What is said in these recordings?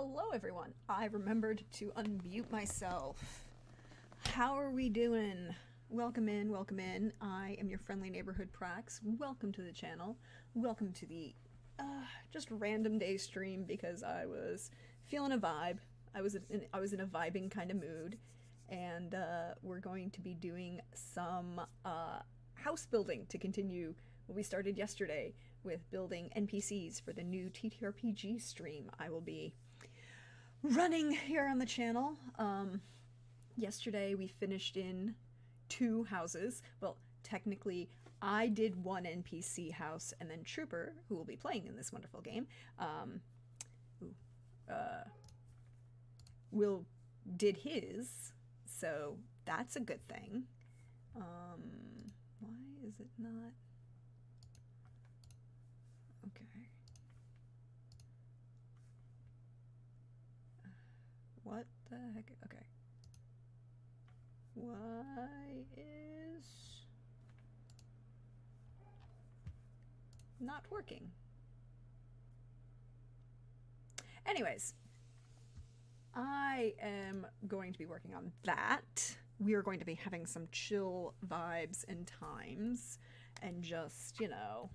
Hello everyone. I remembered to unmute myself. How are we doing? Welcome in, welcome in. I am your friendly neighborhood Prax. Welcome to the channel. Welcome to the just random day stream because I was feeling a vibe. I was in a vibing kind of mood, and we're going to be doing some house building to continue what we started yesterday with building NPCs for the new TTRPG stream I will be running here on the channel. Yesterday we finished in 2 houses. Well, technically I did 1 NPC house, and then Trooper, who will be playing in this wonderful game, did his, so that's a good thing. Why is it not? Okay. What the heck? Okay. Why is not working? Anyways, I am going to be working on that. We are going to be having some chill vibes and times, and just, you know,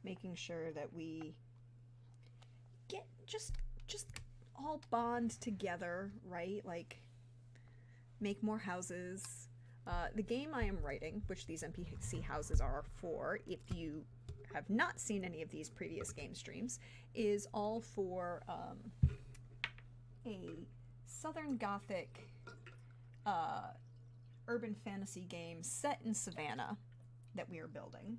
making sure that we get just all bond together, right? Like, make more houses. The game I am writing, which these NPC houses are for, if you have not seen any of these previous game streams, is all for a Southern Gothic urban fantasy game set in Savannah that we are building.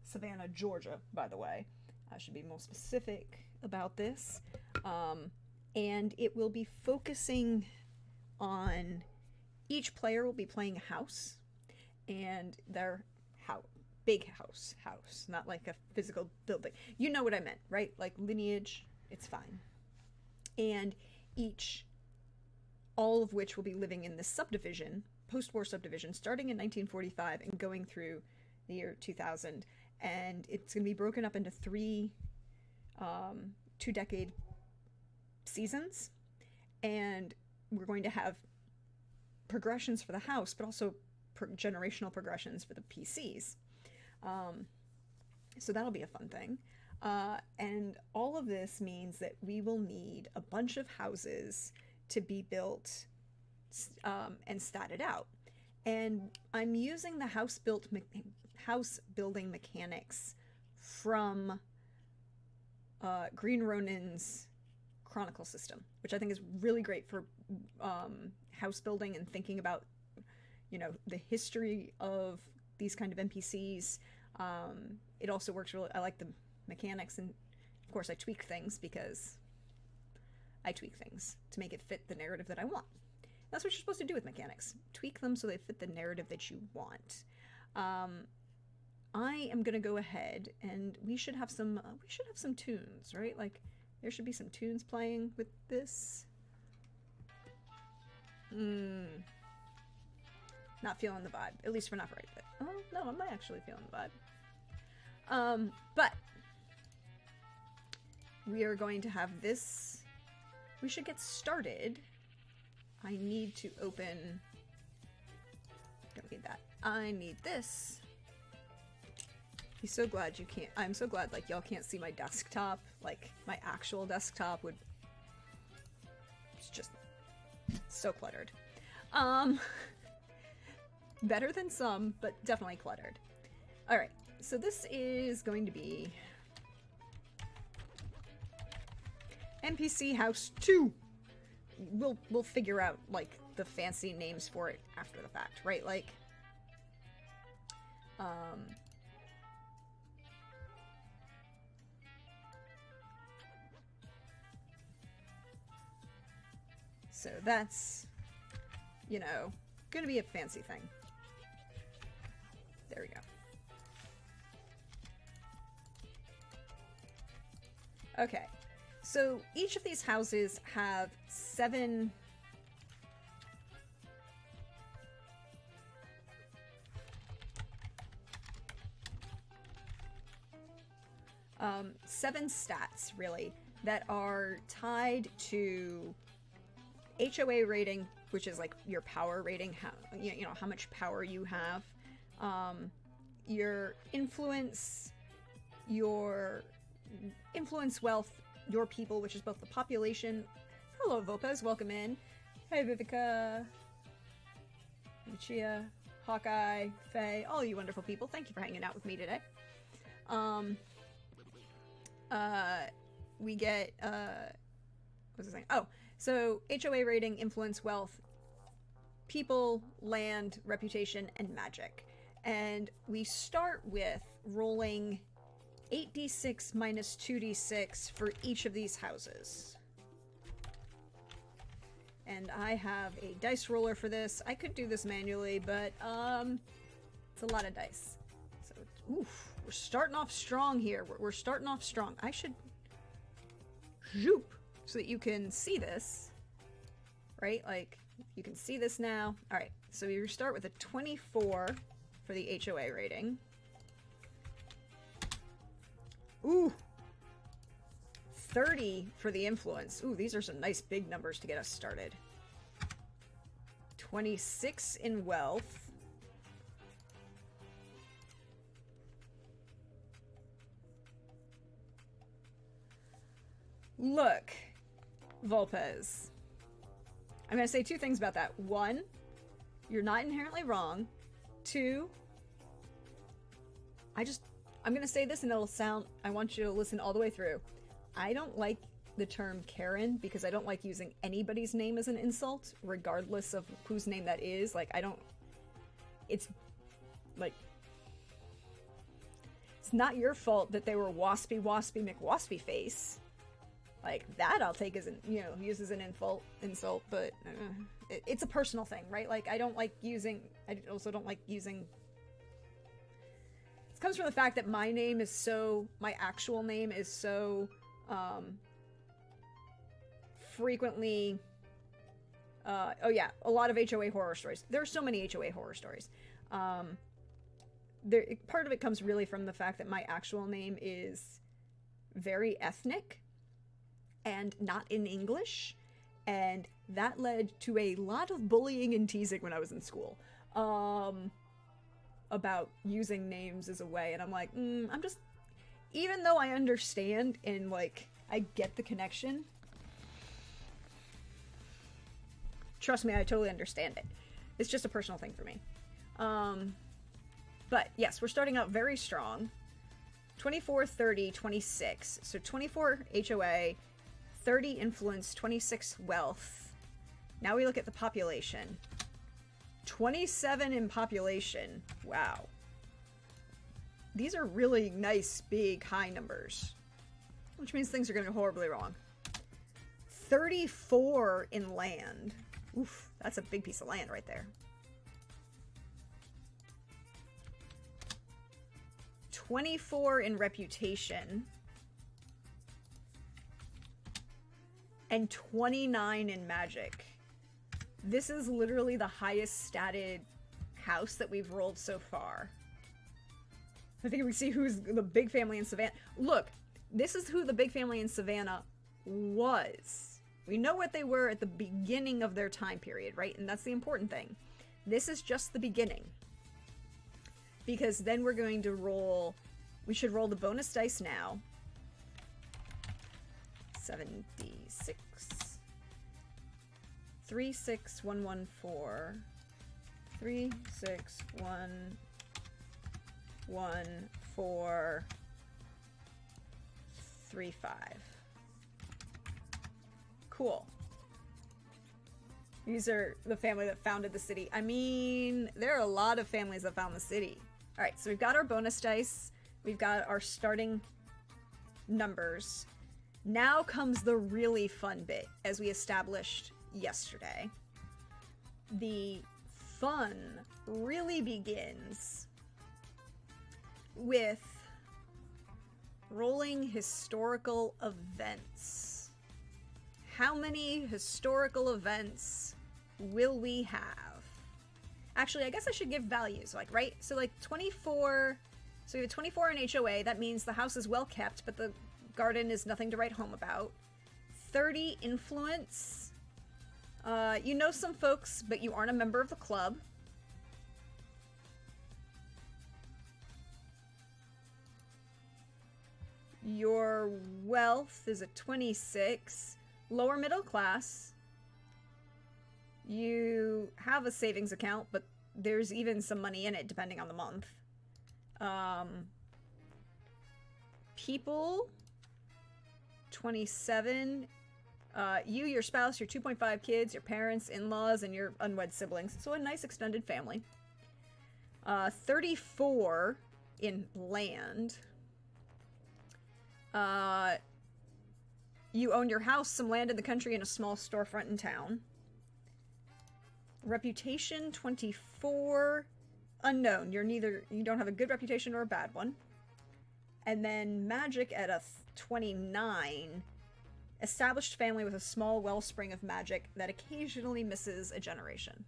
Savannah, Georgia, by the way. I should be more specific about this. And it will be focusing on each player will be playing a house, and their big house, not like a physical building. You know what I meant, right? Like lineage, it's fine. And all of which will be living in this subdivision, post-war subdivision, starting in 1945 and going through the year 2000. And it's going to be broken up into 3 2-decade seasons, and we're going to have progressions for the house, but also generational progressions for the PCs. So that'll be a fun thing. And all of this means that we will need a bunch of houses to be built and statted out. And I'm using the house building mechanics from Green Ronin's Chronicle system, which I think is really great for house building and thinking about, you know, the history of these kind of NPCs. It also works really. I like the mechanics, and of course I tweak things because I tweak things to make it fit the narrative that I want. That's what you're supposed to do with mechanics. Tweak them so they fit the narrative that you want. I am gonna go ahead, and we should have some tunes, right? Like, there should be some tunes playing with this. Not feeling the vibe, at least for not right. Oh no, I'm not actually feeling the vibe. But we are going to have this. We should get started. I need to open. Don't need that. I need this. I'm so glad you can't. I'm so glad, like, y'all can't see my desktop. Like, my actual desktop would. It's just so cluttered. Better than some, but definitely cluttered. All right, so this is going to be NPC House 2. We'll figure out, like, the fancy names for it after the fact, right? Like, so that's, you know, gonna be a fancy thing. There we go. Okay, so each of these houses have 7 7 stats, really. that are tied to HOA rating, which is like your power rating, how you know how much power you have, your influence wealth, your people, which is both the population. Hello, Vopez, welcome in. Hey, Vivica, Lucia, Hawkeye, Faye, all you wonderful people. Thank you for hanging out with me today. We get, what was I saying? Oh, so HOA rating, influence, wealth, people, land, reputation, and magic. And we start with rolling 8d6 minus 2d6 for each of these houses. And I have a dice roller for this. I could do this manually, but it's a lot of dice. So, oof, we're starting off strong here. We're starting off strong. I should zoop so that you can see this, right? Like, you can see this now. All right, so we start with a 24 for the HOA rating. Ooh, 30 for the influence. Ooh, these are some nice big numbers to get us started. 26 in wealth. Look, Volpez. I'm going to say two things about that. One, you're not inherently wrong. Two, I'm going to say this and it'll sound, I want you to listen all the way through. I don't like the term Karen because I don't like using anybody's name as an insult, regardless of whose name that is. Like, it's like, it's not your fault that they were waspy McWaspy face. Like, that I'll take as an, used as an insult, but it's a personal thing, right? Like, I also don't like using, it comes from the fact that my actual name is so, frequently, oh yeah, a lot of HOA horror stories. There are so many HOA horror stories. Part of it comes really from the fact that my actual name is very ethnic and not in English, and that led to a lot of bullying and teasing when I was in school about using names as a way, and I'm like, I'm just, even though I understand and like I get the connection, trust me, I totally understand it. It's just a personal thing for me. But yes, we're starting out very strong. 24, 30, 26. So 24 HOA, 30 influence, 26 wealth. Now we look at the population. 27 in population. Wow. These are really nice, big, high numbers. Which means things are going to go horribly wrong. 34 in land. Oof, that's a big piece of land right there. 24 in reputation. And 29 in magic. This is literally the highest statted house that we've rolled so far. I think we see who's the big family in Savannah. Look, this is who the big family in Savannah was. We know what they were at the beginning of their time period, right? And that's the important thing. This is just the beginning. Because then we're going to roll... We should roll the bonus dice now. 7d6. 3, 6, 1, 1, 4. 3, 6, 1, 1, 4. 3, 5. Cool. These are the family that founded the city. I mean, there are a lot of families that found the city. All right, so we've got our bonus dice. We've got our starting numbers. Now comes the really fun bit, as we established yesterday. The fun really begins with rolling historical events. How many historical events will we have? Actually, I guess I should give values, like, right? So, like, 24... So we have 24 in HOA. That means the house is well kept, but the Garden is nothing to write home about. 30 influence. You know some folks, but you aren't a member of the club. Your wealth is at 26. Lower middle class. You have a savings account, but there's even some money in it depending on the month. People, 27. You, your spouse, your 2.5 kids, your parents, in-laws, and your unwed siblings. So a nice extended family. 34 in land. You own your house, some land in the country, and a small storefront in town. Reputation, 24. Unknown. You don't have a good reputation or a bad one. And then magic at a 29. Established family with a small wellspring of magic that occasionally misses a generation.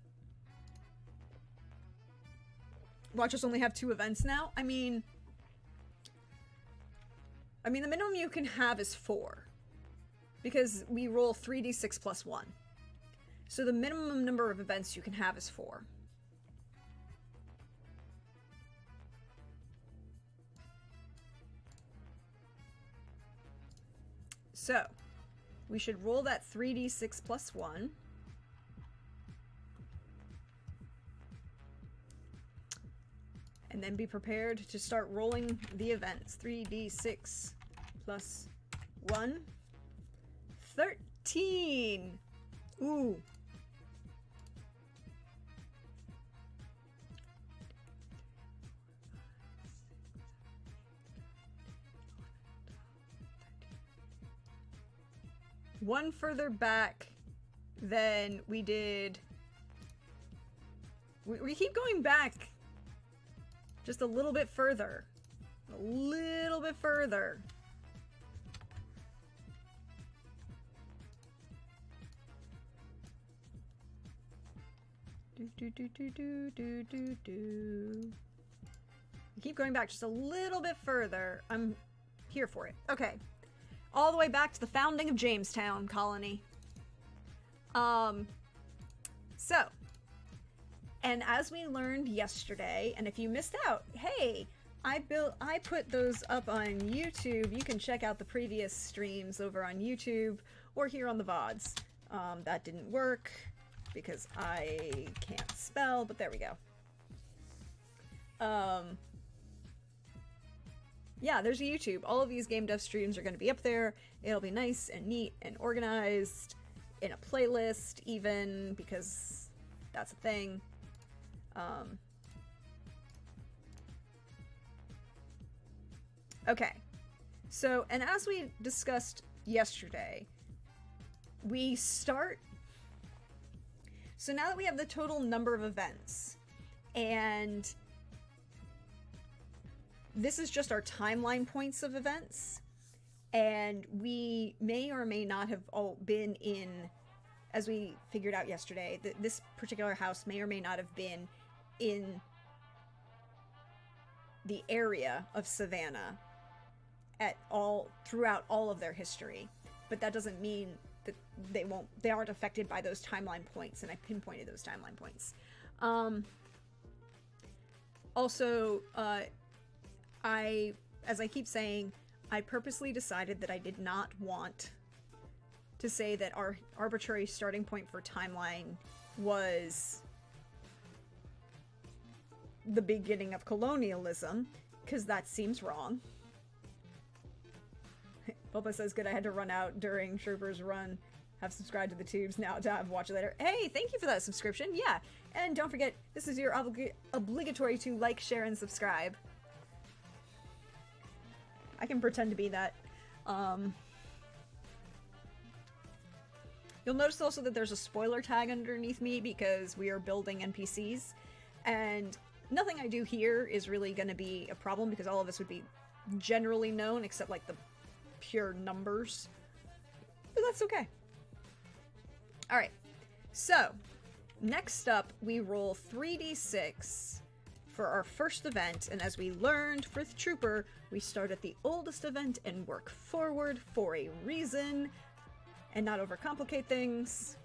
Watch us only have 2 events now. I mean, the minimum you can have is 4. Because we roll 3d6 plus 1. So the minimum number of events you can have is 4. So, we should roll that 3d6 plus 1. And then be prepared to start rolling the events. 3d6 plus 1. 13! Ooh. One further back than we did. We keep going back just a little bit further. A little bit further. Keep going back just a little bit further. I'm here for it. Okay. All the way back to the founding of Jamestown Colony. So, and as we learned yesterday, and if you missed out, hey, I put those up on YouTube. You can check out the previous streams over on YouTube or here on the VODs. That didn't work because I can't spell, but there we go. Yeah, there's a YouTube. All of these game dev streams are going to be up there. It'll be nice and neat and organized in a playlist even, because that's a thing. Okay. So, and as we discussed yesterday, we start... So now that we have the total number of events, and this is just our timeline points of events, and we may or may not have all been in, as we figured out yesterday, that this particular house may or may not have been in the area of Savannah throughout all of their history. But that doesn't mean that they aren't affected by those timeline points, and I pinpointed those timeline points. Also, as I keep saying, I purposely decided that I did not want to say that our arbitrary starting point for timeline was the beginning of colonialism, because that seems wrong. Boba says, good, I had to run out during Trooper's run. Have subscribed to the tubes now to have watch it later. Hey, thank you for that subscription. Yeah, and don't forget, this is your obligatory to like, share, and subscribe. I can pretend to be that. You'll notice also that there's a spoiler tag underneath me because we are building NPCs, and nothing I do here is really going to be a problem because all of this would be generally known except like the pure numbers. But that's okay. Alright, so next up we roll 3d6 for our first event, and as we learned with Trooper, we start at the oldest event and work forward for a reason, and not overcomplicate things.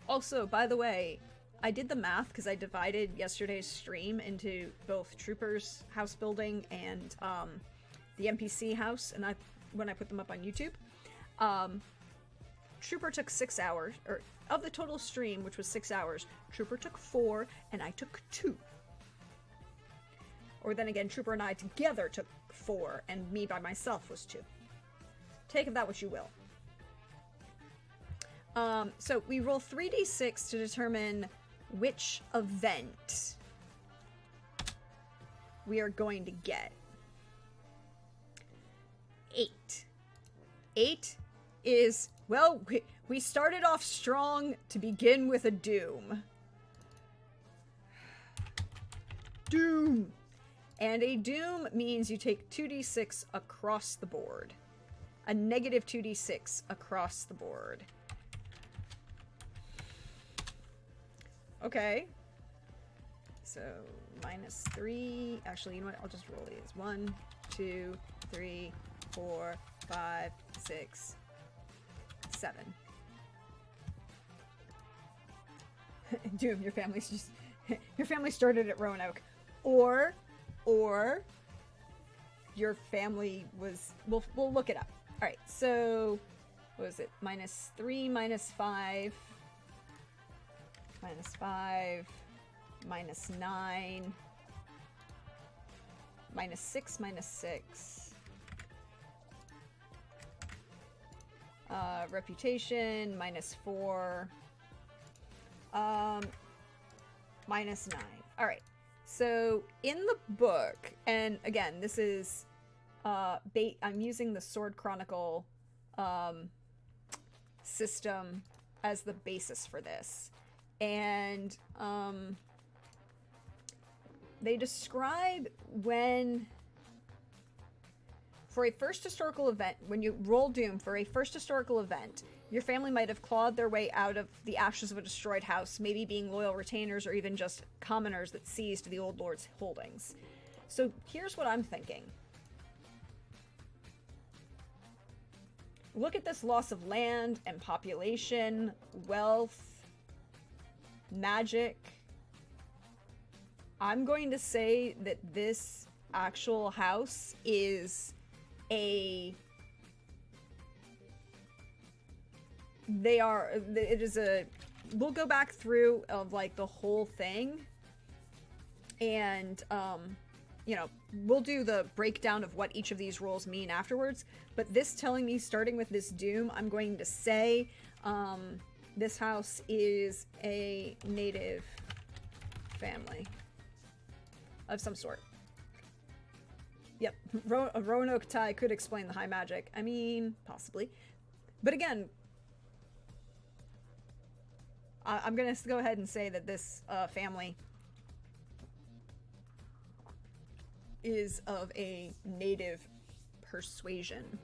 Also, by the way, I did the math because I divided yesterday's stream into both Trooper's house building and the NPC house, and when I put them up on YouTube. Trooper took 6 hours, or of the total stream, which was 6 hours, Trooper took 4, and I took 2. Or then again, Trooper and I together took 4, and me by myself was 2. Take of that what you will. So we roll 3d6 to determine which event we are going to get. 8. 8 is, well, we started off strong to begin with a doom. Doom! And a doom means you take 2d6 across the board. A negative 2d6 across the board. Okay. So, -3. Actually, you know what? I'll just roll these. 1, 2, 3, 4, 5, 6, 7. Doom, your family's just... your family started at Roanoke. Or your family was... We'll look it up. Alright, so... What was it? -3, -5... -5... -9... -6, -6... reputation, -4... -9. Alright, so in the book, and again, this is I'm using the Sword Chronicle system as the basis for this. And they describe when, for a first historical event, when you roll Doom for a first historical event, your family might have clawed their way out of the ashes of a destroyed house, maybe being loyal retainers or even just commoners that seized the old lord's holdings. So here's what I'm thinking. Look at this loss of land and population, wealth, magic. I'm going to say that this actual house is it is a, we'll go back through of like the whole thing, and you know, we'll do the breakdown of what each of these roles mean afterwards, but this telling me, starting with this Doom, I'm going to say this house is a native family of some sort. Yep, a Roanoke tie could explain the high magic. I mean, possibly. But again, I'm gonna go ahead and say that this family is of a native persuasion.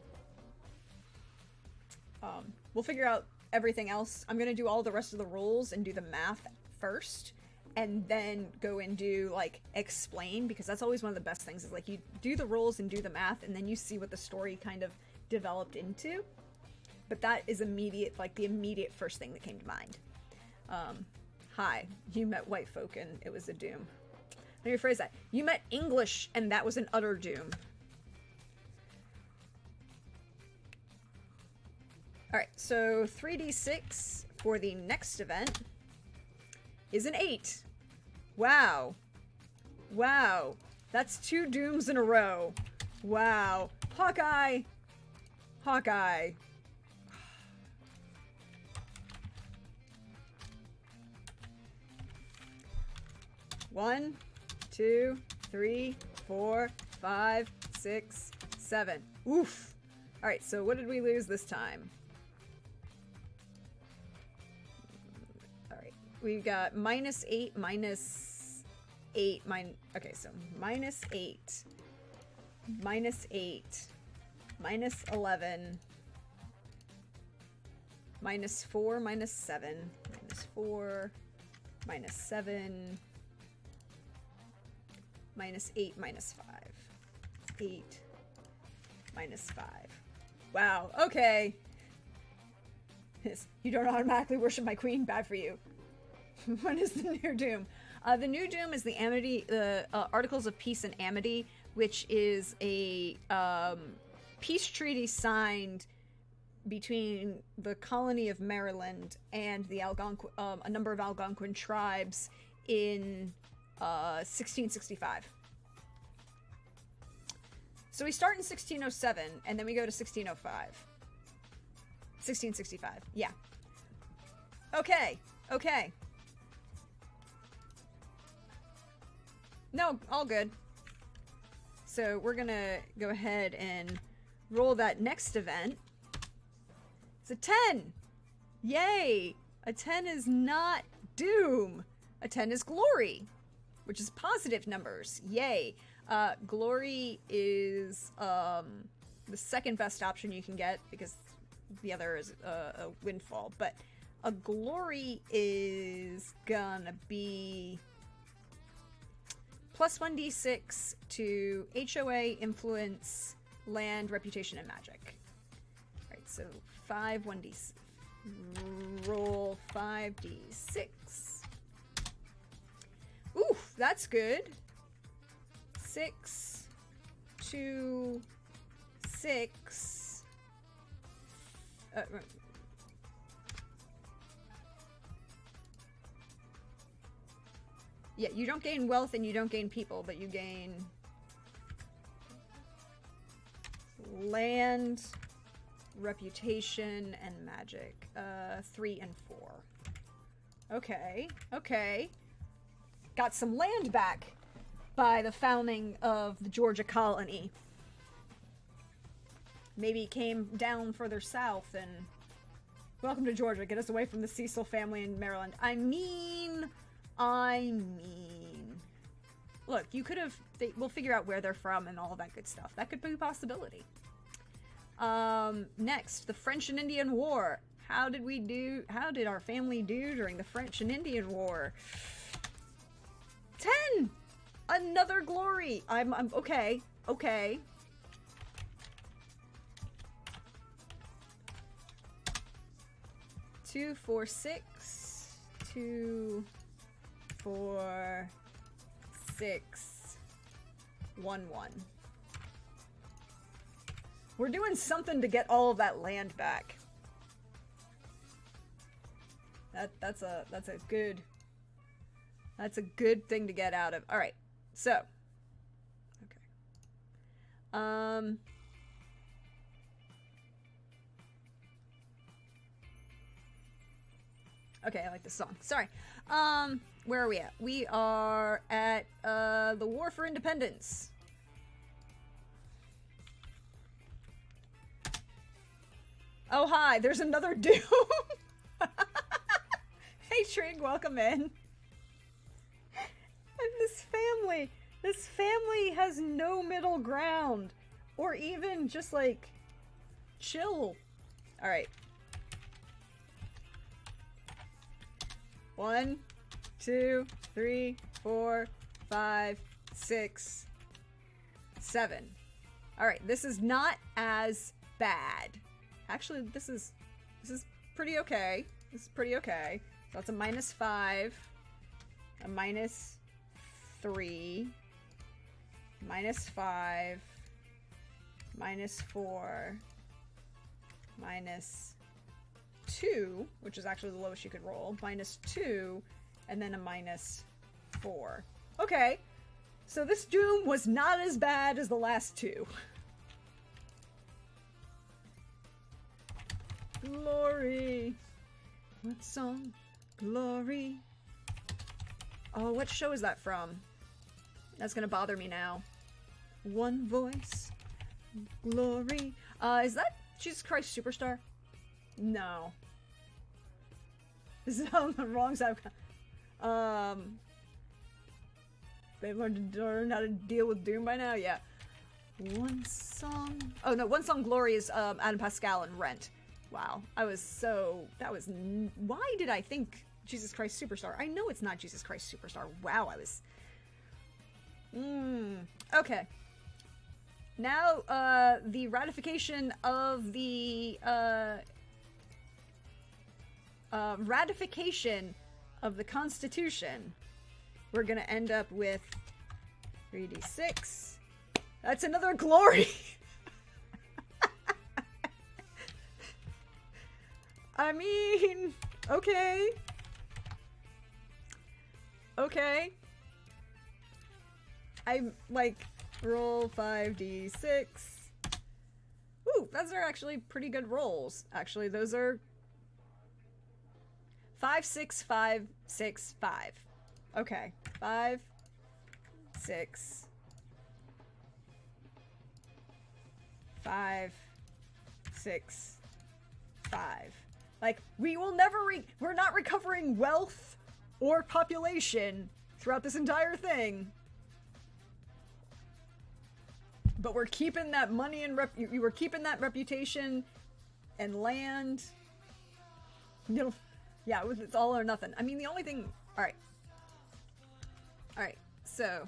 We'll figure out everything else. I'm gonna do all the rest of the rules and do the math first, and then go and do, like, explain, because that's always one of the best things, is like you do the rules and do the math, and then you see what the story kind of developed into. But that is immediate, like the immediate first thing that came to mind. Hi, you met white folk and it was a doom. Let me rephrase that. You met English and that was an utter doom. Alright, so 3d6 for the next event is an 8. Wow. Wow. That's 2 dooms in a row. Wow. Hawkeye. Hawkeye. One, 2, 3, 4, 5, 6, 7. Oof. Alright, so what did we lose this time? Alright, we got -8, -8, okay, so -8, -8, -11, -4, -7, -4, -7, minus 8 minus 5. 8 minus 5. Wow, okay. Yes, you don't automatically worship my queen, bad for you. What is the new doom? The new doom is the Amity, Articles of Peace and Amity, which is a peace treaty signed between the colony of Maryland and the a number of Algonquin tribes in 1665. So we start in 1607, and then we go to 1605. 1665, yeah. Okay, okay. No, all good. So we're gonna go ahead and roll that next event. It's a 10! Yay! A 10 is not doom. A 10 is glory, which is positive numbers. Yay. Glory is the second best option you can get because the other is a windfall. But a glory is gonna be plus 1d6 to HOA, influence, land, reputation, and magic. Alright, so 5 1d6. Roll 5d6. Oof, that's good. 6 2 6. Yeah, you don't gain wealth and you don't gain people, but you gain land, reputation, and magic. 3 and 4. Okay, okay. Got some land back by the founding of the Georgia colony. Maybe came down further south and... Welcome to Georgia. Get us away from the Cecil family in Maryland. I mean... Look, you could have... We'll figure out where they're from and all that good stuff. That could be a possibility. Next, the French and Indian War. How did we do... How did our family do during the French and Indian War? 10! Another glory! I'm okay. Okay. Two, 4, 6. 2, 4, 6. 1, 1. We're doing something to get all of that land back. That's a good thing to get out of. All right. So, okay. Okay, I like this song. Sorry. Where are we at? We are at the War for Independence. Oh, hi. There's another Doom. Hey, Trig, welcome in. And this family has no middle ground. Or even just, like, chill. Alright. 1, 2, 3, 4, 5, 6, 7. Alright, this is not as bad. Actually, this is pretty okay. This is pretty okay. So that's a -5, a -3, -5, -4, -2, which is actually the lowest you could roll, -2, and then a -4. Okay, so this Doom was not as bad as the last two. Glory. What song? Glory. Oh, what show is that from? That's gonna bother me now. One voice. Glory. Is that Jesus Christ Superstar? No. This is on the wrong side of... They've learned to learn how to deal with Doom by now? Yeah. One song... Oh, no. One Song Glory is Adam Pascal and Rent. Wow. I was so... That was... Why did I think Jesus Christ Superstar? I know it's not Jesus Christ Superstar. Wow, I was... Okay. Now, the ratification of the, Constitution. We're gonna end up with 3d6. That's another glory! I mean, okay. Okay. I'm like, roll 5d6. Ooh, those are actually pretty good rolls. Actually, those are 5, 6, 5, 6, 5. Okay, 5, 6, 5, 6, 5. Like, we will never we're not recovering wealth or population throughout this entire thing. But we're keeping that money and you were keeping that reputation and land. You know, yeah, it's all or nothing. I mean, the only thing... Alright. Alright, so...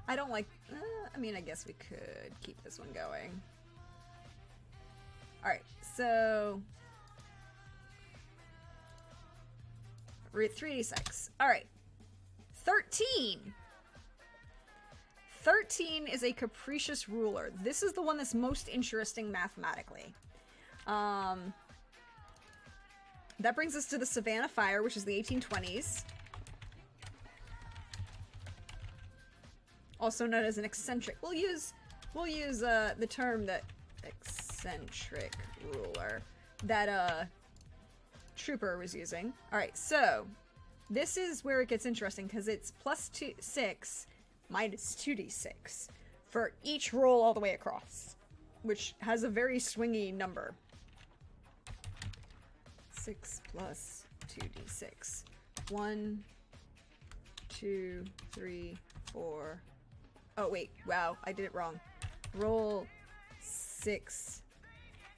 I don't like... I mean, I guess we could keep this one going. Alright, so... 3d6. Alright. 13! 13 is a capricious ruler. This is the one that's most interesting mathematically. That brings us to the Savannah Fire, which is the 1820s. Also known as an eccentric. We'll use the term that eccentric ruler that Trooper was using. Alright, so this is where it gets interesting because it's plus 6 minus 2d6 for each roll all the way across, which has a very swingy number. 6 plus 2d6. 1, 2, 3, 4. Oh, wait. Wow, I did it wrong. Roll 6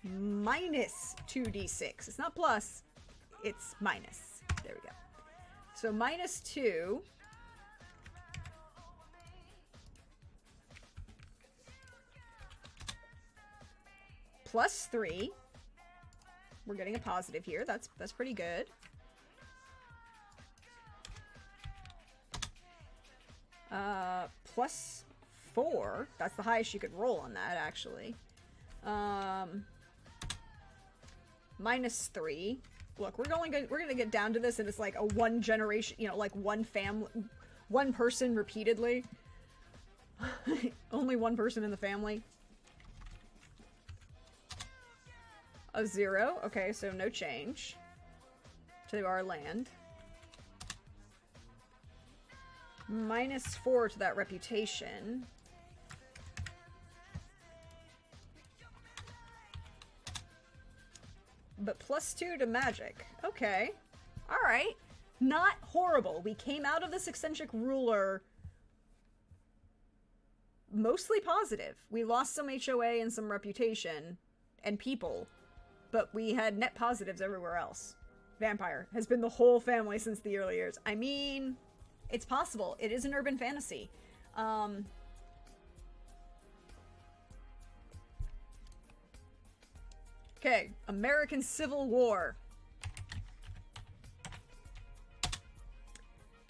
minus 2d6. It's not plus, it's minus. There we go. So minus 2. Plus 3. We're getting a positive here. That's pretty good. Plus 4. That's the highest you could roll on that, actually. Minus 3. Look, we're gonna get down to this, and it's like a one generation, you know, like one family, one person repeatedly. Only one person in the family. A 0. Okay, so no change to our land. Minus 4 to that reputation. But plus 2 to magic. Okay. Alright. Not horrible. We came out of this eccentric ruler mostly positive. We lost some HOA and some reputation and people, but we had net positives everywhere else. Vampire has been the whole family since the early years. I mean, it's possible. It is an urban fantasy. Okay, American Civil War.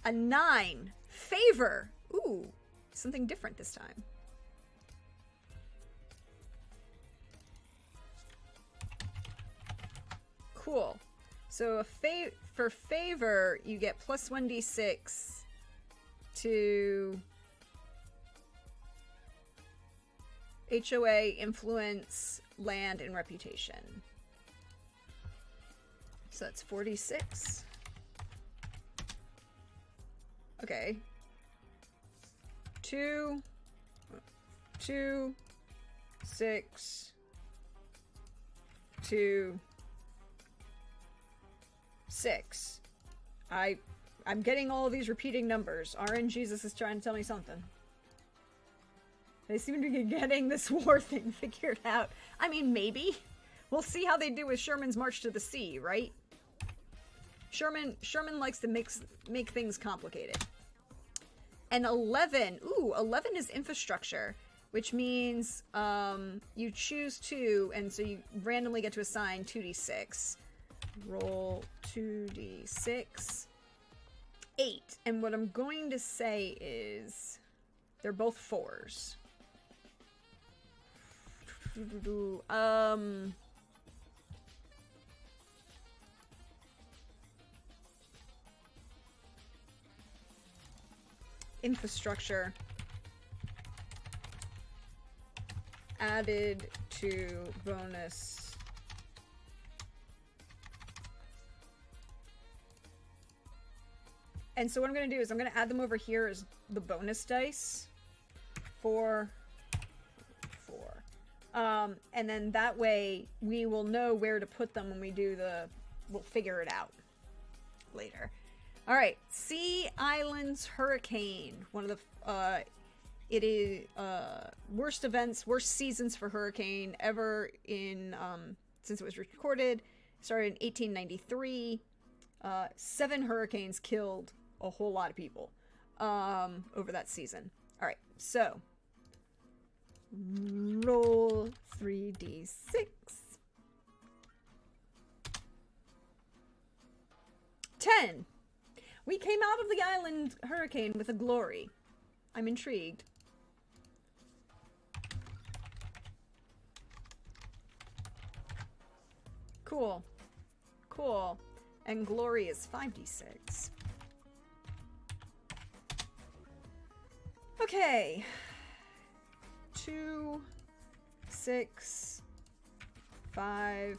A 9. Favor. Ooh, something different this time. Cool. So for favor, you get plus 1d6 to HOA, influence, land, and reputation. So that's 46. Okay. 2, 2, 6, 2, 6. I'm getting all these repeating numbers. RNGesus is trying to tell me something. They seem to be getting this war thing figured out. I mean, maybe. We'll see how they do with Sherman's March to the Sea, right? Sherman likes to make things complicated. And 11, ooh, 11 is infrastructure, which means you choose 2, and so you randomly get to assign 2d6. Roll 2d6. 8. And what I'm going to say is they're both 4s. Infrastructure added to bonus. And so what I'm going to do is I'm going to add them over here as the bonus dice. 4. And then that way we will know where to put them when we do we'll figure it out later. All right, Sea Islands Hurricane. One of the, it is worst seasons for hurricane ever in since it was recorded. Started in 1893. 7 hurricanes killed a whole lot of people over that season. All right, so roll 3d6. 10. We came out of the island hurricane with a glory. I'm intrigued. Cool. Cool. And glory is 5d6. Okay. 2, 6, 5,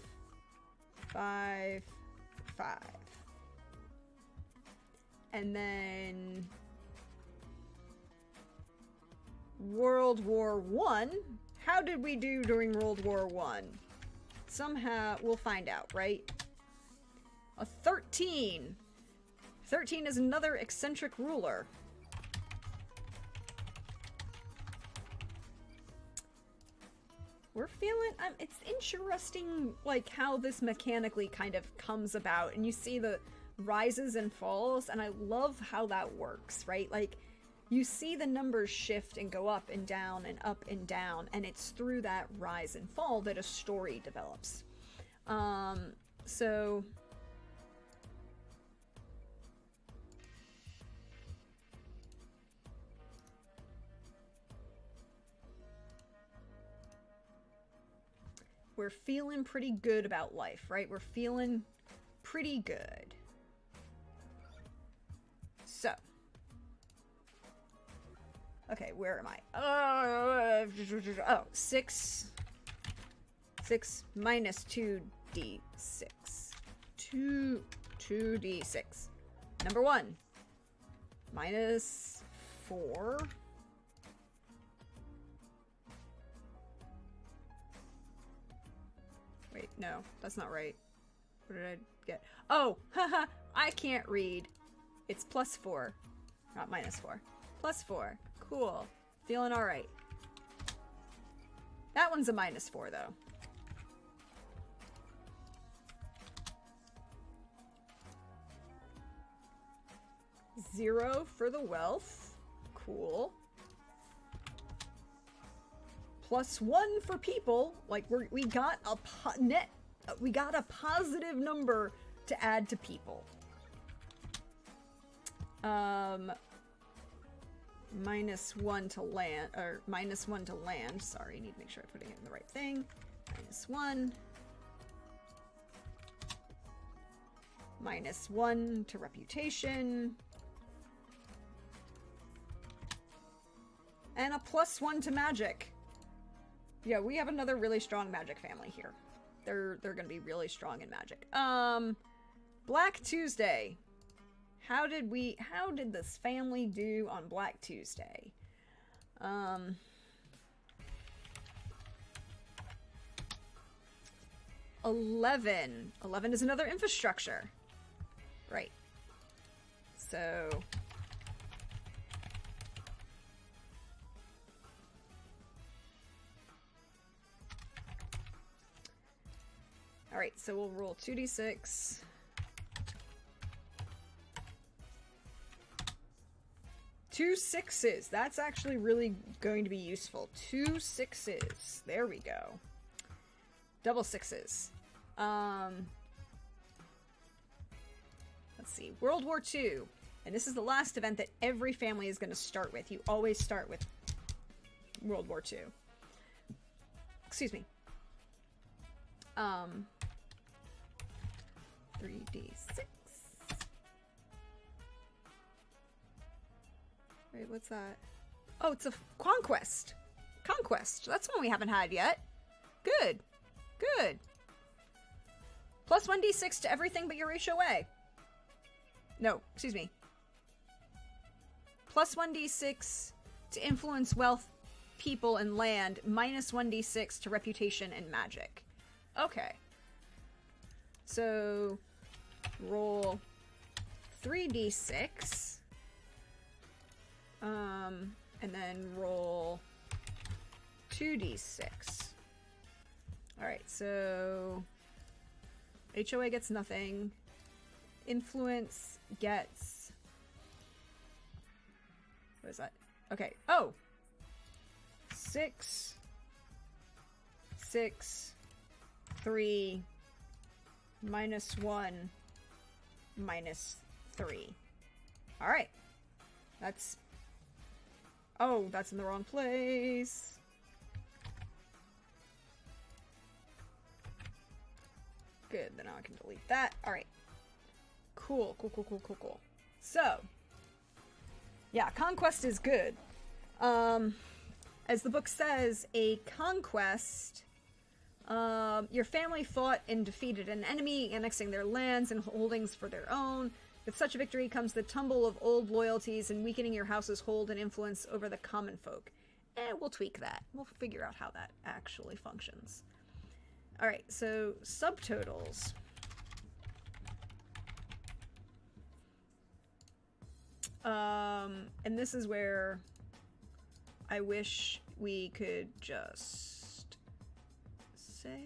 5, 5. And then World War I. How did we do during World War I? Somehow, we'll find out, right? A 13. 13 is another eccentric ruler. We're feeling, it's interesting, like, how this mechanically kind of comes about, and you see the rises and falls, and I love how that works, right? Like, you see the numbers shift and go up and down and up and down, and it's through that rise and fall that a story develops. So we're feeling pretty good about life, right? We're feeling pretty good. So, okay, where am I? Oh, 6 minus 2d6. 2d6. Number 1. Minus 4. Wait, no, that's not right. What did I get? Oh, haha, I can't read. It's plus 4, not minus 4. Plus 4. Cool. Feeling all right. That one's a minus 4, though. Zero for the wealth. Cool. Plus 1 for people. Like, we got a we got a positive number to add to people. Minus 1 to land, or minus 1 to land. Sorry, I need to make sure I'm putting it in the right thing. Minus 1. Minus 1 to reputation. And a plus 1 to magic. Yeah, we have another really strong magic family here. They're gonna be really strong in magic. Black Tuesday. How did this family do on Black Tuesday? 11. 11 is another infrastructure. Right. So Alright, so we'll roll 2d6. Two sixes. That's actually really going to be useful. 2 6s. There we go. Double sixes. Let's see. World War II. And this is the last event that every family is going to start with. You always start with World War II. Excuse me. 3d6. Wait, what's that? Oh, it's a conquest. Conquest. That's one we haven't had yet. Good. Good. Plus 1d6 to everything but your HOA. No, excuse me. Plus 1d6 to influence, wealth, people, and land. Minus 1d6 to reputation and magic. Okay. So, roll 3d6. And then roll 2d6. Alright, so HOA gets nothing. Influence gets... What is that? Okay. Oh! 6, 6, 3, minus 1, minus 3. Alright. That's... Oh, that's in the wrong place. Good, then now I can delete that. Alright. Cool, cool, cool, cool, cool, cool. So, yeah, conquest is good. As the book says, a conquest, your family fought and defeated an enemy, annexing their lands and holdings for their own. With such a victory comes the tumble of old loyalties and weakening your house's hold and influence over the common folk. We'll tweak that. We'll figure out how that actually functions. Alright, so subtotals. And this is where I wish we could just say...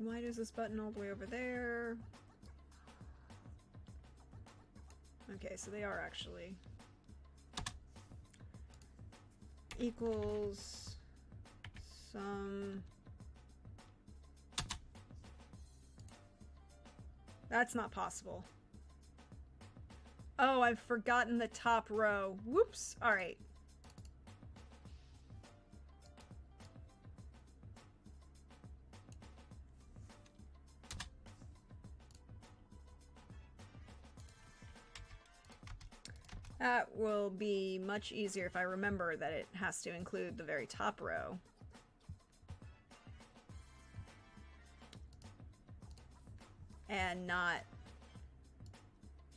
Why does this button all the way over there? Okay, so they are actually equals some... That's not possible. Oh, I've forgotten the top row. Whoops. All right. That will be much easier if I remember that it has to include the very top row. And not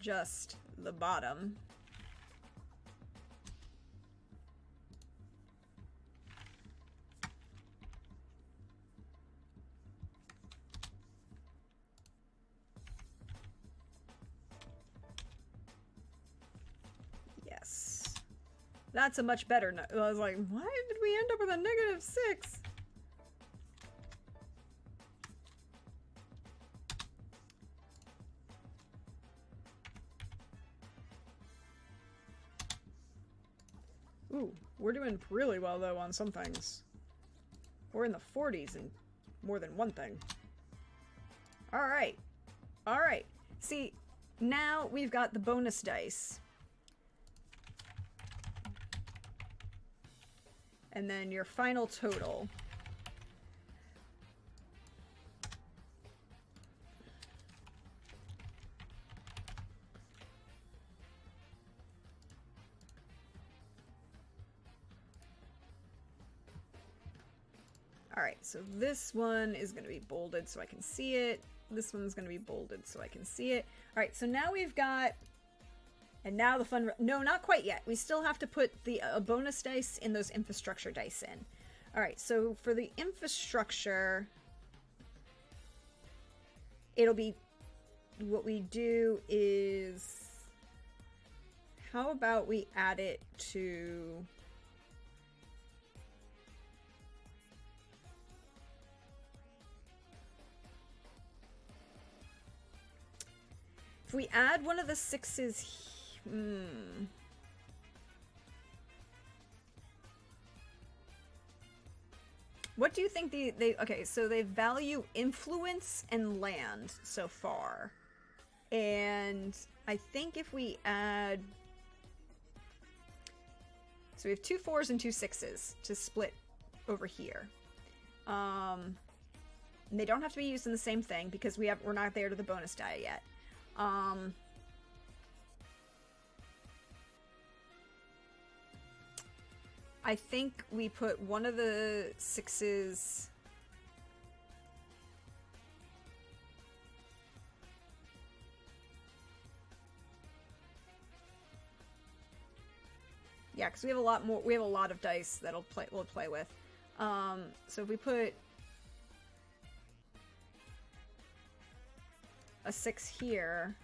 just the bottom. Yes. That's a much better note. I was like, why did we end up with a -6? Ooh, we're doing really well, though, on some things. We're in the 40s in more than one thing. Alright. Alright. See, now we've got the bonus dice. And then your final total. Alright, so this one is going to be bolded so I can see it. This one's going to be bolded so I can see it. Alright, so now we've got... And now the fun... No, not quite yet. We still have to put the bonus dice in those infrastructure dice in. Alright, so for the infrastructure... It'll be what we do is, how about we add it to... If we add one of the 6s... What do you think they... Okay, so they value influence and land so far. And I think if we add... So we have 2 4s and 2 6s to split over here. And they don't have to be used in the same thing because we're not there to the bonus die yet. I think we put one of the 6s... Yeah, because we have a lot more. We have a lot of dice that'll we'll play with. So if we put a 6 here,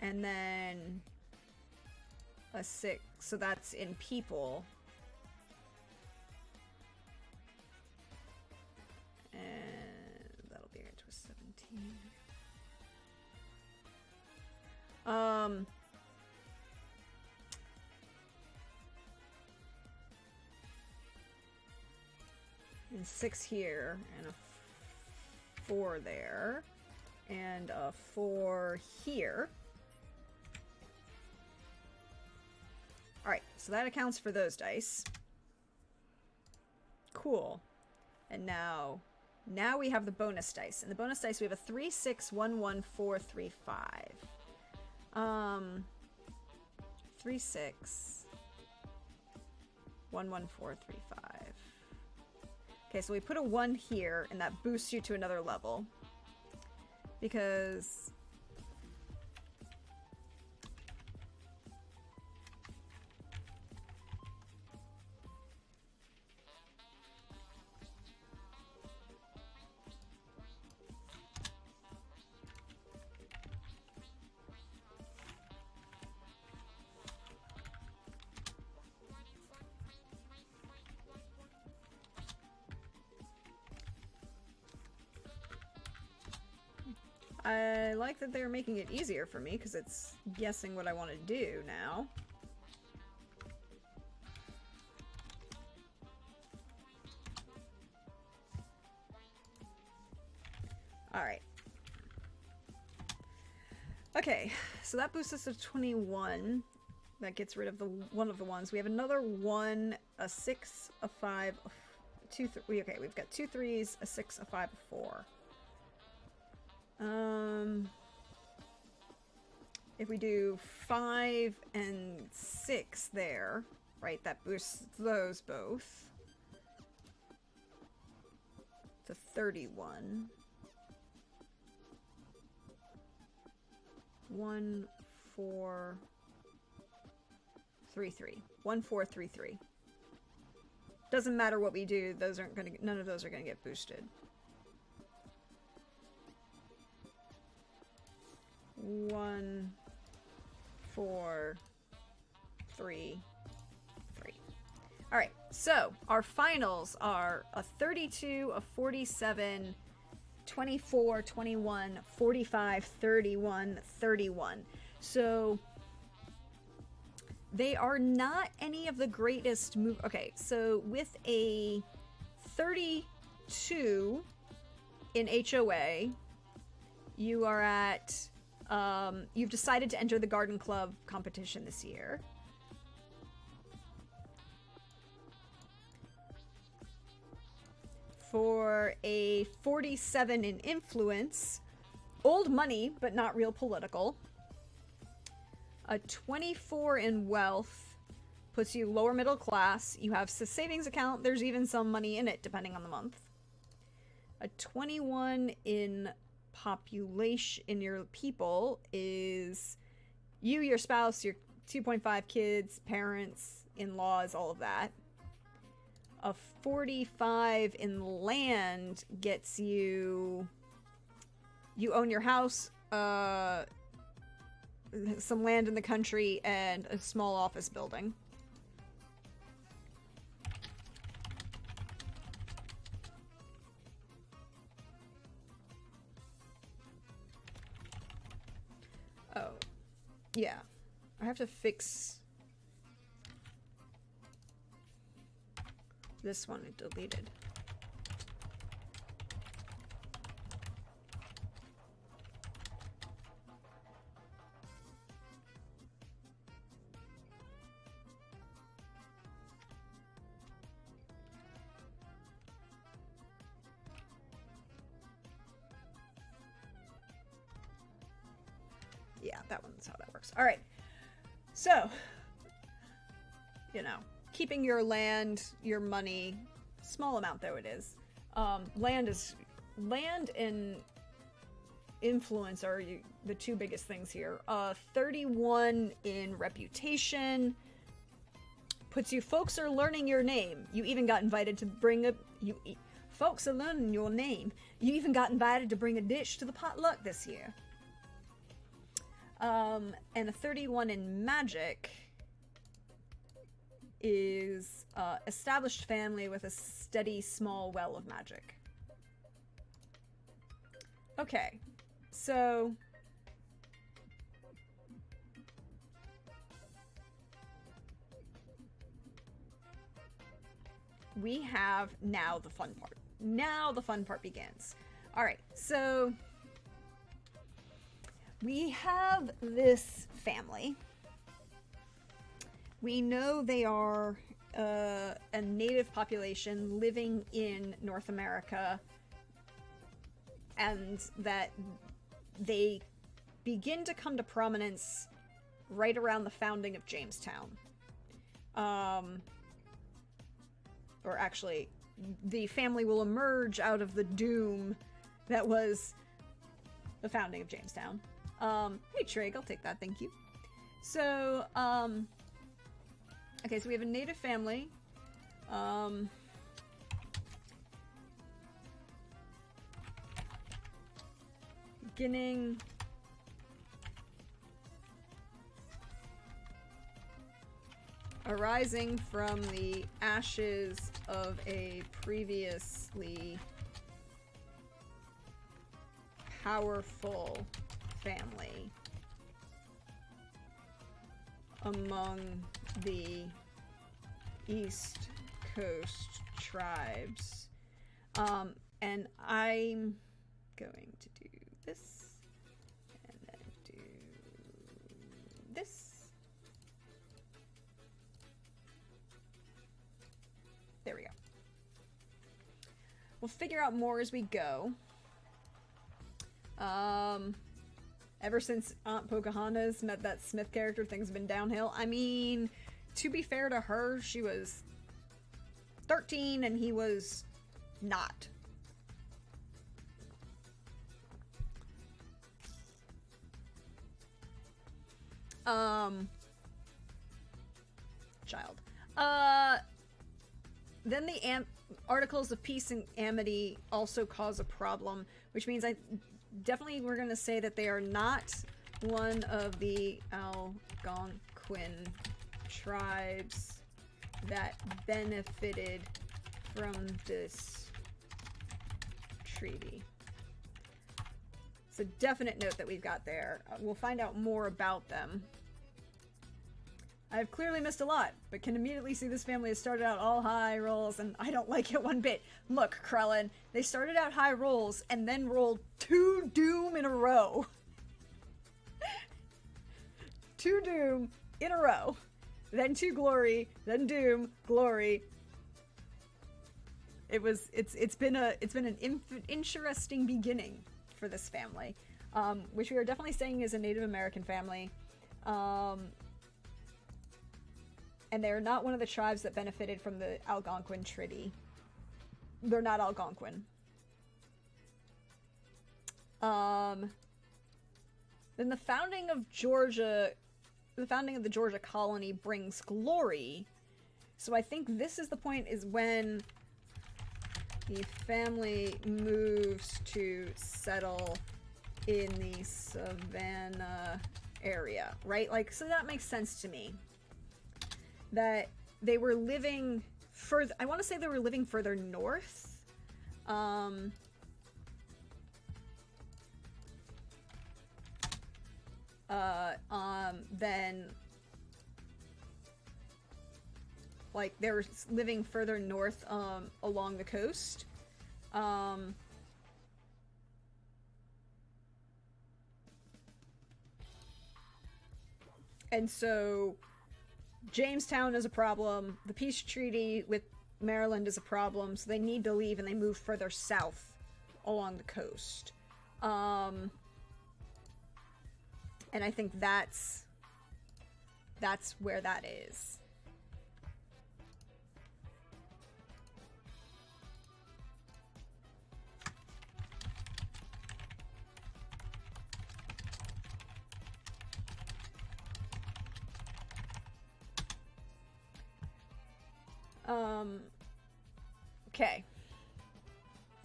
and then a 6, so that's in people, and that'll be into a 17. And 6 here, and a 4 there, and a 4 here. Alright, so that accounts for those dice. Cool. And now we have the bonus dice. And the bonus dice, we have a 3, 6, 1, 1, 4, 3, 5. 3, 6, 1, 1, 4, 3, 5. Okay, so we put a 1 here, and that boosts you to another level. Because... I like that they're making it easier for me, because it's guessing what I want to do now. Alright. Okay, so that boosts us to 21. That gets rid of one of the ones. We have another 1, a 6, a 5, a 2, 3. Okay, we've got 2 3s, a 6, a 5, a 4. If we do 5 and 6 there, right, that boosts those both to 31. 1, 4, 3, 3. 1, 4, 3, 3. Doesn't matter what we do; those aren't gonna. None of those are gonna get boosted. 1, 4, 3, 3. All right, so our finals are a 32, a 47, 24, 21, 45, 31, 31. So they are not any of the greatest move. Okay, so with a 32 in HOA, you are at... you've decided to enter the Garden Club competition this year. For a 47 in influence, old money, but not real political. A 24 in wealth puts you lower middle class. You have a savings account. There's even some money in it, depending on the month. A 21 in population, in your people, is you, your spouse, your 2.5 kids, parents, in-laws, all of that. A 45 in land gets you... You own your house, some land in the country and a small office building. Oh, yeah. I have to fix this one. It deleted. Yeah, that one's how that works. All right. So, you know, keeping your land, your money, small amount though it is. Land and influence are the two biggest things here. 31 in reputation puts you. Folks are learning your name. You even got invited to bring folks are learning your name. You even got invited to bring a dish to the potluck this year. And a 31 in magic is established family with a steady small well of magic. Okay, so we have now the fun part. Now the fun part begins. All right, so we have this family. We know they are a native population living in North America, and that they begin to come to prominence right around the founding of Jamestown. Or actually, the family will emerge out of the doom that was the founding of Jamestown. Hey Trig, I'll take that, thank you. So, okay, so we have a native family. Beginning arising from the ashes of a previously powerful family among the East Coast tribes. And I'm going to do this, and then do this. There we go. We'll figure out more as we go. Ever since Aunt Pocahontas met that Smith character, things have been downhill. I mean, to be fair to her, she was 13 and he was not. Child. Then the Articles of Peace and Amity also cause a problem, which means definitely we're going to say that they are not one of the Algonquin tribes that benefited from this treaty. It's a definite note that we've got there. We'll find out more about them. I've clearly missed a lot, but can immediately see this family has started out all high rolls, and I don't like it one bit. Look, Krellin, they started out high rolls and then rolled 2 doom in a row. 2 doom in a row. Then 2 glory, then doom, glory. It's been an interesting beginning for this family, which we are definitely saying is a Native American family. And they're not one of the tribes that benefited from the Algonquin Treaty. They're not Algonquin. Then the founding of Georgia, the founding of the Georgia colony brings glory. So I think this is the point, is when the family moves to settle in the Savannah area, right? Like, so that makes sense to me. That they were living further, I want to say they were living further north. Then, like, they were living further north, along the coast. And so Jamestown is a problem. The peace treaty with Maryland is a problem. So they need to leave and they move further south along the coast. And I think that's where that is.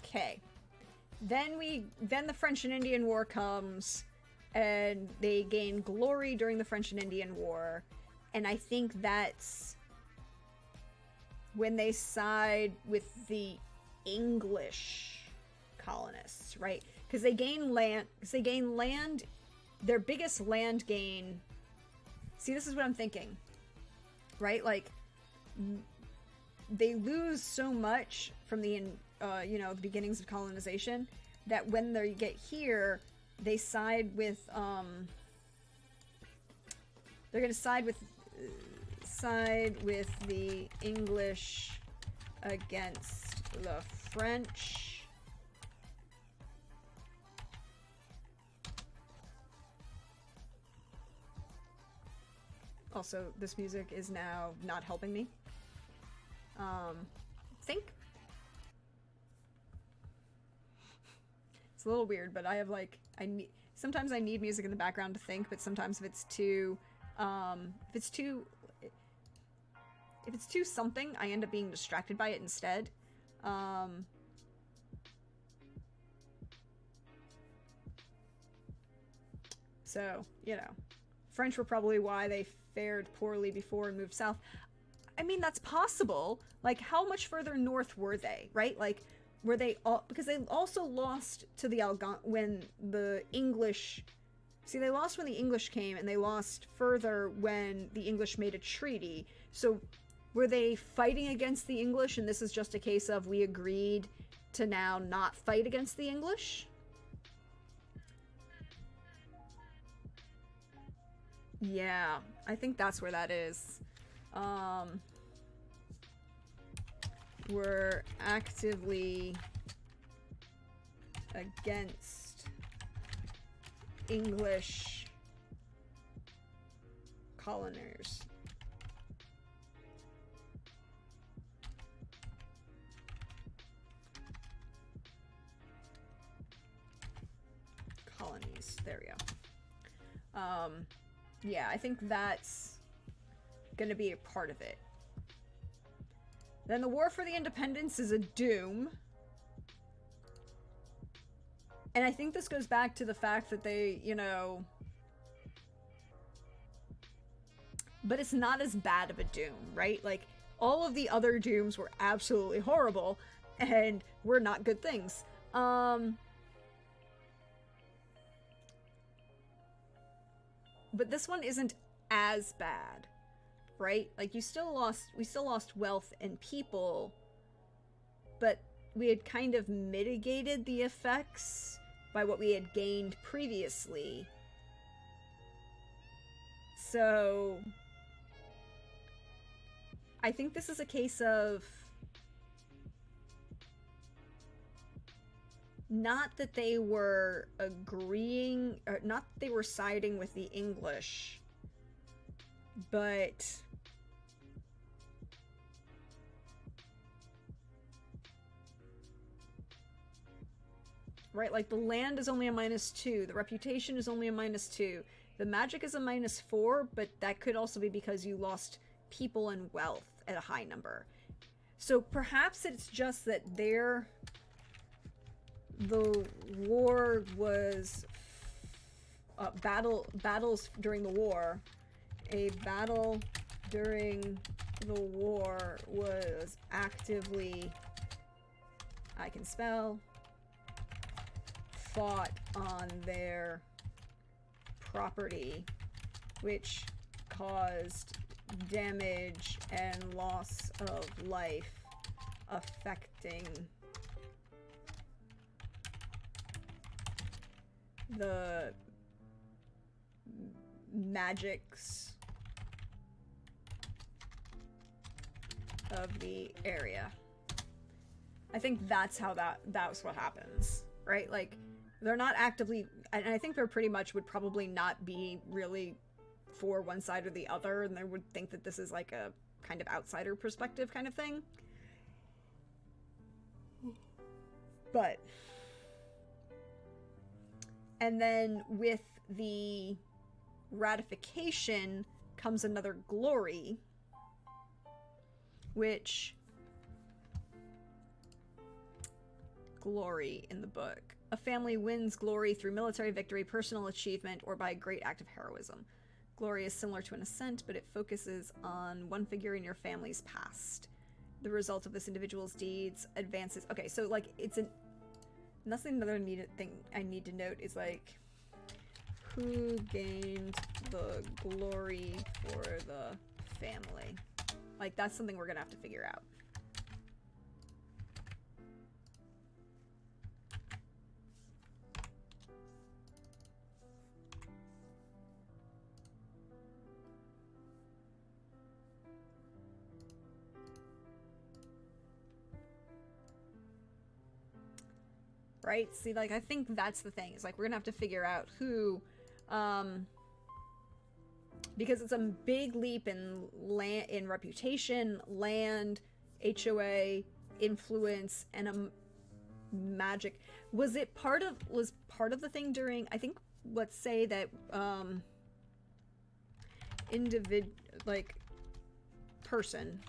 Okay. Then the French and Indian War comes, and they gain glory during the French and Indian War, and I think that's when they side with the English colonists, right? Because they gain land, their biggest land gain. See, this is what I'm thinking, right? Like, they lose so much from the the beginnings of colonization that when they get here, they side with they're going to side with the English against the French. Also, this music is now not helping me. Think. It's a little weird, but I have like, sometimes I need music in the background to think, but sometimes if it's too something, I end up being distracted by it instead. So, you know, French were probably why they fared poorly before and moved south. I mean, that's possible. Like, how much further north were they, right? Like, were they all... Because they also lost to the when the English... See, they lost when the English came, and they lost further when the English made a treaty. So, were they fighting against the English, and this is just a case of we agreed to now not fight against the English? Yeah, I think that's where that is. We're actively against English coloners. Colonies, there we go. Yeah, I think that's gonna be a part of it. Then the War for the Independence is a doom. And I think this goes back to the fact that they, you know... But it's not as bad of a doom, right? Like, all of the other dooms were absolutely horrible, and were not good things. But this one isn't as bad. Right? Like, we still lost wealth and people, but we had kind of mitigated the effects by what we had gained previously. So, I think this is a case of not that they were agreeing, or not that they were siding with the English, but right, like, the land is only a -2, the reputation is only a -2, the magic is a -4, but that could also be because you lost people and wealth at a high number. So perhaps it's just that the war was battles during the war. A battle during the war was actively, I can spell, fought on their property, which caused damage and loss of life, affecting the magics of the area. I think that's how that's what happens, right? Like, they're not actively, and I think they're pretty much would probably not be really for one side or the other, and they would think that this is like a kind of outsider perspective kind of thing. But, and then with the ratification comes another glory, which, glory in the book. A family wins glory through military victory, personal achievement, or by a great act of heroism. Glory is similar to an ascent, but it focuses on one figure in your family's past. The result of this individual's deeds advances. Okay, so like it's an. And that's another thing I need to note is like who gained the glory for the family. Like that's something we're gonna have to figure out. Right? See, like, I think that's the thing. It's like, we're gonna have to figure out who, because it's a big leap in in reputation, land, HOA, influence, and a magic. Was part of the thing during, I think, let's say that, person,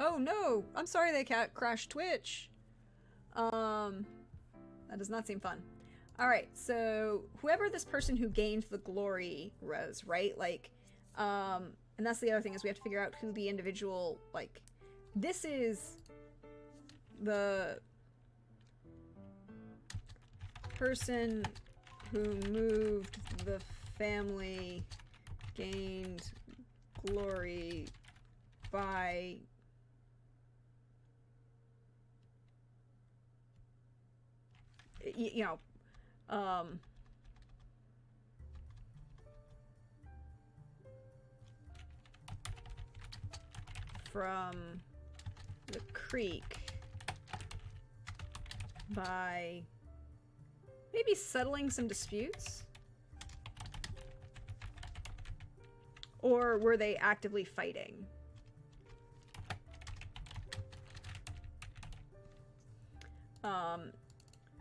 oh no! I'm sorry they crashed Twitch. That does not seem fun. Alright, so whoever this person who gained the glory was, right? Like, and that's the other thing is we have to figure out who the individual, like, this is the person who moved the family gained glory by you know, from the creek by maybe settling some disputes? Or were they actively fighting?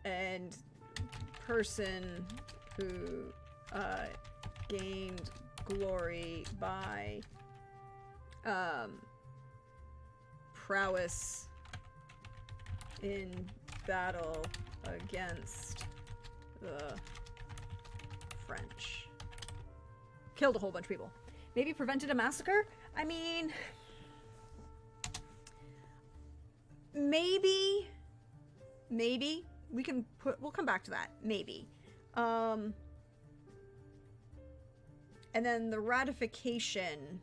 And person who gained glory by prowess in battle against the French. Killed a whole bunch of people. Maybe prevented a massacre? I mean, maybe we'll come back to that. Maybe. And then the ratification.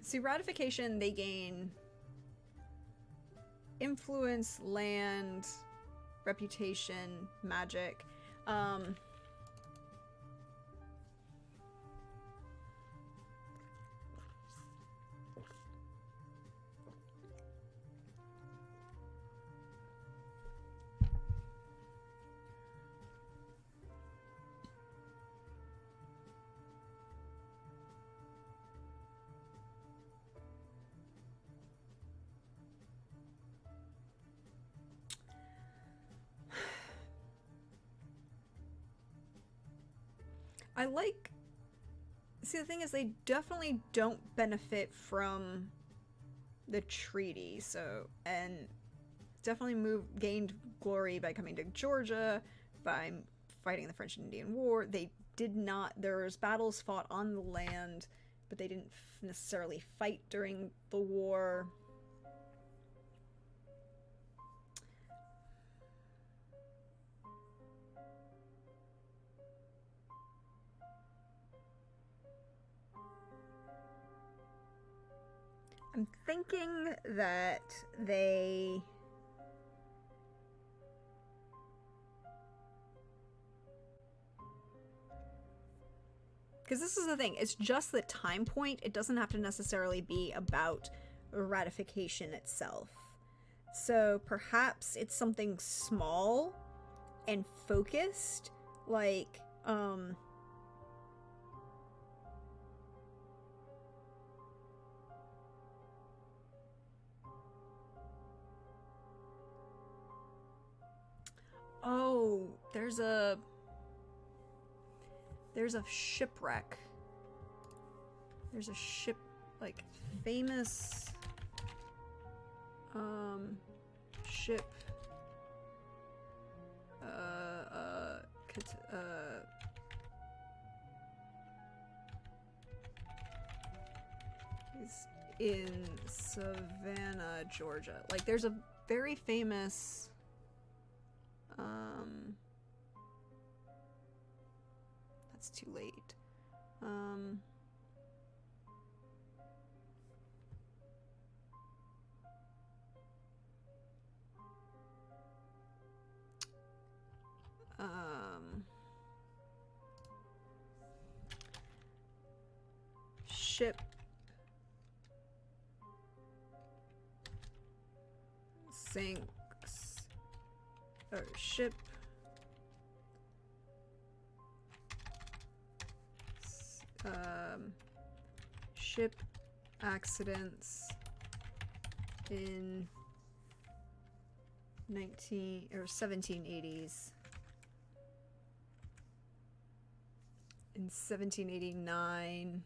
See, ratification, they gain influence, land, reputation, magic. I like... See, the thing is, they definitely don't benefit from the treaty, so... And definitely gained glory by coming to Georgia, by fighting the French and Indian War. They did not... There was battles fought on the land, but they didn't necessarily fight during the war. I'm thinking that they... Because this is the thing, it's just the time point. It doesn't have to necessarily be about ratification itself. So perhaps it's something small and focused, like, oh, there's a shipwreck. There's a ship, like, famous, ship, is in Savannah, Georgia. Like, there's a very famous, that's too late. Ship sinks, or ship ship accidents in 1780s. In 1789.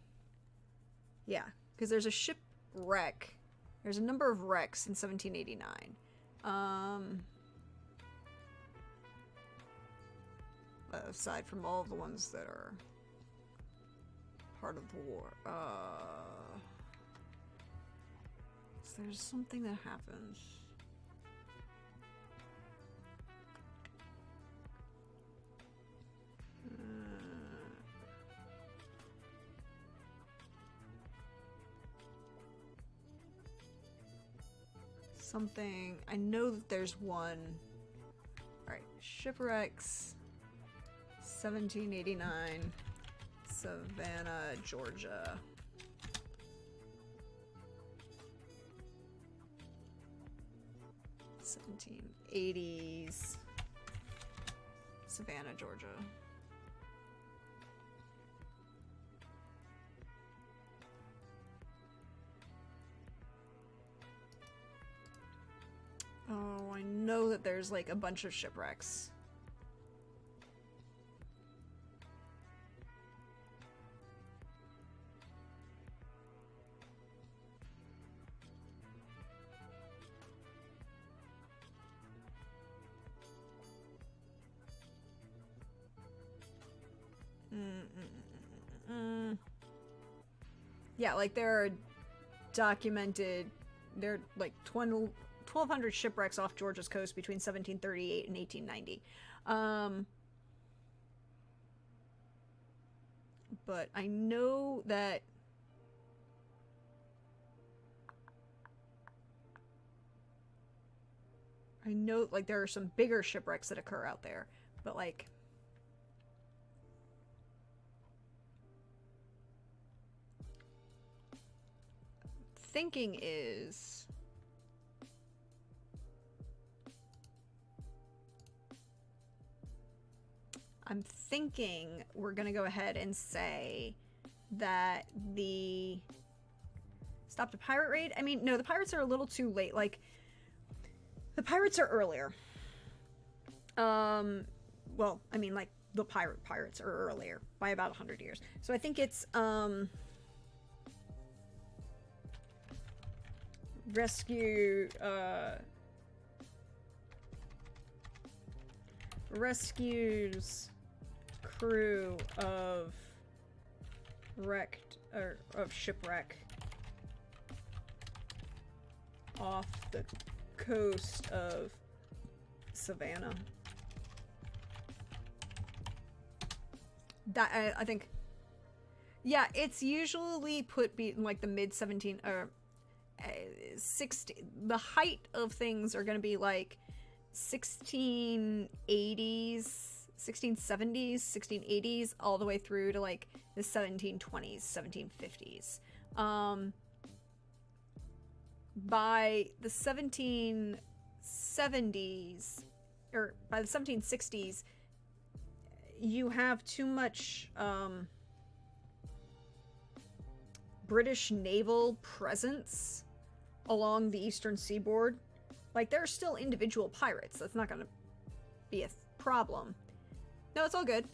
Yeah, because there's a shipwreck. There's a number of wrecks in 1789. Aside from all of the ones that are part of the war. So there's something that happens. Something, I know that there's one. Alright, shipwrecks, 1789, Savannah, Georgia. '80s, Savannah, Georgia. Oh, I know that there's like a bunch of shipwrecks. Yeah, like there are documented, there are like 1,200 shipwrecks off Georgia's coast between 1738 and 1890. But I know that like there are some bigger shipwrecks that occur out there, but like thinking is I'm thinking we're gonna go ahead and say that the stopped a pirate raid. I mean, no, the pirates are a little too late. Like, the pirates are earlier. Well, I mean, like, the pirates are earlier by about 100 years. So I think it's rescues crew of shipwreck off the coast of Savannah. That I think, yeah, it's usually put like the mid 17 or 60. The height of things are going to be like 1680s, 1670s, 1680s, all the way through to like the 1720s, 1750s. By the 1770s, or by the 1760s, you have too much British naval presence along the eastern seaboard. Like, there are still individual pirates. That's not going to be a problem. No, it's all good.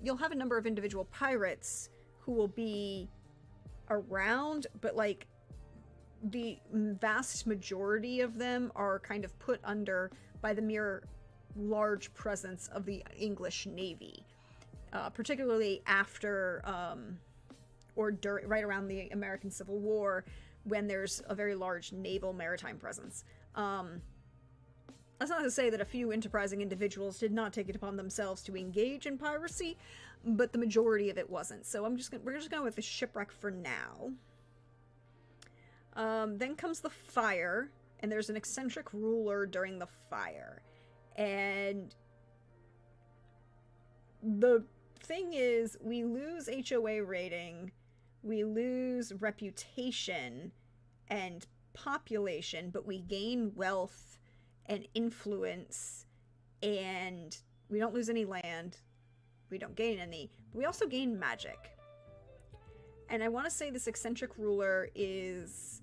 You'll have a number of individual pirates who will be around, but like the vast majority of them are kind of put under by the mere large presence of the English Navy, particularly after or right around the American Civil War, when there's a very large naval maritime presence. That's not to say that a few enterprising individuals did not take it upon themselves to engage in piracy, but the majority of it wasn't. So we're just going with the shipwreck for now. Then comes the fire, and there's an eccentric ruler during the fire. And the thing is, we lose HOA rating, we lose reputation and population, but we gain wealth and influence, and we don't lose any land, we don't gain any, but we also gain magic. And I want to say this eccentric ruler is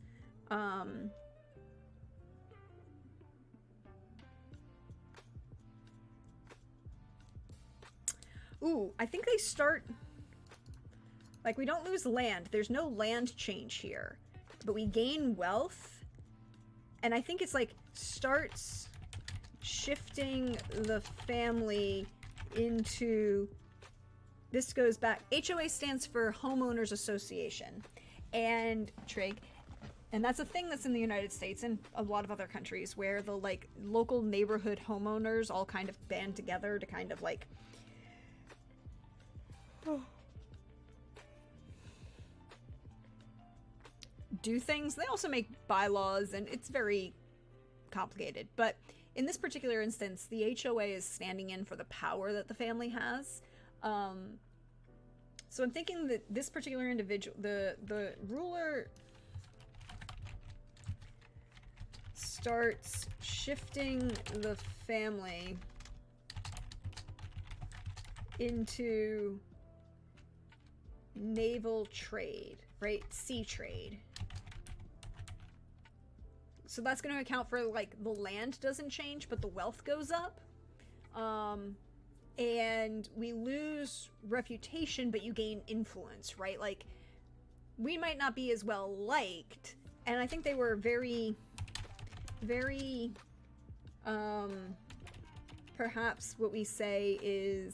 ooh, I think they start, like, we don't lose land. There's no land change here, but we gain wealth. And I think it's like starts shifting the family into, this goes back, HOA stands for Homeowners Association, and Trig, and that's a thing that's in the United States and a lot of other countries, where the like local neighborhood homeowners all kind of band together to kind of like do things. They also make bylaws, and it's very complicated. But in this particular instance, the HOA is standing in for the power that the family has. So I'm thinking that this particular individual, the ruler, starts shifting the family into naval trade, right? Sea trade. So that's going to account for, like, the land doesn't change, but the wealth goes up. And we lose reputation, but you gain influence, right? Like, we might not be as well liked, and I think they were very, very, perhaps what we say is,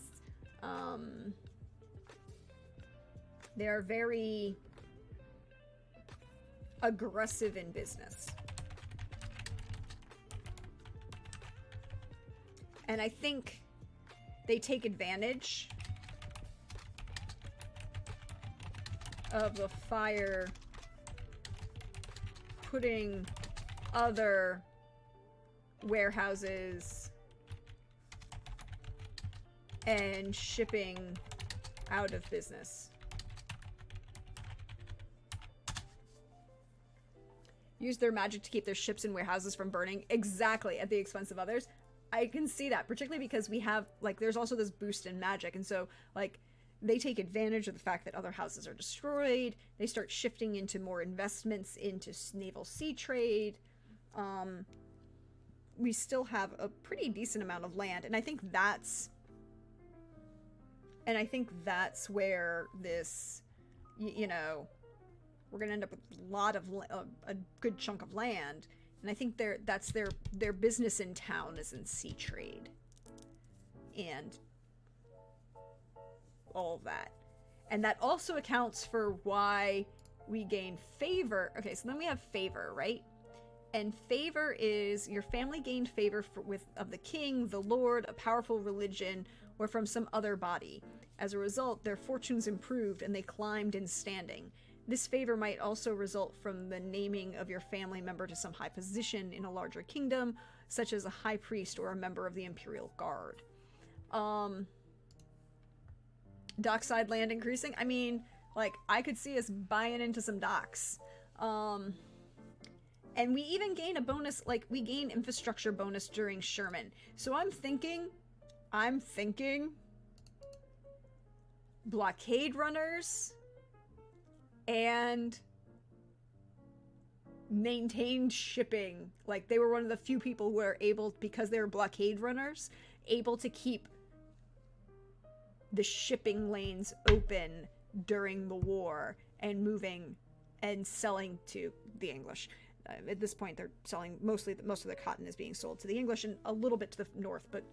they are very aggressive in business. And I think they take advantage of the fire putting other warehouses and shipping out of business. Use their magic to keep their ships and warehouses from burning, exactly, at the expense of others. I can see that, particularly because we have, like, there's also this boost in magic, and so, like, they take advantage of the fact that other houses are destroyed. They start shifting into more investments into naval sea trade. We still have a pretty decent amount of land, and I think that's And I think that's where this, you know, we're going to end up with a lot of, a good chunk of land. And I think that's their business in town is in sea trade. And all of that. And that also accounts for why we gain favor. Okay, so then we have favor, right? And favor is your family gained favor of the king, the lord, a powerful religion, or from some other body. As a result, their fortunes improved and they climbed in standing. This favor might also result from the naming of your family member to some high position in a larger kingdom, such as a high priest or a member of the Imperial Guard. Dockside land increasing. I mean, like, I could see us buying into some docks. And we even gain a bonus, like, we gain infrastructure bonus during Sherman. So I'm thinking blockade runners and maintained shipping. Like, they were one of the few people who were able, because they were blockade runners, able to keep the shipping lanes open during the war and moving and selling to the English. At this point, they're selling most of the cotton is being sold to the English and a little bit to the north, but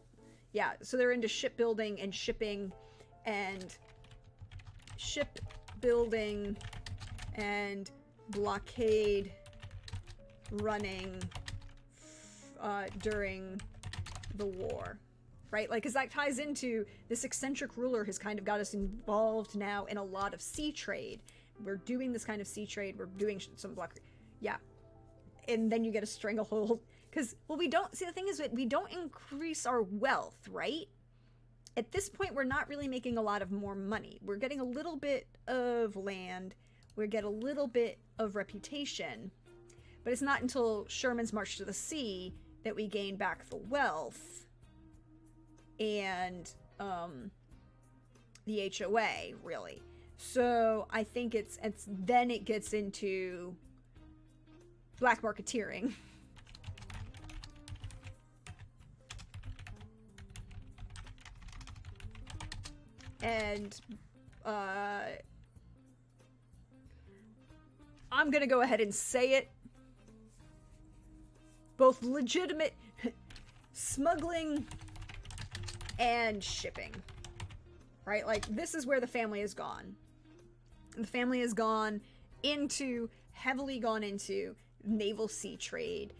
yeah, so they're into shipbuilding and shipping and blockade running during the war. Right? Like, because that ties into this eccentric ruler has kind of got us involved now in a lot of sea trade. We're doing this kind of sea trade. We're doing some yeah. And then you get a stranglehold. Because, well, we don't, see, the thing is that we don't increase our wealth, right? At this point, we're not really making a lot of more money. We're getting a little bit of land. We get a little bit of reputation. But it's not until Sherman's March to the Sea that we gain back the wealth. And the HOA, really. So I think it's then it gets into black marketeering. And I'm gonna go ahead and say it. Both legitimate smuggling and shipping, right? Like, this is where the family has gone. The family has heavily gone into naval sea trade,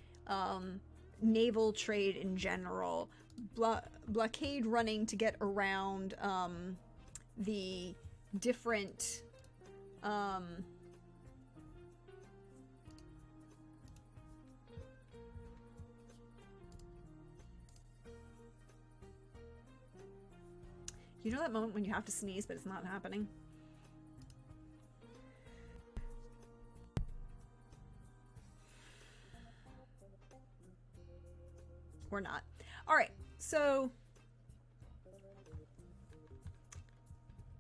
naval trade in general, blockade running to get around the different you know that moment when you have to sneeze, but it's not happening? Or not. Alright, so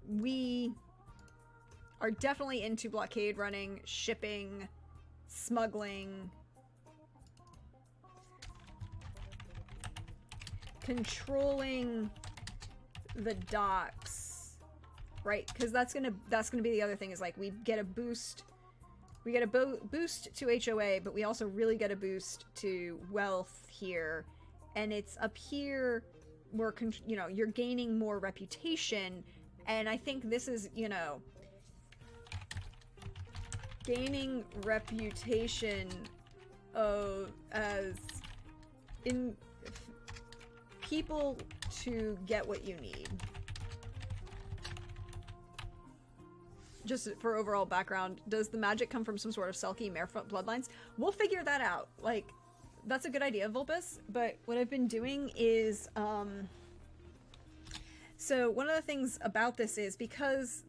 we are definitely into blockade running, shipping, smuggling, controlling the docks, right? Because that's gonna be the other thing, is like, we get a boost to HOA, but we also really get a boost to wealth here, and it's up here where, you know, you're gaining more reputation. And I think this is, you know, gaining reputation as in people to get what you need. Just for overall background, does the magic come from some sort of Selkie Marefoot bloodlines? We'll figure that out. Like, that's a good idea, Vulpus. But what I've been doing is, so one of the things about this is, because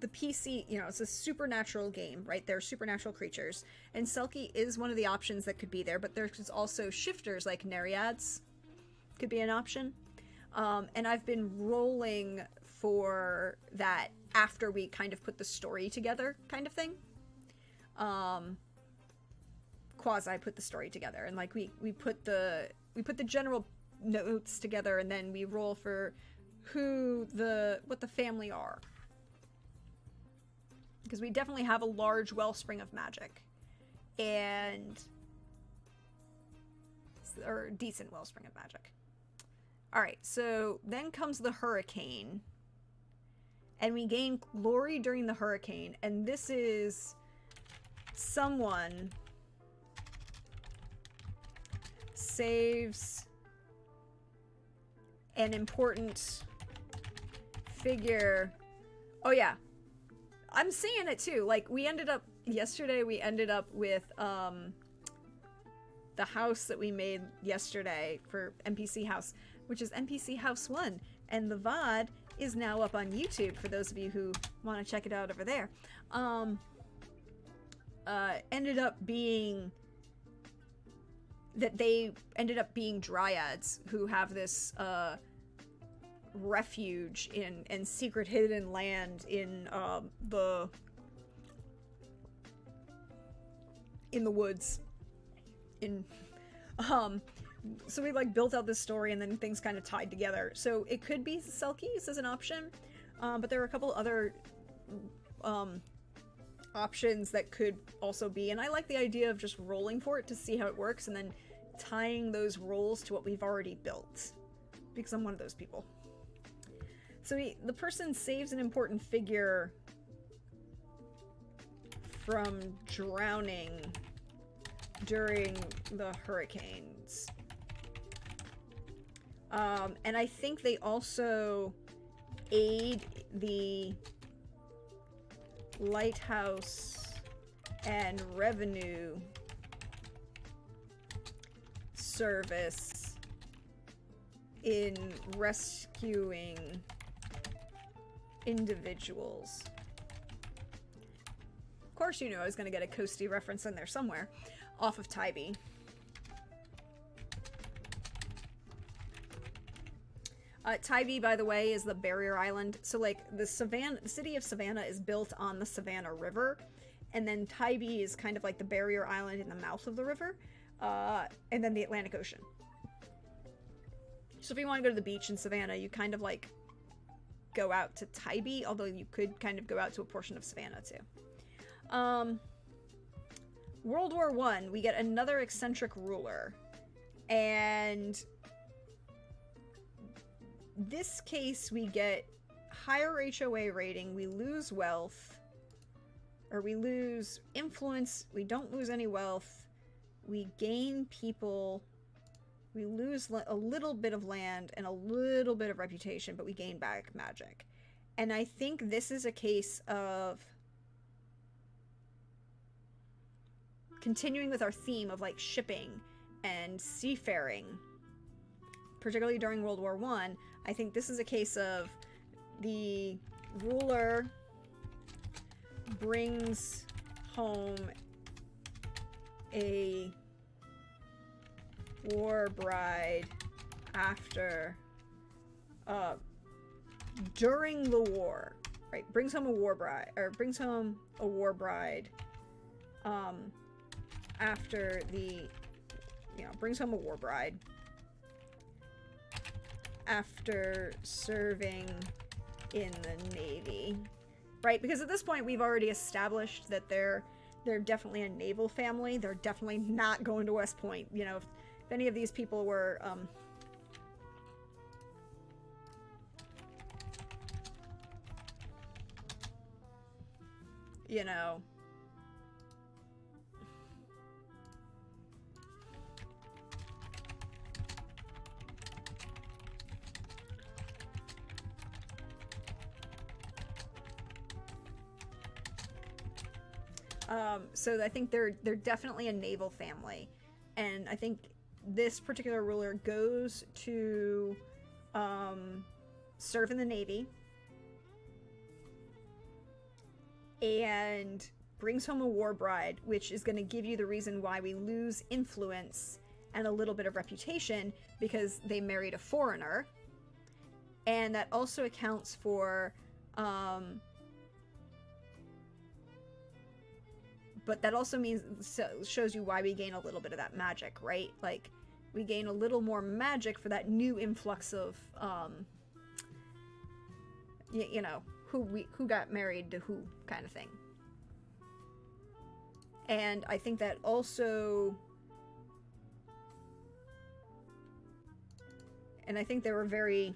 the PC, you know, it's a supernatural game, right? They're supernatural creatures, and Selkie is one of the options that could be there, but there's also shifters like Nereids could be an option. And I've been rolling for that after we kind of put the story together, kind of thing. Quasi put the story together, and like we put the general notes together, and then we roll for what the family are. Because we definitely have a large wellspring of magic. Or decent wellspring of magic. Alright, so then comes the hurricane. And we gain glory during the hurricane. And this is someone saves an important figure. Oh yeah. I'm seeing it too. Like, yesterday we ended up with, the house that we made yesterday for NPC House, which is NPC House 1. And the VOD is now up on YouTube for those of you who want to check it out over there. Ended up being that they ended up being dryads who have this, refuge in secret hidden land in the woods so we like built out this story and then things kind of tied together. So it could be Selkies as an option, but there are a couple other options that could also be, and I like the idea of just rolling for it to see how it works and then tying those rolls to what we've already built, because I'm one of those people. So the person saves an important figure from drowning during the hurricanes. And I think they also aid the lighthouse and revenue service in rescuing individuals. Of course, you knew I was going to get a Coasty reference in there somewhere, off of Tybee. Tybee, by the way, is the barrier island. So, like, the city of Savannah is built on the Savannah River, and then Tybee is kind of like the barrier island in the mouth of the river, and then the Atlantic Ocean. So if you want to go to the beach in Savannah, you kind of, like, go out to Tybee, although you could kind of go out to a portion of Savannah, too. World War I, we get another eccentric ruler, and this case we get higher HOA rating, we lose wealth, or we lose influence, we don't lose any wealth, we gain people, we lose a little bit of land and a little bit of reputation, but we gain back magic. And I think this is a case of continuing with our theme of, like, shipping and seafaring, particularly during World War I think this is a case of the ruler brings home a war bride after, during the war, right? Brings home a war bride, or brings home a war bride, after the, brings home a war bride after serving in the Navy, right? Because at this point we've already established that they're definitely a naval family. They're definitely not going to West Point. You know, if any of these people were, you know, so I think they're definitely a naval family, and I think this particular ruler goes to serve in the Navy and brings home a war bride, which is going to give you the reason why we lose influence and a little bit of reputation, because they married a foreigner, and that also accounts for but that also shows you why we gain a little bit of that magic, right? Like, we gain a little more magic for that new influx of you know, who got married to who kind of thing. And I think that also, and I think they were very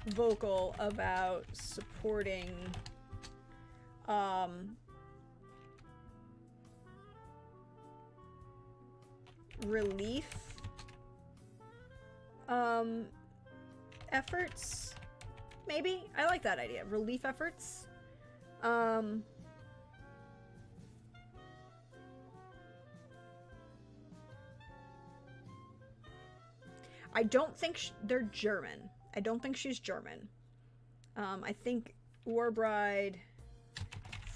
vocal about supporting relief efforts. Maybe I like that idea. Relief efforts. I don't think they're German. I don't think she's German. I think War Bride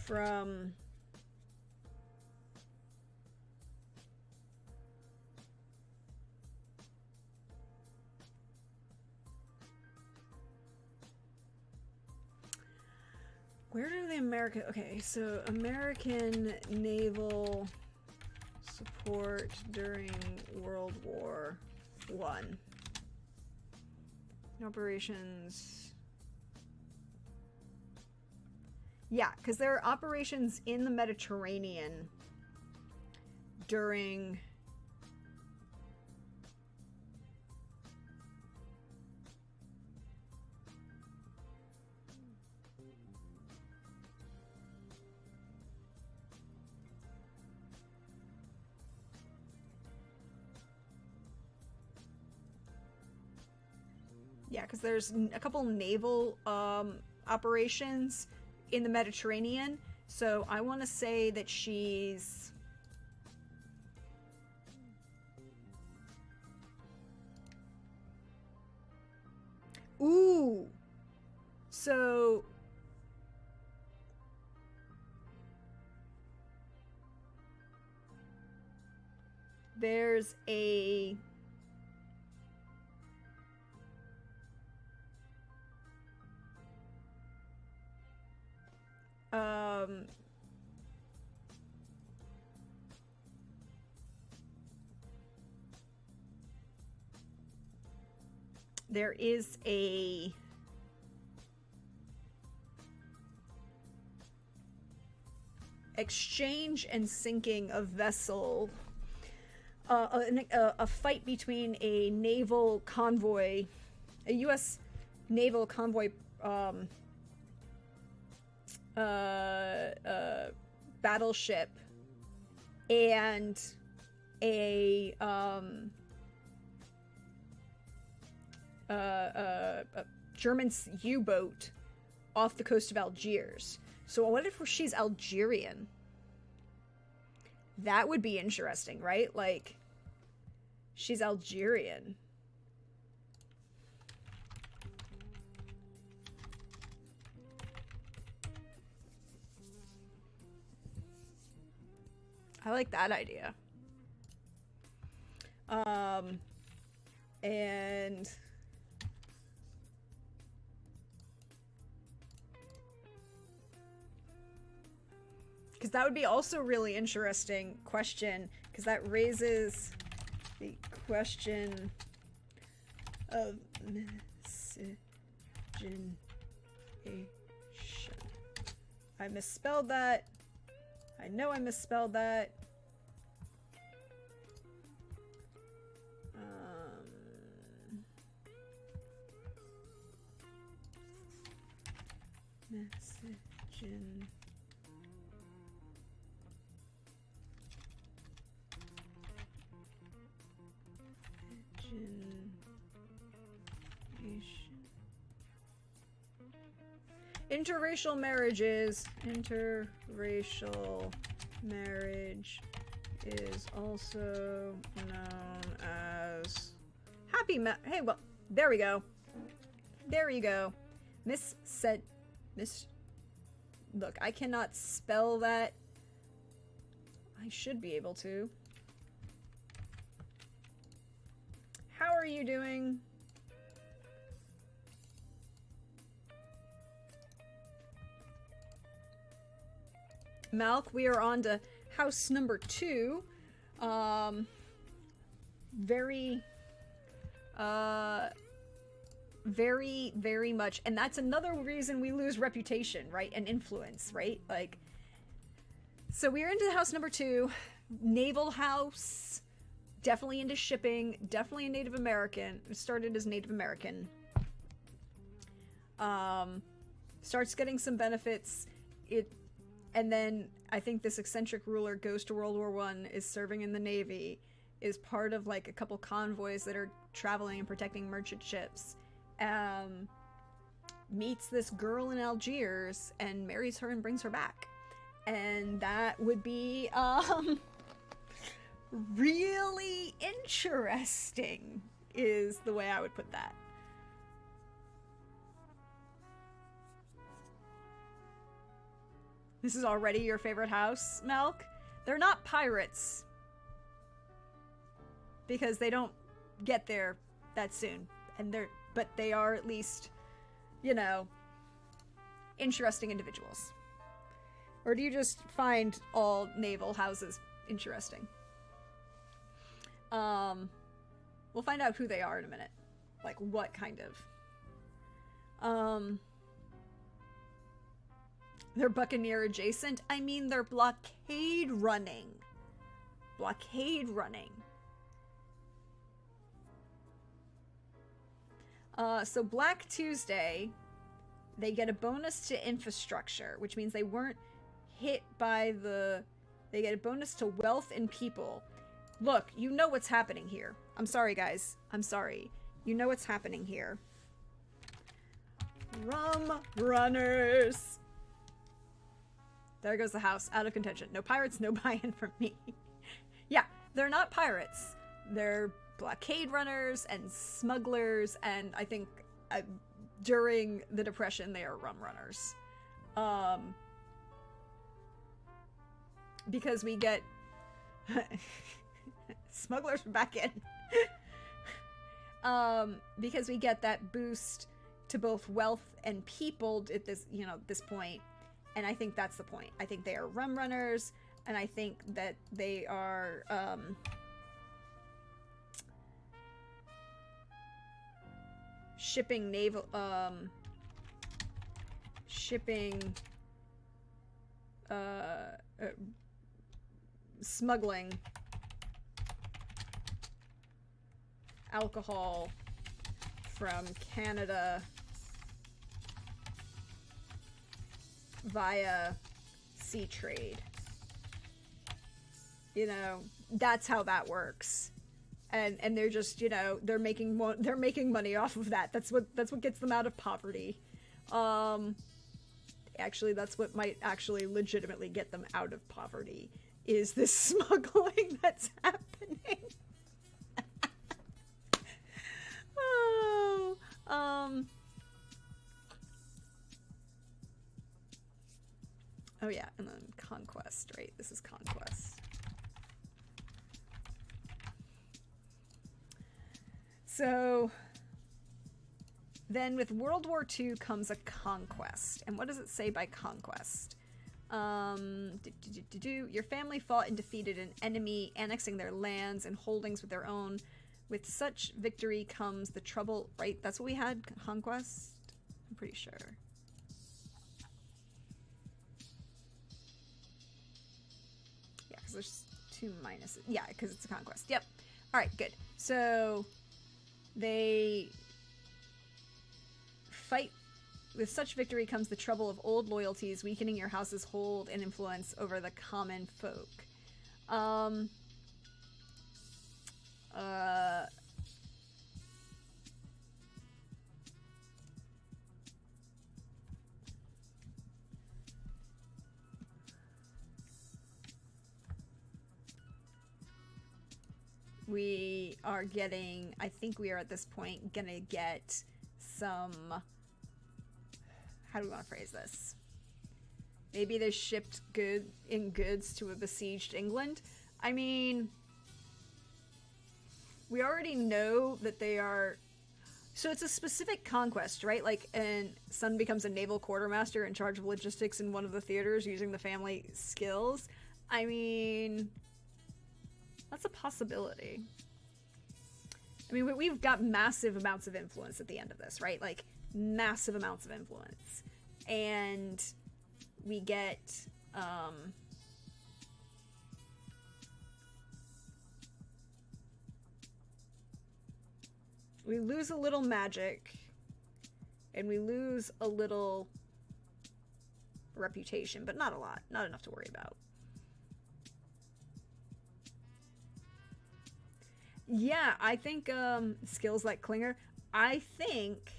from where do the American, okay, so American naval support during World War I. Operations. Yeah, because there are operations in the Mediterranean during yeah, because there's a couple naval operations in the Mediterranean. So I want to say that she's... Ooh! So... there's a... there is a exchange and sinking of vessel, a fight between a naval convoy, a U.S. naval convoy battleship and a German U-boat off the coast of Algiers. So I wonder if she's Algerian. That would be interesting, right? Like, she's Algerian. I like that idea. And because that would be also a really interesting question, because that raises the question of miscegenation. I misspelled that. I know I misspelled that. Miscegenation. Interracial marriages. Interracial marriage is also known as hey, well, there we go. There you go. Look, I cannot spell that. I should be able to. How are you doing? Malk, we are on to house number 2. Very very, very much, and that's another reason we lose reputation, right? And influence, right? Like, so we're into house number 2, naval house, definitely into shipping, definitely a Native American. It started as Native American. Starts getting some benefits. And then I think this eccentric ruler goes to World War I, is serving in the Navy, is part of like a couple convoys that are traveling and protecting merchant ships. Meets this girl in Algiers and marries her and brings her back. And that would be really interesting, is the way I would put that. This is already your favorite house, Melk? They're not pirates, because they don't get there that soon. But they are at least, you know, interesting individuals. Or do you just find all naval houses interesting? We'll find out who they are in a minute. Like, what kind of. They're buccaneer adjacent. I mean, they're blockade running. Blockade running. So Black Tuesday, they get a bonus to infrastructure, which means they weren't hit by the... They get a bonus to wealth and people. Look, you know what's happening here. I'm sorry, guys. I'm sorry. You know what's happening here. Rum runners. There goes the house. Out of contention. No pirates, no buy-in from me. Yeah, they're not pirates. They're blockade runners and smugglers, and I think during the Depression they are rum runners. Because we get... smugglers are back in. Because we get that boost to both wealth and people at this, you know, this point. And I think that's the point. I think they are rum runners, and I think that they are, shipping naval, smuggling alcohol from Canada via sea trade. You know, that's how that works. And they're just, you know, they're making money off of that. That's what gets them out of poverty. Actually, that's what might actually legitimately get them out of poverty, is this smuggling that's happening. Oh yeah, and then conquest, right? This is conquest. So then with World War II comes a conquest. And what does it say by conquest? Your family fought and defeated an enemy, annexing their lands and holdings with their own. With such victory comes the trouble, right? That's what we had, conquest? I'm pretty sure. Yeah, because there's 2 minuses. Yeah, because it's a conquest. Yep. All right, good. So they fight. With such victory comes the trouble of old loyalties, weakening your house's hold and influence over the common folk. We are getting, I think we are at this point gonna get some, how do we want to phrase this? Maybe they shipped goods to a besieged England. I mean, we already know that they are, so it's a specific conquest, right? Like, and son becomes a naval quartermaster in charge of logistics in one of the theaters using the family skills. I mean, that's a possibility. I mean, we've got massive amounts of influence at the end of this, right? Like, massive amounts of influence. And we get, we lose a little magic, and we lose a little reputation, but not a lot. Not enough to worry about. Yeah, I think skills like Klinger, I think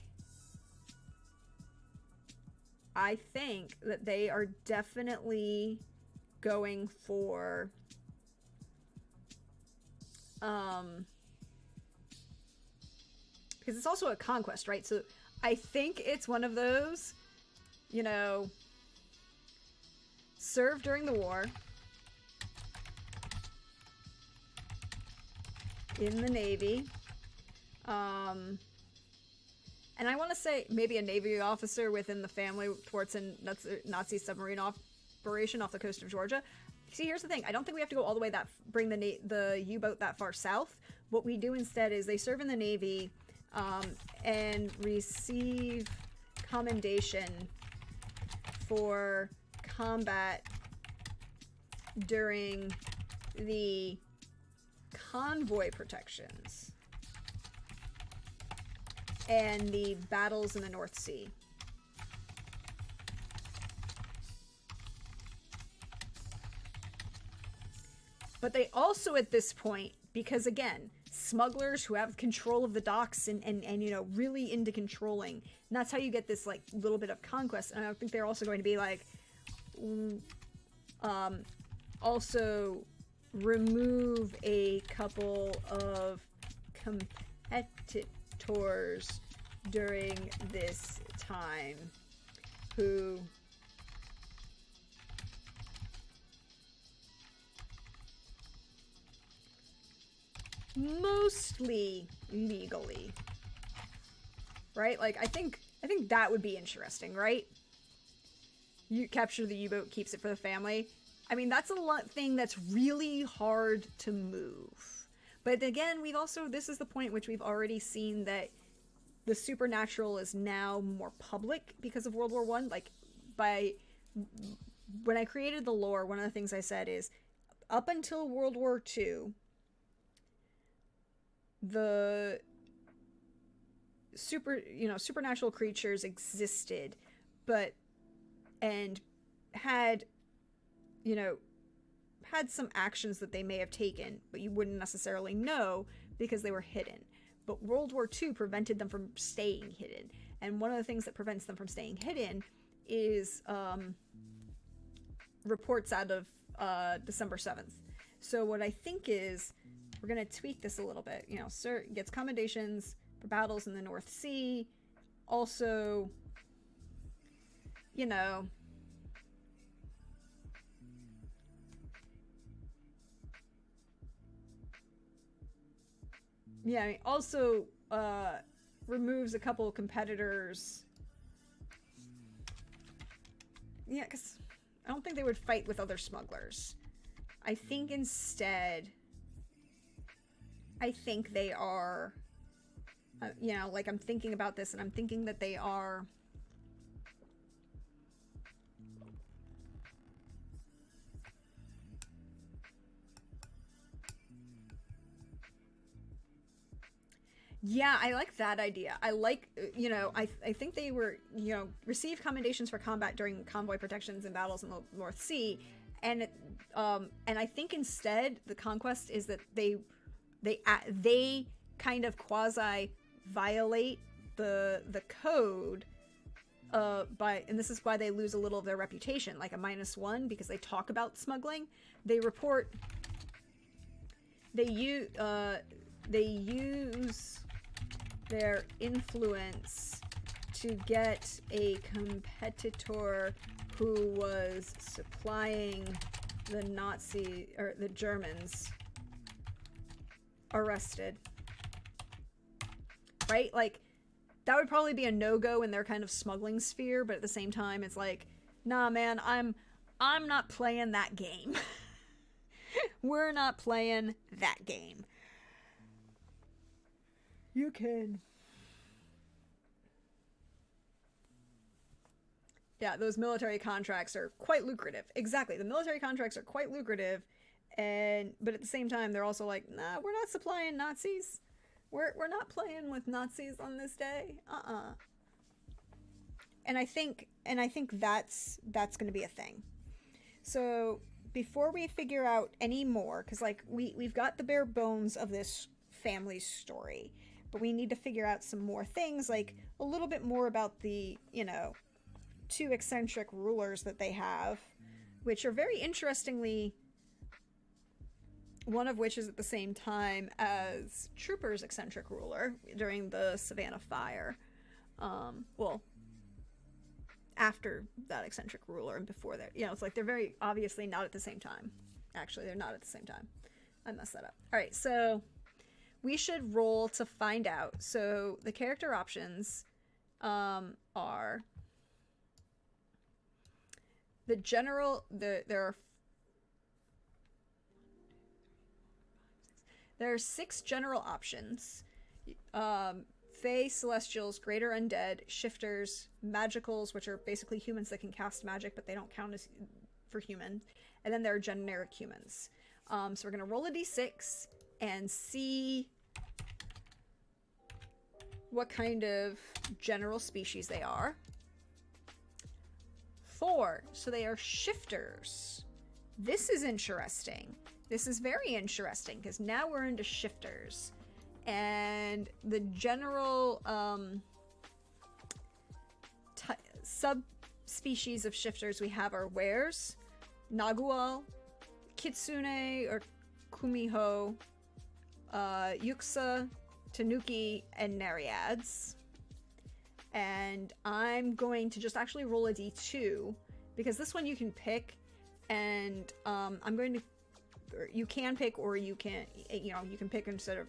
that they are definitely going for because it's also a conquest, right? So I think it's one of those, you know, serve during the war, in the Navy, and I want to say maybe a Navy officer within the family thwarts a Nazi submarine operation off the coast of Georgia. See, here's the thing. I don't think we have to go all the way bring the U-boat that far south. What we do instead is they serve in the Navy and receive commendation for combat during the convoy protections and the battles in the North Sea. But they also, at this point, because again, smugglers who have control of the docks and you know, really into controlling, and that's how you get this like little bit of conquest. And I think they're also going to be like also remove a couple of competitors during this time who mostly legally, right? Like I think that would be interesting, right? You capture the U-boat, keeps it for the family. I mean, that's a thing that's really hard to move. But again, this is the point which we've already seen that the supernatural is now more public because of World War I. Like, when I created the lore, one of the things I said is, up until World War II, the supernatural creatures existed, and had some actions that they may have taken, but you wouldn't necessarily know because they were hidden. But World War II prevented them from staying hidden. And one of the things that prevents them from staying hidden is reports out of December 7th. So what I think is, we're going to tweak this a little bit. You know, Sir gets commendations for battles in the North Sea. Also, you know, yeah, also removes a couple of competitors. Yeah, because I don't think they would fight with other smugglers. I think instead, I think they are, like I'm thinking about this and I'm thinking that they are yeah, I like that idea. I like, I think they were, receive commendations for combat during convoy protections and battles in the North Sea. And I think instead the conquest is that they kind of quasi violate the code and this is why they lose a little of their reputation, like a -1, because they talk about smuggling. They report, they use their influence to get a competitor who was supplying the Nazi or the Germans arrested. Right? Like, that would probably be a no-go in their kind of smuggling sphere, but at the same time, it's like, nah, man, I'm not playing that game. We're not playing that game. You can. Yeah, those military contracts are quite lucrative. Exactly. The military contracts are quite lucrative, but at the same time they're also like, nah, we're not supplying Nazis. We're not playing with Nazis on this day. And I think that's going to be a thing. So before we figure out any more, because like we've got the bare bones of this family story, but we need to figure out some more things, like a little bit more about the, you know, two eccentric rulers that they have, which are very interestingly, one of which is at the same time as Trooper's eccentric ruler during the Savannah Fire. Well, after that eccentric ruler and before that. You know, it's like they're very obviously not at the same time. Actually, they're not at the same time. I messed that up. All right, so we should roll to find out. So the character options are the general. There are 6 general options. Fae, Celestials, Greater Undead, Shifters, Magicals, which are basically humans that can cast magic, but they don't count as for human. And then there are generic humans. So we're going to roll a d6 and see what kind of general species they are. 4. So they are Shifters. This is interesting. This is very interesting because now we're into Shifters. And the general subspecies of shifters we have are wares, nagual, kitsune or kumiho, yuxa, tanuki, and nariads. And I'm going to just actually roll a d2 because this one you can pick, and I'm going to, you can pick, or you can, you know, you can pick instead of,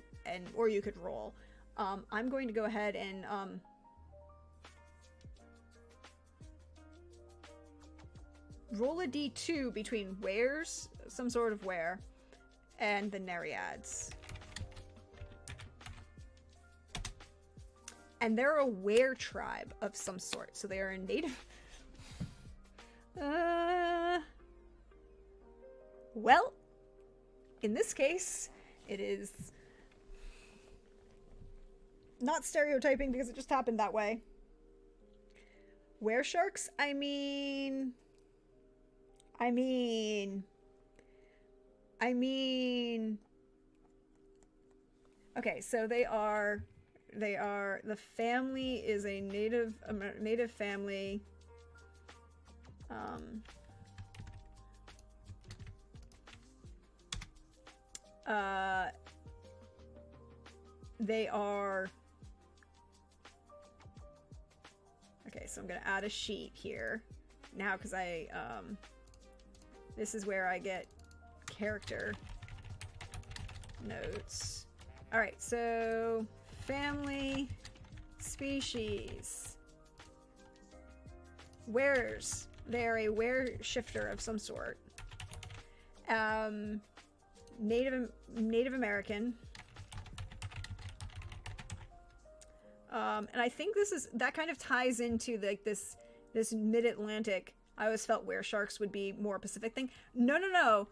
or you could roll. I'm going to go ahead and roll a d2 between wares, some sort of ware, and the nariads. And they're a were tribe of some sort, so they are a native. Well, in this case, it is not stereotyping because it just happened that way. Were sharks? I mean, okay, so they are, the family is a native family. They are, okay, so I'm gonna add a sheet here now because this is where I get character notes. All right, so family, species, wares. They're a were shifter of some sort. Native American. And I think that kind of ties into like this mid-Atlantic. I always felt were sharks would be more a Pacific thing. No.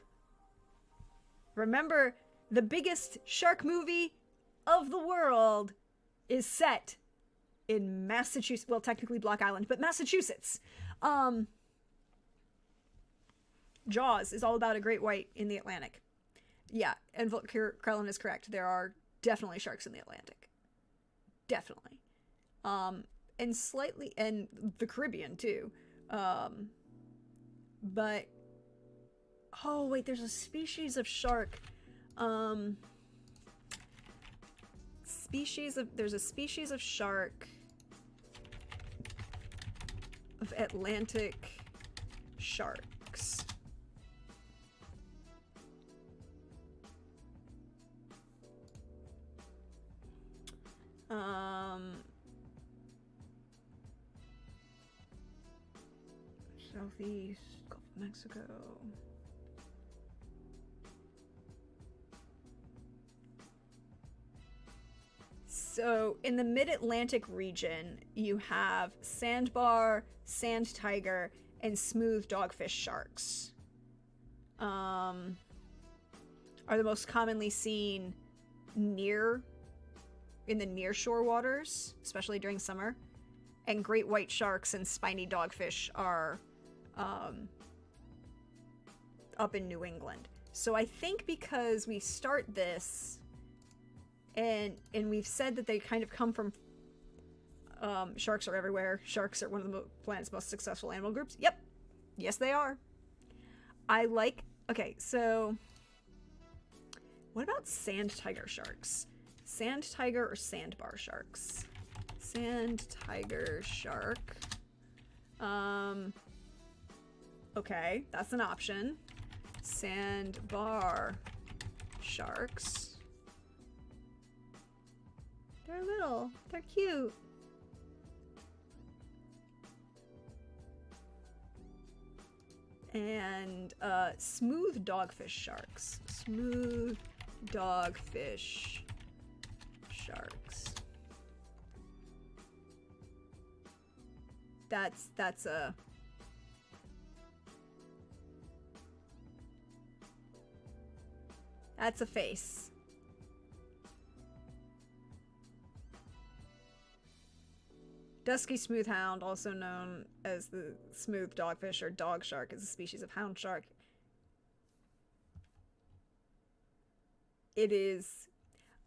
Remember, the biggest shark movie of the world is set in Massachusetts. Well, technically Block Island, but Massachusetts. Jaws is all about a great white in the Atlantic. Yeah, and Krellin is correct. There are definitely sharks in the Atlantic. Definitely. And the Caribbean too. But, oh wait, there's a species of shark. There's a species of shark, of Atlantic sharks. Southeast Gulf of Mexico. So in the mid-Atlantic region, you have sandbar, sand tiger, and smooth dogfish sharks. Are the most commonly seen in the near-shore waters, especially during summer. And great white sharks and spiny dogfish are up in New England. So I think because we start this, and we've said that they kind of come from, sharks are everywhere. Sharks are one of the planet's most successful animal groups. Yep. Yes, they are. Okay, so what about sand tiger sharks? Sand tiger or sandbar sharks? Sand tiger shark. Okay, that's an option. Sandbar sharks. They're little. They're cute. And smooth dogfish sharks. Smooth dogfish sharks. That's a face. Dusky smoothhound, also known as the smooth dogfish or dog shark, is a species of hound shark.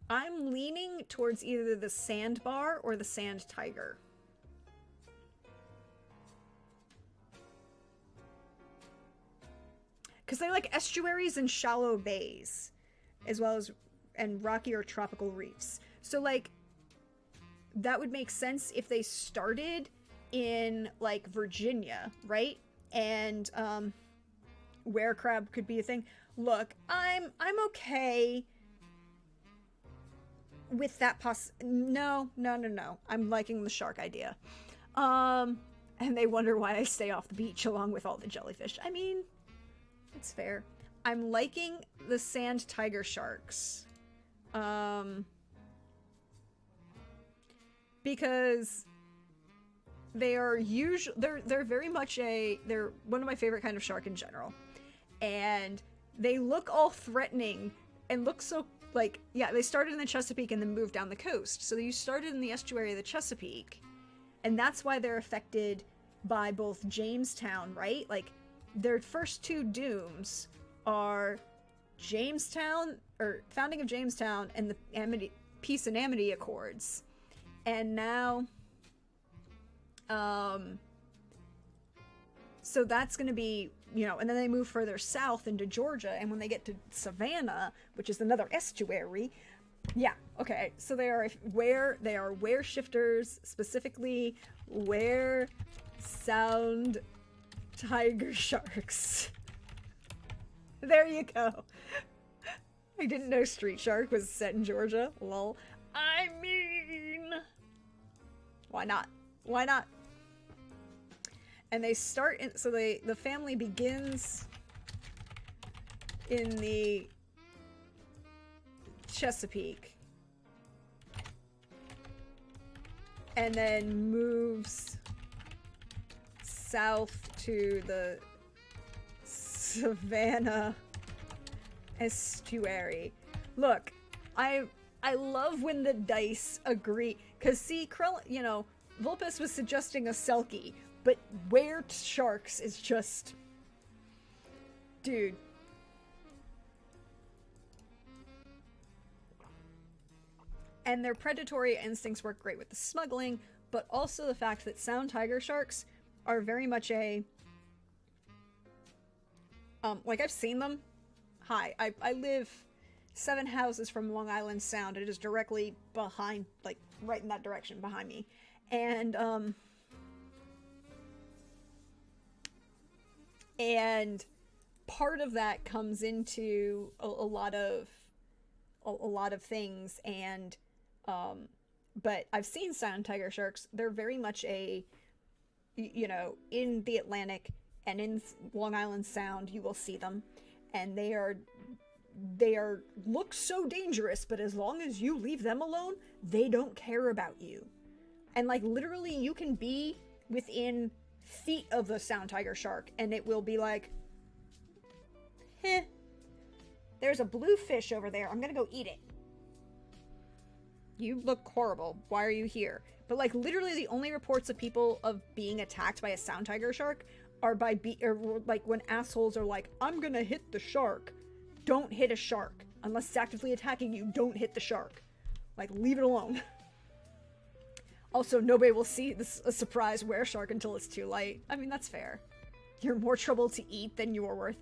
I'm leaning towards either the sandbar or the sand tiger. Because they like estuaries and shallow bays, as well as rocky or tropical reefs. So like, that would make sense if they started in like Virginia, right? And where crab could be a thing. Look, I'm okay with that no. I'm liking the shark idea. And they wonder why I stay off the beach along with all the jellyfish. I mean, it's fair. I'm liking the sand tiger sharks. Because they are they're very much they're one of my favorite kind of shark in general. And they look all threatening and look so like, yeah, they started in the Chesapeake and then moved down the coast. So you started in the estuary of the Chesapeake. And that's why they're affected by both Jamestown, right? Like, their first two dooms are Jamestown, or founding of Jamestown, and the Peace and Amity Accords. And now, so that's going to be, you know, and then they move further south into Georgia, and when they get to Savannah, which is another estuary, yeah, okay, so they are where shifters, specifically where sound tiger sharks. There you go. I didn't know Street Shark was set in Georgia. Lol. I mean, why not? Why not? And they start in, so the family begins in the Chesapeake and then moves south to the Savannah estuary. Look, I love when the dice agree, because see, you know, Vulpes was suggesting a Selkie, but where sharks is just, dude. And their predatory instincts work great with the smuggling, but also the fact that sound tiger sharks are very much a, like, I've seen them. Hi, I live 7 houses from Long Island Sound. It is directly behind, like, right in that direction behind me. And part of that comes into a lot of things, and but I've seen sound tiger sharks. They're very much a, you know, in the Atlantic and in Long Island Sound you will see them, and they are look so dangerous, but as long as you leave them alone, they don't care about you. And like literally you can be within feet of the sound tiger shark and it will be like, there's a blue fish over there, I'm gonna go eat it. You look horrible, why are you here? But like literally the only reports of people of being attacked by a sound tiger shark are by like when assholes are like, I'm gonna hit the shark. Don't hit a shark. Unless it's actively attacking you, don't hit the shark. Like, leave it alone. Also, nobody will see a surprise were shark until it's too late. I mean, that's fair. You're more trouble to eat than you are worth.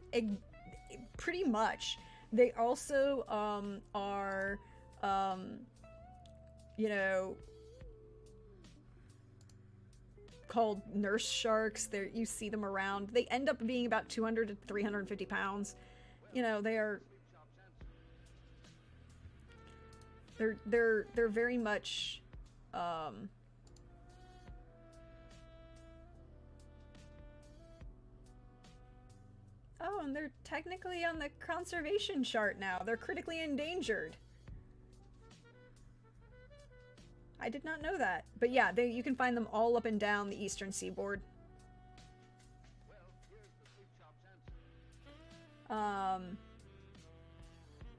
Pretty much. They also are, you know, called nurse sharks. You see them around. They end up being about 200 to 350 pounds. You know, they're very much oh, and they're technically on the conservation chart now. They're critically endangered. I did not know that. But yeah, you can find them all up and down the eastern seaboard.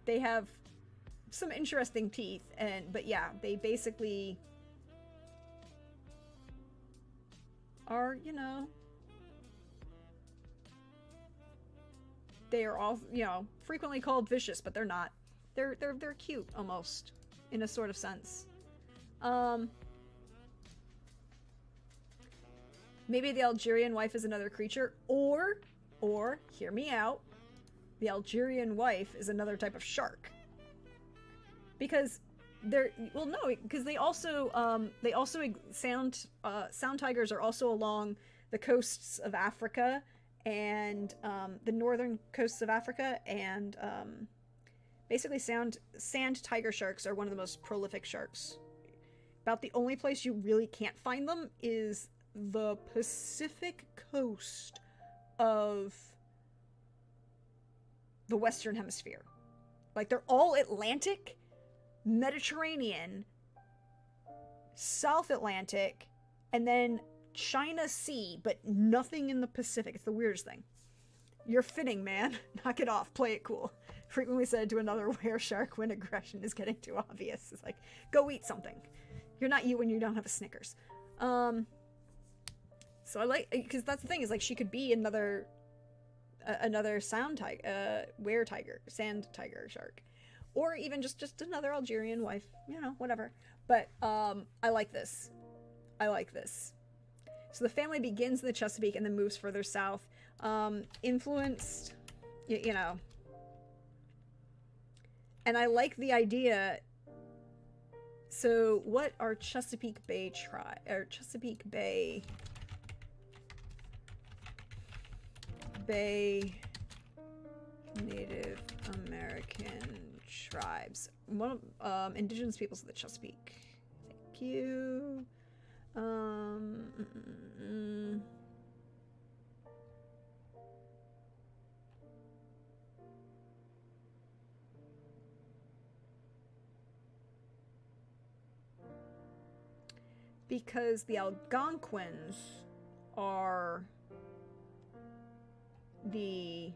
They have some interesting teeth, but yeah, they basically are, you know, they are all, you know, frequently called vicious, but they're not. They're cute almost, in a sort of sense. Maybe the Algerian wife is another creature, or hear me out, the Algerian wife is another type of shark. Because well, no, because they also sound tigers are also along the coasts of Africa and the northern coasts of Africa, and basically sand tiger sharks are one of the most prolific sharks. About the only place you really can't find them is the Pacific coast of the Western Hemisphere. Like, they're all Atlantic, Mediterranean, South Atlantic, and then China Sea, but nothing in the Pacific. It's the weirdest thing. You're fitting, man. Knock it off. Play it cool. Frequently said to another were shark when aggression is getting too obvious. It's like, go eat something. You're not you when you don't have a Snickers. So I like, because that's the thing, is like she could be another sand tiger shark, or even just another Algerian wife, you know, whatever. But I like this. So the family begins in the Chesapeake and then moves further south, influenced, you know. And I like the idea. So what are Chesapeake Bay Native American tribes? One of indigenous peoples of the Chesapeake. Thank you. Because the Algonquins are the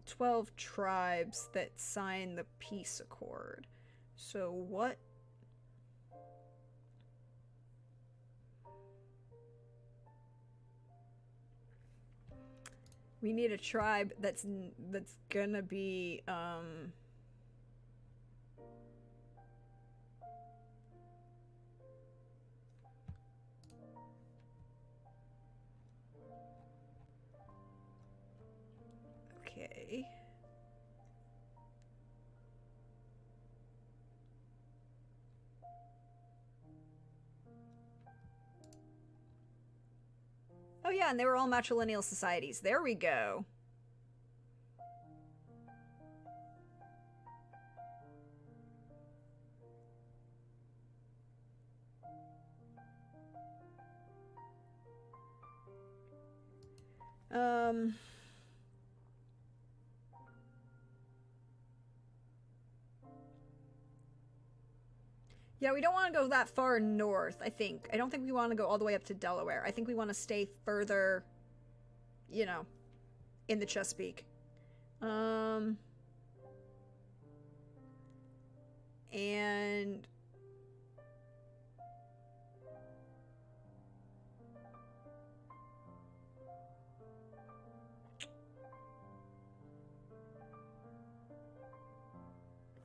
"12 tribes that sign the peace accord." So what? We need a tribe that's gonna be okay. Oh yeah, and they were all matrilineal societies. There we go. Um, yeah, we don't want to go that far north, I think. I don't think we want to go all the way up to Delaware. I think we want to stay further, you know, in the Chesapeake. And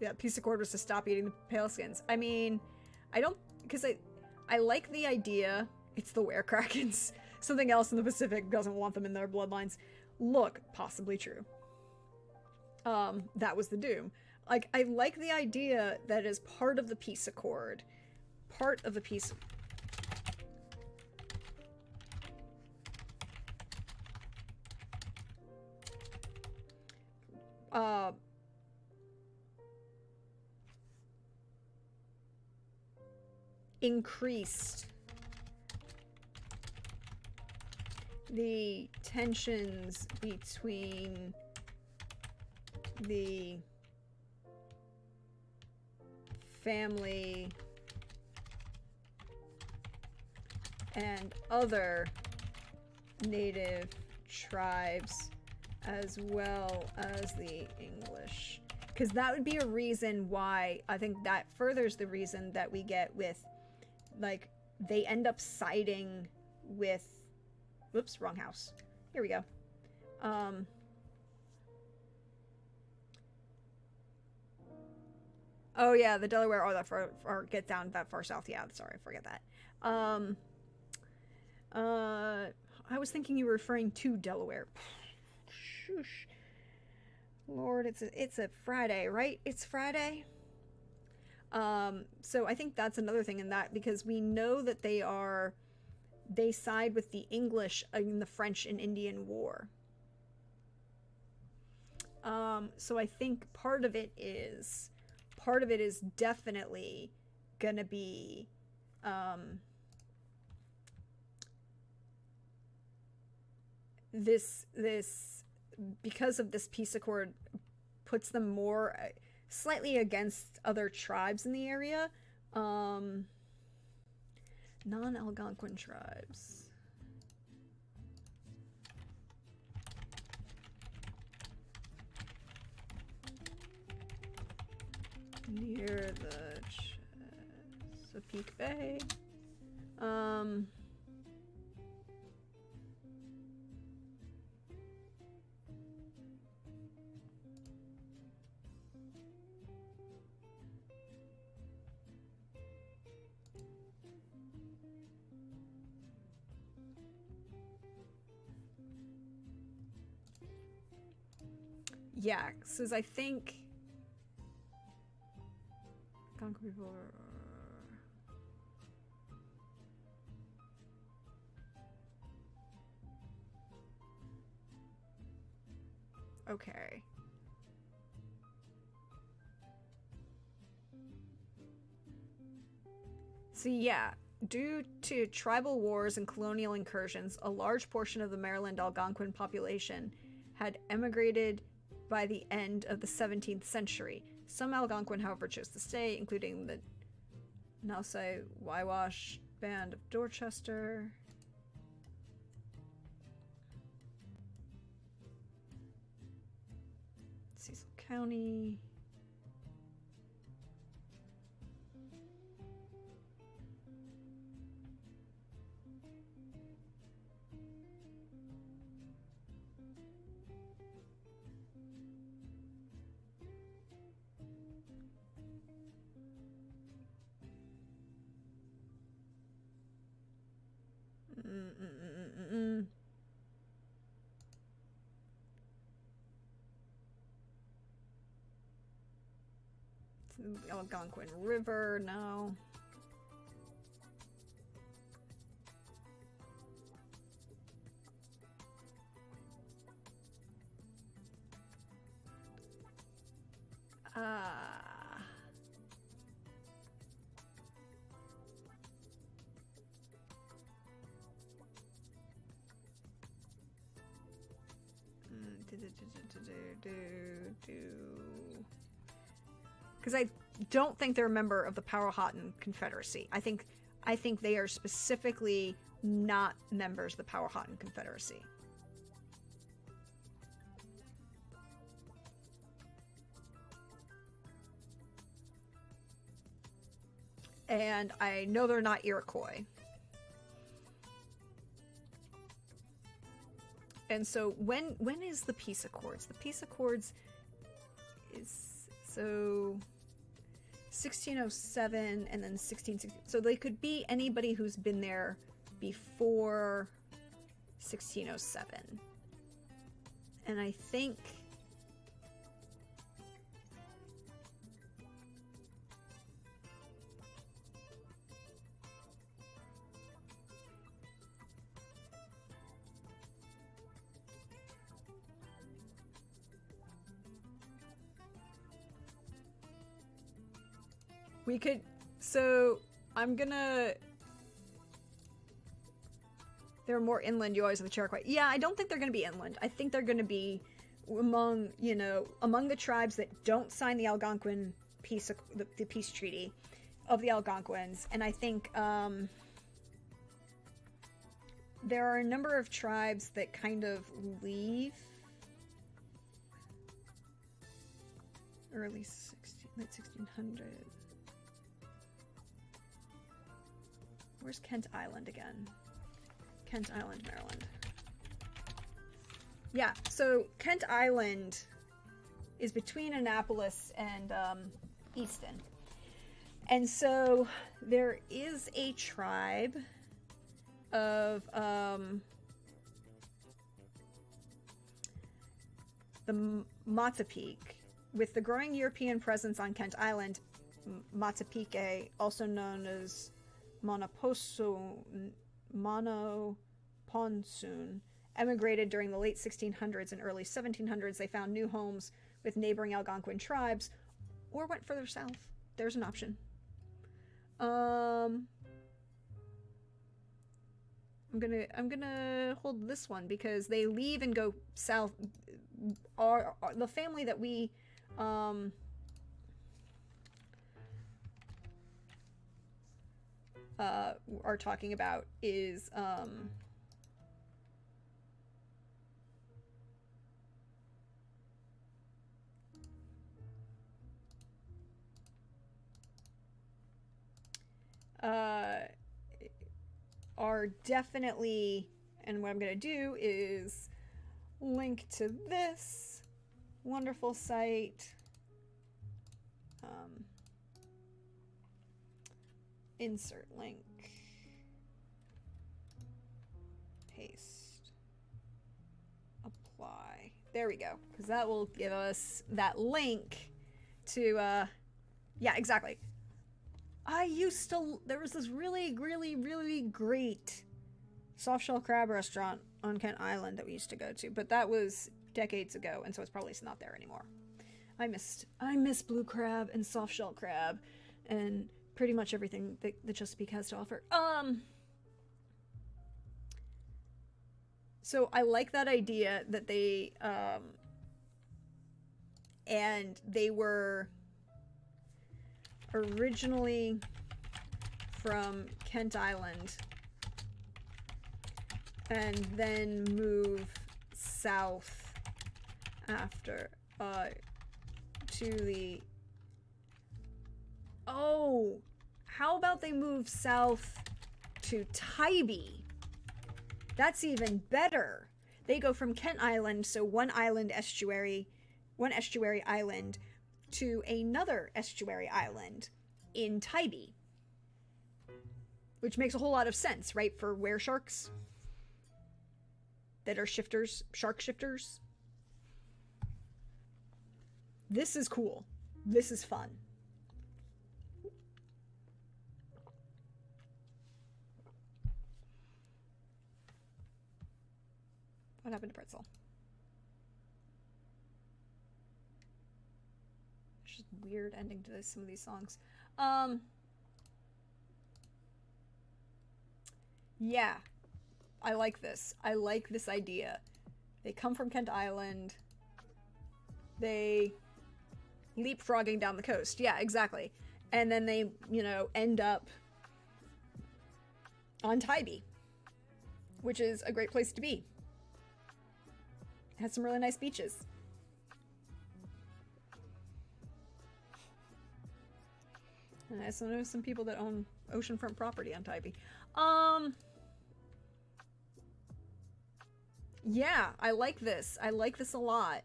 yeah, piece of cord was to stop eating the paleskins. I mean, I don't, because I like the idea. It's the werekrakens. Something else in the Pacific doesn't want them in their bloodlines. Look, possibly true. That was the doom. Like, I like the idea that as part of the peace accord, part of the peace. Increased the tensions between the family and other native tribes as well as the English. Because that would be a reason why, I think that furthers the reason that we get with, like, they end up siding with, whoops, wrong house. Here we go. Oh yeah, the Delaware are that far, or get down that far south. Yeah, sorry, forget that. I was thinking you were referring to Delaware. Shoosh. Lord, it's a Friday, right? It's Friday. So I think that's another thing in that, because we know that they side with the English in the French and Indian War. So I think part of it is definitely gonna be, this because of this peace accord puts them more slightly against other tribes in the area, non-Algonquin tribes. Near the Chesapeake Bay. Yeah, because I think people are... Okay. So yeah, due to tribal wars and colonial incursions, a large portion of the Maryland Algonquin population had emigrated by the end of the 17th century. Some Algonquin, however, chose to stay, including the Nausai Waiwash Band of Dorchester. Cecil County. Algonquin River, no. Because I don't think they're a member of the Powhatan Confederacy. I think they are specifically not members of the Powhatan Confederacy. And I know they're not Iroquois. And so when is the Peace Accords? The Peace Accords is so 1607 and then 1660. So they could be anybody who's been there before 1607. And I think we could, so I'm gonna, they're more inland, you always have the Cherokee. Yeah, I don't think they're gonna be inland. I think they're gonna be among, you know, among the tribes that don't sign the Algonquin peace, the peace treaty of the Algonquins. And I think there are a number of tribes that kind of leave early late 1600s. Where's Kent Island again? Kent Island, Maryland. Yeah, so Kent Island is between Annapolis and Easton. And so there is a tribe of the Matsapik. With the growing European presence on Kent Island, Matsapike, also known as Monoponsoon, emigrated during the late 1600s and early 1700s. They found new homes with neighboring Algonquin tribes, or went further south. There's an option. I'm gonna hold this one because they leave and go south. Are the family that we are talking about is are definitely, and what I'm gonna do is link to this wonderful site. Insert link. Paste. Apply. There we go. Because that will give us that link to, yeah, exactly. There was this really, really, really great soft-shell crab restaurant on Kent Island that we used to go to, but that was decades ago, and so it's probably not there anymore. I miss blue crab and soft-shell crab and pretty much everything that the Chesapeake has to offer. So I like that idea that they and they were originally from Kent Island and then move south after to the, oh, how about they move south to Tybee? That's even better. They go from Kent Island, so one estuary island, to another estuary island in Tybee. Which makes a whole lot of sense, right? For were sharks that are shifters, shark shifters. This is cool. This is fun. What happened to Pretzel? It's just weird ending to some of these songs. Yeah, I like this. I like this idea. They come from Kent Island. They leapfrogging down the coast. Yeah, exactly. And then they, you know, end up on Tybee, which is a great place to be. It has some really nice beaches. And I also know some people that own oceanfront property on Tybee. Yeah, I like this. I like this a lot.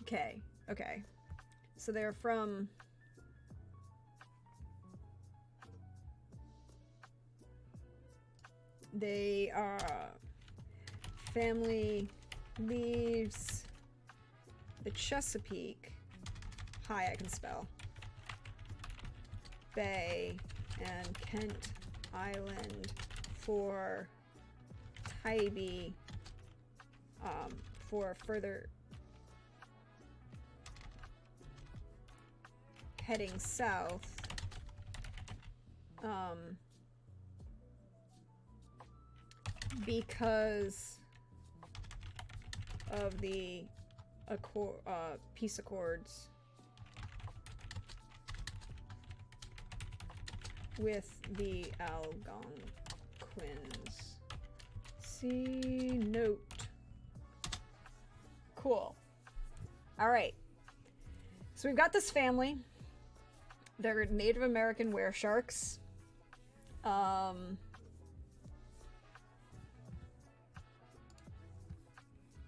Okay, okay. So they're from... They are... Family leaves the Chesapeake. Hi, I can spell. Bay and Kent Island for Tybee, for further heading south, because of the peace accords with the Algonquins. See note. Cool. All right. So we've got this family. They're Native American were sharks.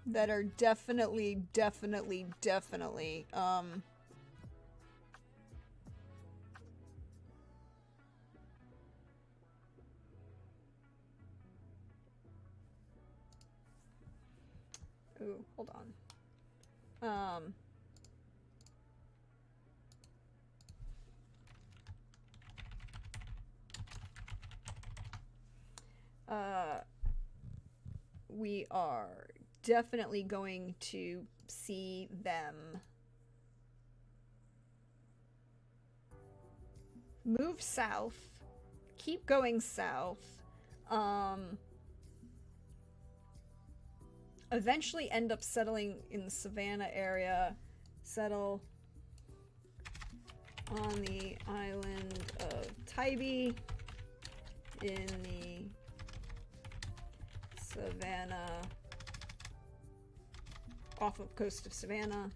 That are definitely ooh, hold on. We are definitely going to see them move south, keep going south, eventually end up settling in the Savannah area, settle on the island of Tybee in the Savannah, off of coast of Savannah.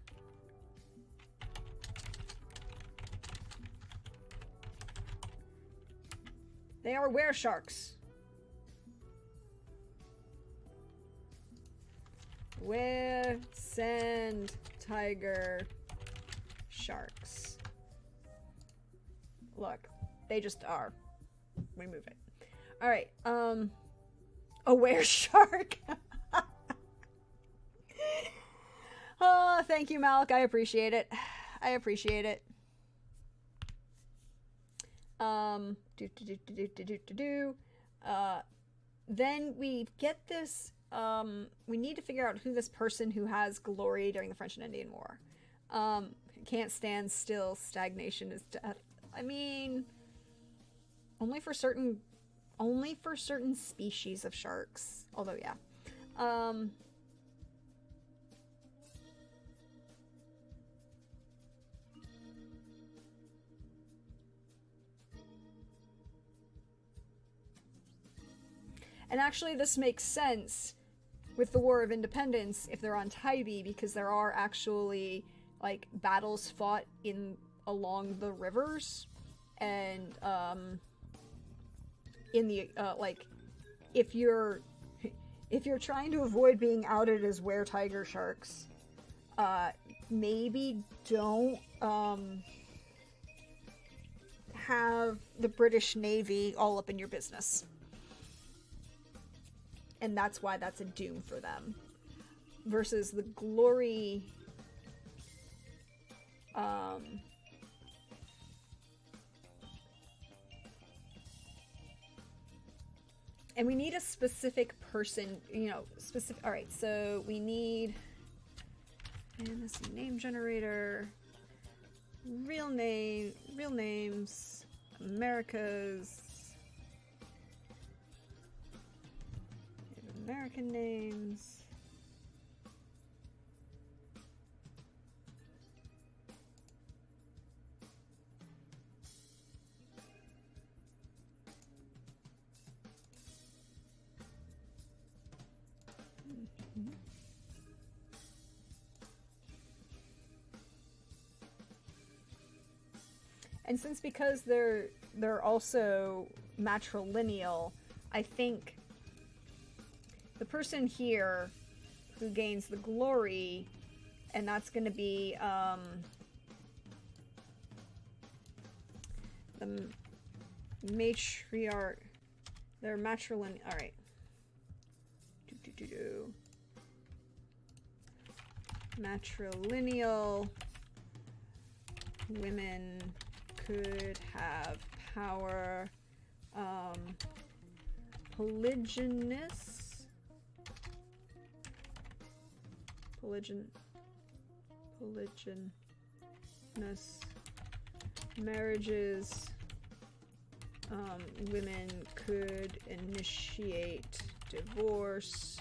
They are were sharks. Were sand tiger sharks. Look, they just are. Remove it. All right. A were shark. Oh, thank you, Malik. I appreciate it. I appreciate it. Then we get this, we need to figure out who this person who has glory during the French and Indian War. Can't stand still, stagnation is death. I mean, only for certain species of sharks. Although, yeah. And actually, this makes sense with the War of Independence if they're on Tybee, because there are actually, like, battles fought along the rivers. And, in the, like, if you're trying to avoid being outed as were tiger sharks, maybe don't, have the British Navy all up in your business. And that's why that's a doom for them. Versus the glory... and we need a specific person, you know, specific... Alright, so we need... And this name generator... Real names... America's... American names. And since because they're also matrilineal, I think the person here who gains the glory, and that's going to be the matriarch. They're matrilineal. All right. Matrilineal women could have power. Polygynous marriages. Women could initiate divorce.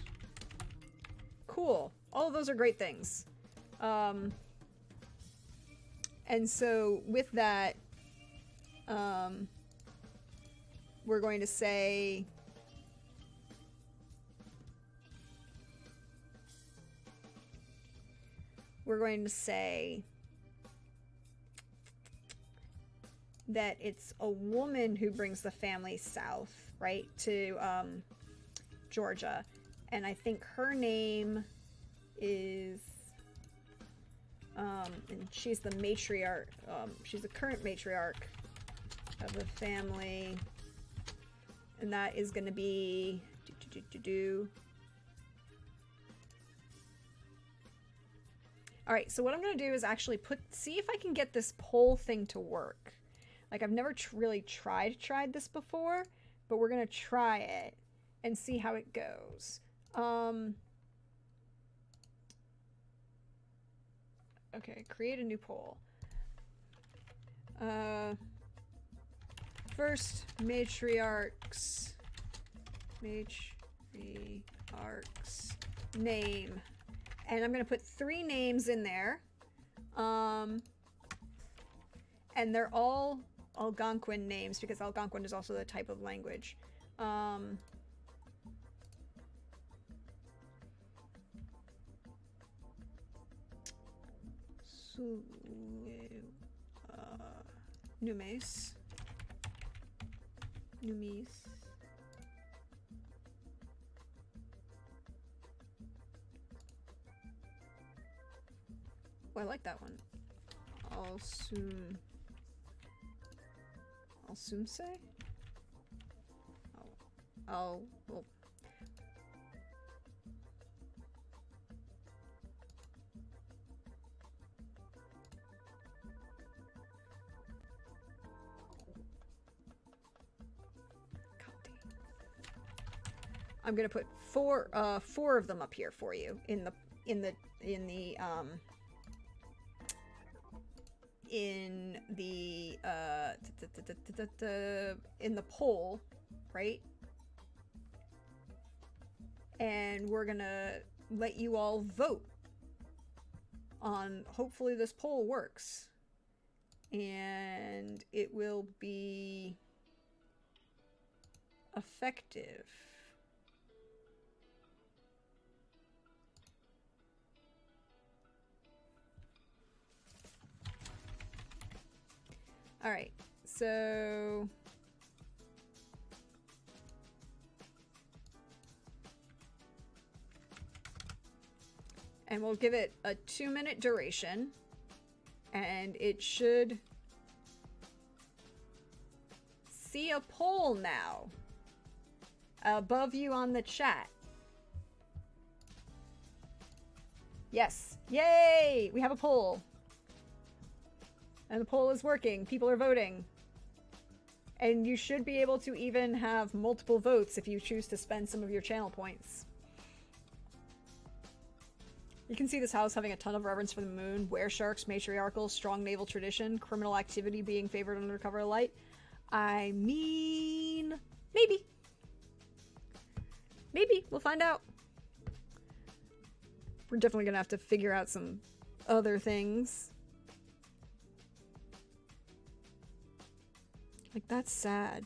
Cool. All of those are great things. And so with that, we're going to say that it's a woman who brings the family south, right, to Georgia. And I think her name is, and she's the matriarch, she's the current matriarch of the family. And that is going to be, All right, so what I'm going to do is actually see if I can get this poll thing to work. Like, I've never really tried this before, but we're going to try it and see how it goes. Okay, create a new poll. First, matriarch's name. And I'm going to put 3 names in there. And they're all Algonquin names because Algonquin is also the type of language. Numes. Oh, I like that one. I'll soon say? Well. I'm gonna put four of them up here for you in the poll, right? And we're gonna let you all vote on, hopefully this poll works, and it will be effective. All right, so and we'll give it a 2-minute duration, and it should see a poll now above you on the chat. Yes, yay, we have a poll. And the poll is working. People are voting. And you should be able to even have multiple votes if you choose to spend some of your channel points. You can see this house having a ton of reverence for the moon, were-sharks, matriarchal, strong naval tradition, criminal activity being favored under cover of light. I mean, maybe. Maybe. We'll find out. We're definitely going to have to figure out some other things. Like, that's sad.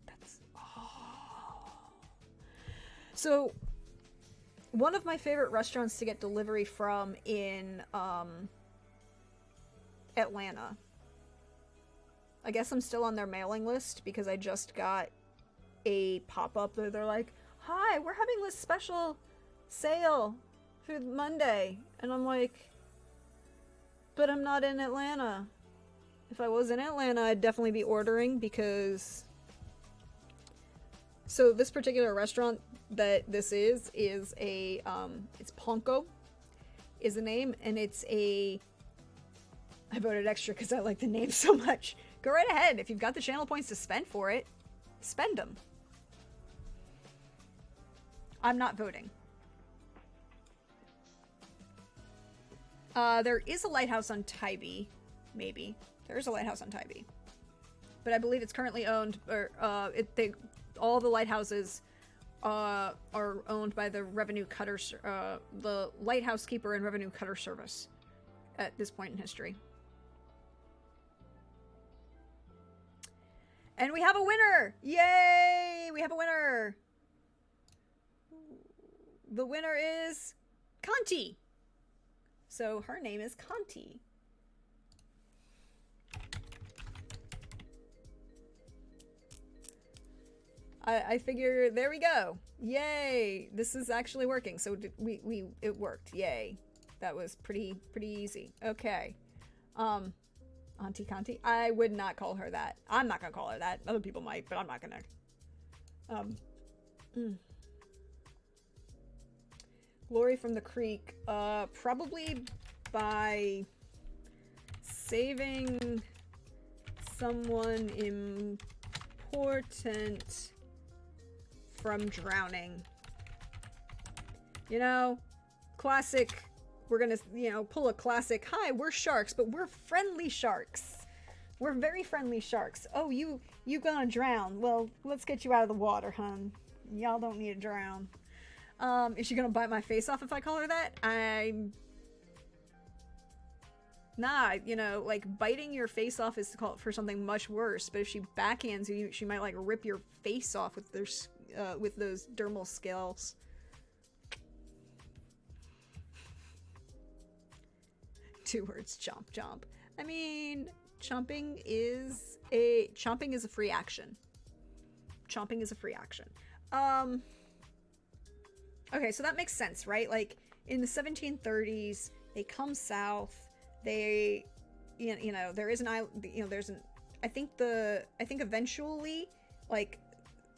That's... Oh. So, one of my favorite restaurants to get delivery from in Atlanta I guess I'm still on their mailing list because I just got a pop-up that they're like, hi, we're having this special sale through Monday. And I'm like, but I'm not in Atlanta. If I was in Atlanta, I'd definitely be ordering because... So this particular restaurant that this is a, it's Ponko is the name, and it's a... I voted extra because I like the name so much. Go right ahead. If you've got the channel points to spend for it, spend them. I'm not voting. There is a lighthouse on Tybee. Maybe. There is a lighthouse on Tybee. But I believe it's currently owned, or, all the lighthouses, are owned by the Revenue Cutter, the Lighthouse Keeper and Revenue Cutter Service at this point in history. And we have a winner! Yay! We have a winner! The winner is Conti. So her name is Conti. I figure, there we go. Yay! This is actually working. So it worked. Yay. That was pretty easy. Okay. Auntie Conti? I would not call her that. I'm not gonna call her that. Other people might, but I'm not gonna. Glory from the Creek. Probably by saving someone important from drowning. You know, classic. We're gonna, you know, pull a classic. Hi, we're sharks, but we're friendly sharks. We're very friendly sharks. Oh, you gonna drown. Well, let's get you out of the water, hun. Y'all don't need to drown. Is she gonna bite my face off if I call her that? Nah, you know, like, biting your face off is called for something much worse, but if she backhands you, she might, like, rip your face off with their, with those dermal scales. Two words, chomp chomp. I mean, chomping is a free action. Chomping is a free action. Okay, so that makes sense, right? Like, in the 1730s, they come south, they, you know, there is an island, you know, there's an, I think eventually, like,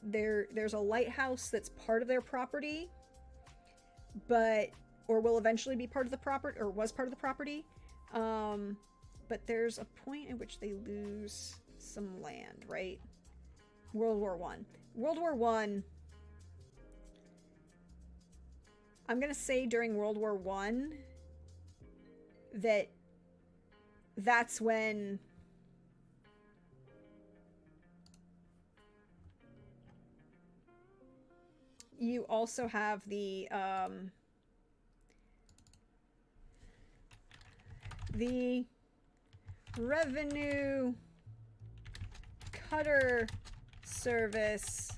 there's a lighthouse that's part of their property, but, or will eventually be part of the property, or was part of the property, but there's a point at which they lose some land, right? World War I. World War I, I'm gonna say during World War I that's when you also have the Revenue Cutter Service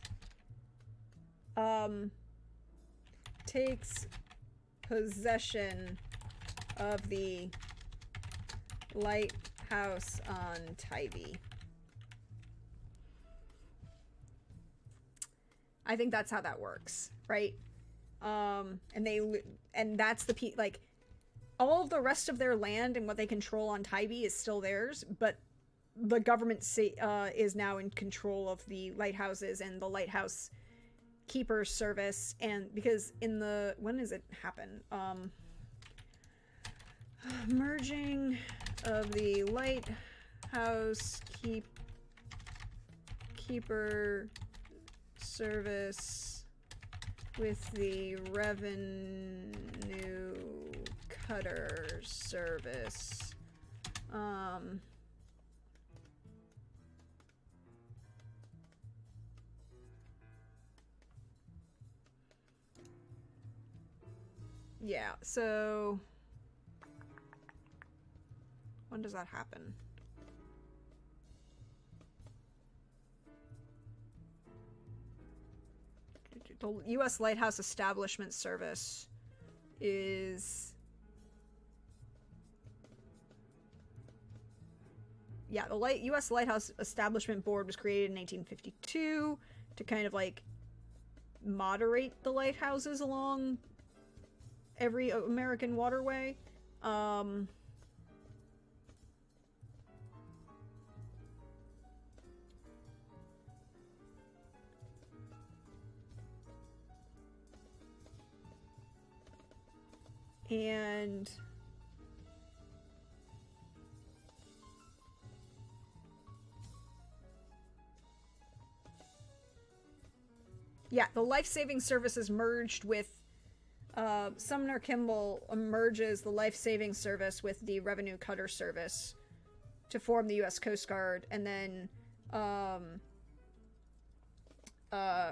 takes possession of the lighthouse on Tybee. I think that's how that works, right? And that's the like, all of the rest of their land and what they control on Tybee is still theirs, but the government is now in control of the lighthouses and the lighthouse keeper service. And because in the, when does it happen? Merging of the lighthouse keeper service with the revenue cutter service. Yeah, so when does that happen? The U.S. Lighthouse Establishment Service is yeah, the U.S. Lighthouse Establishment Board was created in 1852 to kind of like moderate the lighthouses along every American waterway. And yeah, the life-saving services merged with Sumner Kimball merges the life-saving service with the revenue cutter service to form the U.S. Coast Guard, and then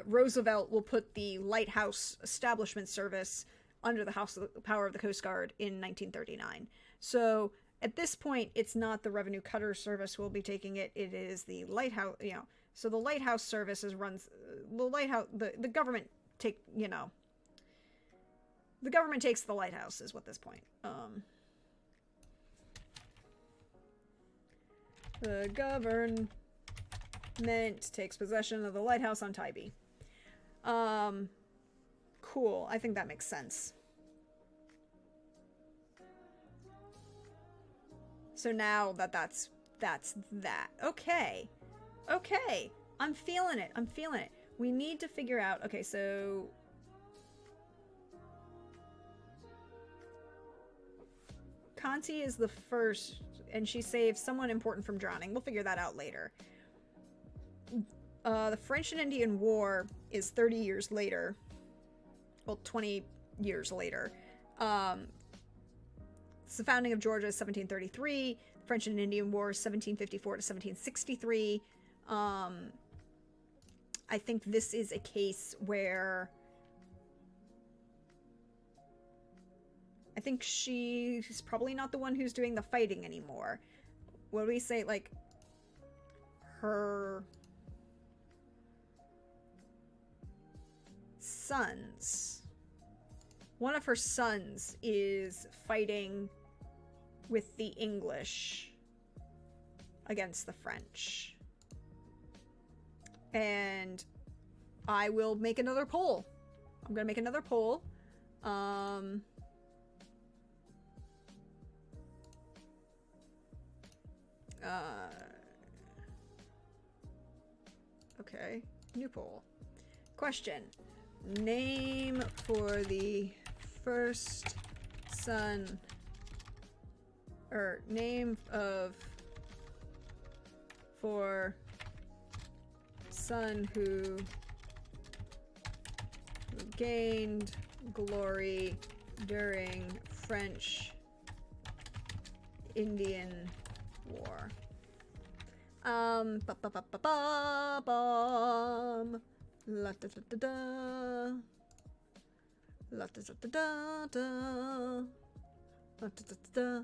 Roosevelt will put the Lighthouse Establishment Service under the Power of the Coast Guard in 1939. So at this point, it's not the revenue cutter service will be taking it; it is the lighthouse. You know, so the lighthouse services runs the lighthouse. The government take the government takes the lighthouse is what this point. The government takes possession of the lighthouse on Tybee. Cool. I think that makes sense. So now that's that. Okay. Okay. I'm feeling it. I'm feeling it. We need to figure out... Okay, so... Conti is the first, and she saves someone important from drowning. We'll figure that out later. The French and Indian War is 30 years later. Well, 20 years later. It's the founding of Georgia is 1733. The French and Indian War is 1754 to 1763. I think this is a case where I think she's probably not the one who's doing the fighting anymore. What do we say, like, her sons. One of her sons is fighting with the English against the French. And I will make another poll. I'm gonna make another poll. Okay, new poll. Question. Name for the first son, or name of for son who gained glory during French Indian War. La da da da da. La da da da da. La da da da da.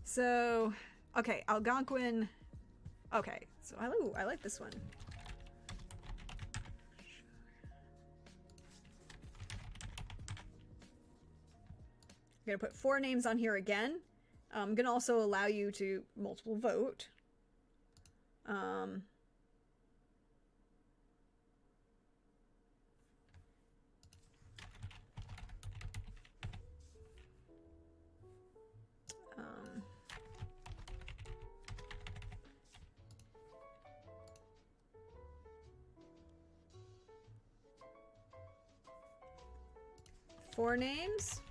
So, okay, Algonquin. Okay, so I like this one. I'm gonna put 4 names on here again. I'm gonna also allow you to multiple vote. Four names.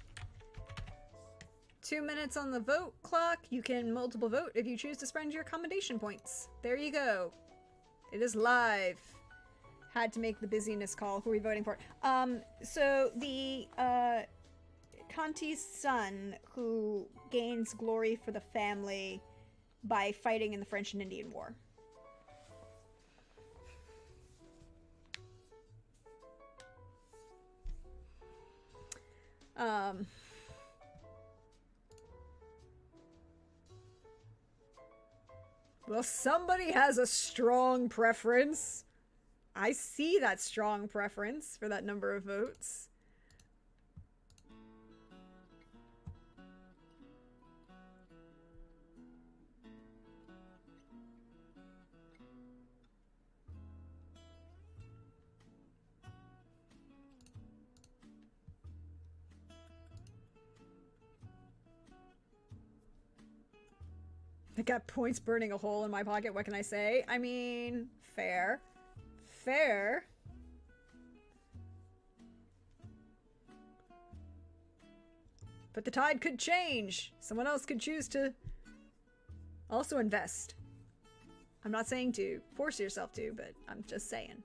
2 minutes on the vote clock. You can multiple vote if you choose to spend your commendation points. There you go. It is live. Had to make the busyness call. Who are we voting for? So the Conti's son who gains glory for the family by fighting in the French and Indian War. Well, somebody has a strong preference. I see that strong preference for that number of votes. I got points burning a hole in my pocket, what can I say? I mean, fair. Fair. But the tide could change. Someone else could choose to also invest. I'm not saying to force yourself to, but I'm just saying.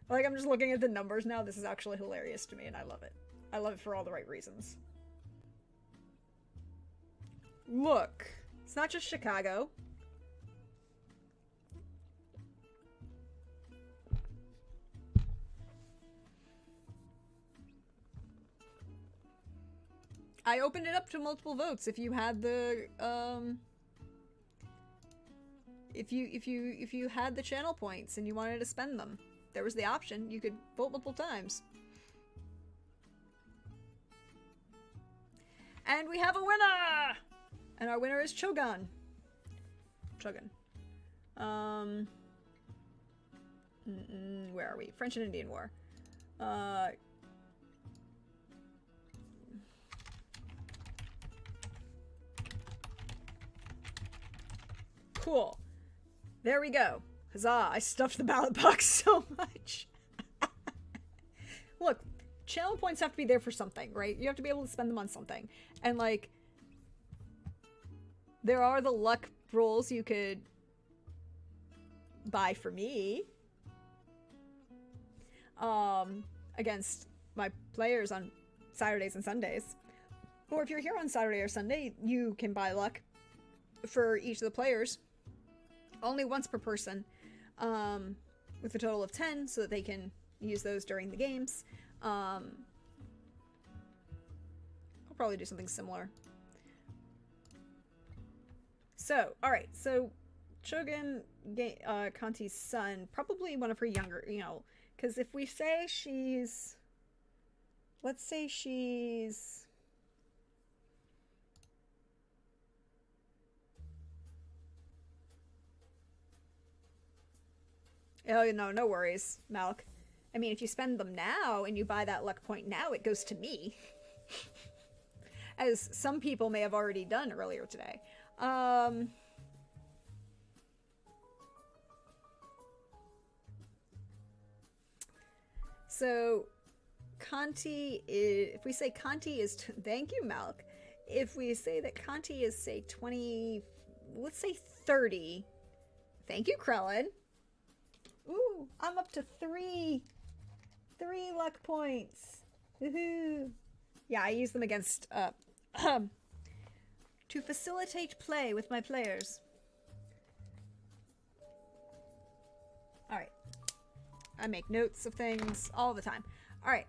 Like, I'm just looking at the numbers now. This is actually hilarious to me, and I love it. I love it for all the right reasons. Look, it's not just Chicago. I opened it up to multiple votes if you had the, if you had the channel points and you wanted to spend them. There was the option. You could vote multiple times. And we have a winner! And our winner is Chogun. Chogun. Where are we? French and Indian War. Cool. There we go. Huzzah, I stuffed the ballot box so much. Look, channel points have to be there for something, right? You have to be able to spend them on something. And, like, there are the luck rolls you could buy for me. Against my players on Saturdays and Sundays. Or if you're here on Saturday or Sunday, you can buy luck for each of the players. Only once per person. With a total of 10 so that they can use those during the games. I'll probably do something similar. So, alright, so Chogun, Kanti's son, probably one of her younger, you know, because if we say she's, let's say she's, oh, no, no worries, Malk. I mean, if you spend them now and you buy that luck point now, it goes to me. As some people may have already done earlier today. So, Kanti is... If we say Kanti is... Thank you, Malk. If we say that Kanti is, say, 20... Let's say 30. Thank you, Krellin. Ooh, I'm up to 3 luck points. Woohoo. Yeah, I use them against, to facilitate play with my players. Alright. I make notes of things all the time. Alright.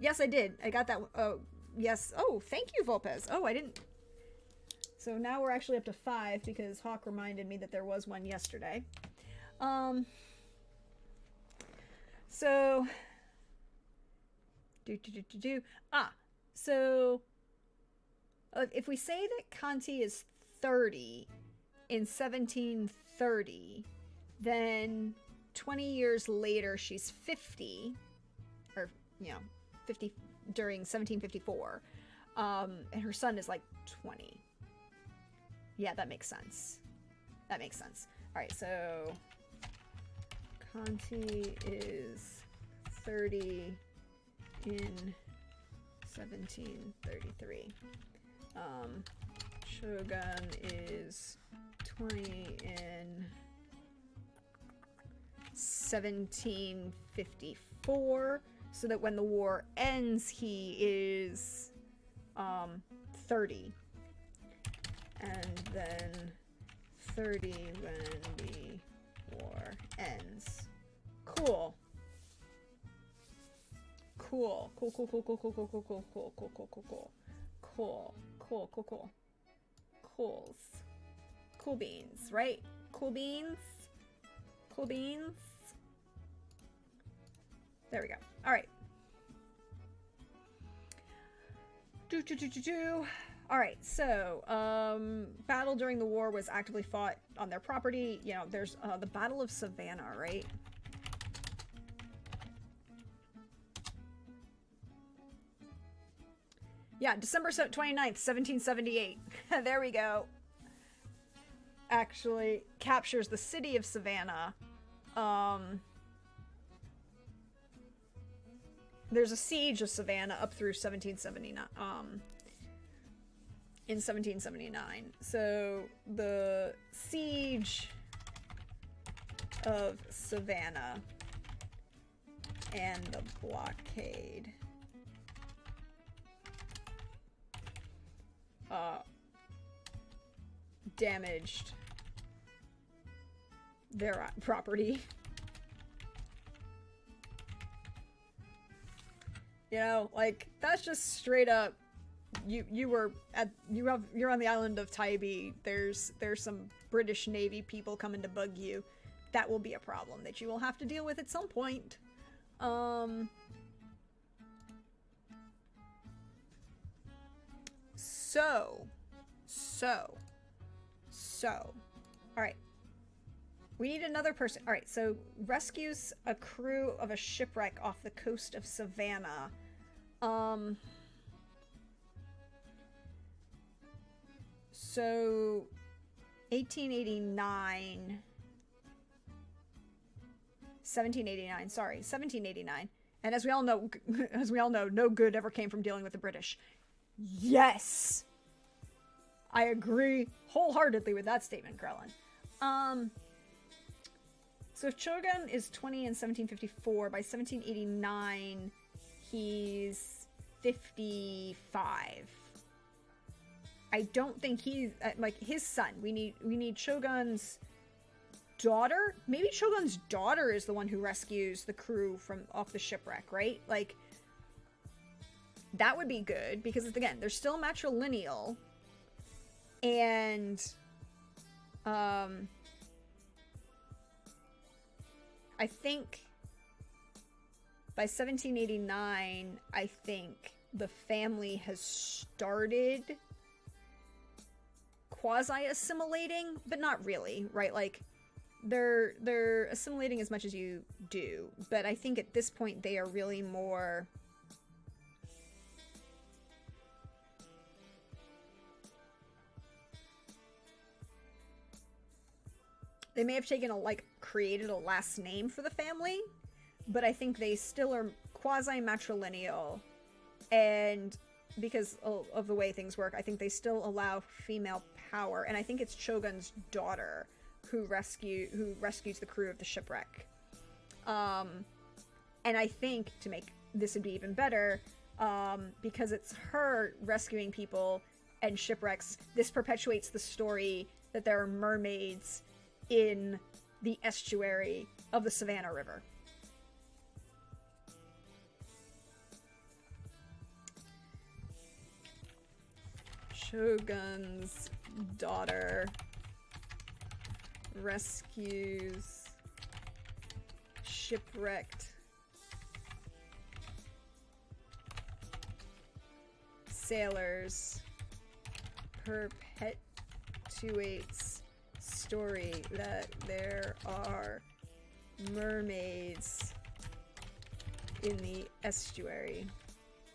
Yes, I did. I got that. Oh, yes. Oh, thank you, Volpez. Oh, I didn't. So now we're actually up to 5 because Hawk reminded me that there was one yesterday. So, so if we say that Kanti is 30 in 1730, then 20 years later she's 50, or, you know, 50 during 1754, and her son is like 20. Yeah, that makes sense. That makes sense. All right, so Kanti is 30 in 1733. Shogun is 20 in 1754, so that when the war ends, he is 30. And then 30 when the war ends. Cool. Cool. Cool, cool, cool, cool, cool, cool, cool, cool, cool, cool, cool, cool, cool. Cool, cool, cool, cool. Cools. Cool beans, right? Cool beans? Cool beans? There we go. Alright. Alright, so, battle during the war was actively fought on their property. You know, there's, the Battle of Savannah, right? Yeah, December 29th, 1778. There we go. Actually captures the city of Savannah. There's a siege of Savannah up through 1779. In 1779. So the siege of Savannah and the blockade damaged their property. You know, like, that's just straight up, you're on the island of Tybee, there's some British Navy people coming to bug you. That will be a problem that you will have to deal with at some point. Alright. We need another person. Alright, so rescues a crew of a shipwreck off the coast of Savannah. So 1789, sorry, 1789. And as we all know, no good ever came from dealing with the British. Yes! I agree wholeheartedly with that statement, Krellin. So if Shogun is 20 in 1754, by 1789, he's 55. I don't think he's, like, his son. We need Shogun's daughter? Maybe Shogun's daughter is the one who rescues the crew from off the shipwreck, right? Like, that would be good, because, again, they're still matrilineal, and, I think by 1789, I think the family has started quasi-assimilating, but not really, right? Like, they're assimilating as much as you do, but I think at this point they are really more... They may have taken created a last name for the family, but I think they still are quasi-matrilineal, and because of the way things work, I think they still allow female power, and I think it's Shogun's daughter who rescues the crew of the shipwreck. And I think, to make this would be even better, because it's her rescuing people and shipwrecks, this perpetuates the story that there are mermaids in the estuary of the Savannah River. Shogun's daughter rescues shipwrecked sailors, perpetuates story that there are mermaids in the estuary,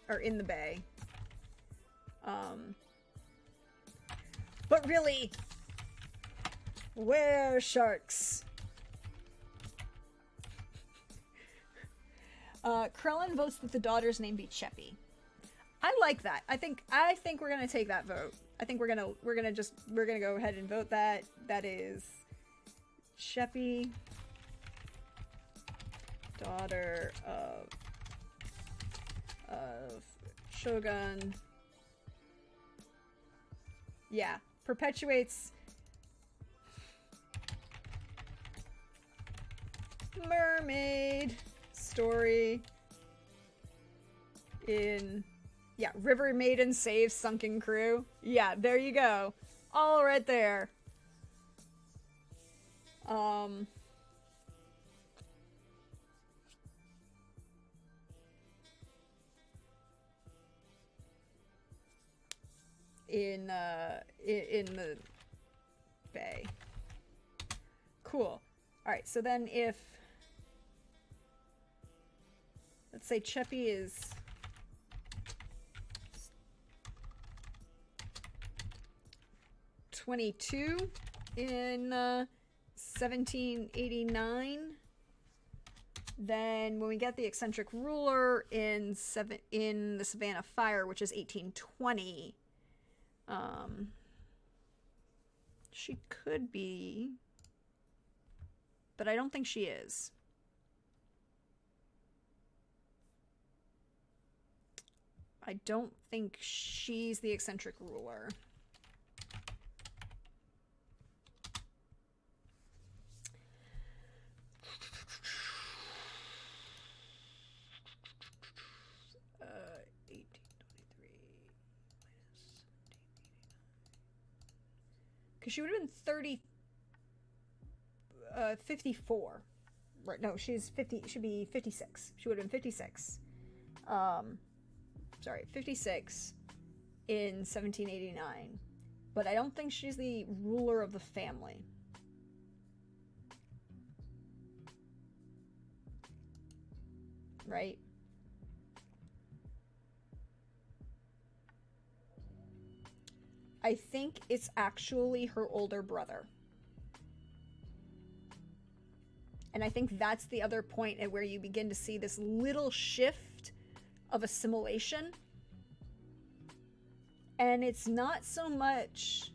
or in the bay. But really, we're sharks. Krellin votes that the daughter's name be Cheppy. I like that. I think we're gonna take that vote. I think we're gonna go ahead and vote that. That is Cheppy, daughter of Shogun. Yeah, perpetuates mermaid story in, yeah, River Maiden saves sunken crew. Yeah, there you go. All right there. In the bay. Cool. Alright, so then if, let's say Cheppy is '22 in 1789, then when we get the eccentric ruler in the Savannah Fire, which is 1820, she could be, but I don't think she is. I don't think she's the eccentric ruler. Because she would have been 54. Right, no, she's 50, should be 56. She would have been 56. Sorry, 56 in 1789. But I don't think she's the ruler of the family. Right? I think it's actually her older brother. And I think that's the other point at where you begin to see this little shift of assimilation. And it's not so much...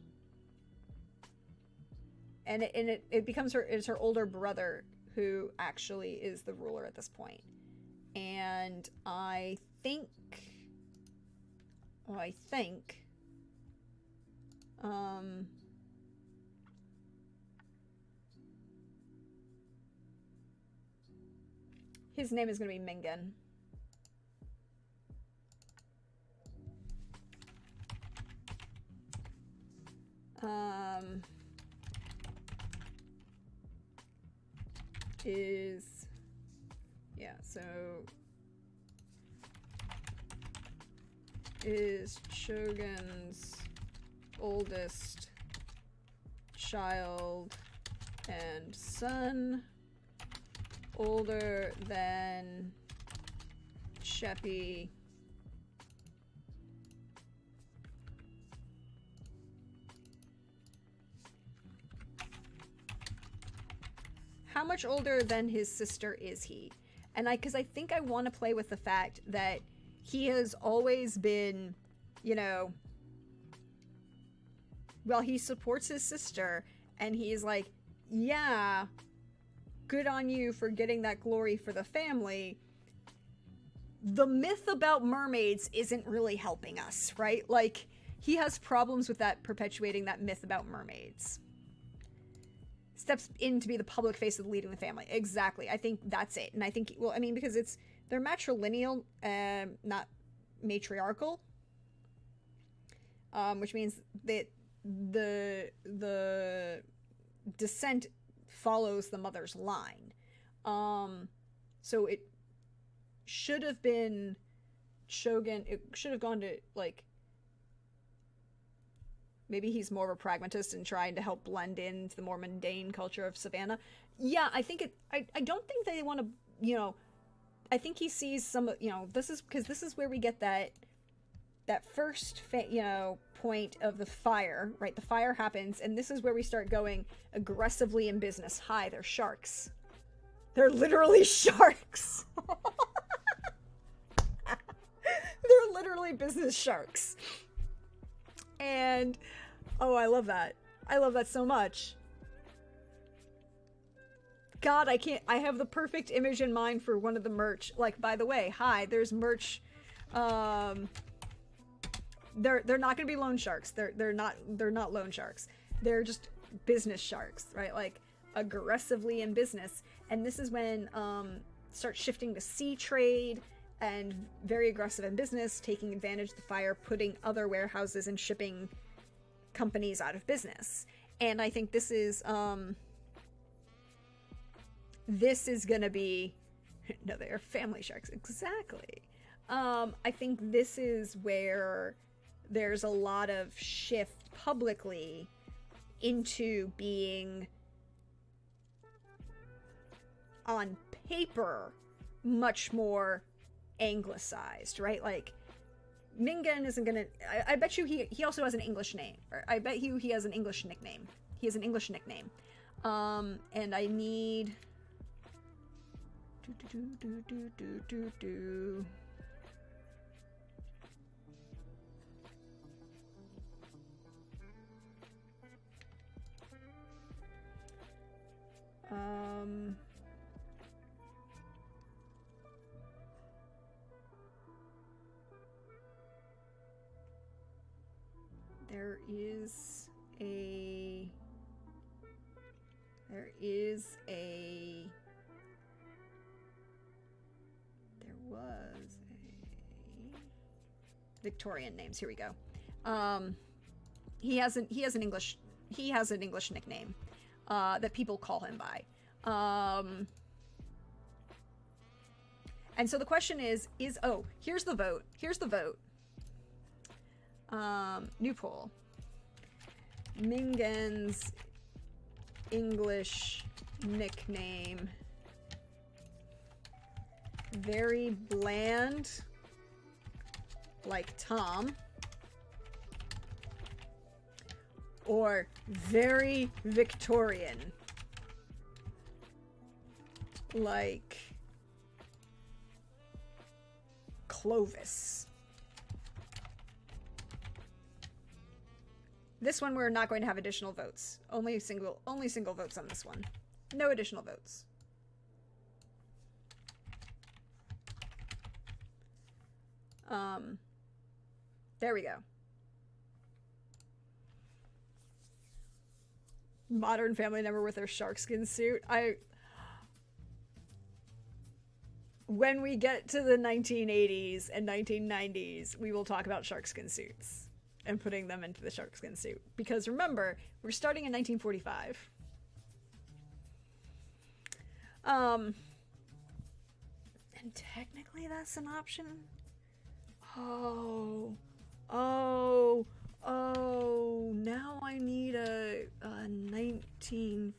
And it becomes it's her older brother who actually is the ruler at this point. And I think... his name is going to be Mingen. Is Shogun's oldest child and son older than Cheppy how much older than his sister is he? And because I think I want to play with the fact that he has always been, you know, well, he supports his sister, and he's like, yeah, good on you for getting that glory for the family. The myth about mermaids isn't really helping us, right? Like, he has problems with that, perpetuating that myth about mermaids. Steps in to be the public face of leading the family. Exactly. I think that's it. And I think, well, I mean, because they're matrilineal, not matriarchal, which means that the descent follows the mother's line. So it should have been Shogun. It should have gone to, like, maybe he's more of a pragmatist and trying to help blend into the more mundane culture of Savannah. Yeah, I think I don't think they want to, you know, I think he sees some, you know, this is where we get that first, you know, point of the fire, right? The fire happens, and this is where we start going aggressively in business. Hi, they're sharks. They're literally sharks. They're literally business sharks. And, oh, I love that. I love that so much. God, I have the perfect image in mind for one of the merch. Like, by the way, hi, there's merch. They're not gonna be loan sharks. They're not loan sharks. They're just business sharks, right? Like, aggressively in business. And this is when, start shifting to sea trade and very aggressive in business, taking advantage of the fire, putting other warehouses and shipping companies out of business. And I think this is gonna be no, they are family sharks, exactly. I think this is where there's a lot of shift publicly into being, on paper, much more anglicized, right? Like, Mingen isn't gonna... I bet you he also has an English name. Or I bet you he has an English nickname. He has an English nickname. And I need... There was a Victorian names. Here we go. He has an English nickname that people call him by. And so the question is oh, here's the vote. New poll. Mingen's English nickname. Very bland, like Tom. Or very Victorian, like Clovis. This one we're not going to have additional votes. Only single votes on this one. No additional votes. There we go. Modern family member with their sharkskin suit. When we get to the 1980s and 1990s, we will talk about sharkskin suits and putting them into the sharkskin suit. Because remember, we're starting in 1945. And technically that's an option. Oh, now I need a 1940s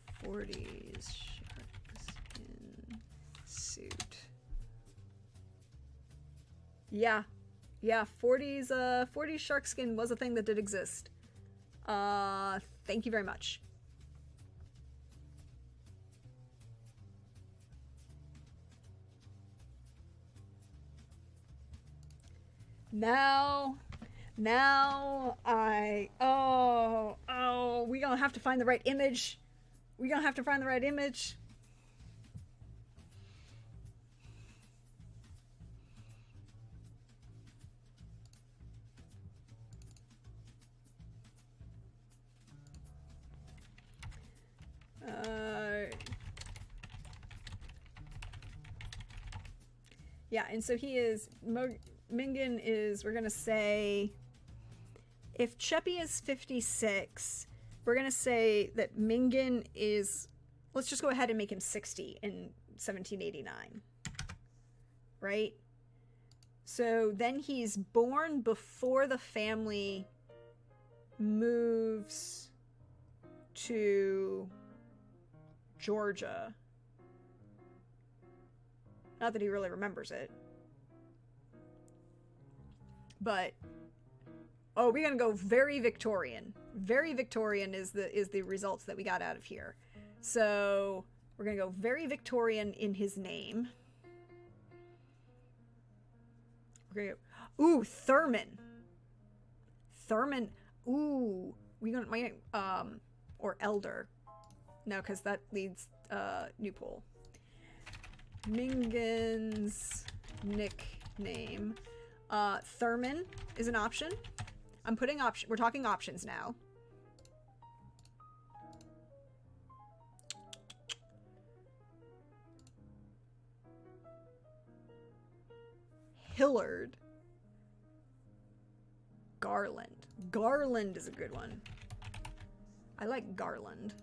sharkskin suit. Yeah, 40s sharkskin was a thing that did exist. Thank you very much. Now we gonna have to find the right image. Yeah, and so he is... Mingen is, we're gonna say, if Cheppy is 56, we're gonna say that Mingen is, let's just go ahead and make him 60 in 1789, right? So then he's born before the family moves to Georgia. Not that he really remembers it. But we're gonna go very Victorian. Very Victorian is the results that we got out of here. So we're gonna go very Victorian in his name. We're gonna go, ooh, Thurman. Ooh, we gonna or Elder. No, because that leads new poll. Mingen's nickname. Thurman is an option. We're talking options now. Hillard. Garland. Garland is a good one. I like Garland.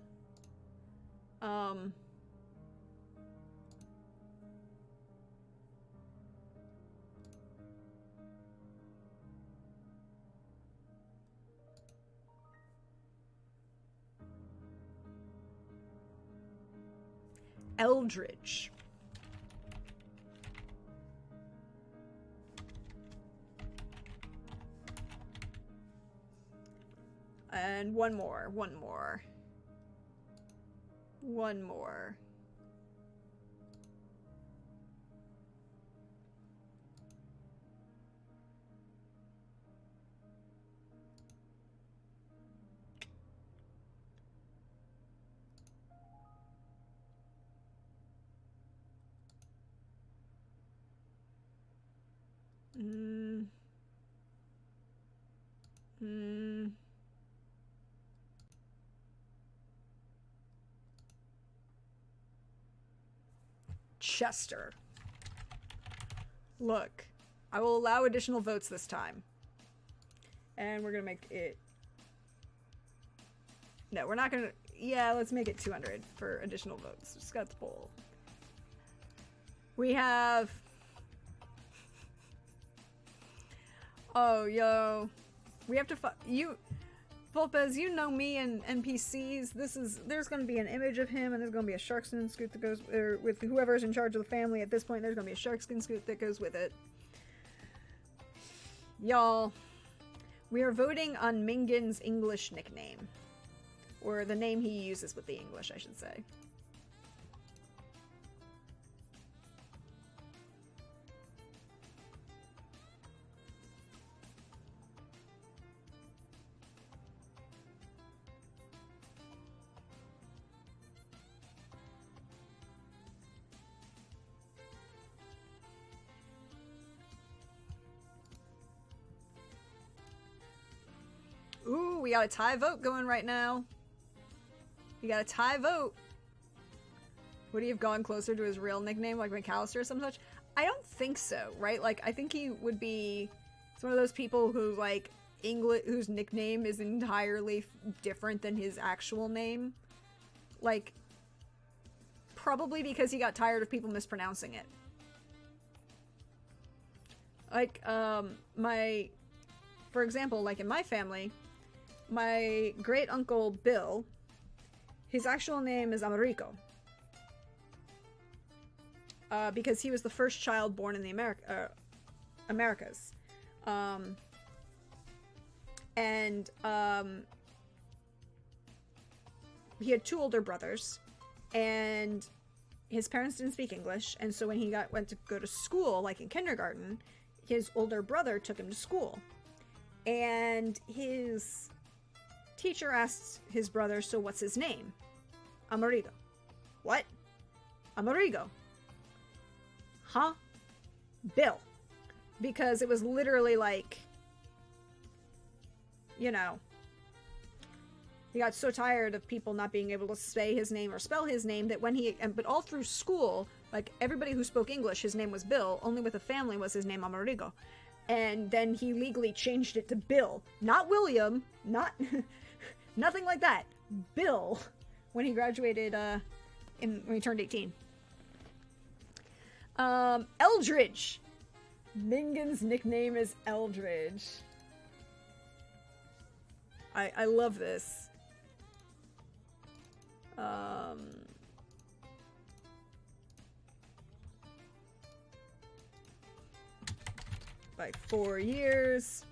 Eldridge. And one more. Chester. Look, I will allow additional votes this time. And we're gonna make it... No, we're not gonna... Yeah, let's make it 200 for additional votes. Just got the poll. We have... Oh, yo. We have to... You... Volpez, you know me and NPCs. There's going to be an image of him, and there's going to be a sharkskin scoot that goes with whoever's in charge of the family at this point. There's going to be a sharkskin scoot that goes with it. Y'all, we are voting on Mingan's English nickname, or the name he uses with the English, I should say. Ooh, we got a tie vote going right now. We got a tie vote. Would he have gone closer to his real nickname, like McAllister or some such? I don't think so, right? Like, I think he would be... It's one of those people who, like, whose nickname is entirely different than his actual name. Like, probably because he got tired of people mispronouncing it. Like, for example, like in my family, my great uncle Bill, his actual name is Americo. Because he was the first child born in the Americas. He had two older brothers, and his parents didn't speak English, and so when he went to go to school, like in kindergarten, his older brother took him to school. And his teacher asked his brother, so what's his name? Amerigo. What? Amerigo. Huh? Bill. Because it was literally like, you know, he got so tired of people not being able to say his name or spell his name that when but all through school, like everybody who spoke English, his name was Bill. Only with a family was his name Amerigo. And then he legally changed it to Bill. Not William. Not... nothing like that. Bill. When he graduated, when he turned 18. Eldridge. Mingan's nickname is Eldridge. I love this. By 4 years,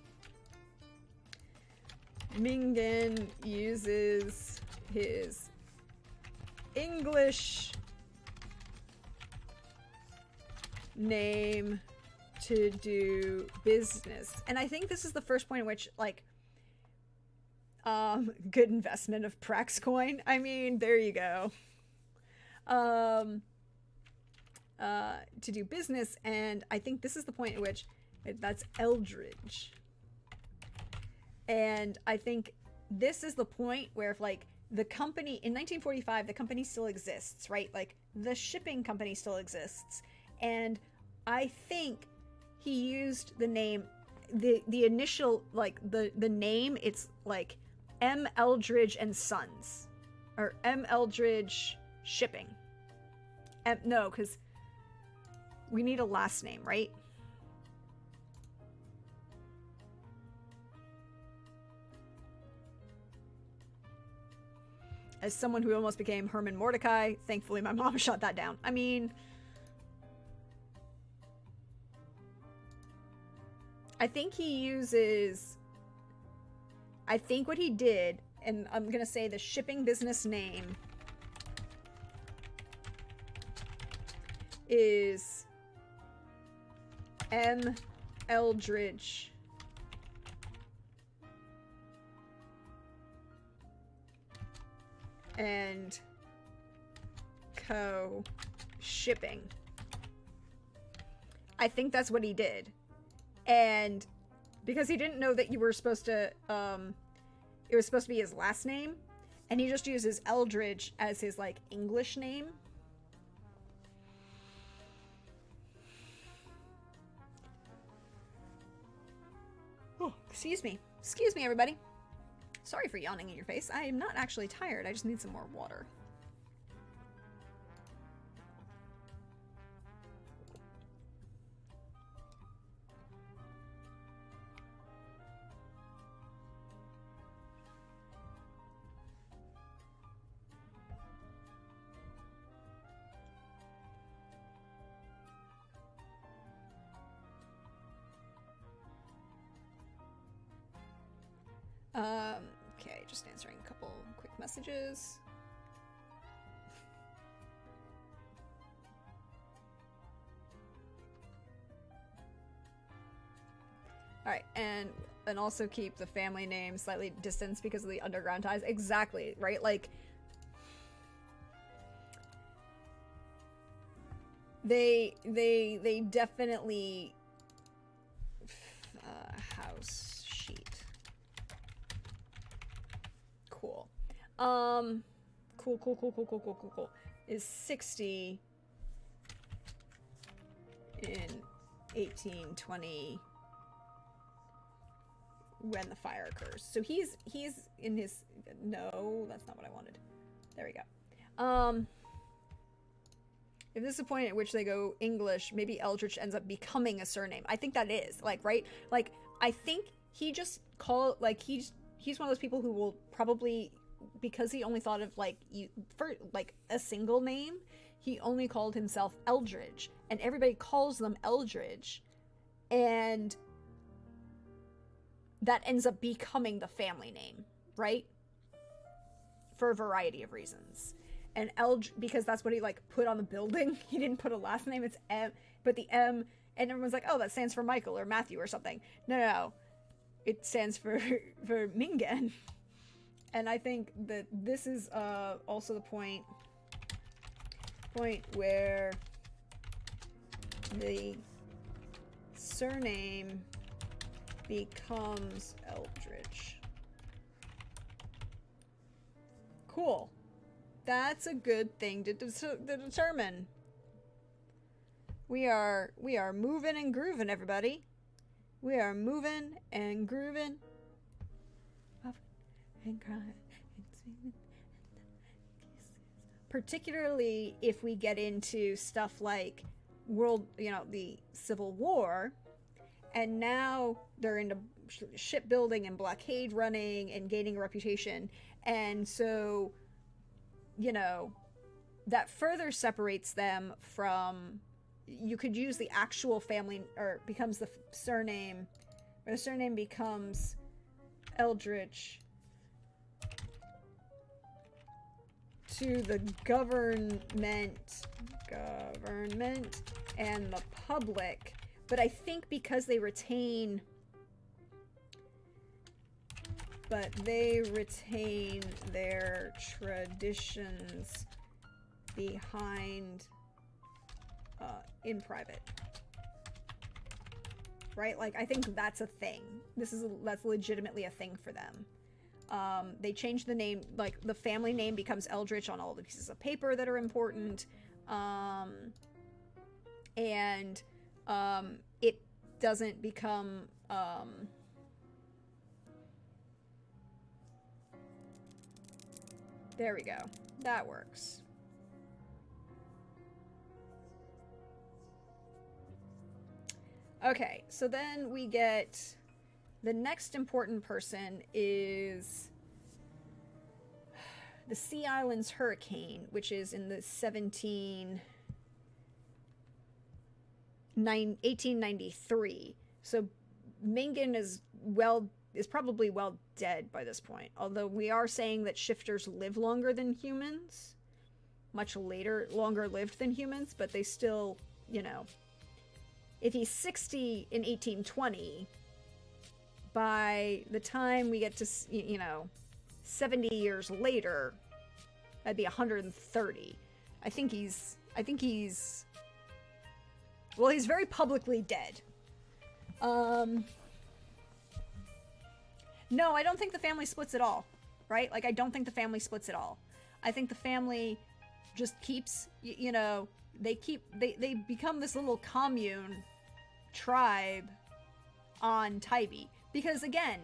Mingan uses his English name to do business. And I think this is the first point at which, like, good investment of Prax coin. I mean, there you go. To do business, and I think this is the point at which that's Eldridge. And I think this is the point where, if, like, the company in 1945, the company still exists, right? Like, the shipping company still exists. And I think he used the name, the initial, like, the name, it's like M. Eldridge and Sons. Or M. Eldridge Shipping. No, because we need a last name, right? As someone who almost became Herman Mordecai, thankfully my mom shut that down. I mean, I think he uses, I think what he did, and I'm gonna say the shipping business name is M. Eldridge and Co. Shipping. I think that's what he did. And because he didn't know that you were supposed to, it was supposed to be his last name, and he just uses Eldridge as his, like, English name. Oh, excuse me. Excuse me, everybody. Sorry for yawning in your face. I am not actually tired. I just need some more water. Okay, just answering a couple quick messages. Alright, and also keep the family name slightly distanced because of the underground ties. Exactly, right? Like, they definitely house sheet. Cool. Cool. Is 60 in 1820 when the fire occurs. So he's in his, no, that's not what I wanted. There we go. If this is a point at which they go English, maybe Eldridge ends up becoming a surname. I think that is, like, right? Like, I think he just he's one of those people who will probably, because he only thought of, like, for, like, a single name, he only called himself Eldridge, and everybody calls them Eldridge, and that ends up becoming the family name, right? For a variety of reasons. And because that's what he, like, put on the building. He didn't put a last name, it's M, but the M, and everyone's like, oh, that stands for Michael or Matthew or something. No. It stands for Mingen. And I think that this is also the point where the surname becomes Eldridge. Cool. That's a good thing to determine. We are moving and grooving, everybody. We are moving and grooving. And crying. Particularly if we get into stuff like the Civil War, and now they're into shipbuilding and blockade running and gaining a reputation, and so, that further separates them from, you could use the actual family, or becomes the surname, or the surname becomes Eldridge to the government and the public. But I think because they retain their traditions behind in private, right? Like, I think that's a thing. That's legitimately a thing for them. They change the name, like the family name becomes Eldridge on all the pieces of paper that are important, and it doesn't become, there we go. That works. Okay, so then we get the next important person is the Sea Islands hurricane, which is in the 1893. So Mingan is probably well dead by this point. Although we are saying that shifters live longer than humans, much longer lived than humans, but they still, you know, if he's 60 in 1820, by the time we get to, you know, 70 years later, that'd be 130. I think he's, well, he's very publicly dead. No, I don't think the family splits at all, right? Like, I don't think the family splits at all. I think the family just keeps, you know, they become this little commune tribe on Tybee. Because again,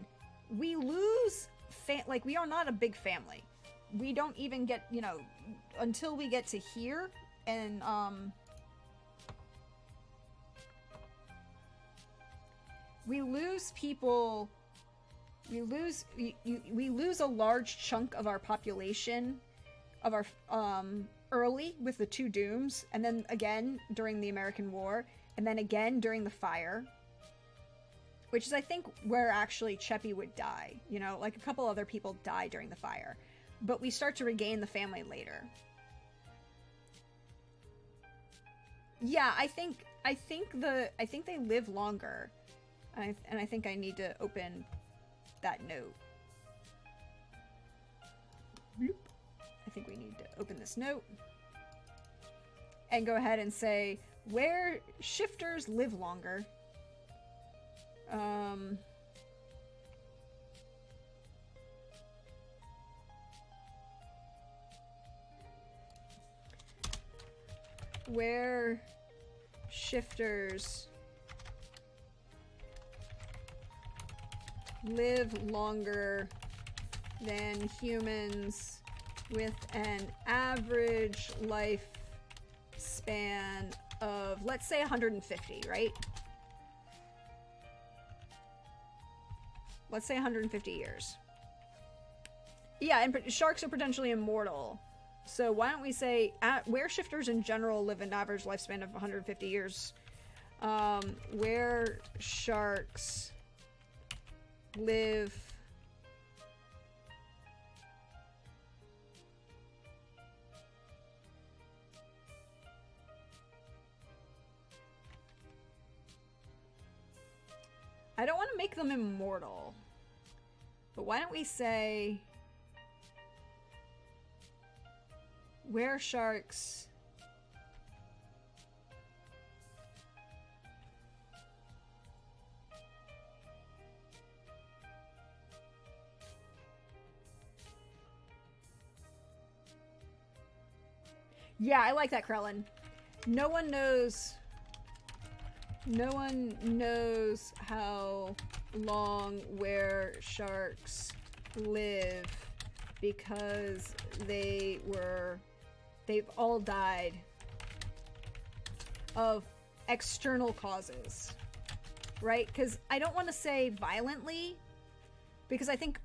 we lose, like, we are not a big family. We don't even get, you know, until we get to here, and, we lose people, we lose a large chunk of our population, of our, early with the two dooms, and then again during the American War, and then again during the fire. Which is, I think, where actually Cheppy would die. You know, like a couple other people die during the fire. But we start to regain the family later. Yeah, I think they live longer. And I think I need to open that note. Bloop. I think we need to open this note. And go ahead and say, where shifters live longer. Where shifters live longer than humans with an average lifespan of, let's say, 150, right? Let's say 150 years. Yeah, and sharks are potentially immortal. So why don't we say, where shifters in general live an average lifespan of 150 years, where sharks live I don't want to make them immortal, but why don't we say where sharks Yeah, I like that, Krellin. No one knows how long where sharks live because they've all died of external causes, right? Because I don't want to say violently, because I think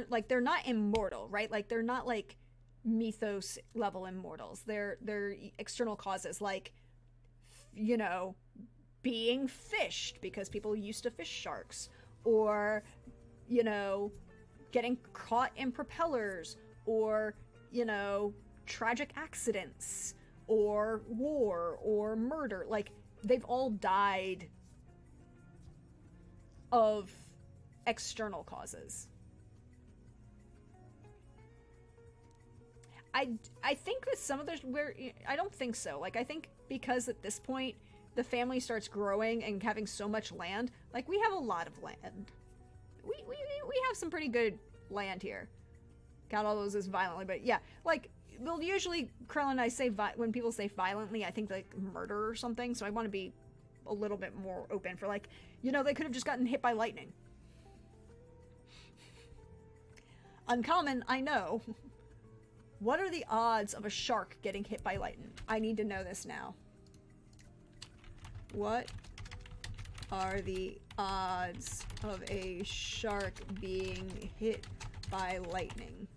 like they're not immortal, right? Like they're not like mythos level immortals. They're external causes, like, you know, being fished because people used to fish sharks, or, you know, getting caught in propellers, or, you know, tragic accidents, or war, or murder. Like, they've all died of external causes. I think that some of those, where I don't think so. Like, I think because at this point the family starts growing and having so much land, like, we have a lot of land. We have some pretty good land here. Count all those as violently, but yeah, like, they'll usually, Krell and I say, when people say violently, I think like murder or something, so I want to be a little bit more open for, like, you know, they could have just gotten hit by lightning. Uncommon, I know. What are the odds of a shark getting hit by lightning? I need to know this now. What are the odds of a shark being hit by lightning?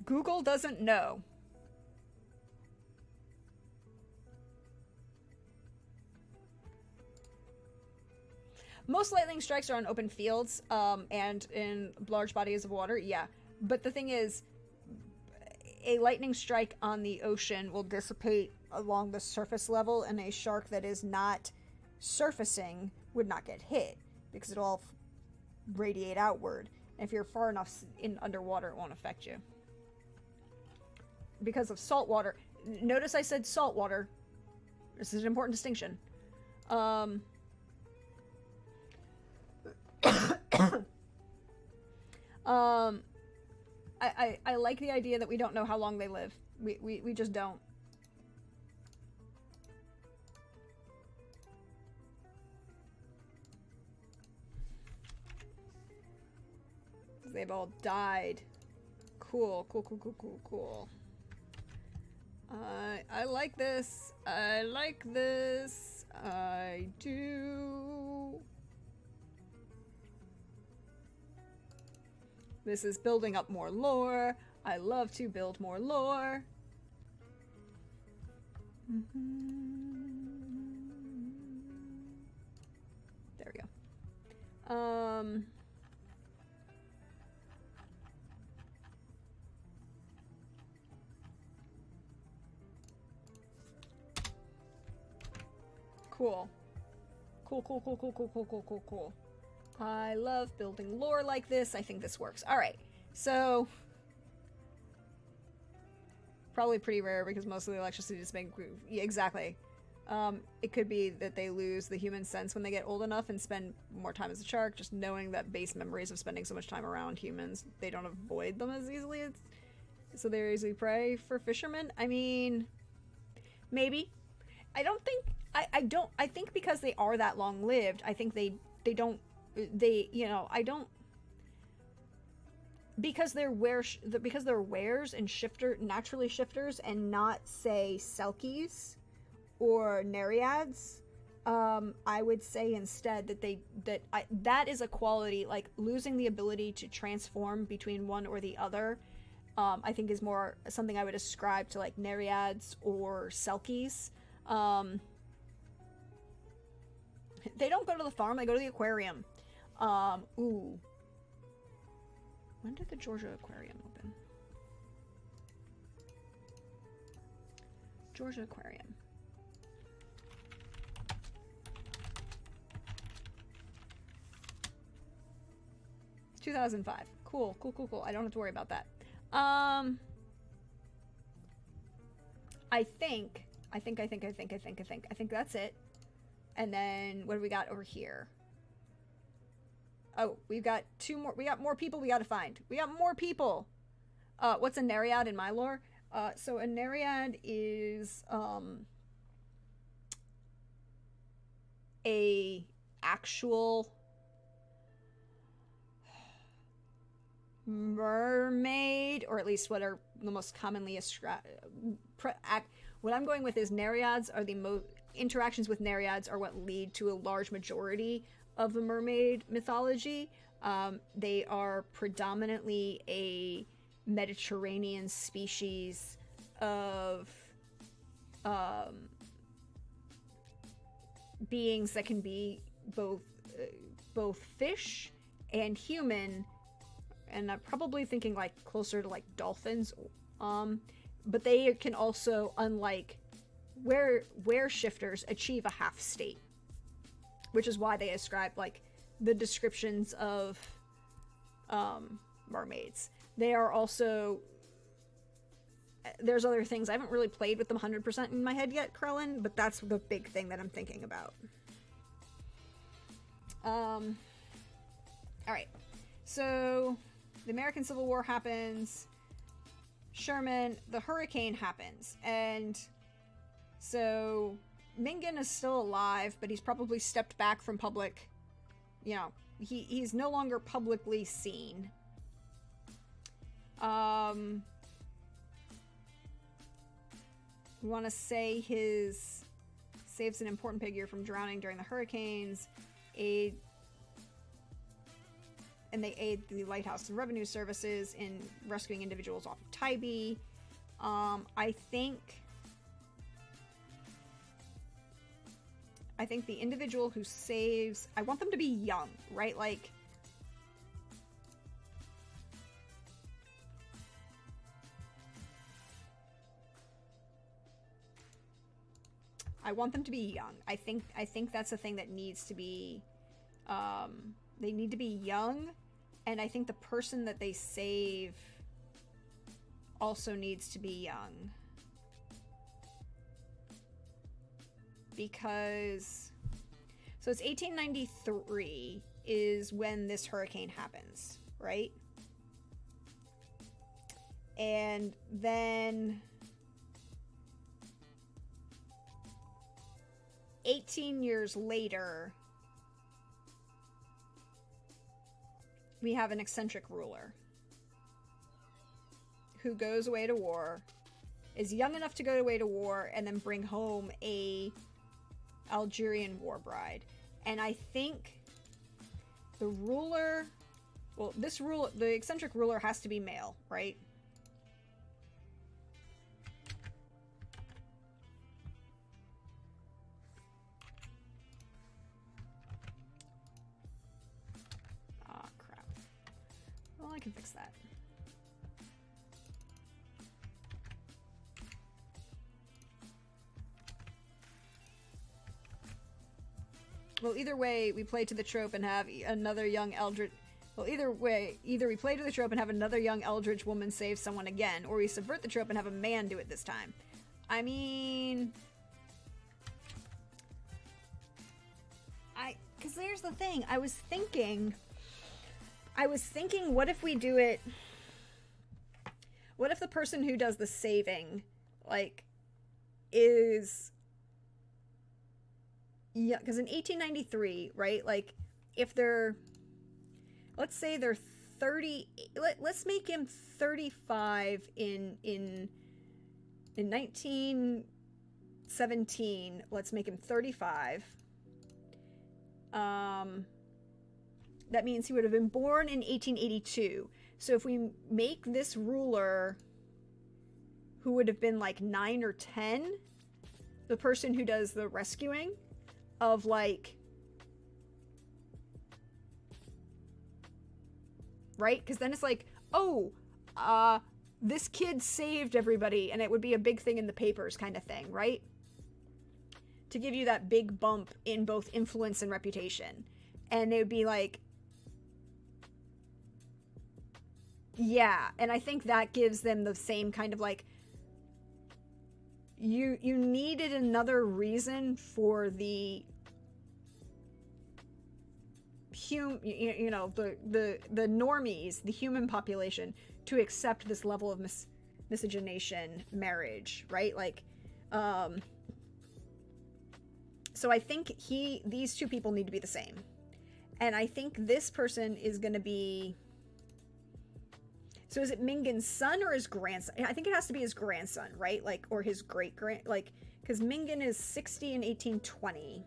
Google doesn't know. Most lightning strikes are on open fields, and in large bodies of water, yeah. But the thing is, a lightning strike on the ocean will dissipate along the surface level, and a shark that is not surfacing would not get hit, because it'll all radiate outward. And if you're far enough in underwater, it won't affect you. Because of salt water. Notice I said salt water. This is an important distinction. I like the idea that we don't know how long they live. We just don't. They've all died. Cool. I like this. I like this. I do. This is building up more lore. I love to build more lore. There we go. Cool. Cool. I love building lore like this. I think this works. Alright, so... Probably pretty rare because most of the electricity is being... Yeah, exactly. It could be that they lose the human sense when they get old enough and spend more time as a shark, just knowing that base memories of spending so much time around humans, they don't avoid them as easily, so they're easily prey for fishermen. I mean... Maybe. I don't think... I think because they are that long-lived, I think they don't... you know, I don't... Because they're wares and naturally shifters and not, say, selkies or nereids, I would say instead that that is a quality, like losing the ability to transform between one or the other, I think is more something I would ascribe to like nereids or selkies. They don't go to the farm, they go to the aquarium. Ooh. When did the Georgia Aquarium open? Georgia Aquarium. $2005. Cool. I don't have to worry about that. I think that's it. And then what do we got over here? Oh, we've got two more. We got more people we gotta find. We got more people. What's a nereid in my lore? So a nereid is a actual mermaid, or at least what are the most commonly what I'm going with is nereids are the most interactions with nereids are what lead to a large majority of the mermaid mythology. They are predominantly a Mediterranean species of beings that can be both fish and human, and I'm probably thinking like closer to like dolphins, but they can also, unlike were shifters, achieve a half state, which is why they ascribe like the descriptions of mermaids. They are also, there's other things I haven't really played with them 100% in my head yet, Krellin, but that's the big thing that I'm thinking about. All right. So the American Civil War happens. Sherman, the hurricane happens. And so Mingan is still alive, but he's probably stepped back from public, you know, he's no longer publicly seen. We want to say his saves an important figure from drowning during the hurricanes, and they aid the Lighthouse and Revenue Services in rescuing individuals off of Tybee. I think the individual who saves, I want them to be young, right? Like, I want them to be young. I think that's a thing that needs to be, they need to be young, and I think the person that they save also needs to be young. Because, so it's 1893 is when this hurricane happens, right? And then 18 years later, we have an eccentric ruler who goes away to war, is young enough to go away to war, and then bring home a Algerian war bride. And I think the ruler, well, the eccentric ruler has to be male, right? Ah, crap. Well, I can fix that. Well, either way, we play to the trope and have another young eldritch... Well, either way, either we play to the trope and have another young eldritch woman save someone again, or we subvert the trope and have a man do it this time. I mean... Because there's the thing. I was thinking, what if we do it... What if the person who does the saving, like, is... Yeah, because in 1893, right, like, if they're, let's say they're 30, let's make him 35 in 1917, let's make him 35. That means he would have been born in 1882. So if we make this ruler who would have been like 9 or 10, the person who does the rescuing, of like, right? Because then it's like, oh, this kid saved everybody, and it would be a big thing in the papers kind of thing, right? To give you that big bump in both influence and reputation. And it would be like, yeah, and I think that gives them the same kind of like, you needed another reason for the you know, the normies, the human population, to accept this level of miscegenation marriage, right? Like, so I think these two people need to be the same. And I think this person is going to be, so is it Mingan's son or his grandson? I think it has to be his grandson, right? Like, or his great-grand, like, because Mingan is 60 in 1820.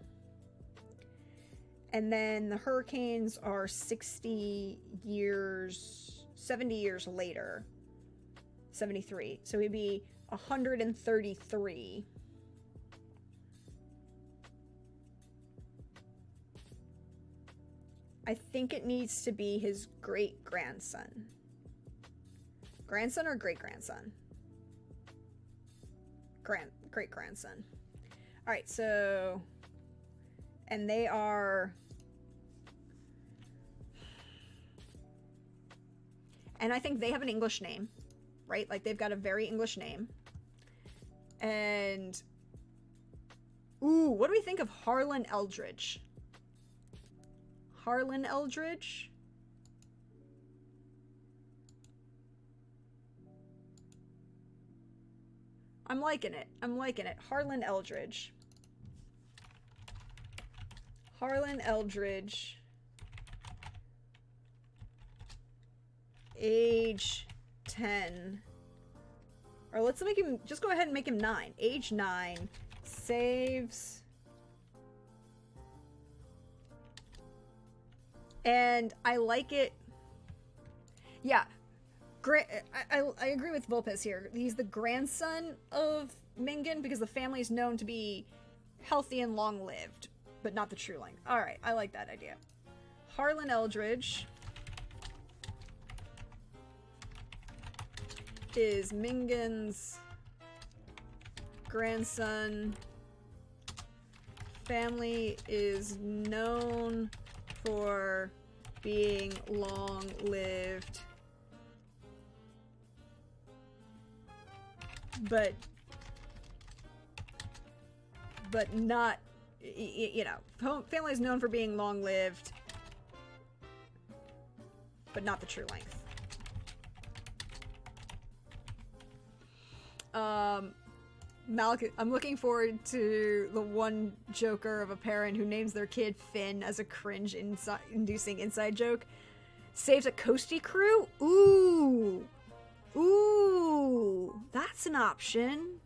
And then the hurricanes are 70 years later. 73. So he'd be 133. I think it needs to be his great-grandson. Grandson or great-grandson? Great-grandson. Alright, so... And they are... And I think they have an English name, right? Like, they've got a very English name. And... Ooh, what do we think of Harlan Eldridge? Harlan Eldridge? I'm liking it. I'm liking it. Harlan Eldridge. Harlan Eldridge. Age 10. Or let's make him, just go ahead and make him 9. Age 9. Saves. And I like it. Yeah. I agree with Vulpes here. He's the grandson of Mingan because the family is known to be healthy and long-lived, but not the trueling. Alright, I like that idea. Harlan Eldridge is Mingan's grandson. Family is known for being long-lived, but not, you know, family is known for being long-lived, but not the true length. I'm looking forward to the one joker of a parent who names their kid Finn as a cringe-inducing inside joke. Saves a coastie crew? Ooh! Ooh! That's an option.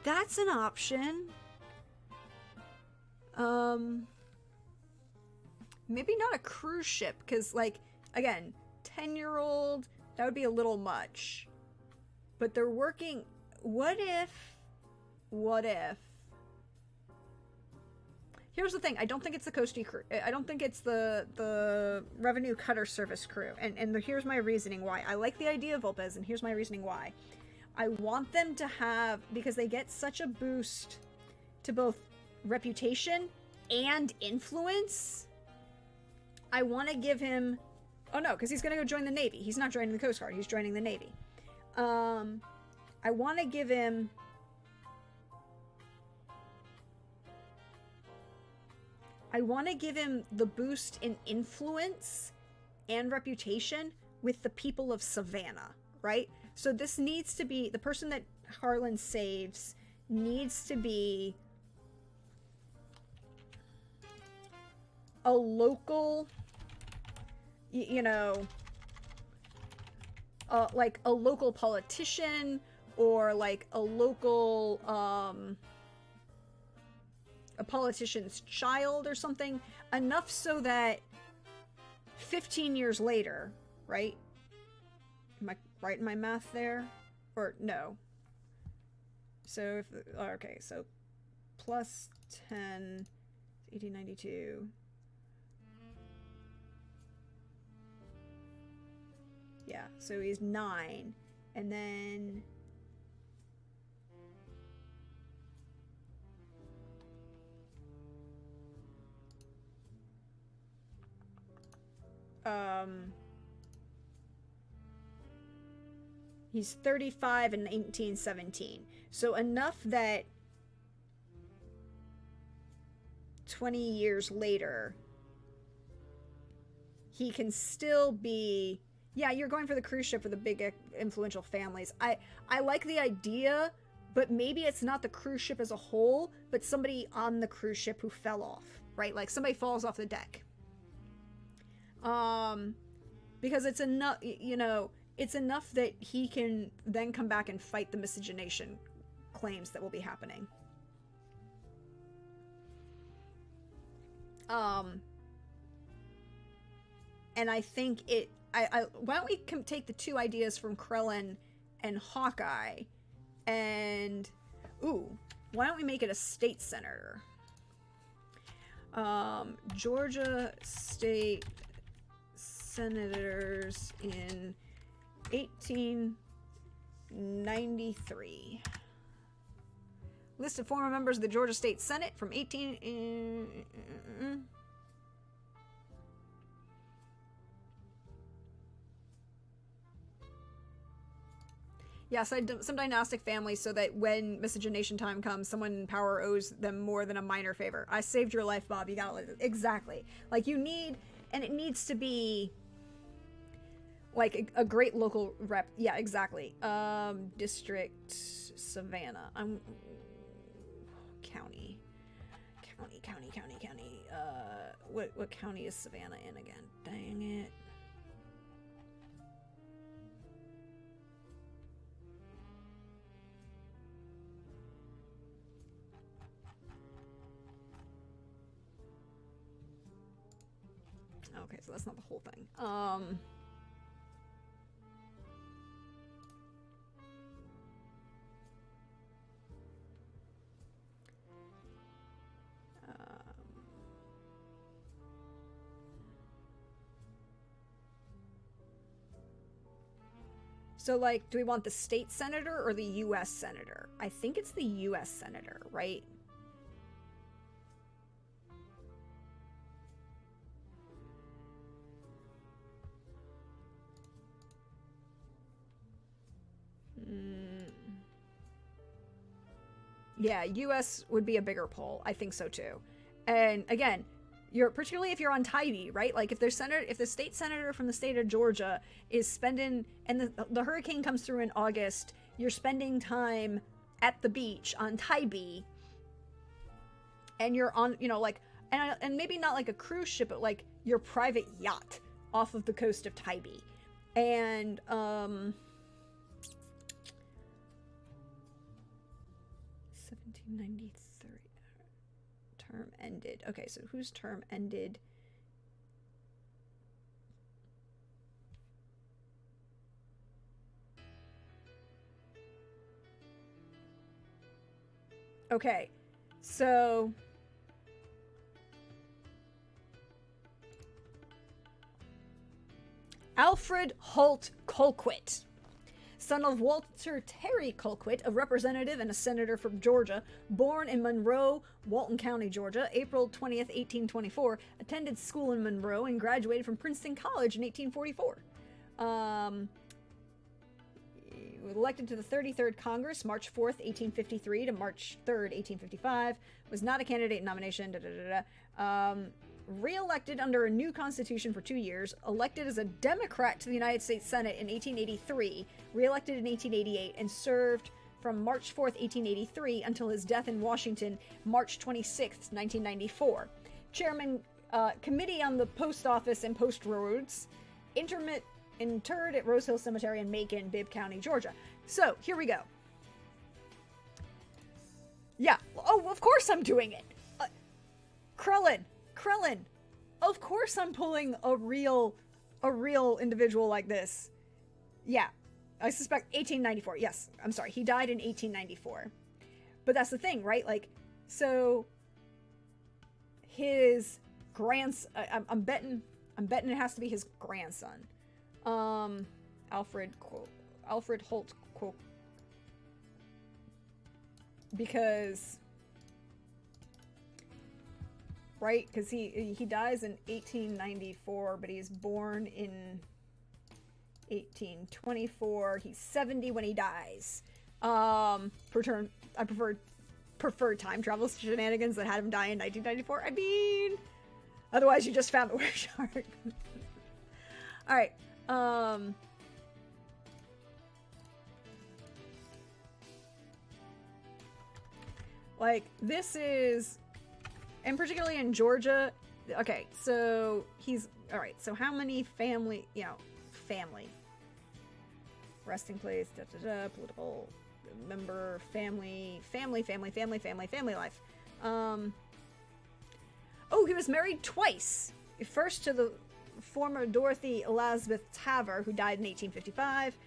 That's an option. Maybe not a cruise ship, because, like, again, 10-year-old, that would be a little much. But they're working... What if... Here's the thing, I don't think it's the coastie crew. I don't think it's the revenue cutter service crew. And here's my reasoning why. I like the idea of Vulpes, and here's my reasoning why. I want them to have, because they get such a boost to both reputation and influence, I want to give him... Oh no, because he's going to go join the Navy. He's not joining the Coast Guard, he's joining the Navy. I want to give him... I want to give him the boost in influence and reputation with the people of Savannah, right? So this needs to be... The person that Harlan saves needs to be a local, you know, like a local politician, or like a local, a politician's child or something, enough so that 15 years later, right? Am I right in my math there? Or no? So, if, okay, so plus 10, 1892. Yeah, so he's 9, and then... He's 35 in 1817. So enough that 20 years later, he can still be... Yeah, you're going for the cruise ship for the big influential families. I like the idea, but maybe it's not the cruise ship as a whole, but somebody on the cruise ship who fell off, right? Like somebody falls off the deck. Because it's enough, you know, it's enough that he can then come back and fight the miscegenation claims that will be happening. And I think it... why don't we take the two ideas from Krellin and Hawkeye, and ooh, why don't we make it a state senator? Georgia state senators in 1893. List of former members of the Georgia State Senate from 18... Yeah, so some dynastic families, so that when miscegenation time comes, someone in power owes them more than a minor favor. I saved your life, Bob. You gotta... Exactly. Like, you need... And it needs to be... Like, a great local rep. Yeah, exactly. District... Savannah. I'm county. County. What county is Savannah in again? Dang it. Okay, so that's not the whole thing. So, like, do we want the state senator or the U.S. senator? I think it's the U.S. senator, right? Yeah, U.S. would be a bigger poll. I think so too. And again, particularly if you're on Tybee, right? Like if the state senator from the state of Georgia is spending, and the hurricane comes through in August, you're spending time at the beach on Tybee, and you're on, like, and maybe not like a cruise ship, but like your private yacht off of the coast of Tybee, and 1793 term ended. Okay, so whose term ended? Okay, so Alfred Holt Colquitt, son of Walter Terry Colquitt, a representative and a senator from Georgia, born in Monroe, Walton County, Georgia, April 20th, 1824, attended school in Monroe and graduated from Princeton College in 1844. He was elected to the 33rd Congress, March 4th, 1853 to March 3rd, 1855. Was not a candidate nomination. Re-elected under a new constitution for 2 years, elected as a Democrat to the United States Senate in 1883, re-elected in 1888, and served from March 4th, 1883 until his death in Washington, March 26th, 1994. Chairman, Committee on the Post Office and Post Roads, interred at Rose Hill Cemetery in Macon, Bibb County, Georgia. So, here we go. Yeah. Oh, of course I'm doing it. Krellin. Of course I'm pulling a real individual like this. Yeah. I suspect 1894. Yes. I'm sorry. He died in 1894. But that's the thing, right? Like, so his I'm betting it has to be his grandson. Alfred Holt, because, right? Because he dies in 1894, but he's born in 1824. He's 70 when he dies. I prefer time travel shenanigans that had him die in 1994. I mean, otherwise you just found the word shark. All right. Like, this is, and particularly in Georgia, okay, so he's, all right, so how many family, family, resting place, political member, family life. Oh, he was married twice. First to the former Dorothy Elizabeth Taver, who died in 1855,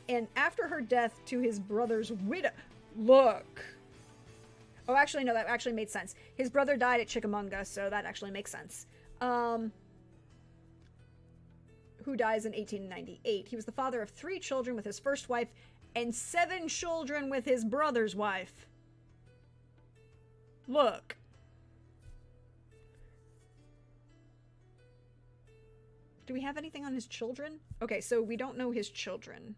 and after her death to his brother's widow. Look. Oh, actually, no, that actually made sense. His brother died at Chickamauga, so that actually makes sense. Who dies in 1898. He was the father of 3 children with his first wife and 7 children with his brother's wife. Look. Do we have anything on his children? Okay, so we don't know his children.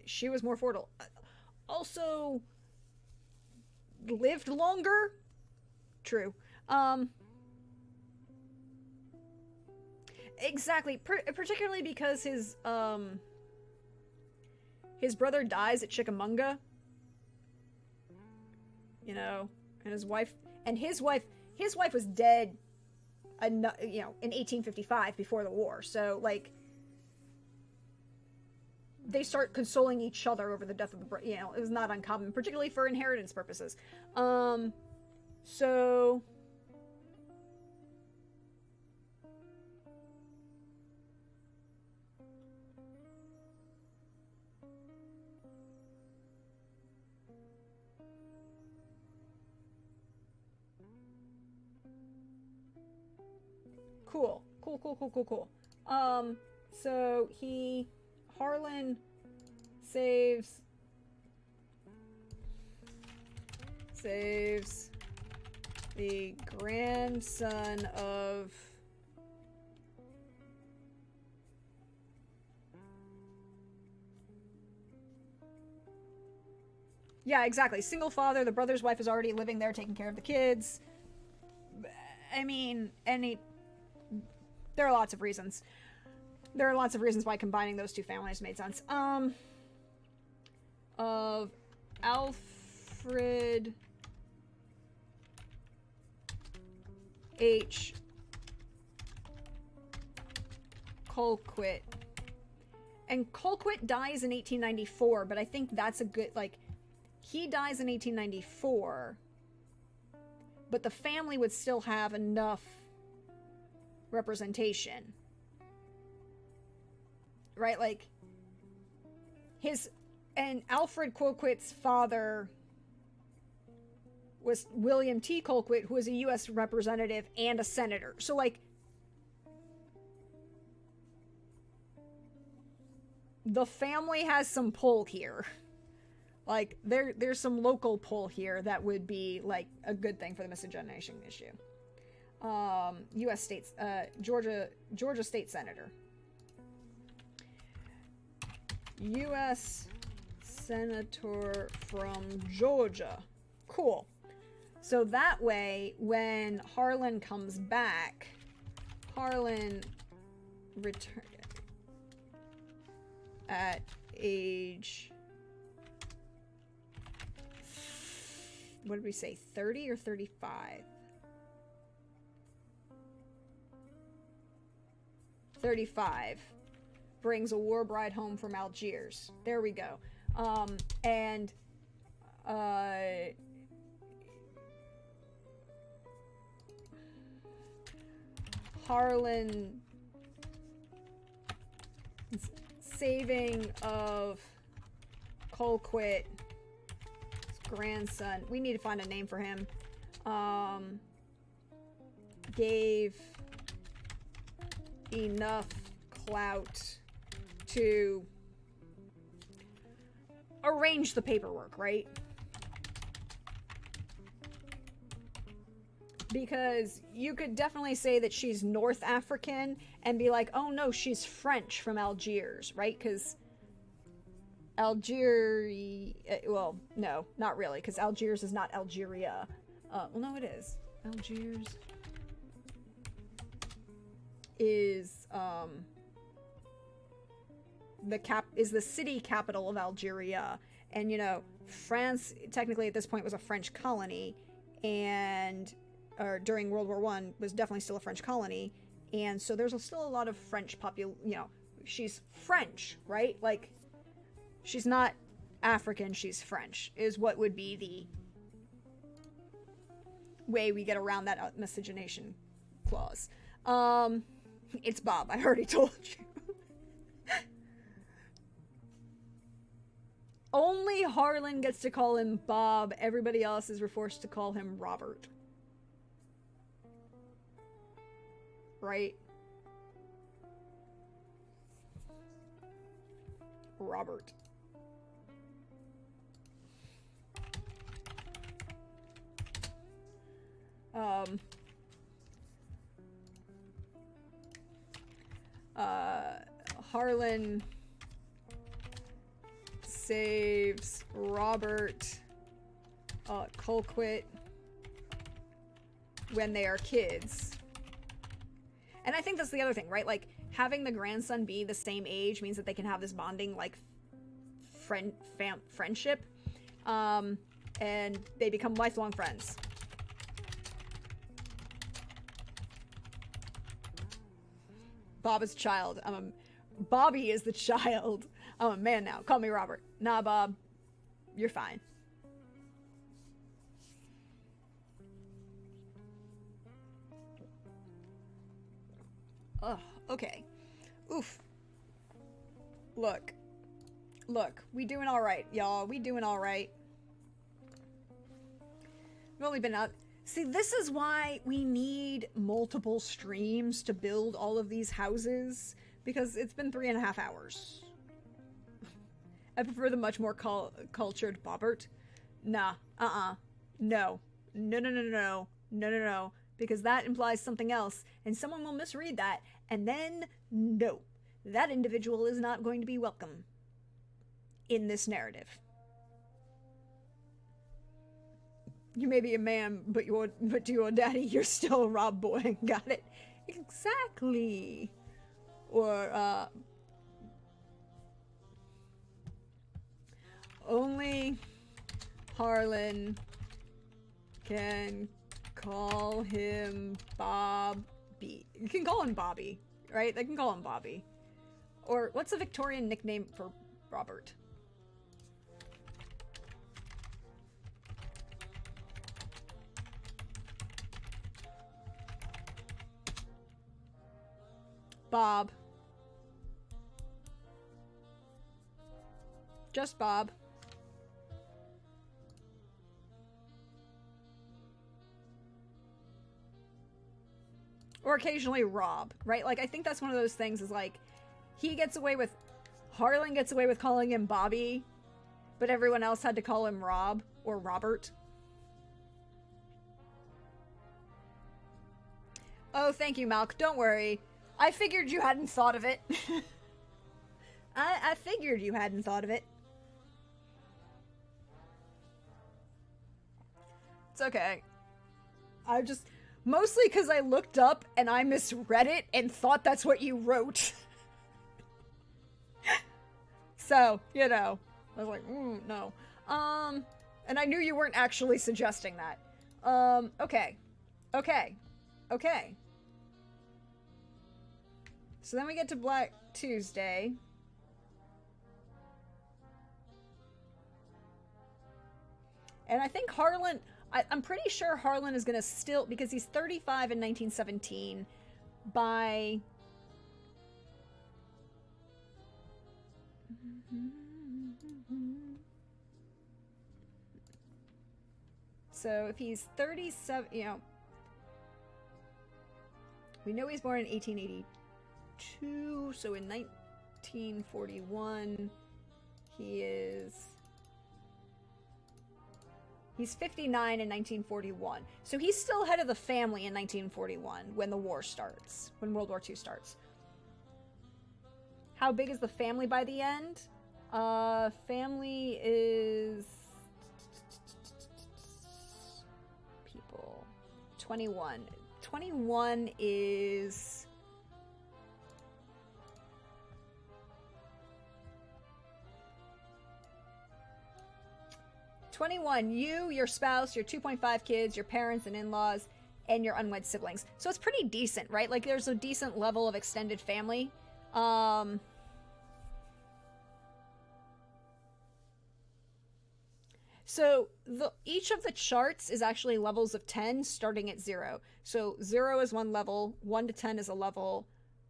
She was more fertile. Also, lived longer? True. Exactly. Particularly because his brother dies at Chickamauga. You know, and his wife was dead, you know, in 1855 before the war. So, like, they start consoling each other over the death of the, you know, it was not uncommon, particularly for inheritance purposes. So cool. So Harlan saves the grandson of yeah, exactly. Single father, the brother's wife is already living there taking care of the kids. I mean, there are lots of reasons. There are lots of reasons why combining those two families made sense. Of Alfred H. Colquitt. And Colquitt dies in 1894, but I think that's a good, like, he dies in 1894, but the family would still have enough representation. Right? Like, and Alfred Colquitt's father was William T. Colquitt, who was a U.S. representative and a senator. So, like, the family has some pull here. Like, there's some local pull here that would be, like, a good thing for the miscegenation issue. U.S. states, Georgia state senator. U.S. senator from Georgia. Cool. So that way, when Harlan comes back, Harlan returned at age, what did we say, 30 or 35? 35. Brings a war bride home from Algiers. There we go. And Harlan saving of Colquitt's grandson. We need to find a name for him. Gave enough clout to arrange the paperwork, right? Because you could definitely say that she's North African and be like, oh no, she's French from Algiers, right? Because Algeria, well, no, not really, because Algiers is not Algeria. Well, no, it is. Algiers is the city capital of Algeria, and you know, France technically at this point was a French colony, and during World War I was definitely still a French colony, and so there's still a lot of French you know, she's French, right? Like, she's not African, she's French, is what would be the way we get around that miscegenation clause. It's Bob, I already told you. Only Harlan gets to call him Bob. Everybody else is forced to call him Robert. Right? Robert. Harlan saves Robert Colquitt when they are kids. And I think that's the other thing, right? Like, having the grandson be the same age means that they can have this bonding, like, friendship. And they become lifelong friends. Bob is a child. Bobby is the child. I'm a man now. Call me Robert. Nah, Bob. You're fine. Ugh, okay. Oof. Look. Look. We doing alright, y'all. We doing alright. We've only been out... See, this is why we need multiple streams to build all of these houses, because it's been 3.5 hours. I prefer the much more cultured Bobbert. Nah, no. No, because that implies something else, and someone will misread that, and then, no. That individual is not going to be welcome in this narrative. You may be a man, but to your daddy, you're still a Rob boy. Got it? Exactly. Or, only Harlan can call him Bobby. You can call him Bobby, right? They can call him Bobby. Or, what's a Victorian nickname for Robert? Bob. Just Bob. Or occasionally Rob, right? Like, I think that's one of those things is like, Harlan gets away with calling him Bobby, but everyone else had to call him Rob or Robert. Oh, thank you, Malk. Don't worry. I figured you hadn't thought of it. I figured you hadn't thought of it. It's okay. I just... Mostly because I looked up and I misread it and thought that's what you wrote. So, you know. I was like, no. And I knew you weren't actually suggesting that. Okay. So then we get to Black Tuesday. And I think Harlan... I'm pretty sure Harlan is going to still... Because he's 35 in 1917 by... So if he's 37... You know... We know he's born in 1882. So in 1941, he is... He's 59 in 1941. So he's still head of the family in 1941 when the war starts. When World War II starts. How big is the family by the end? Family is... People. 21. 21 is... you, your spouse, your 2.5 kids, your parents and in-laws, and your unwed siblings. So it's pretty decent, right? Like, there's a decent level of extended family. So each of the charts is actually levels of 10 starting at 0. So 0 is one level, 1 to 10 is a level,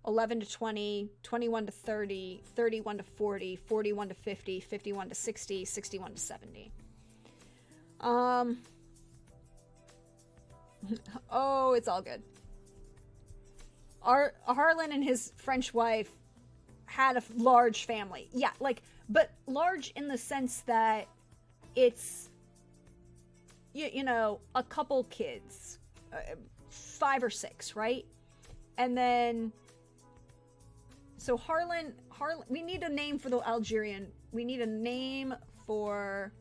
11 to 20, 21 to 30, 31 to 40, 41 to 50, 51 to 60, 61 to 70. Oh, it's all good. Harlan and his French wife had a large family. Yeah, like, but large in the sense that it's, you know, a couple kids, 5 or 6, right? And then, so Harlan, we need a name for the Algerian. We need a name for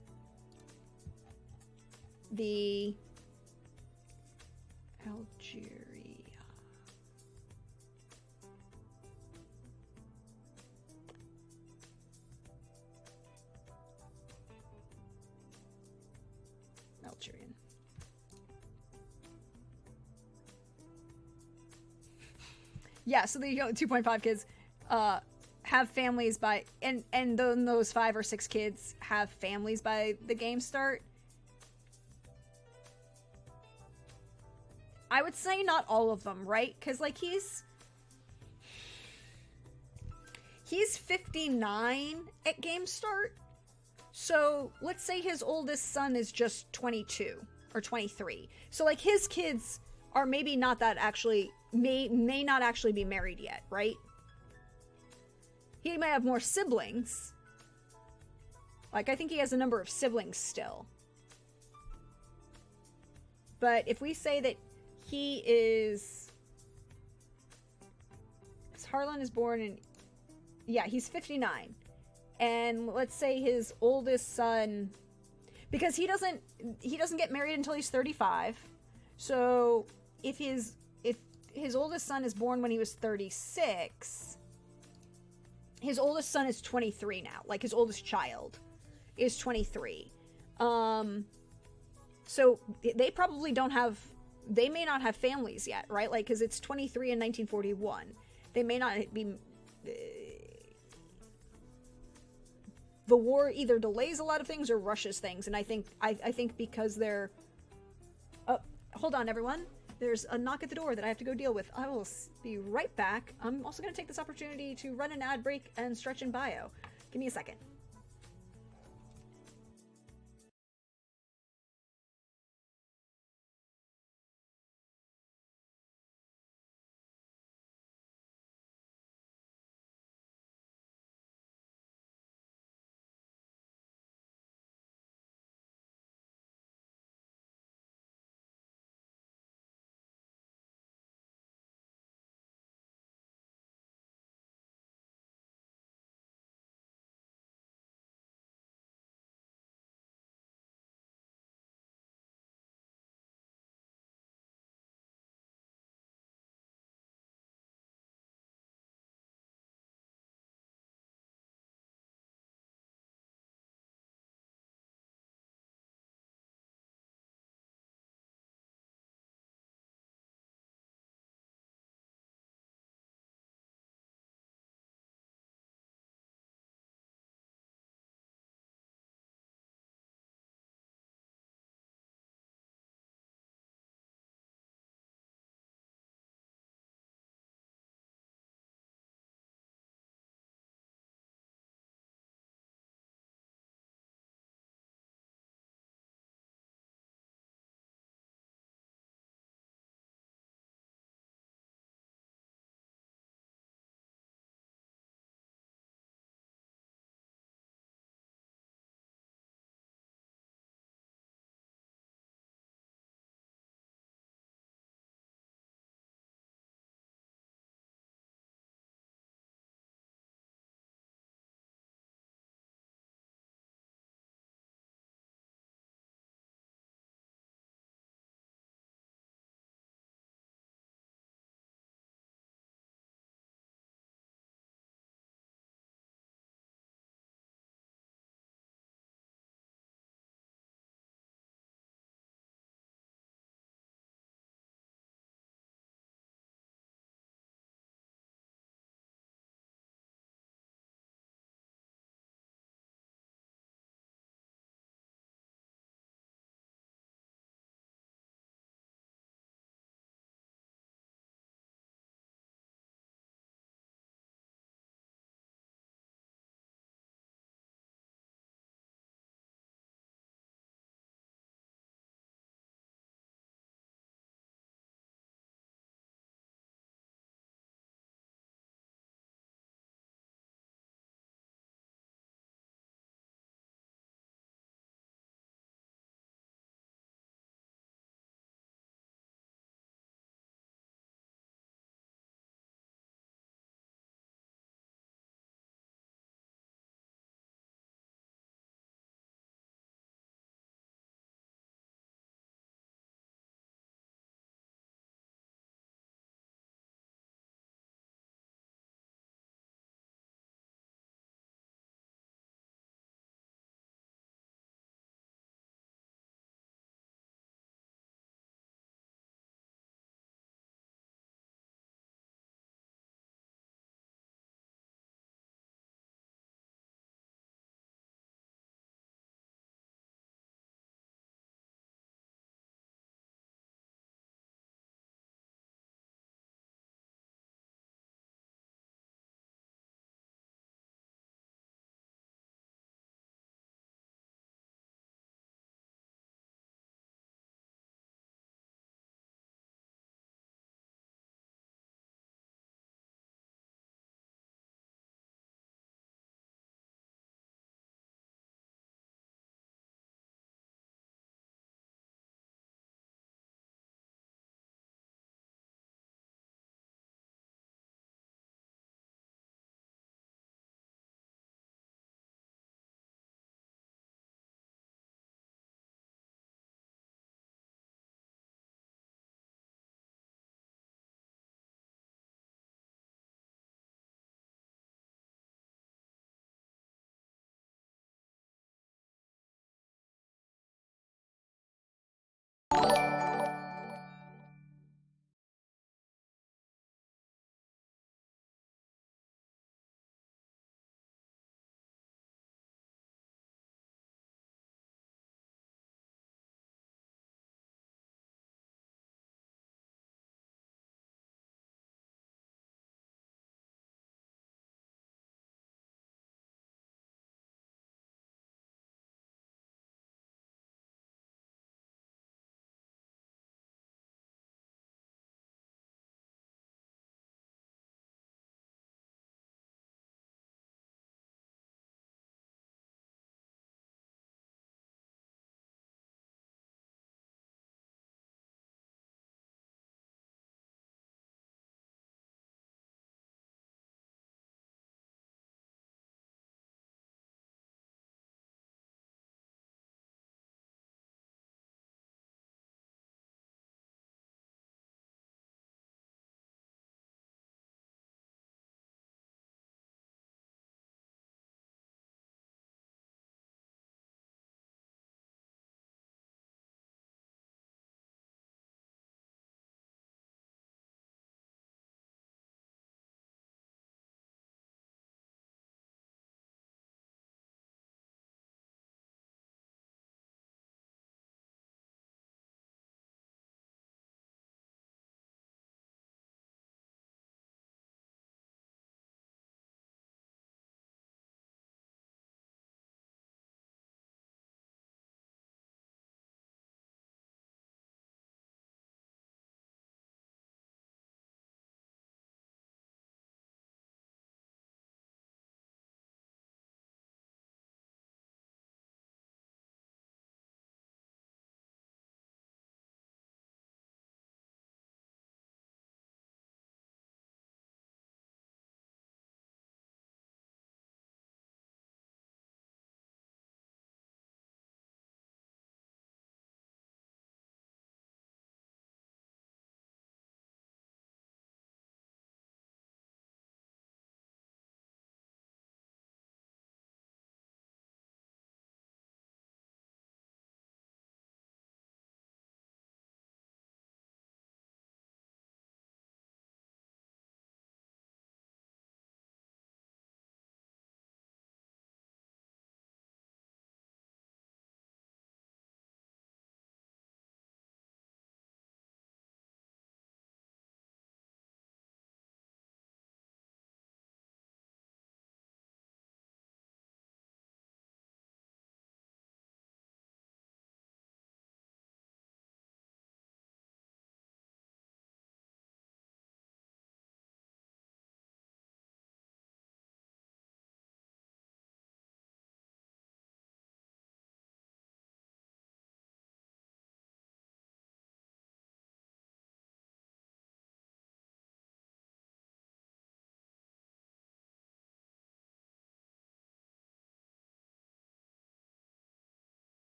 the Algeria. Algerian. Yeah, so the 2.5 kids have families by, and then those 5 or 6 kids have families by the game start. I would say not all of them, right? Because like he's 59 at game start. So let's say his oldest son is just 22 or 23. So like his kids are maybe not that actually, may not actually be married yet, right? He may have more siblings. Like I think he has a number of siblings still. But if we say that he is, Harlan is born in, yeah, he's 59. And let's say his oldest son, because he doesn't get married until he's 35. So if his oldest son is born when he was 36, his oldest son is 23 now. Like his oldest child is 23. So they probably don't have, they may not have families yet, right? Like, because it's 23 in 1941. They may not be... the war either delays a lot of things or rushes things. And I think because they're... Oh, hold on, everyone. There's a knock at the door that I have to go deal with. I will be right back. I'm also going to take this opportunity to run an ad break and stretch in bio. Give me a second.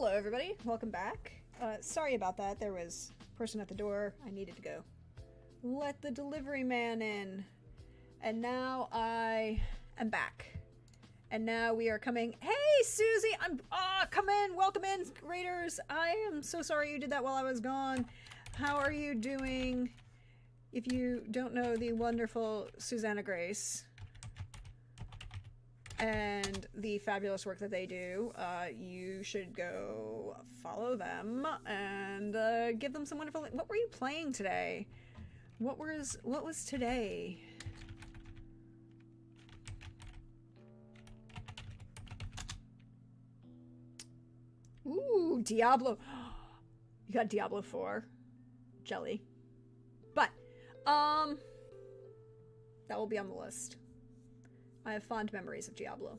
Hello everybody, welcome back. Sorry about that, there was a person at the door. I needed to go let the delivery man in. And now I am back. And now we are coming. Hey Susie, come in, welcome in, Raiders. I am so sorry you did that while I was gone. How are you doing? If you don't know the wonderful Susanna Grace and the fabulous work that they do, you should go follow them and give them some wonderful. What were you playing today? What was today? Ooh, Diablo. You got Diablo 4 jelly, but that will be on the list. I have fond memories of Diablo.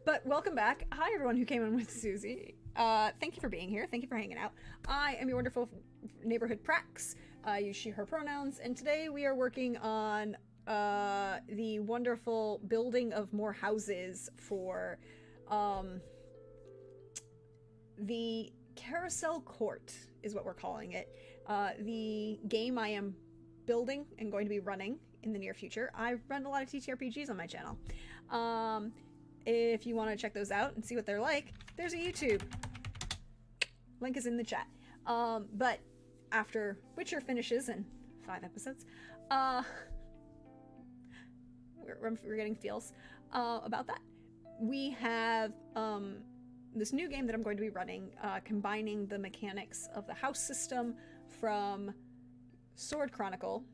But welcome back. Hi, everyone who came in with Susie. Thank you for being here. Thank you for hanging out. I am your wonderful neighborhood Prax. I use she, her pronouns. And today we are working on the wonderful building of more houses for the Carousel Court is what we're calling it. The game I am building and going to be running in the near future. I run a lot of TTRPGs on my channel. If you want to check those out and see what they're like, there's a YouTube. Link is in the chat. But after Witcher finishes in 5 episodes, we're getting feels about that. We have this new game that I'm going to be running, combining the mechanics of the house system from Sword Chronicle,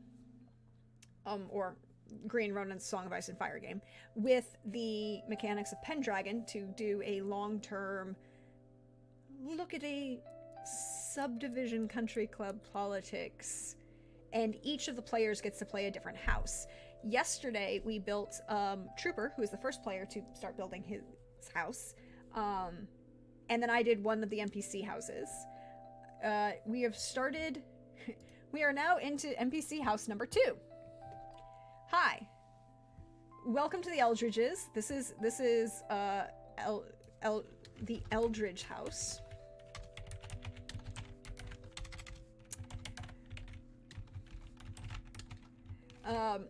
or Green Ronin's Song of Ice and Fire game, with the mechanics of Pendragon to do a long-term look at a subdivision country club politics, and each of the players gets to play a different house. Yesterday we built Trooper, who is the first player to start building his house, and then I did one of the NPC houses. We have started. We are now into NPC house number 2. Hi, welcome to the Eldridges. This is the Eldridge house.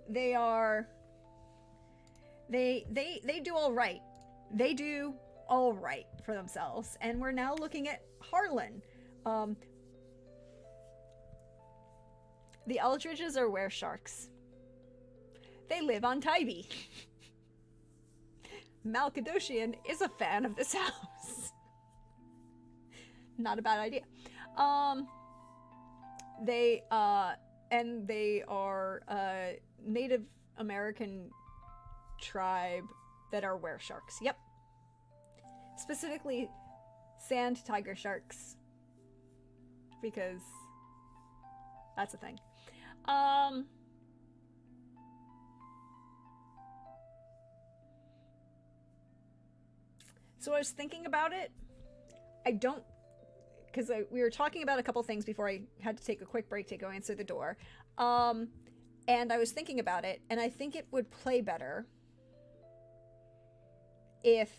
They do all right. They do all right for themselves, and we're now looking at Harlan. The Eldridges are were-sharks. They live on Tybee. Malkadoshian is a fan of this house. Not a bad idea. They are a Native American tribe that are were-sharks. Yep. Specifically, sand tiger sharks. Because that's a thing. So I was thinking about it. I don't, because we were talking about a couple things before I had to take a quick break to go answer the door. And I was thinking about it, and I think it would play better if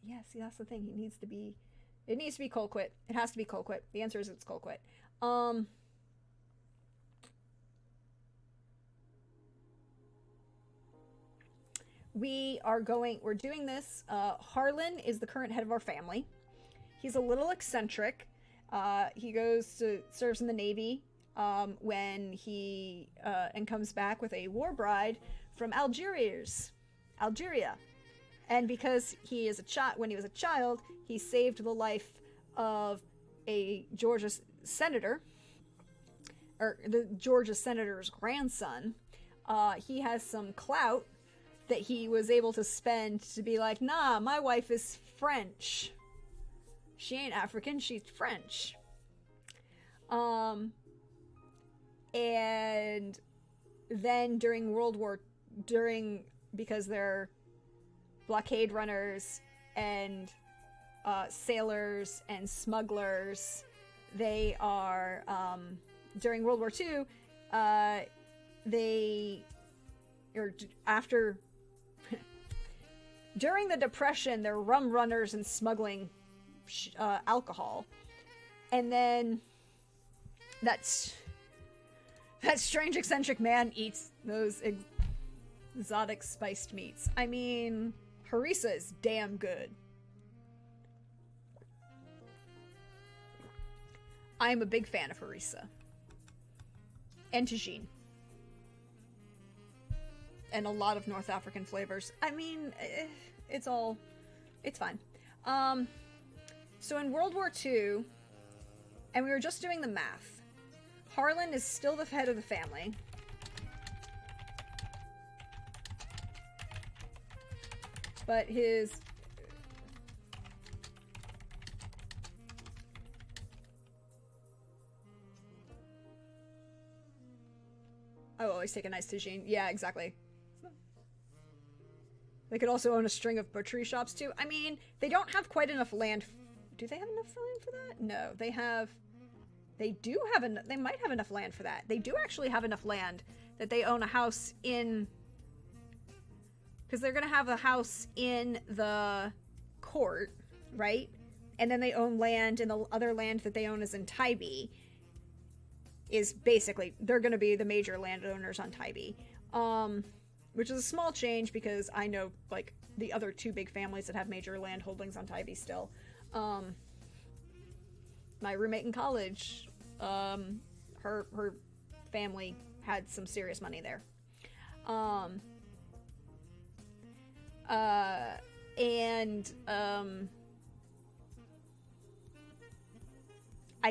yeah, see, that's the thing. It needs to be Colquitt. It has to be Colquitt. The answer is it's Colquitt. We're doing this. Harlan is the current head of our family. He's a little eccentric. He serves in the Navy when he and comes back with a war bride from Algeria. And because he is when he was a child, he saved the life of a Georgia senator, or the Georgia senator's grandson. He has some clout that he was able to spend to be like, nah, my wife is French. She ain't African, she's French. And then because they're blockade runners and sailors and smugglers, they are, during World War II, during the Depression, they're rum runners and smuggling alcohol. And then that strange eccentric man eats those exotic spiced meats. I mean, harissa is damn good. I'm a big fan of harissa. And tagine. And a lot of North African flavors. I mean, it's fine. So in World War II, and we were just doing the math, Harlan is still the head of the family. But his... Oh, always take a nice tagine. Yeah, exactly. They could also own a string of butchery shops, too. I mean, they don't have quite enough land. Do they have enough land for that? No, they have... They do have they might have enough land for that. They do actually have enough land that they own a house in... Because they're going to have a house in the court, right? And then they own land, and the other land that they own is in Tybee. Is basically... They're going to be the major landowners on Tybee. Which is a small change because I know, like, the other two big families that have major land holdings on Tybee still. My roommate in college, her family had some serious money there. I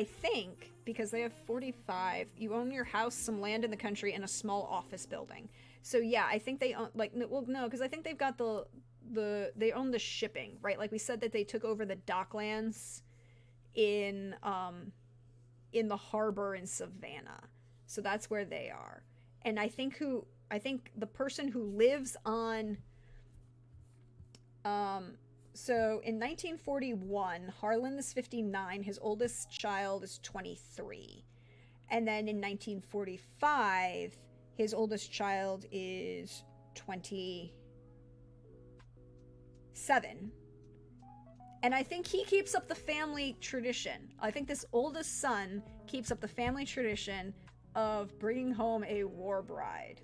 think, because they have 45, you own your house, some land in the country, and a small office building. So yeah, I think they own, like, well, no, because I think they've got they own the shipping, right? Like we said that they took over the docklands in the harbor in Savannah. So that's where they are. And I think the person who lives on, so in 1941, Harlan is 59, his oldest child is 23. And then in 1945, his oldest child is 27. And I think he keeps up the family tradition. I think this oldest son keeps up the family tradition of bringing home a war bride.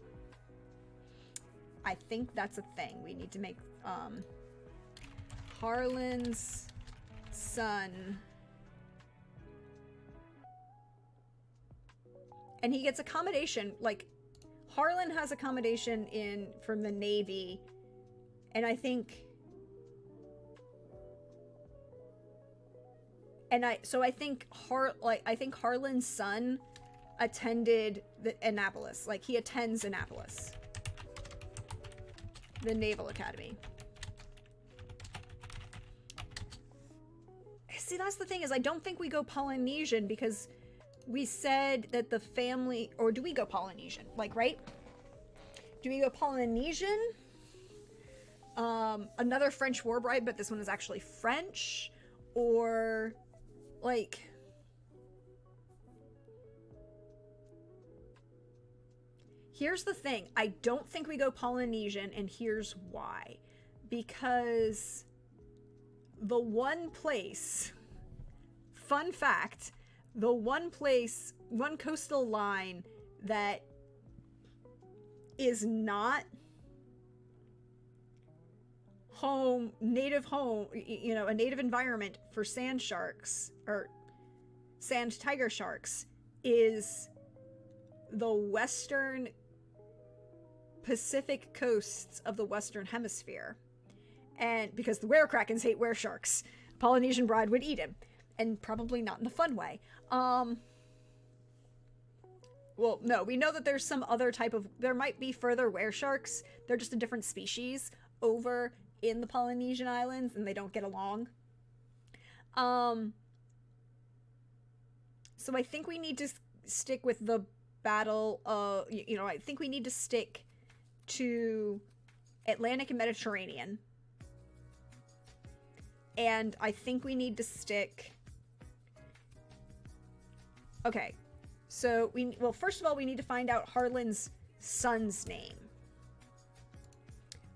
I think that's a thing. We need to make Harlan's son... And he gets accommodation, like, Harlan has accommodation from the Navy, and I think... I think Harlan's son attended Annapolis. Like, he attends Annapolis. The Naval Academy. See, that's the thing, is I don't think we go Polynesian because we said that the family... Or do we go Polynesian? Like, right? Do we go Polynesian? Another French war bride, but this one is actually French? Or... like, here's the thing. I don't think we go Polynesian, and here's why. Because the one place, fun fact, the one coastal line that is not a native environment for sand sharks or sand tiger sharks is the western Pacific coasts of the Western Hemisphere. And because the werekrakens hate weresharks, Polynesian bride would eat him. And probably not in a fun way. Well, no, we know that there's some other type of... There might be further weresharks. They're just a different species over in the Polynesian Islands, and they don't get along. So I think we need to stick with the battle of... I think we need to stick to Atlantic and Mediterranean. And I think we need to stick Okay. So, well, first of all, we need to find out Harlan's son's name.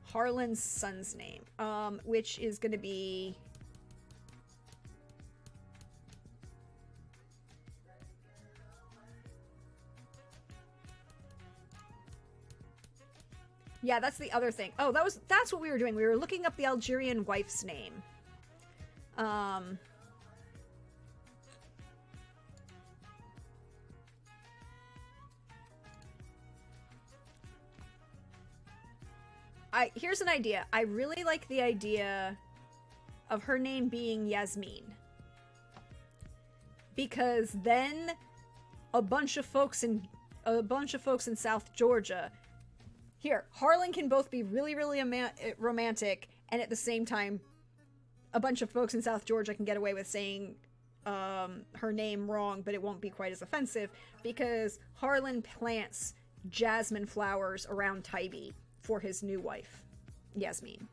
Harlan's son's name. Which is going to be... Yeah, that's the other thing. Oh, that's what we were doing. We were looking up the Algerian wife's name. Here's an idea. I really like the idea of her name being Yasmin. Because then a bunch of folks in South Georgia. Here, Harlan can both be really, really romantic, and at the same time, a bunch of folks in South Georgia can get away with saying her name wrong, but it won't be quite as offensive, because Harlan plants jasmine flowers around Tybee for his new wife, Yasmin.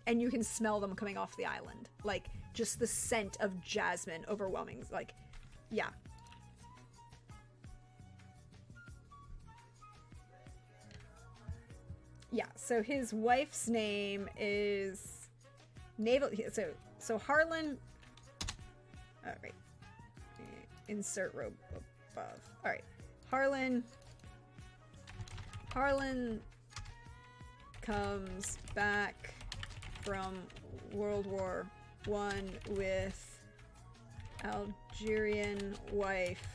And you can smell them coming off the island. Like, just the scent of jasmine overwhelming. Like, yeah. Yeah, so his wife's name is Naval. So Harlan. All right. Insert row above. All right. Harlan comes back from World War I with Algerian wife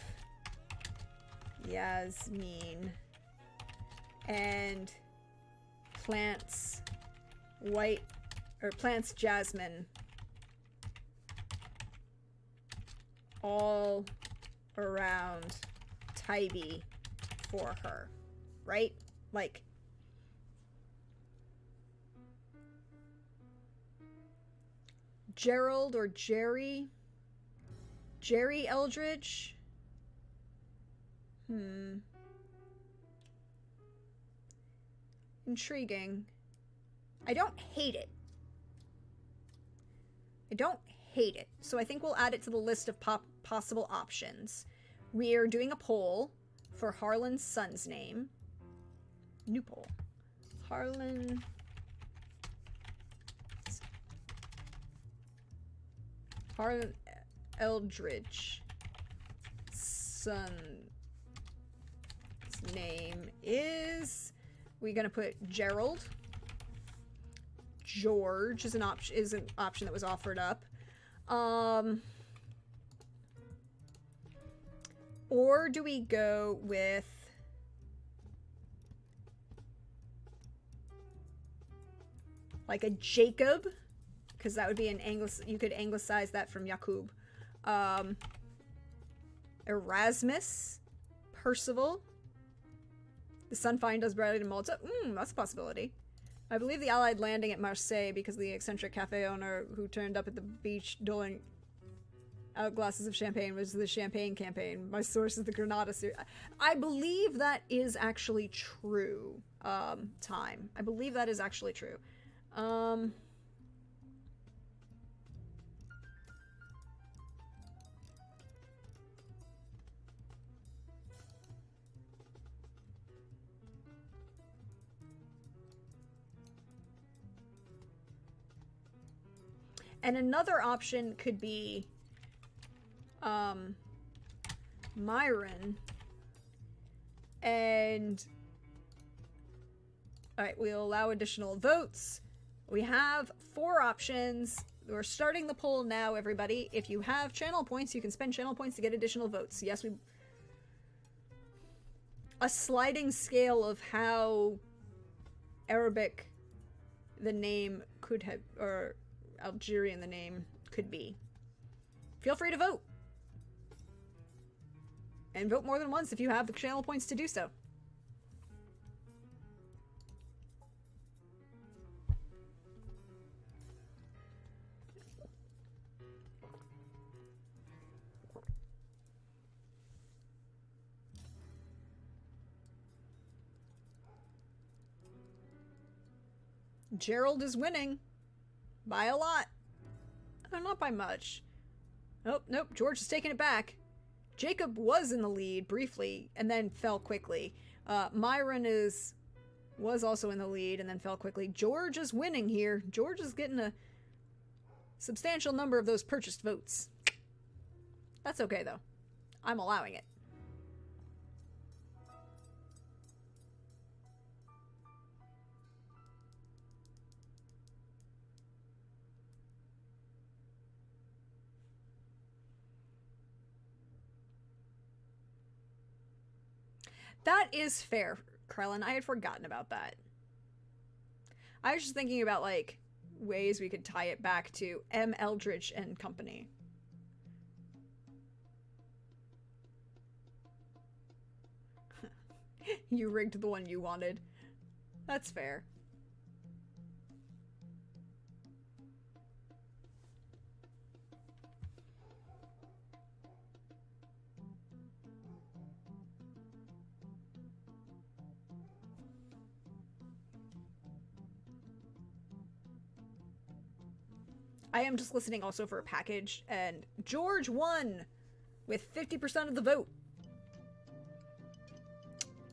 Yasmin and plants jasmine all around Tybee for her, right? Like, Gerald or Jerry Eldridge. Intriguing. I don't hate it. So I think we'll add it to the list of possible options. We're doing a poll for Harlan's son's name. New poll. Harlan Eldridge son's name is... We're gonna put Gerald. George is an option that was offered up. Or do we go with like a Jacob? Because that would be an you could anglicize that from Yakub. Erasmus, Percival. The sun finds Bradley to Malta. That's a possibility. I believe the Allied landing at Marseille because the eccentric cafe owner who turned up at the beach doling out glasses of champagne was the Champagne campaign. My source is the Granada series. I believe that is actually true. Time. I believe that is actually true. And another option could be Myron. And alright, we'll allow additional votes. We have 4 options. We're starting the poll now, everybody. If you have channel points, you can spend channel points to get additional votes. Yes, a sliding scale of how Arabic the name could have, or Algerian the name could be. Feel free to vote. And vote more than once if you have the channel points to do so. Gerald is winning by a lot. Oh, not by much. Oh, nope, George is taking it back. Jacob was in the lead briefly and then fell quickly. Myron was also in the lead and then fell quickly. George is winning here. George is getting a substantial number of those purchased votes. That's okay, though. I'm allowing it. That is fair, Krellin. I had forgotten about that. I was just thinking about, like, ways we could tie it back to M. Eldridge and Company. You rigged the one you wanted. That's fair. I am just listening also for a package, and George won with 50% of the vote.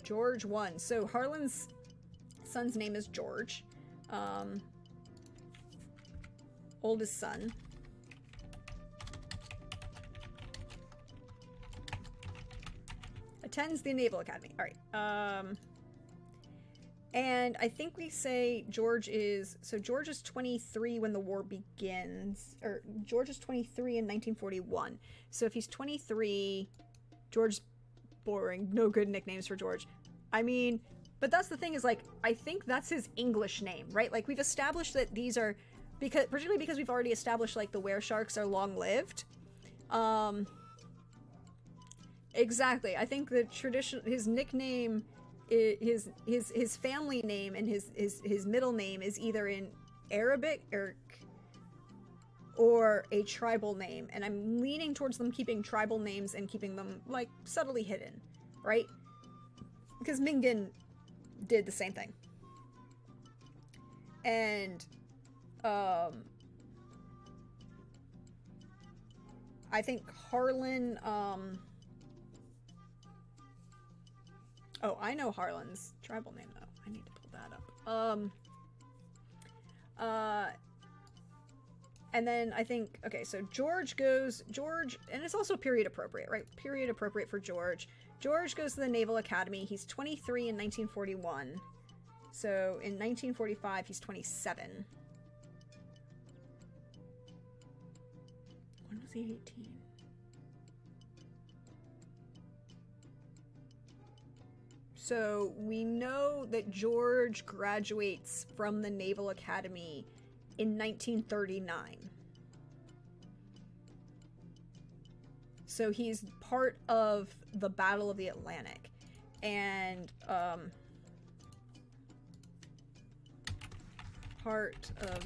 George won. So Harlan's son's name is George. Oldest son. Attends the Naval Academy. All right. And I think we say George is 23 when the war begins, or George is 23 in 1941. So if he's 23, George's boring. No good nicknames for George. I mean, but that's the thing is, like, I think that's his English name, right? Like, we've established that these are, particularly because we've already established, like, the were-sharks are long-lived. Exactly. I think the his nickname, his family name and his middle name is either in Arabic or a tribal name, and I'm leaning towards them keeping tribal names and keeping them, like, subtly hidden, right? Because Mingan did the same thing. And I think Harlan oh, I know Harlan's tribal name, though. I need to pull that up. And then I think, okay, so George, and it's also period appropriate, right? Period appropriate for George. George goes to the Naval Academy. He's 23 in 1941. So in 1945, he's 27. When was he 18? So we know that George graduates from the Naval Academy in 1939. So he's part of the Battle of the Atlantic. And part of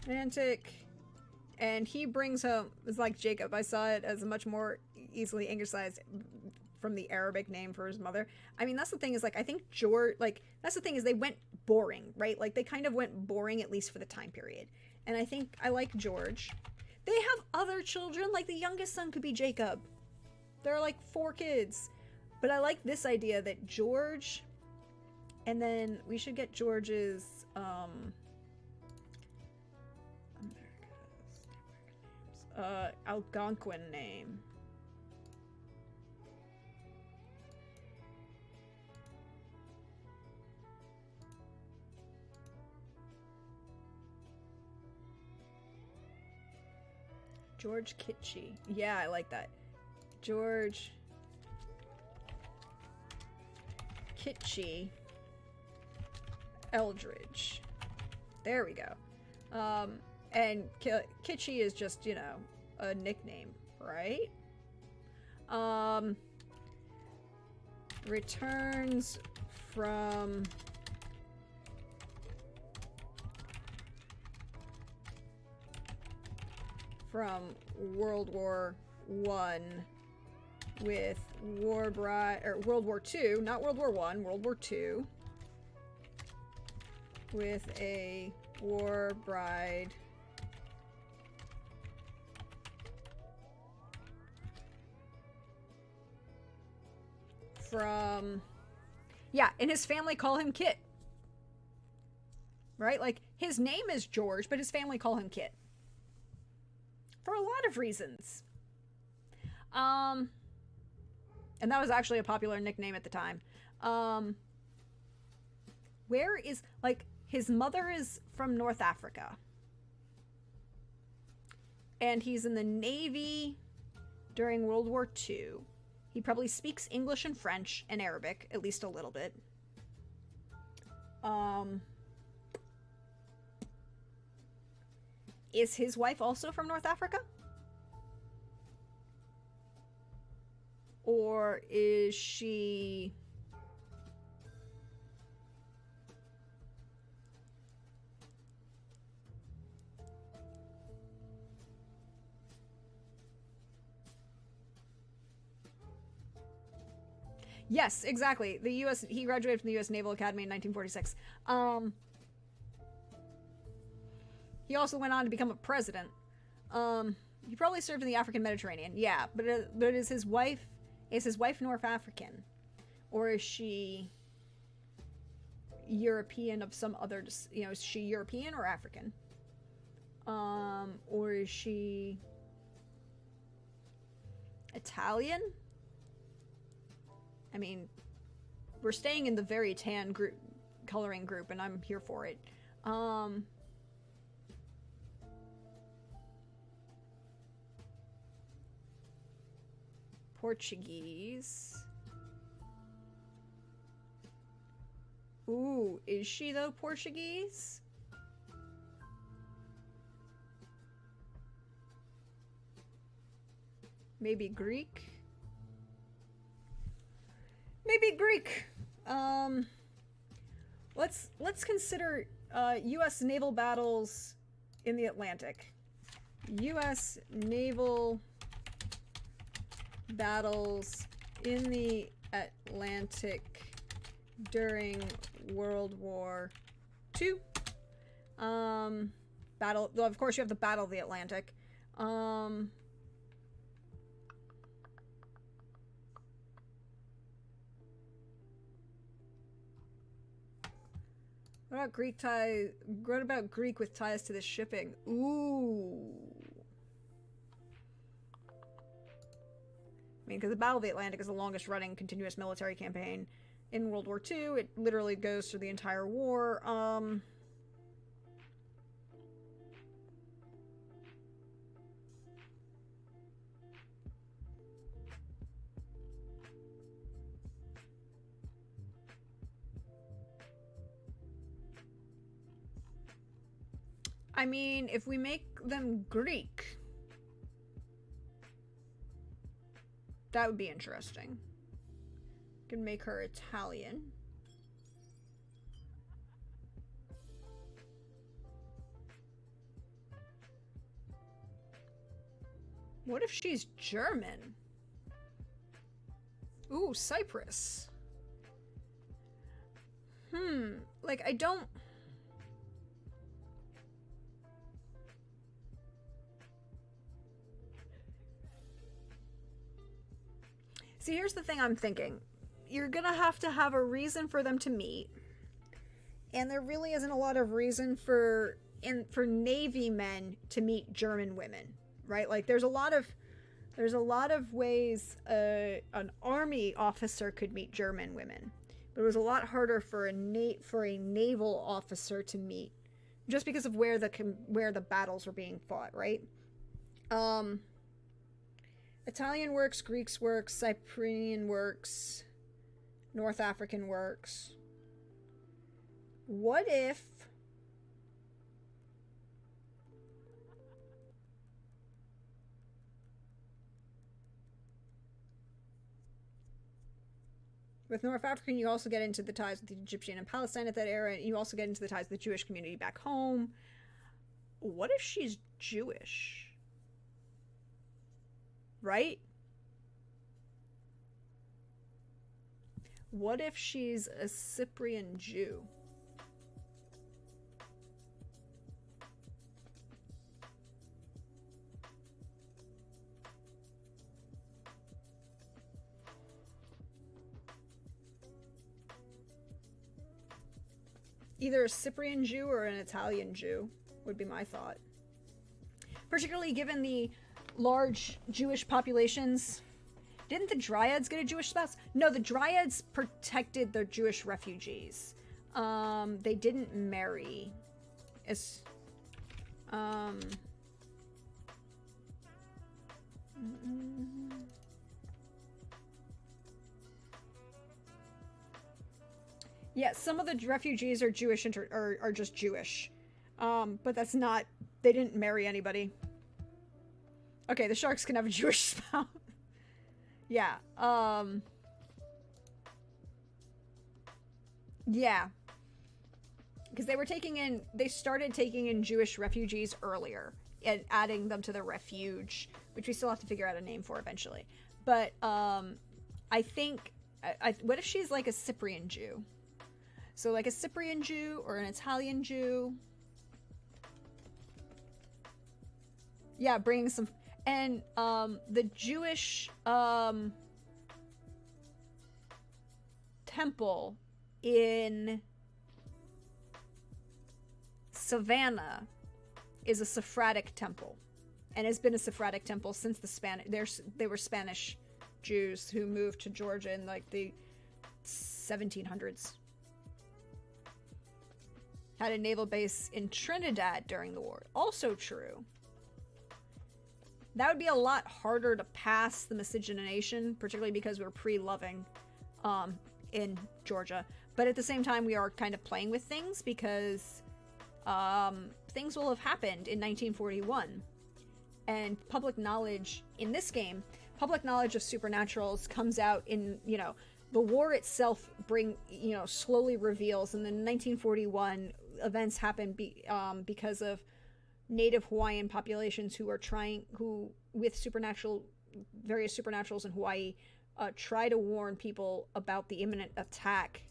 Atlantic. And he brings home, it's like Jacob. I saw it as a much more easily anglicized from the Arabic name for his mother. I mean, that's the thing is, like, I think George, like, that's the thing is they went boring, right? Like, they kind of went boring, at least for the time period. And I think I like George. They have other children, like the youngest son could be Jacob. There are like 4 kids. But I like this idea that George, and then we should get George's, Algonquin name. George Kitschy. Yeah, I like that. George Kitschy Eldridge. There we go. And Kitschy is just, you know, a nickname, right? Returns from World War I with World War II, not World War I, World War II, with a war bride from, yeah, and his family call him Kit. Right? Like, his name is George, but his family call him Kit. For a lot of reasons. And that was actually a popular nickname at the time. Where is, like, his mother is from North Africa. And he's in the Navy during World War II. He probably speaks English and French and Arabic, at least a little bit. Is his wife also from North Africa? Or is she... Yes, exactly. He graduated from the U.S. Naval Academy in 1946. He also went on to become a president. He probably served in the African Mediterranean. Yeah, but is his wife North African? Or is she European of some other, you know, is she European or African? Or is she Italian? I mean, we're staying in the very tan coloring group, and I'm here for it. Portuguese. Ooh, is she though Portuguese? Maybe Greek? Maybe Greek. Let's consider U.S. naval battles in the Atlantic. U.S. naval battles in the Atlantic during World War II. Well, of course you have the Battle of the Atlantic. What about Greek with ties to the shipping? Ooh. I mean, because the Battle of the Atlantic is the longest running continuous military campaign in World War II. It literally goes through the entire war. I mean, if we make them Greek, that would be interesting. Can make her Italian. What if she's German? Ooh, Cyprus. Like, I don't... See, here's the thing I'm thinking. You're gonna have to have a reason for them to meet. And there really isn't a lot of reason for Navy men to meet German women, right? Like, there's a lot of ways an Army officer could meet German women. But it was a lot harder for a naval officer to meet, just because of where the battles were being fought, right? Italian works, Greeks works, Cyprian works, North African works. What if with North African, you also get into the ties with the Egyptian and Palestine at that era. You also get into the ties with the Jewish community back home. What if she's Jewish? Right? What if she's a Cyprian Jew? Either a Cyprian Jew or an Italian Jew would be my thought. Particularly given the large Jewish populations. Didn't the Dryads get a Jewish spouse? No, the Dryads protected the Jewish refugees. They didn't marry. Yeah, some of the refugees are Jewish are just Jewish. But that's not, they didn't marry anybody. Okay, the sharks can have a Jewish spouse. Yeah, yeah. Because they started taking in Jewish refugees earlier and adding them to the refuge, which we still have to figure out a name for eventually. But, I think, what if she's like a Cyprian Jew? So like a Cyprian Jew or an Italian Jew. Yeah, bringing some... And the Jewish temple in Savannah is a Sephardic temple. And has been a Sephardic temple since the Spanish... They were Spanish Jews who moved to Georgia in like the 1700s. Had a naval base in Trinidad during the war. Also true. That would be a lot harder to pass the miscegenation, particularly because we're pre-loving in Georgia. But at the same time, we are kind of playing with things because things will have happened in 1941. And public knowledge in this game, public knowledge of supernaturals comes out in, you know, the war itself slowly reveals, and then 1941 events happen because of Native Hawaiian populations who with various supernaturals in Hawaii, try to warn people about the imminent attack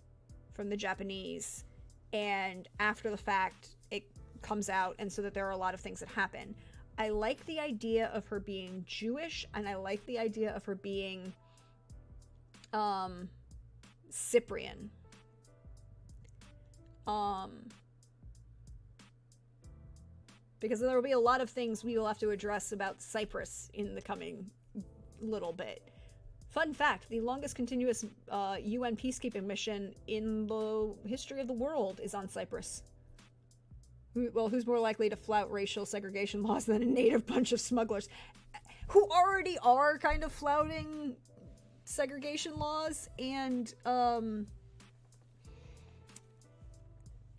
from the Japanese. And after the fact, it comes out, and so that there are a lot of things that happen. I like the idea of her being Jewish, and I like the idea of her being Cyprian. Because there will be a lot of things we will have to address about Cyprus in the coming little bit. Fun fact, the longest continuous UN peacekeeping mission in the history of the world is on Cyprus. Well, who's more likely to flout racial segregation laws than a native bunch of smugglers? Who already are kind of flouting segregation laws, and,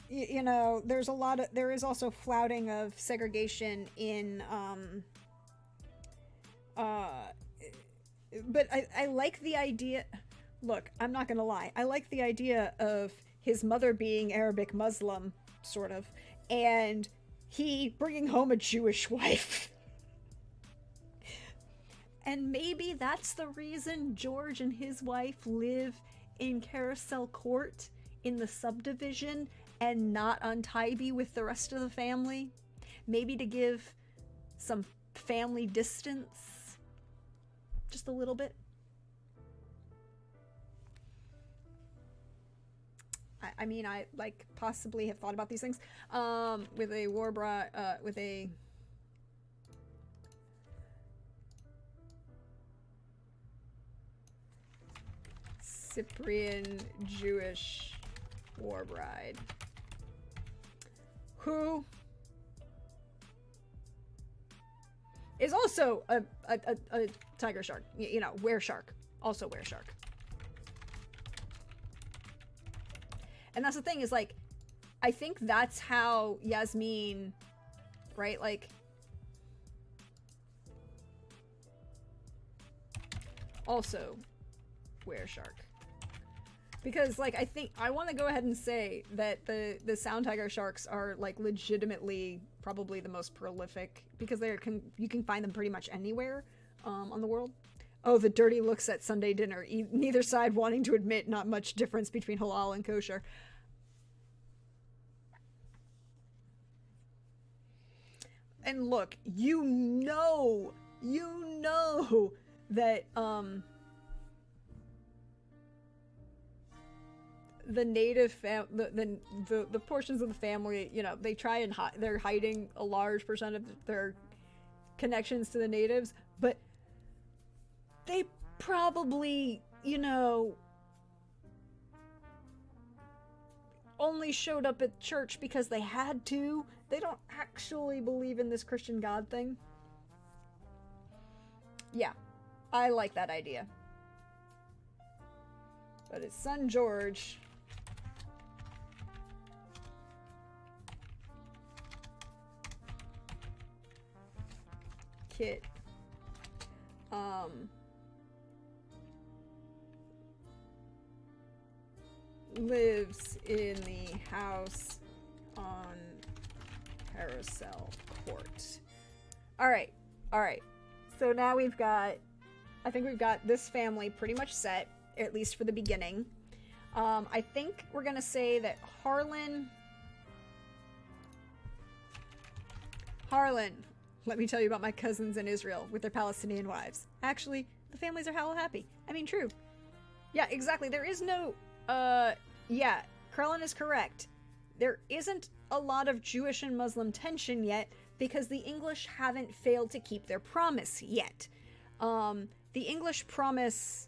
you know, there is also flouting of segregation in, but I like the idea. Look, I'm not gonna lie. I like the idea of his mother being Arabic Muslim, sort of, and he bringing home a Jewish wife. And maybe that's the reason George and his wife live in Carousel Court in the subdivision and not on Tybee with the rest of the family. Maybe to give some family distance. Just a little bit. I mean, I like possibly have thought about these things with a with a Cyprian Jewish war bride who is also a tiger shark, you know, were shark, also were shark. And that's the thing, is like, I think that's how Yasmin, right, like, also were shark. Because, like, I think, I want to go ahead and say that the sound tiger sharks are, like, legitimately probably the most prolific, because you can find them pretty much anywhere on the world. Oh, the dirty looks at Sunday dinner. Neither side wanting to admit not much difference between halal and kosher. And look, you know that, the native the portions of the family, you know, they try and they're hiding a large percent of their connections to the natives, but they probably, you know, only showed up at church because they had to. They don't actually believe in this Christian God thing. Yeah, I like that idea. But his son George, Kit, lives in the house on Carousel Court. Alright, alright. So now we've got, I think we've got this family pretty much set, at least for the beginning. I think we're gonna say that Harlan, let me tell you about my cousins in Israel with their Palestinian wives. Actually, the families are hella happy. I mean, true. Yeah, exactly. There is no, yeah, Carlin is correct. There isn't a lot of Jewish and Muslim tension yet because the English haven't failed to keep their promise yet. The English promise,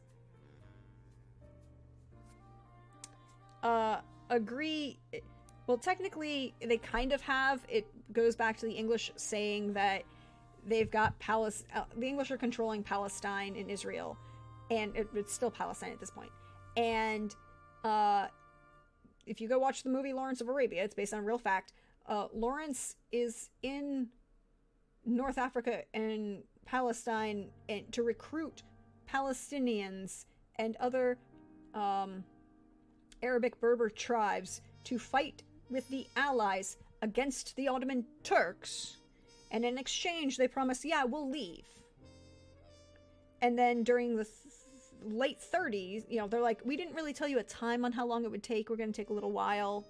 agree, well, technically, they kind of have. It goes back to the English saying that they've got the English are controlling Palestine and Israel, and it's still Palestine at this point. And if you go watch the movie Lawrence of Arabia, it's based on a real fact. Lawrence is in North Africa and Palestine and to recruit Palestinians and other Arabic Berber tribes to fight with the Allies against the Ottoman Turks, and in exchange they promise, yeah, we'll leave. And then during the late 30s, you know, they're like, we didn't really tell you a time on how long it would take, we're going to take a little while.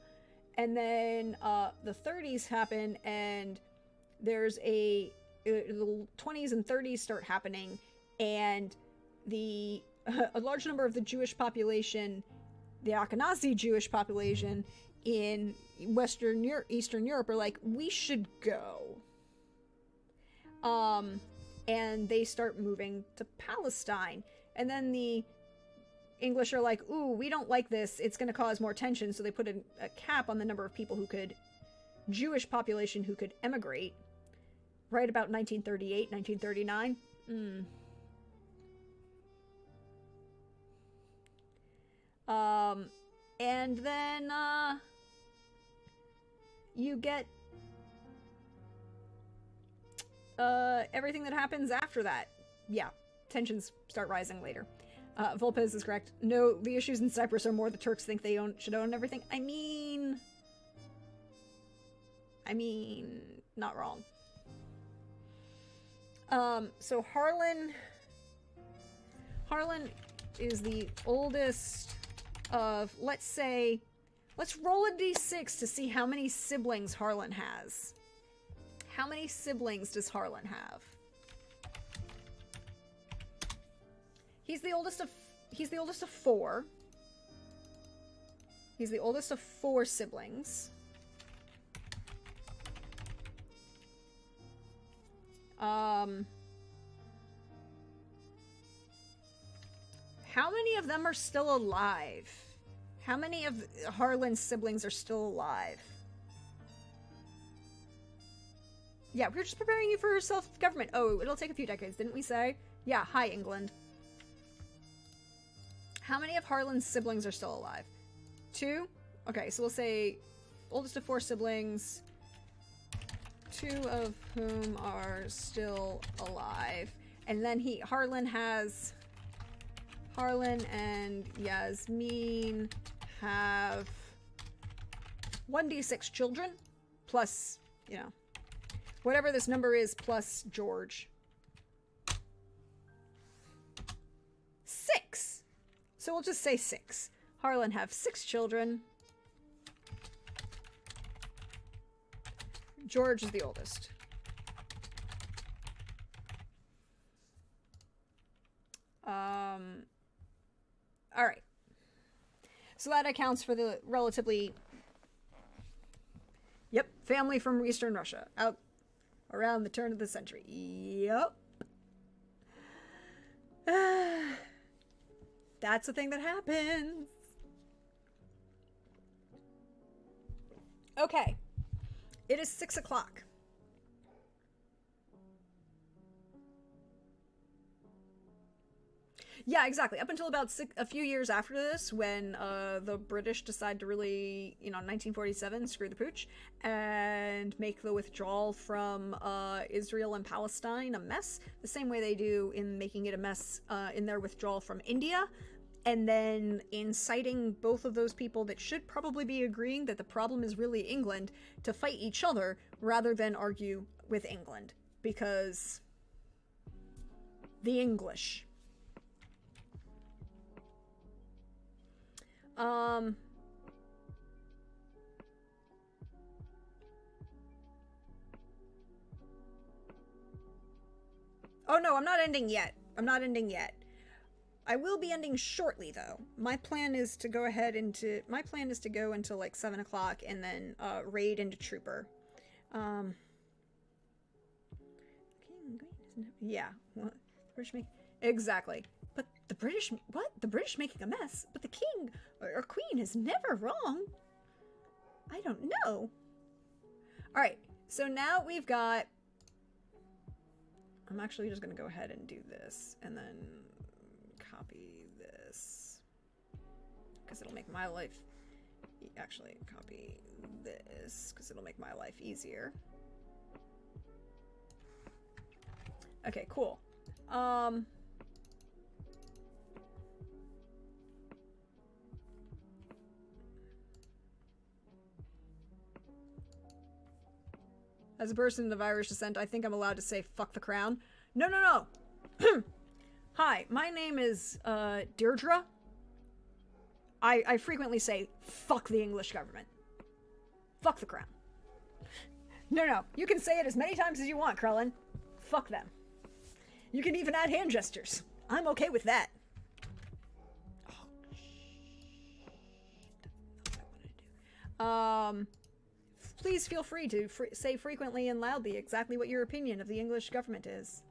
And then the 30s happen, and there's the 20s and 30s start happening, and a large number of the Jewish population, the Ashkenazi Jewish population in Eastern Europe are like, we should go. And they start moving to Palestine. And then the English are like, ooh, we don't like this. It's going to cause more tension. So they put a cap on the number of people Jewish population who could emigrate. Right about 1938, 1939. And then, you get, everything that happens after that. Yeah, tensions start rising later. Volpez is correct. No, the issues in Cyprus are more the Turks think they should own everything. I mean, not wrong. So Harlan is the oldest of, let's roll a d6 to see how many siblings Harlan has. How many siblings does Harlan have? He's the oldest of 4. He's the oldest of 4 siblings. How many of them are still alive? How many of Harlan's siblings are still alive? Yeah, we're just preparing you for self-government. Oh, it'll take a few decades, didn't we say? Yeah, hi, England. How many of Harlan's siblings are still alive? 2? Okay, so we'll say oldest of 4 siblings, 2 of whom are still alive. And then Harlan and Yasmin have 1d6 children, plus, you know, whatever this number is, plus George. So we'll just say 6. Harlan have 6 children. George is the oldest. All right. So that accounts for the relatively... Yep, family from Eastern Russia. Out around the turn of the century. Yep. That's a thing that happens. Okay. It is 6 o'clock. Yeah, exactly. Up until about a few years after this, when the British decide to really, 1947, screw the pooch, and make the withdrawal from Israel and Palestine a mess, the same way they do in making it a mess in their withdrawal from India, and then inciting both of those people that should probably be agreeing that the problem is really England to fight each other rather than argue with England. Because the English... Oh no, I'm not ending yet. I'm not ending yet. I will be ending shortly though. My plan is to go until like 7 o'clock and then raid into Trooper. Yeah. What? The British make exactly. But the British, what? The British making a mess, but the king or queen is never wrong. I don't know. All right, so now we've got, I'm actually just going to go ahead and do this and then copy this because it'll make my life, actually copy this because it'll make my life easier. Okay, cool. As a person of Irish descent, I think I'm allowed to say fuck the crown. No, no, no. Hi, my name is Deirdre. I frequently say fuck the English government. Fuck the crown. No, no. You can say it as many times as you want, Krellin. Fuck them. You can even add hand gestures. I'm okay with that. Oh, that's not what I want to do. Please feel free to say frequently and loudly exactly what your opinion of the English government is.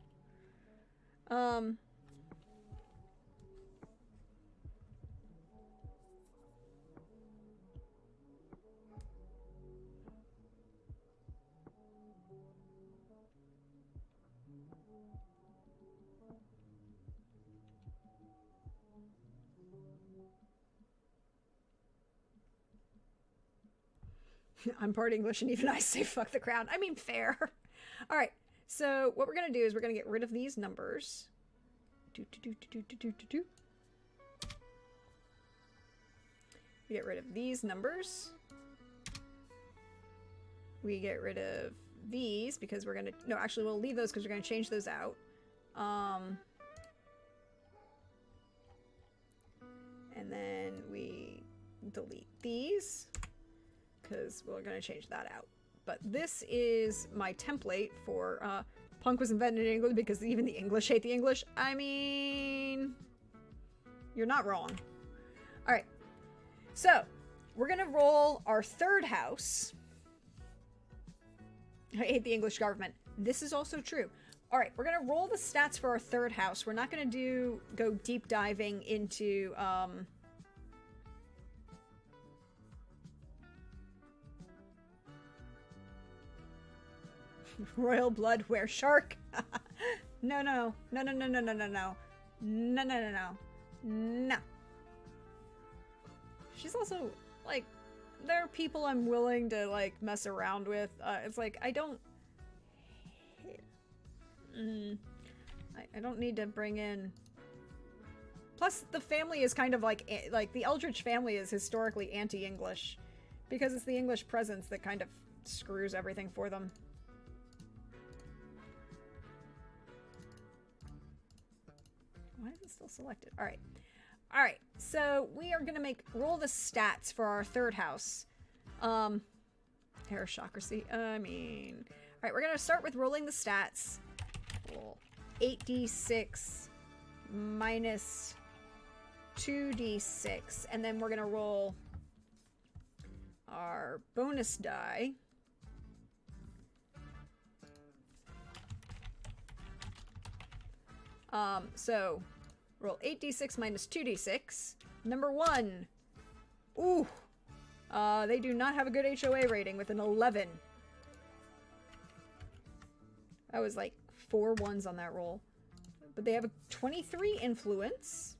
I'm part English and even I say fuck the crown. I mean, fair. All right. So what we're going to do is we're going to get rid of these numbers. We get rid of these numbers. We get rid of these because we're going to... No, actually, we'll leave those because we're going to change those out. And then we delete these because we're going to change that out. But this is my template for punk was invented in England because even the English hate the English. I mean, you're not wrong. All right. So we're going to roll our third house. I hate the English government. This is also true. All right. We're going to roll the stats for our third house. We're not going to go deep diving into, royal blood were shark. No, no, no, no, no, no, no, no, no, no, no, no, no, no. She's also like, there are people I'm willing to like mess around with. It's like I don't. I don't need to bring in. Plus, the family is kind of like the Eldridge family is historically anti-English, because it's the English presence that kind of screws everything for them. Why is it still selected? All right. All right. So we are going to roll the stats for our third house. Aristocracy. I mean... Alright, we're going to start with rolling the stats. Roll 8d6 minus 2d6. And then we're going to roll our bonus die. So roll 8d6 minus 2d6. Number 1. Ooh. They do not have a good HOA rating with an 11. That was like 4 ones on that roll. But they have a 23 influence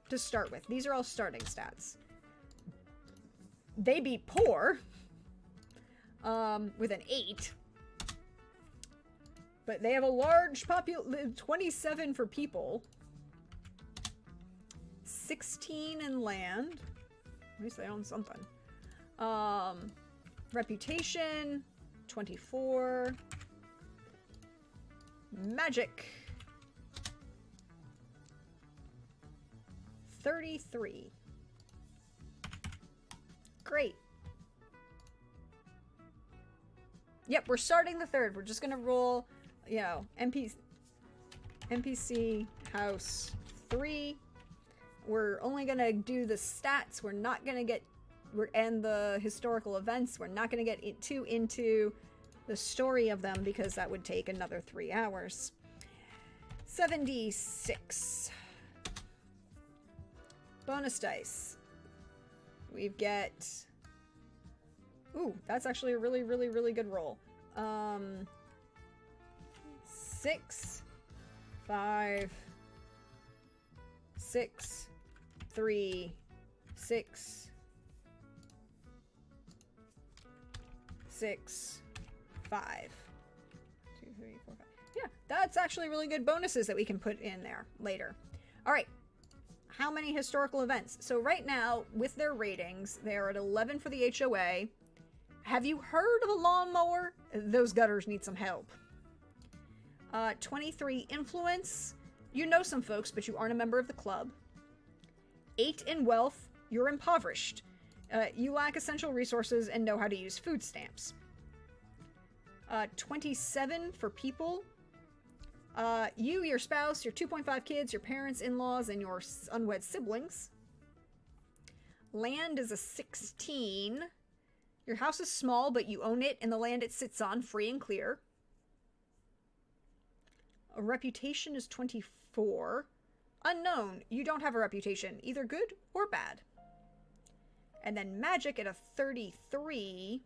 to start with. These are all starting stats. They be poor with an 8. But they have a large 27 for people. 16 in land. At least they own something. Reputation, 24. Magic, 33. Great. Yep, we're starting the third. We're just gonna roll, you know, NPC house 3. We're only gonna do the stats. We're not gonna get, and the historical events. We're not gonna get too into the story of them because that would take another 3 hours. 76. Bonus dice. We get... Ooh, that's actually a really, really, really good roll. 6, 5, 6, 3, 6, 6, 5. 2, 3, 4, 5. Yeah, that's actually really good bonuses that we can put in there later. All right. How many historical events? So right now, with their ratings, they're at 11 for the HOA. Have you heard of a lawnmower? Those gutters need some help. 23 influence. You know some folks, but you aren't a member of the club. 8 in wealth. You're impoverished. You lack essential resources and know how to use food stamps. 27 for people. You, your spouse, your 2.5 kids, your parents, in-laws, and your unwed siblings. Land is a 16. Your house is small, but you own it and the land it sits on, free and clear. A reputation is 24. Unknown. You don't have a reputation, either good or bad. And then magic at a 33.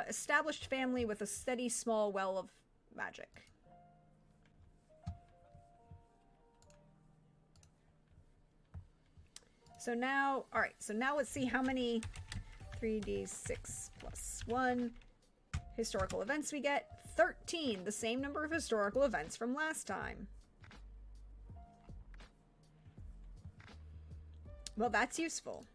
Established family with a steady small well of magic. So now, alright, so now let's see how many 3d6 plus 1 historical events we get. 13, the same number of historical events from last time. Well, that's useful.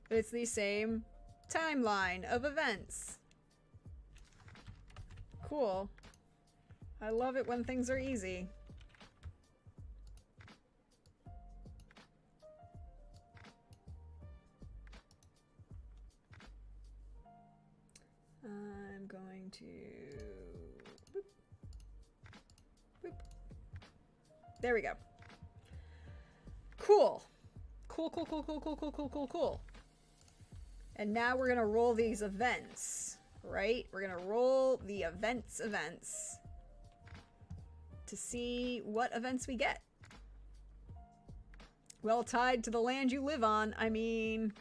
It's the same timeline of events. Cool. I love it when things are easy. I'm going to... Boop. Boop. There we go. Cool. Cool, cool, cool, cool, cool, cool, cool, cool, cool. And now we're going to roll these events, right? We're going to roll the events to see what events we get. Well, tied to the land you live on, I mean,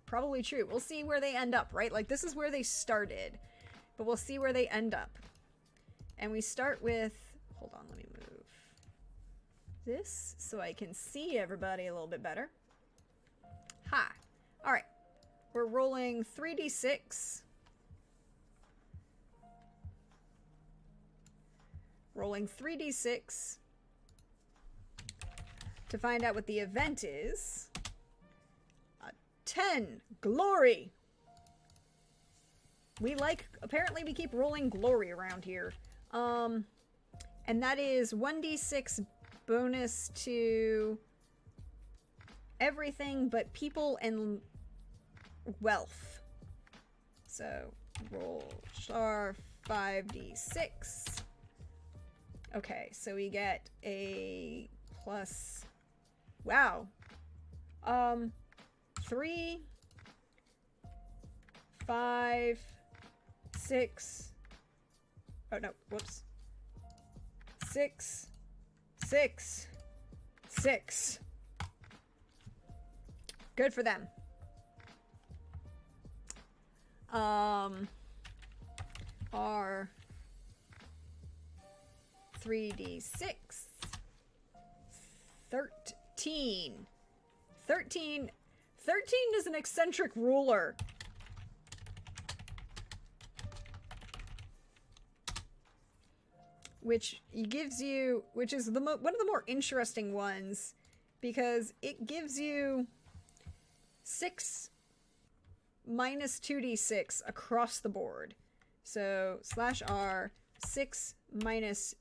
probably true. We'll see where they end up, right? Like, this is where they started, but we'll see where they end up. And we start with, hold on, let me move this so I can see everybody a little bit better. Ha! All right. We're rolling 3d6. Rolling 3d6 to find out what the event is. A 10. Glory! We like, apparently we keep rolling glory around here. And that is 1d6 bonus to everything but people and wealth. So roll star 5d6. Okay, so we get a plus, wow, 3, 5, 6, oh no, whoops, 6, 6, 6. Good for them. Our 3d6, 13. 13 is an eccentric ruler. Which gives you, which is one of the more interesting ones, because it gives you 6 minus 2d6 across the board. So /r 6 minus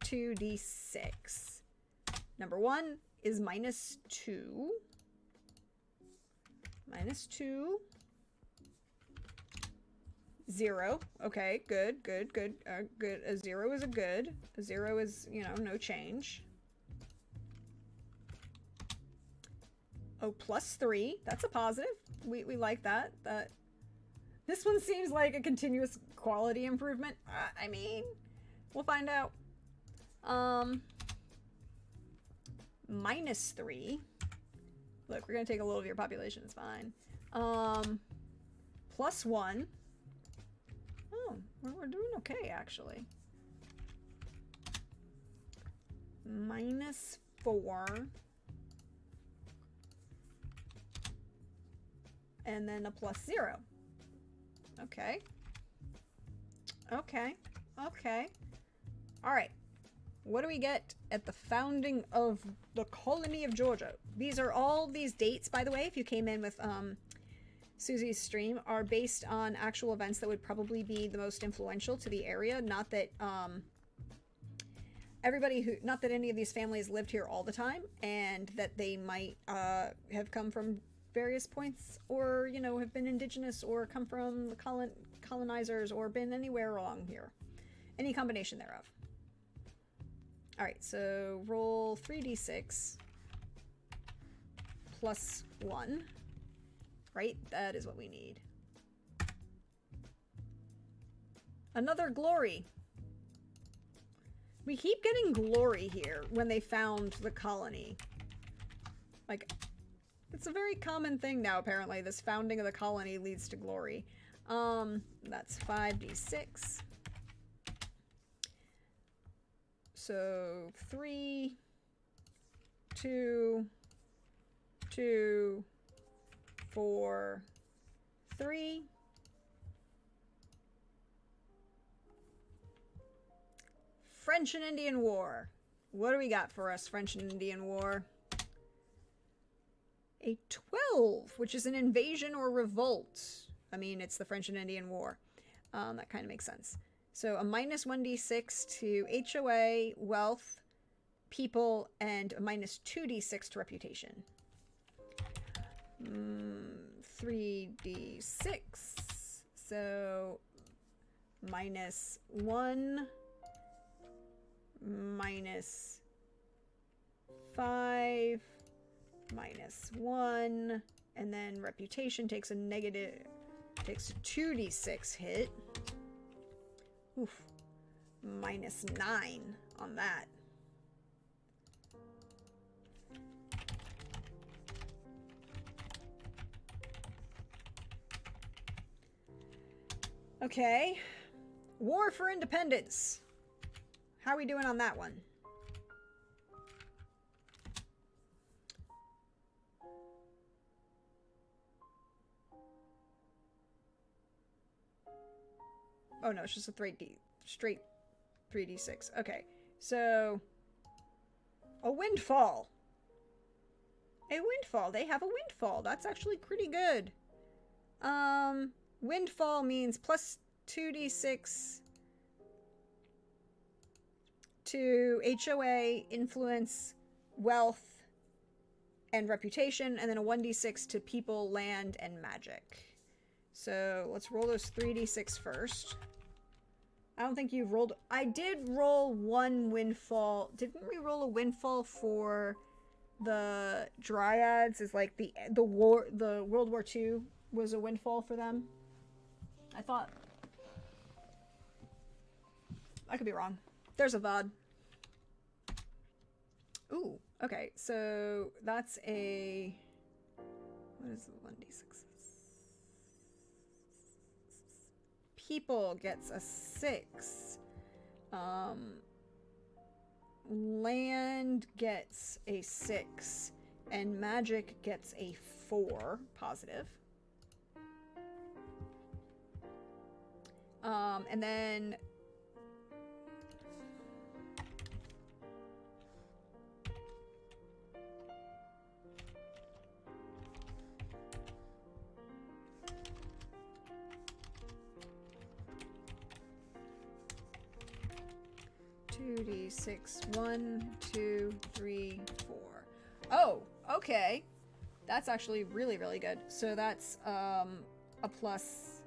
2d6. Number 1 is minus 2. Minus 2. 0. Okay, good, good, good. Good. A 0 is a good. A 0 is, you know, no change. Oh, plus 3. That's a positive. We like that. This one seems like a continuous quality improvement. I mean, we'll find out. Minus 3. Look, we're gonna take a little of your population. It's fine. Plus 1. Oh, we're doing okay, actually. Minus 4. And then a plus 0. Okay. Okay. Okay. Alright. What do we get at the founding of the colony of Georgia? These are all these dates, by the way, if you came in with Susie's stream, are based on actual events that would probably be the most influential to the area. Not that not that any of these families lived here all the time, and that they might have come from various points, or, you know, have been indigenous, or come from the colonizers, or been anywhere along here. Any combination thereof. Alright, so roll 3d6 plus 1. Right? That is what we need. Another glory. We keep getting glory here when they found the colony. Like, it's a very common thing now, apparently. This founding of the colony leads to glory. That's 5d6. So 3, 2, 2, 4, 3. French and Indian War. What do we got for us, French and Indian War? A 12, which is an invasion or revolt. I mean, it's the French and Indian War. That kind of makes sense. So a minus 1d6 to HOA, wealth, people, and a minus 2d6 to reputation. 3d6. So minus 1, minus 5, minus 1, and then reputation takes a negative, takes a 2d6 hit. Oof. Minus 9 on that. Okay. War for Independence. How are we doing on that one? Oh no, it's just a straight 3d6. Okay, so a windfall. A windfall. They have a windfall. That's actually pretty good. Windfall means plus 2d6 to HOA, influence, wealth, and reputation, and then a 1d6 to people, land, and magic. So let's roll those 3d6 first. I don't think you've rolled... I did roll one windfall. Didn't we roll a windfall for the Dryads? Is like the World War II was a windfall for them? I thought... I could be wrong. There's a VOD. Ooh, okay, so that's a... What is the 1d6? People gets a 6. Land gets a 6. And magic gets a 4. Positive. And then... 2d6. 1, 2, 3, 4. Oh, okay. That's actually really, really good. So that's a plus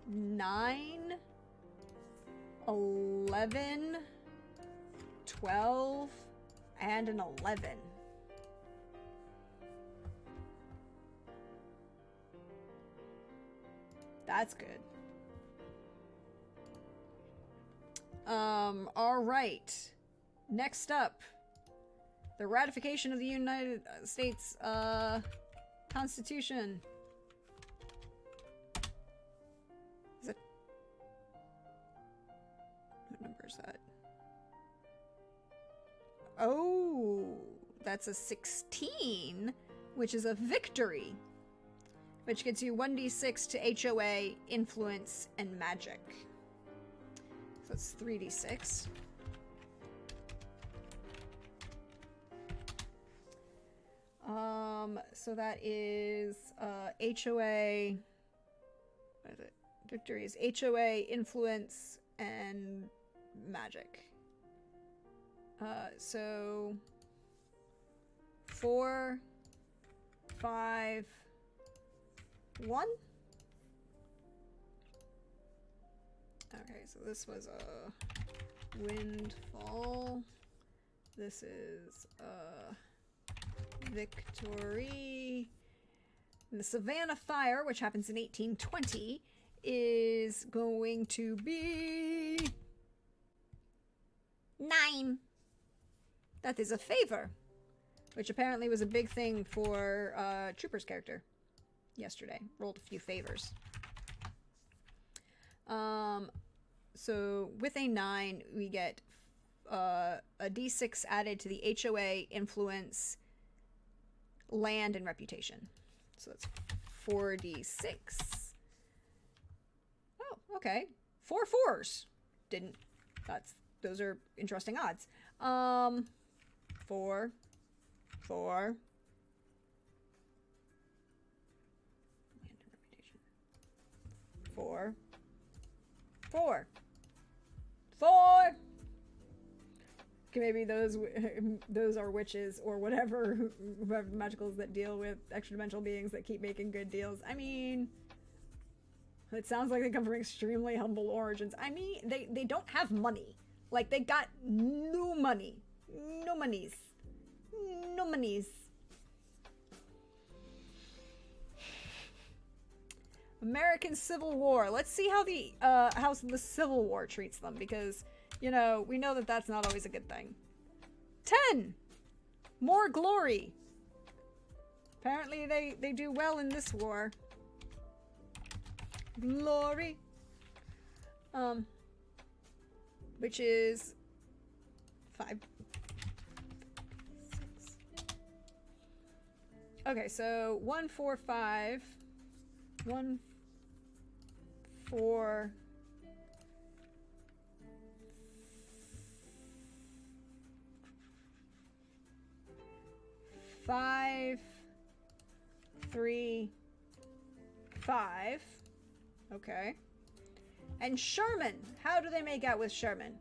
9, 11, 12, and an 11. That's good. All right. Next up, the ratification of the United States, Constitution. Is it? What number is that? Oh, that's a 16, which is a victory, which gets you 1d6 to HOA, influence, and magic. So it's 3d6. So that is HOA. What is it? Victory is HOA, influence, and magic. So 4, 5, 1. Okay, so this was a windfall. This is a victory. And the Savannah Fire, which happens in 1820, is going to be 9. That is a favor, which apparently was a big thing for Trooper's character yesterday. Rolled a few favors. So with a 9, we get a d6 added to the HOA, influence, land, and reputation. So that's 4d6. Oh, okay. 4 4s. Those are interesting odds. 4, 4. Land and reputation. 4, 4. 4. Okay, maybe those are witches or whatever magicals that deal with extra-dimensional beings that keep making good deals. I mean, it sounds like they come from extremely humble origins. I mean, they don't have money. Like, they got no money. No monies. No monies. American Civil War. Let's see how the Civil War treats them, because, you know, we know that that's not always a good thing. 10! More glory. Apparently they do well in this war. Glory. Which is 5. 6. Okay, so 1, 4, 5. 1, 4. 5, 3, 5. Okay. And Sherman. How do they make out with Sherman?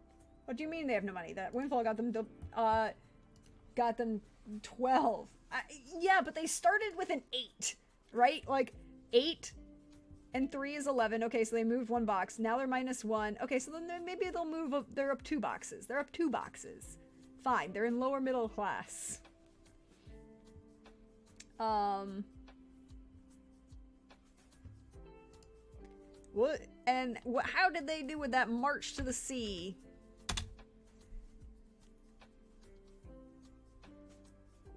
What do you mean they have no money? That windfall got them 12. Yeah, but they started with an 8, right? Like 8 and 3 is 11. Okay, so they moved 1 box. Now they're -1. Okay, so then maybe they'll move up. They're up 2 boxes. They're up 2 boxes. Fine. They're in lower middle class. What? And how did they do with that march to the sea?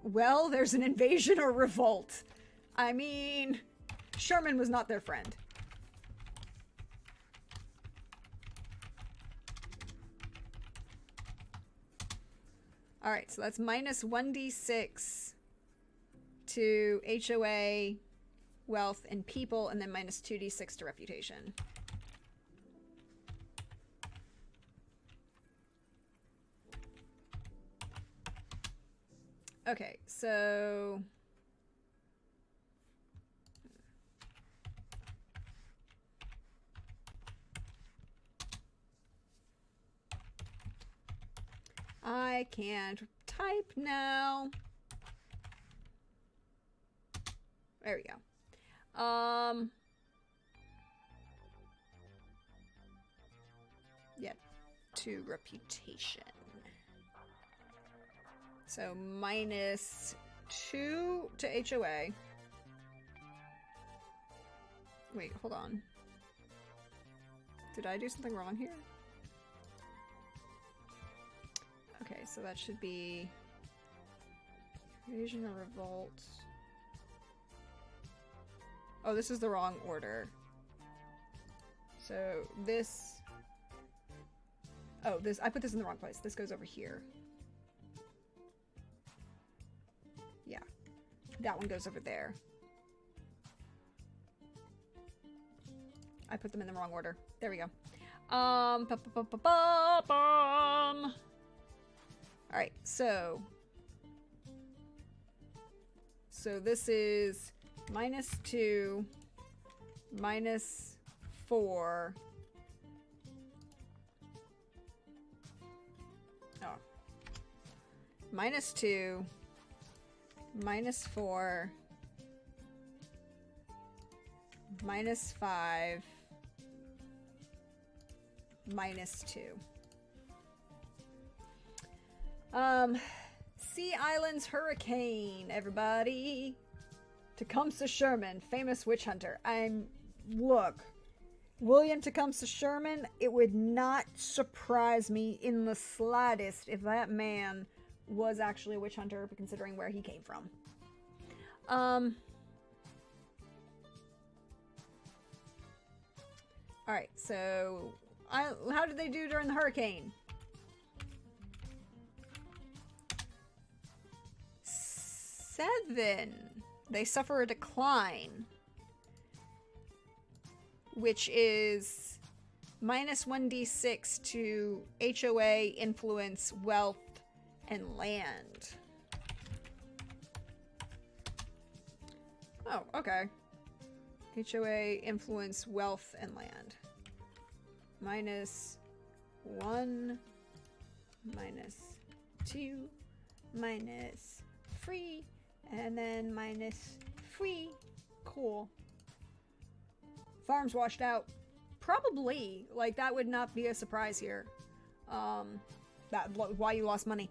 Well, there's an invasion or revolt. I mean, Sherman was not their friend. Alright, so that's -1d6 to HOA, wealth, and people, and then -2d6 to reputation. Okay, so... I can't type now. There we go. Yeah, to reputation. So -2 to HOA. Wait, hold on. Did I do something wrong here? Okay, so that should be invasion or revolt. Oh, this is the wrong order. So this... Oh, this, I put this in the wrong place. This goes over here. Yeah. That one goes over there. I put them in the wrong order. There we go. Alright, so this is -2, -4. Oh. -2, -4, -5, -2. Sea Islands Hurricane, everybody. Tecumseh Sherman, famous witch hunter. Look, William Tecumseh Sherman, it would not surprise me in the slightest if that man was actually a witch hunter, considering where he came from. Alright, so, how did they do during the hurricane? 7. They suffer a decline, which is -1d6 to HOA, influence, wealth, and land. Oh, okay. HOA, influence, wealth, and land. -1, -2, -3, and then -3. Cool. Farms washed out. Probably. Like, that would not be a surprise here. Why you lost money.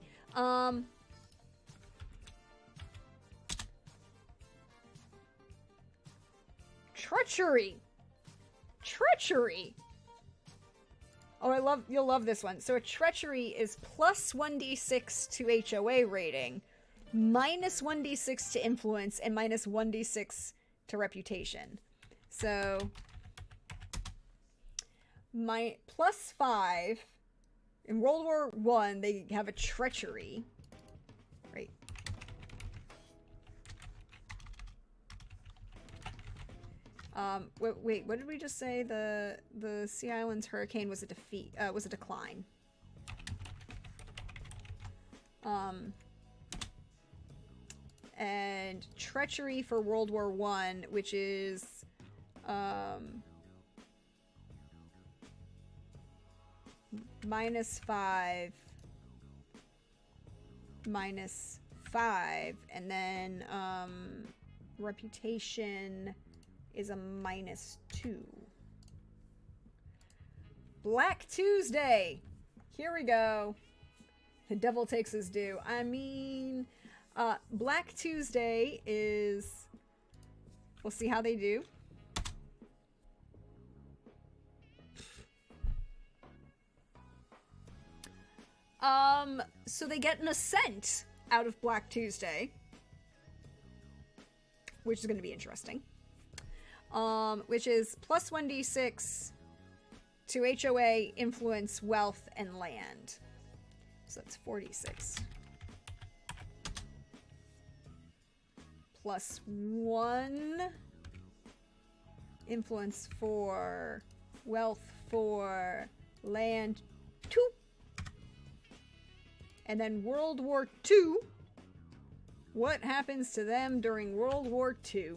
Treachery. Treachery. Oh, you'll love this one. So a treachery is +1d6 to HOA rating, -1d6 to influence, and -1d6 to reputation. So my +5 in World War I, they have a treachery, right? Wait, what did we just say? The Sea Islands Hurricane was a decline. And treachery for World War I, which is, -5, -5, and then reputation is a -2. Black Tuesday! Here we go. The devil takes his due. I mean, Black Tuesday is... We'll see how they do. So they get an ascent out of Black Tuesday, which is going to be interesting. Which is plus 1d6 to HOA, influence, wealth, and land. So that's 46. Plus 1 influence for wealth for land 2. And then World War II. What happens to them during World War II?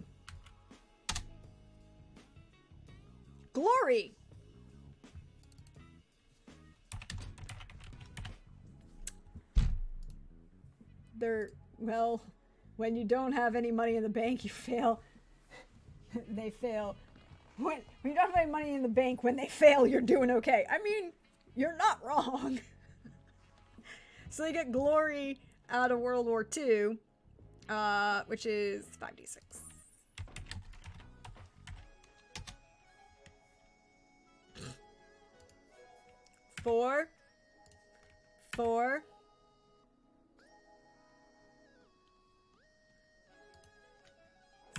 Glory! They're, well, when you don't have any money in the bank, you fail. They fail. When you don't have any money in the bank, when they fail, you're doing okay. I mean, you're not wrong. So they get glory out of World War II, which is 5d6. Four.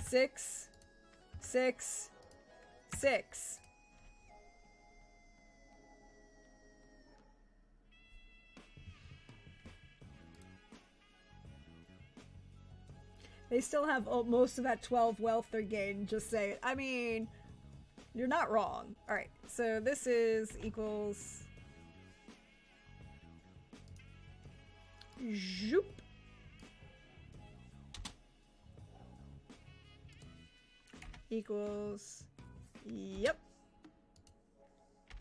6, 6, 6. They still have most of that 12 wealth they're gained, just say. I mean, you're not wrong. Alright, so this is equals... Zoop. Equals... Yep.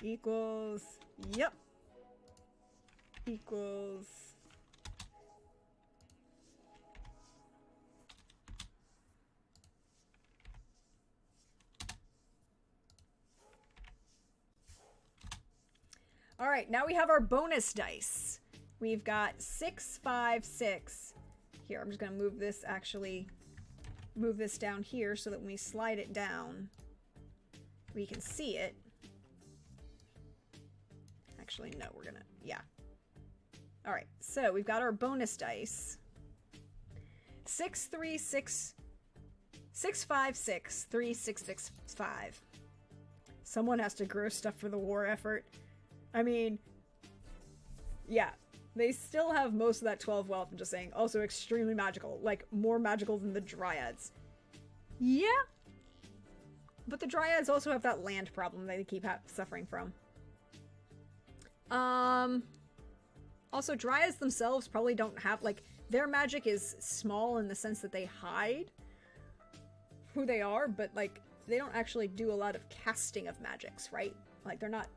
Equals... Yep. Equals... All right, now we have our bonus dice. We've got 6, 5, 6. Here, I'm just gonna move this, actually, move this down here so that when we slide it down, we can see it. Actually, no, we're gonna, yeah. All right, so we've got our bonus dice. 6, 3, 6, 6, 5, 6, 3, 6, 6, 5. Someone has to grow stuff for the war effort. I mean, yeah, they still have most of that 12 wealth, I'm just saying. Also extremely magical, like more magical than the Dryads. Yeah, but the Dryads also have that land problem they keep suffering from. Also, Dryads themselves probably don't have, like, their magic is small in the sense that they hide who they are, but, like, they don't actually do a lot of casting of magics, right? Like, they're not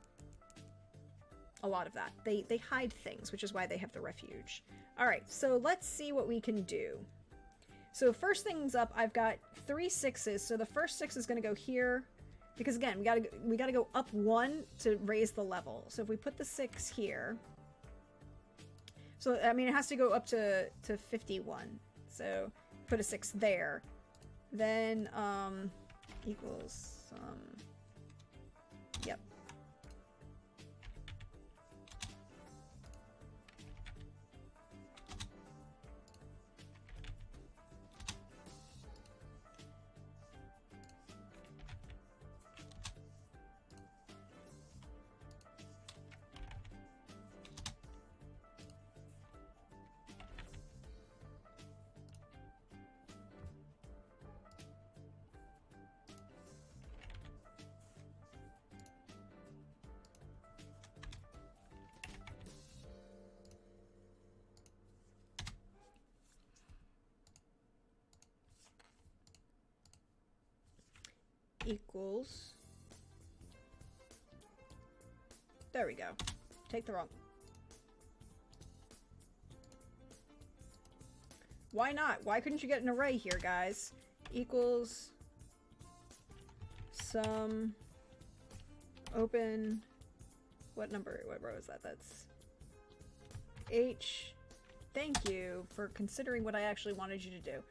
a lot of that. They hide things, which is why they have the refuge. Alright, so let's see what we can do. So first things up, I've got 3 6s, so the first 6 is going to go here, because again, we gotta go up 1 to raise the level. So if we put the 6 here, so I mean it has to go up to 51, so put a 6 there, then equals yep. Equals, there we go, take the wrong. Why not? Why couldn't you get an array here, guys? Equals sum open. What number? What row is that? That's H. Thank you for considering what I actually wanted you to do.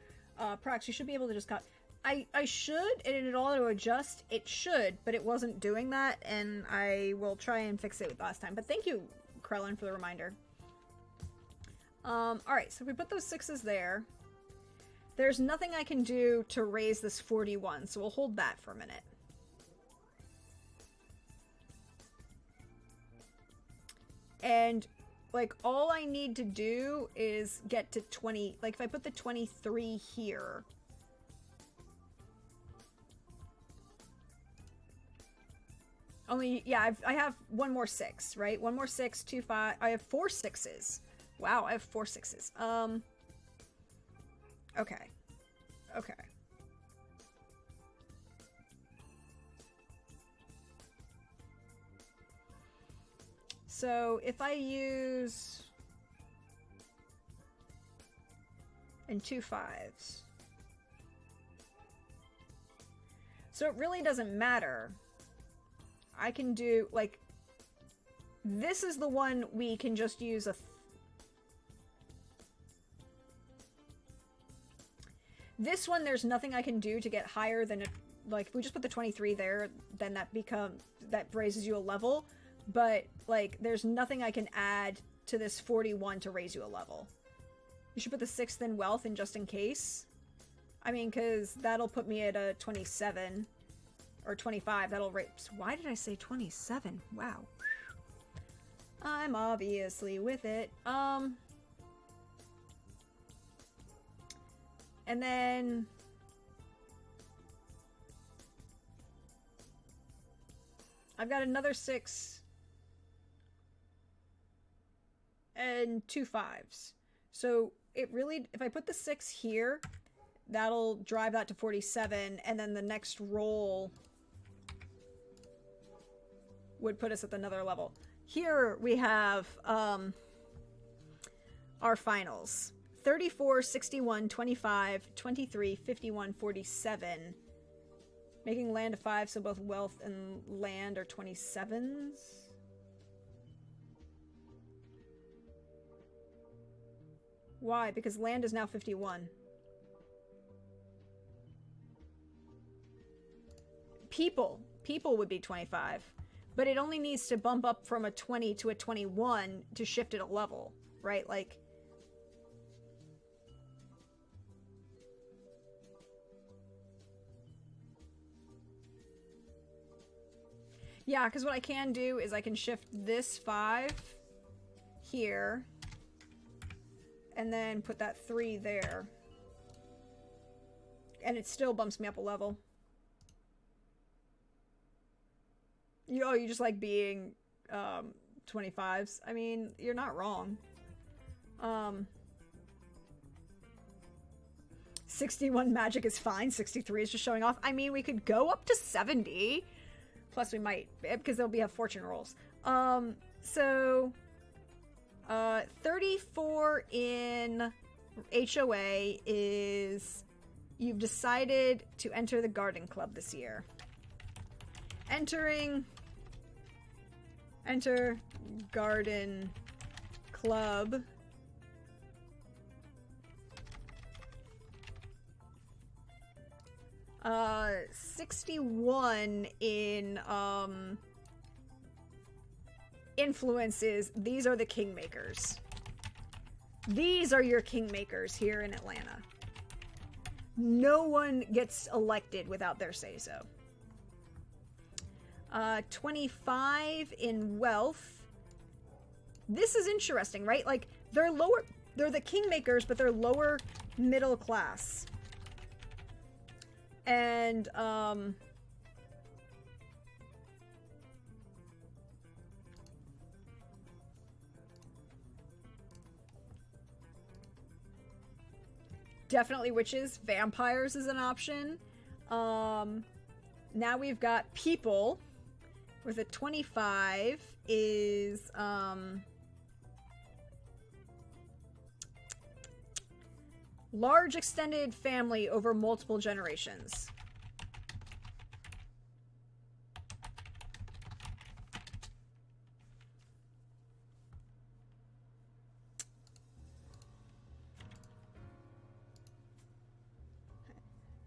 Prax, you should be able to just cut. I should, and it auto adjust. It should, but it wasn't doing that, and I will try and fix it last time. But thank you, Krellin, for the reminder. Alright, so if we put those 6s there, there's nothing I can do to raise this 41, so we'll hold that for a minute. And, like, all I need to do is get to 20, like, if I put the 23 here... Only, yeah, I have one more 6, right? One more 6, 2, 5. I have 4 6s. Wow, I have 4 6s. Okay. Okay. So, if I use... and 2 5s. So it really doesn't matter. I can do, like, this is the one we can just use a... This one, there's nothing I can do to get higher than, like, if we just put the 23 there, then that raises you a level. But, like, there's nothing I can add to this 41 to raise you a level. You should put the 6th in wealth in just in case. I mean, because that'll put me at a 27. Or 25, that'll raise... Why did I say 27? Wow. I'm obviously with it. And then... I've got another 6. And 2 5s. So, it really... If I put the 6 here, that'll drive that to 47, and then the next roll... would put us at another level. Here we have our finals. 34, 61, 25, 23, 51, 47. Making land a 5, so both wealth and land are 27s. Why? Because land is now 51. People would be 25. But it only needs to bump up from a 20 to a 21 to shift it a level, right? Like... Yeah, because what I can do is I can shift this 5 here, and then put that 3 there. And it still bumps me up a level. You just like being 25s. I mean, you're not wrong. 61 magic is fine. 63 is just showing off. I mean, we could go up to 70. Plus we might, because there'll be fortune rolls. So 34 in HOA is you've decided to enter the garden club this year. Enter garden club. 61 in influences. These are the kingmakers. These are your kingmakers here in Atlanta. No one gets elected without their say-so. 25 in wealth. This is interesting, right? Like, they're lower, they're the kingmakers, but they're lower middle class. And, definitely witches. Vampires is an option. Now we've got people. with a 25 is, large extended family over multiple generations.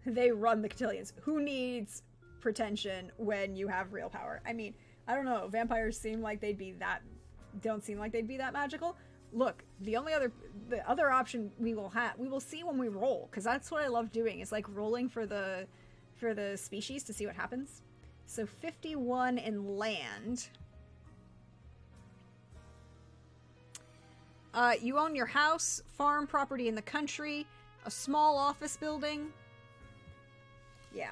They run the cotillions. Who needs pretension when you have real power? I mean, I don't know. Vampires seem like they'd be that... don't seem like they'd be that magical. Look, the other option we will see when we roll, because that's what I love doing. Is like rolling for the species to see what happens. So 51 in land. You own your house, farm property in the country, a small office building. Yeah.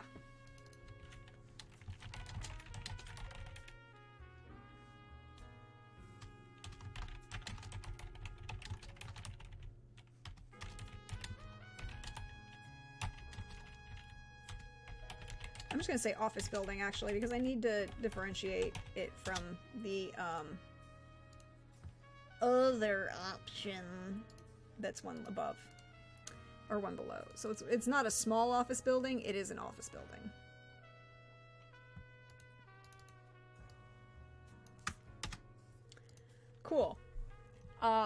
I'm just gonna say office building, actually, because I need to differentiate it from the, other option that's one above. Or one below. So it's not a small office building, it is an office building. Cool.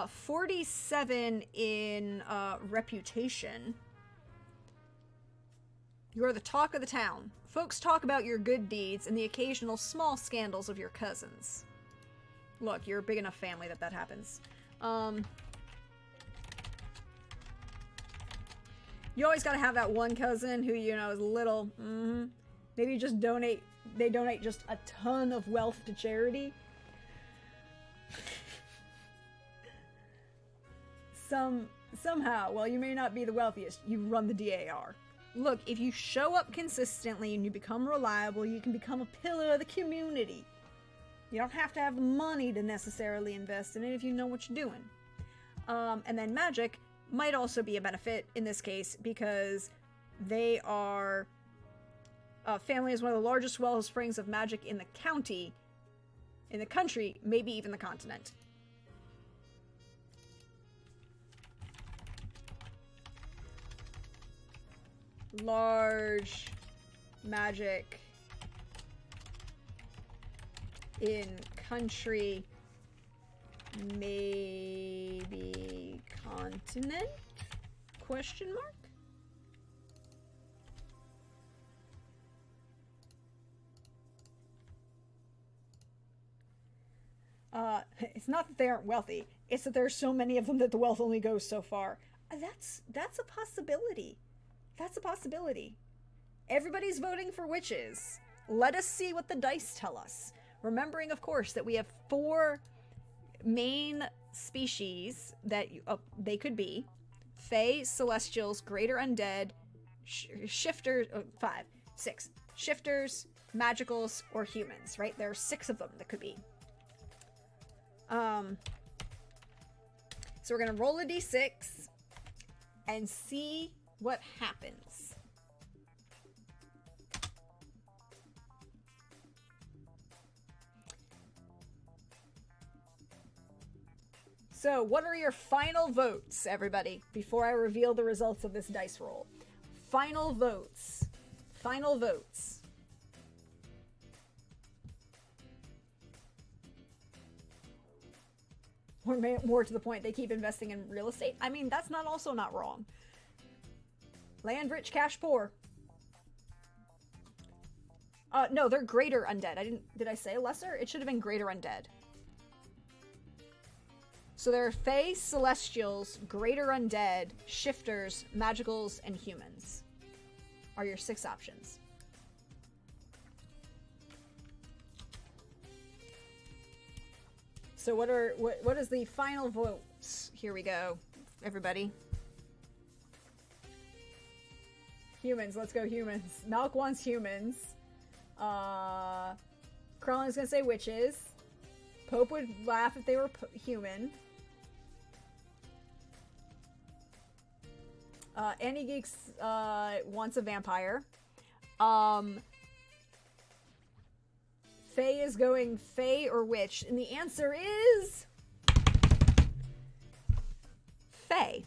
47 in reputation. You are the talk of the town. Folks talk about your good deeds and the occasional small scandals of your cousins. Look, you're a big enough family that happens. You always gotta have that one cousin who, you know, is little. Maybe just donate. They donate just a ton of wealth to charity. Somehow, while you may not be the wealthiest, you run the DAR. Look, if you show up consistently and you become reliable, you can become a pillar of the community. You don't have to have the money to necessarily invest in it if you know what you're doing. And then magic might also be a benefit in this case because they are... family is one of the largest well springs of magic in the county, in the country, maybe even the continent. Large magic in country, maybe continent? Question mark? It's not that they aren't wealthy. It's that there's so many of them that the wealth only goes so far. That's a possibility. That's a possibility. Everybody's voting for witches. Let us see what the dice tell us. Remembering, of course, that we have 4 main species that they could be. Fae, Celestials, Greater Undead, Shifters, 5, 6. Shifters, Magicals, or Humans, right? There are 6 of them that could be. So we're going to roll a d6 and see what happens. So, what are your final votes, everybody, before I reveal the results of this dice roll? Final votes. Final votes. Or more to the point, they keep investing in real estate. I mean, that's also not wrong. Land rich, cash poor. No, they're greater undead. Did I say lesser? It should have been greater undead. So there are Fae, Celestials, Greater Undead, Shifters, Magicals, and Humans. Are your 6 options. So what is the final votes? Here we go, everybody. Humans, let's go humans. Malk wants humans. Krellin is gonna say witches. Pope would laugh if they were human. Annie Geeks wants a vampire. Fae Faye is going Faye or witch, and the answer is Faye.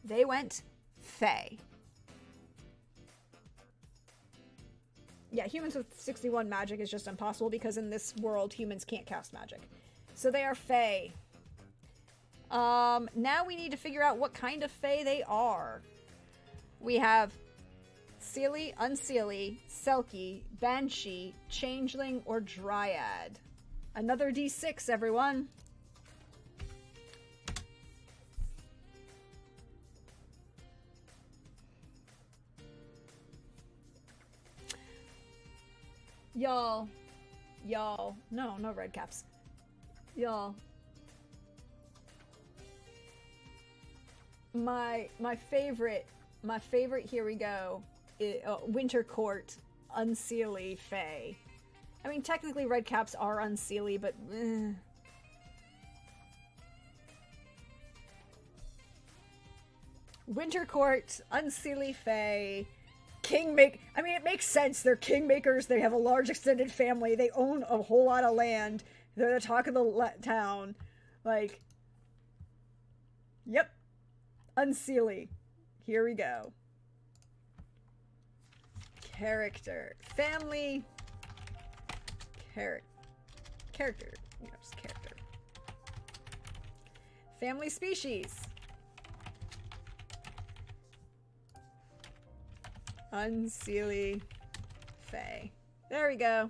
They went Faye. Yeah, humans with 61 magic is just impossible because in this world, humans can't cast magic. So they are Fae. Now we need to figure out what kind of Fae they are. We have Seelie, Unseelie, Selkie, Banshee, Changeling, or Dryad. Another D6, everyone. Y'all, no red caps. Y'all, my favorite, here we go, is, Winter Court, Unseelie Fae. I mean, technically red caps are Unseelie, but Winter Court, Unseelie Fae. I mean, it makes sense. They're kingmakers. They have a large extended family. They own a whole lot of land. They're the talk of the town. Like, yep. Unseelie. Here we go. Character. Family. Character. You know, just character. Family species. Unseelie Fae. There we go.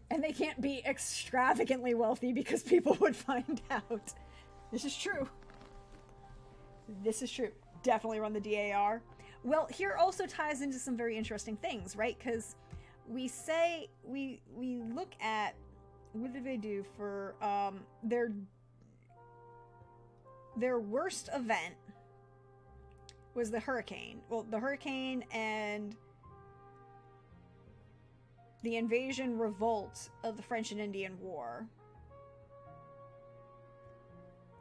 And they can't be extravagantly wealthy because people would find out. This is true. This is true. Definitely run the DAR. Well, here also ties into some very interesting things, right? Because we say, we look at, what did they do for their worst event was the hurricane. Well, the hurricane and the invasion revolt of the French and Indian War.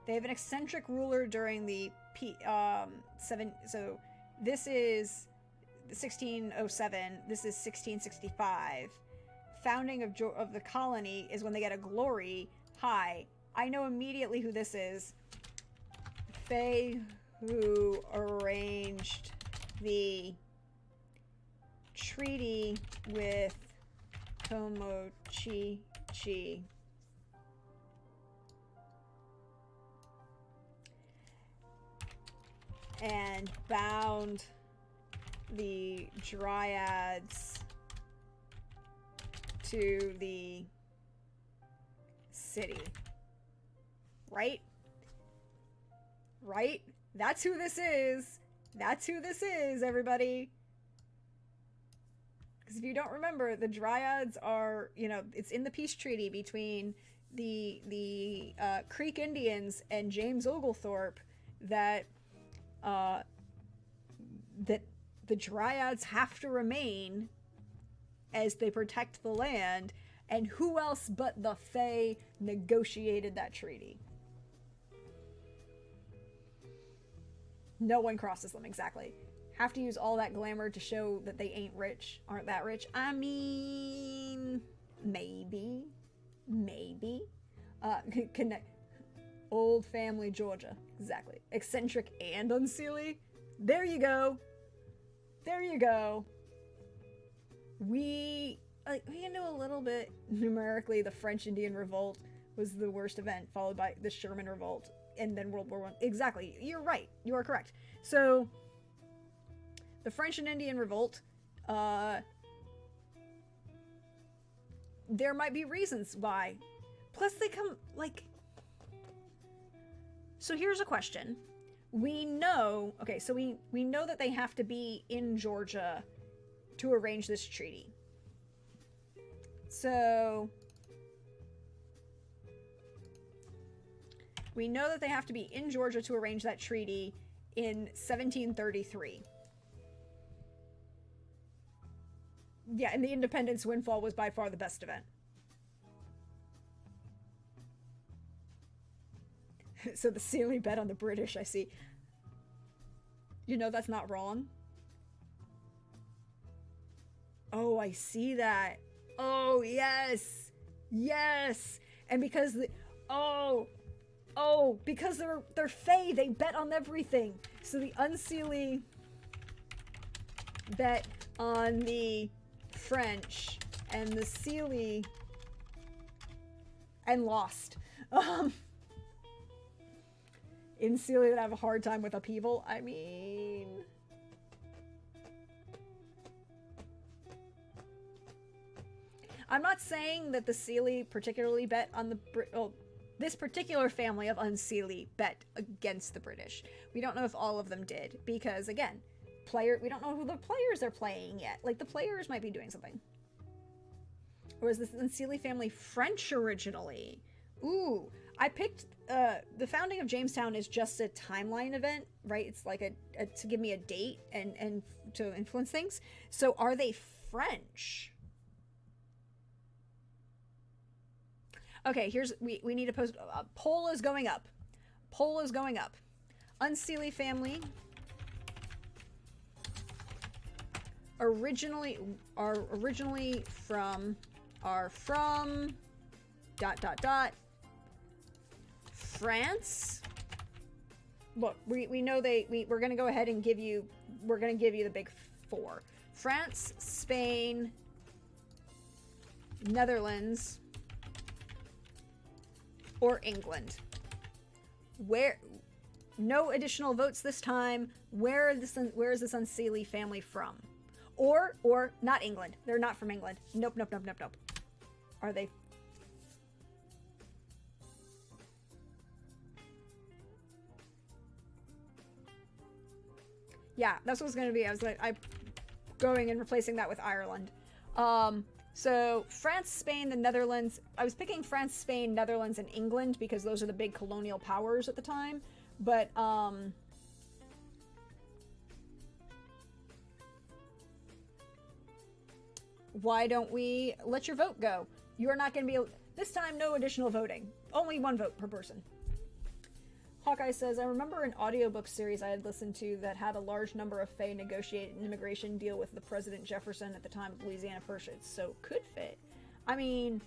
They have an eccentric ruler during the so this is 1607. This is 1665. Founding of the colony is when they get a glory. Hi, I know immediately who this is. Faye, who arranged the treaty with Tomochichi. And bound the Dryads to the city. Right? Right? That's who this is. That's who this is, everybody. Because if you don't remember, the Dryads are, you know, it's in the peace treaty between the Creek Indians and James Oglethorpe that that the Dryads have to remain as they protect the land, and who else but the Fae negotiated that treaty? No one crosses them, exactly. Have to use all that glamour to show that they ain't rich, aren't that rich. I mean, maybe. Connect. Old family Georgia, exactly. Eccentric and Unseelie. There you go. There you go. We know a little bit numerically. The French Indian Revolt was the worst event, followed by the Sherman Revolt, and then World War I. Exactly. You're right. You are correct. So, the French and Indian Revolt, there might be reasons why. Plus, they come, like... So here's a question. We know... Okay, so we know that they have to be in Georgia to arrange this treaty. So... We know that they have to be in Georgia to arrange that treaty in 1733. Yeah, and the Independence Windfall was by far the best event. So the Seelie bet on the British, I see. You know that's not wrong. Oh, I see that. Oh, yes. Yes. And because because they're Fae, they bet on everything. So the Unseelie bet on the French, and the Seelie and lost. In Seelie that have a hard time with upheaval. I mean, I'm not saying that the Seelie particularly bet on the this particular family of Unseelie bet against the British. We don't know if all of them did, because again, we don't know who the players are playing yet. Like, the players might be doing something. Or is this Unseelie family French originally? Ooh, I picked the founding of Jamestown is just a timeline event, right? It's like a to give me a date and to influence things. So are they French? Okay, here's we need to post. Poll is going up. Poll is going up. Unseelie family originally from France. Look, we know we're gonna go ahead and give you the big four: France, Spain, Netherlands, or England. Where, no additional votes this time. Where is this Unseelie family from? Or not England. They're not from England. Nope. Are they? Yeah, that's what it's going to be. I was like, I'm going and replacing that with Ireland. So France, Spain, the Netherlands. I was picking France, Spain, Netherlands, and England because those are the big colonial powers at the time. But, why don't we let your vote go? You're not going to be... This time, no additional voting. Only one vote per person. Hawkeye says, I remember an audiobook series I had listened to that had a large number of Fae negotiate an immigration deal with the President Jefferson at the time of Louisiana Purchase, so could fit. I mean...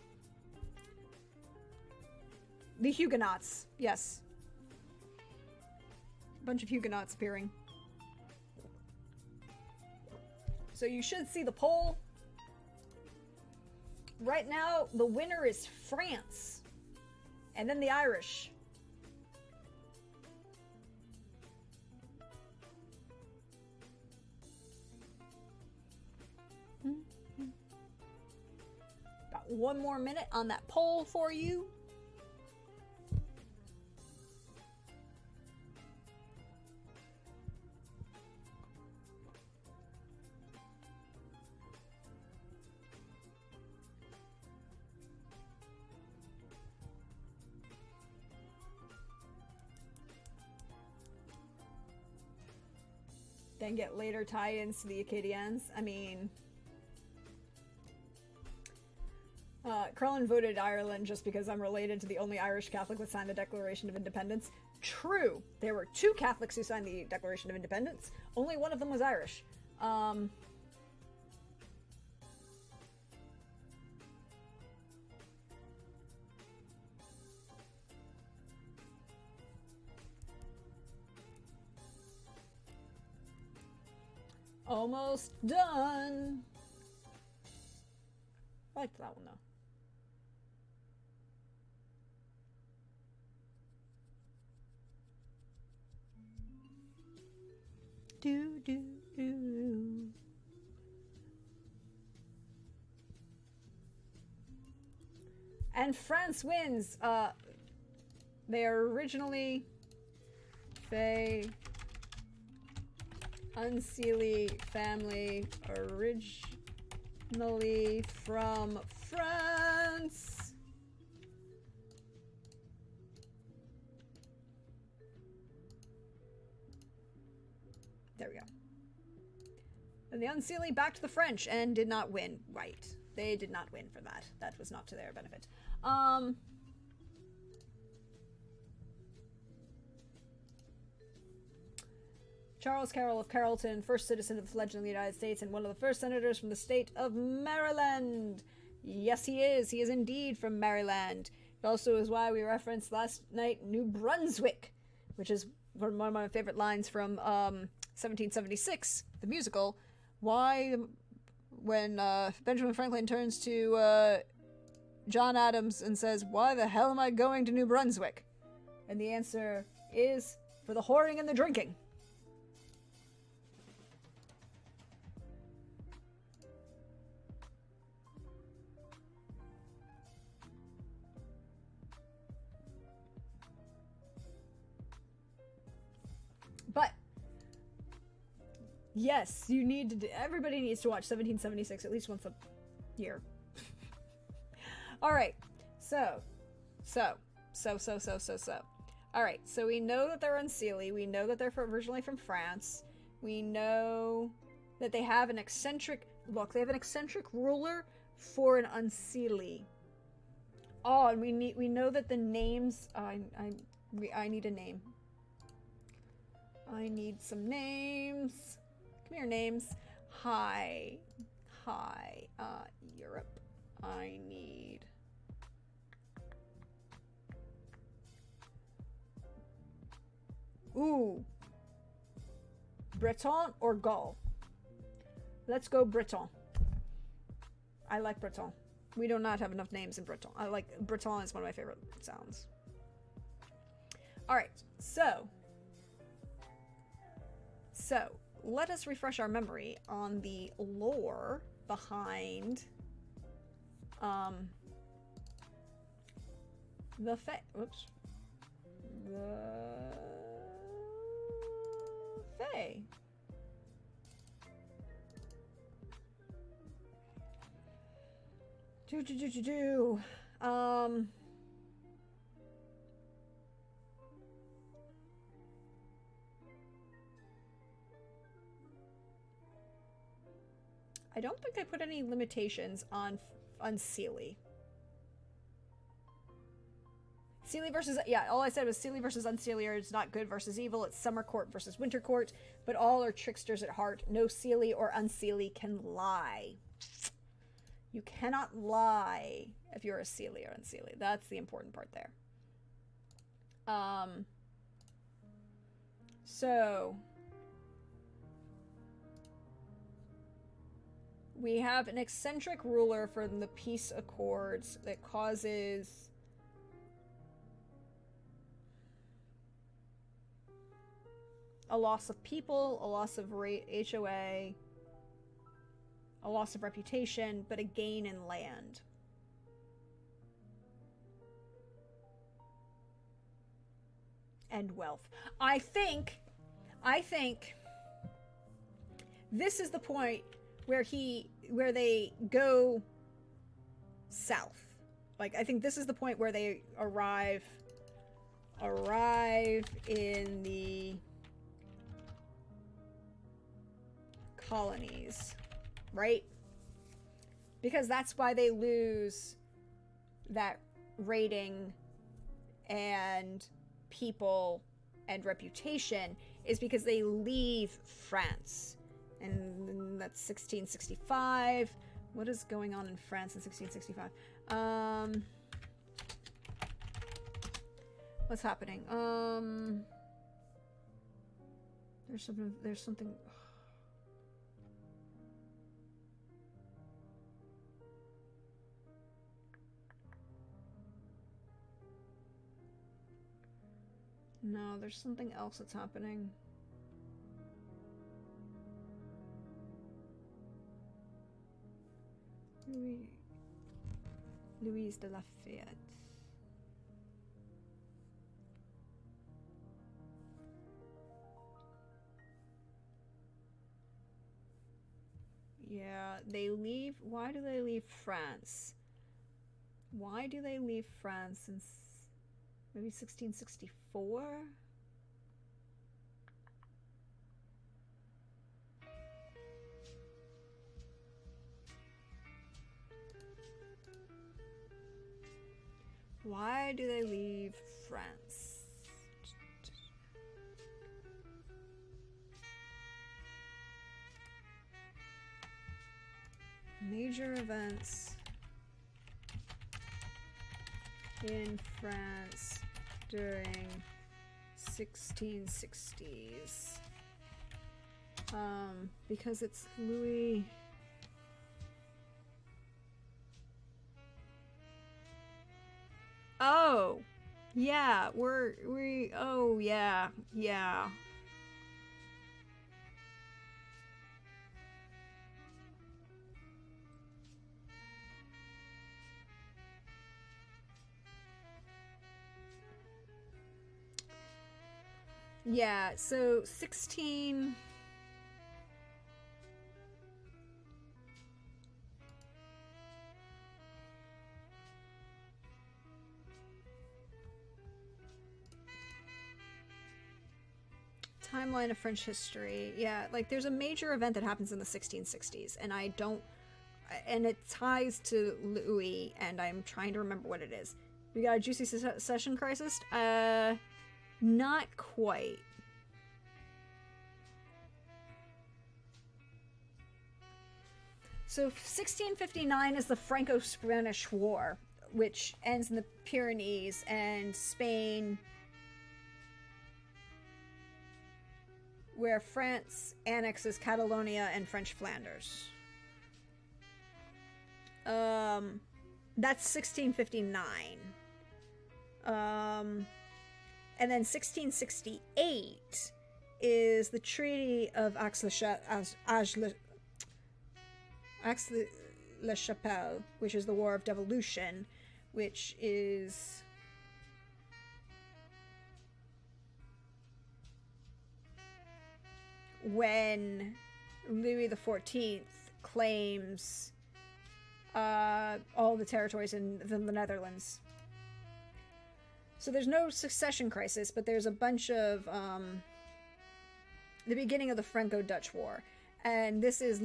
The Huguenots, yes. A bunch of Huguenots appearing. So you should see the poll. Right now, the winner is France. And then the Irish. Got one more minute on that poll for you. Then get later tie-ins to the Acadians. I mean... Crellin voted Ireland just because I'm related to the only Irish Catholic that signed the Declaration of Independence. True. There were 2 Catholics who signed the Declaration of Independence. Only one of them was Irish. Almost done. I liked that one though. Do do do. And France wins. They are originally Fae Unseelie family, originally from France. There we go. And the Unseelie backed the French and did not win. Right. They did not win for that. That was not to their benefit. Charles Carroll of Carrollton, first citizen of the fledgling of the United States and one of the first senators from the state of Maryland. Yes, he is. He is indeed from Maryland. It also is why we referenced last night New Brunswick, which is one of my favorite lines from 1776, the musical. Why, when Benjamin Franklin turns to John Adams and says, "Why the hell am I going to New Brunswick?" And the answer is, for the whoring and the drinking. But yes, you need to. Everybody needs to watch 1776 at least once a year. All right, so. All right, so we know that they're unseelie. We know that they're originally from France. We know that they have an eccentric look. They have an eccentric ruler for an unseelie. Oh, and we know that the names. I need a name. I need some names. Come here, names. Hi, Europe. I need. Ooh. Breton or Gaul? Let's go Breton. I like Breton. We do not have enough names in Breton. I like Breton is one of my favorite sounds. All right, so let us refresh our memory on the lore behind the Fae. Whoops. The Fae. I don't think I put any limitations on Unseelie. Seelie versus, yeah, all I said was Seelie versus Unseelie, or it's not good versus evil, it's Summer Court versus Winter Court, but all are tricksters at heart. No Seelie or Unseelie can lie. You cannot lie if you're a Seelie or Unseelie. That's the important part there. So we have an eccentric ruler from the peace accords that causes a loss of people, a loss of HOA, a loss of reputation, but a gain in land. And wealth. I think this is the point where they go south. Like, I think this is the point where they arrive in the colonies, right? Because that's why they lose that rating and people and reputation, is because they leave France. And that's 1665. What is going on in France in 1665? What's happening? There's something. No, there's something else that's happening. Louise de Lafayette. Yeah, they leave. Why do they leave France? Why do they leave France since maybe 1664? Why do they leave France? Major events in France during 1660s. Because it's Louis. Oh, yeah, oh, yeah, yeah. Yeah, so 16... Timeline of French history. Yeah, like there's a major event that happens in the 1660s, and I don't... And it ties to Louis, and I'm trying to remember what it is. We got a juicy succession crisis? Not quite. So 1659 is the Franco-Spanish War, which ends in the Pyrenees, and Spain, where France annexes Catalonia and French Flanders. That's 1659. And then 1668 is the Treaty of Aix-la-Chapelle, which is the War of Devolution, which is when Louis XIV claims all the territories in the Netherlands. So there's no succession crisis, but there's a bunch of the beginning of the Franco-Dutch War, and this is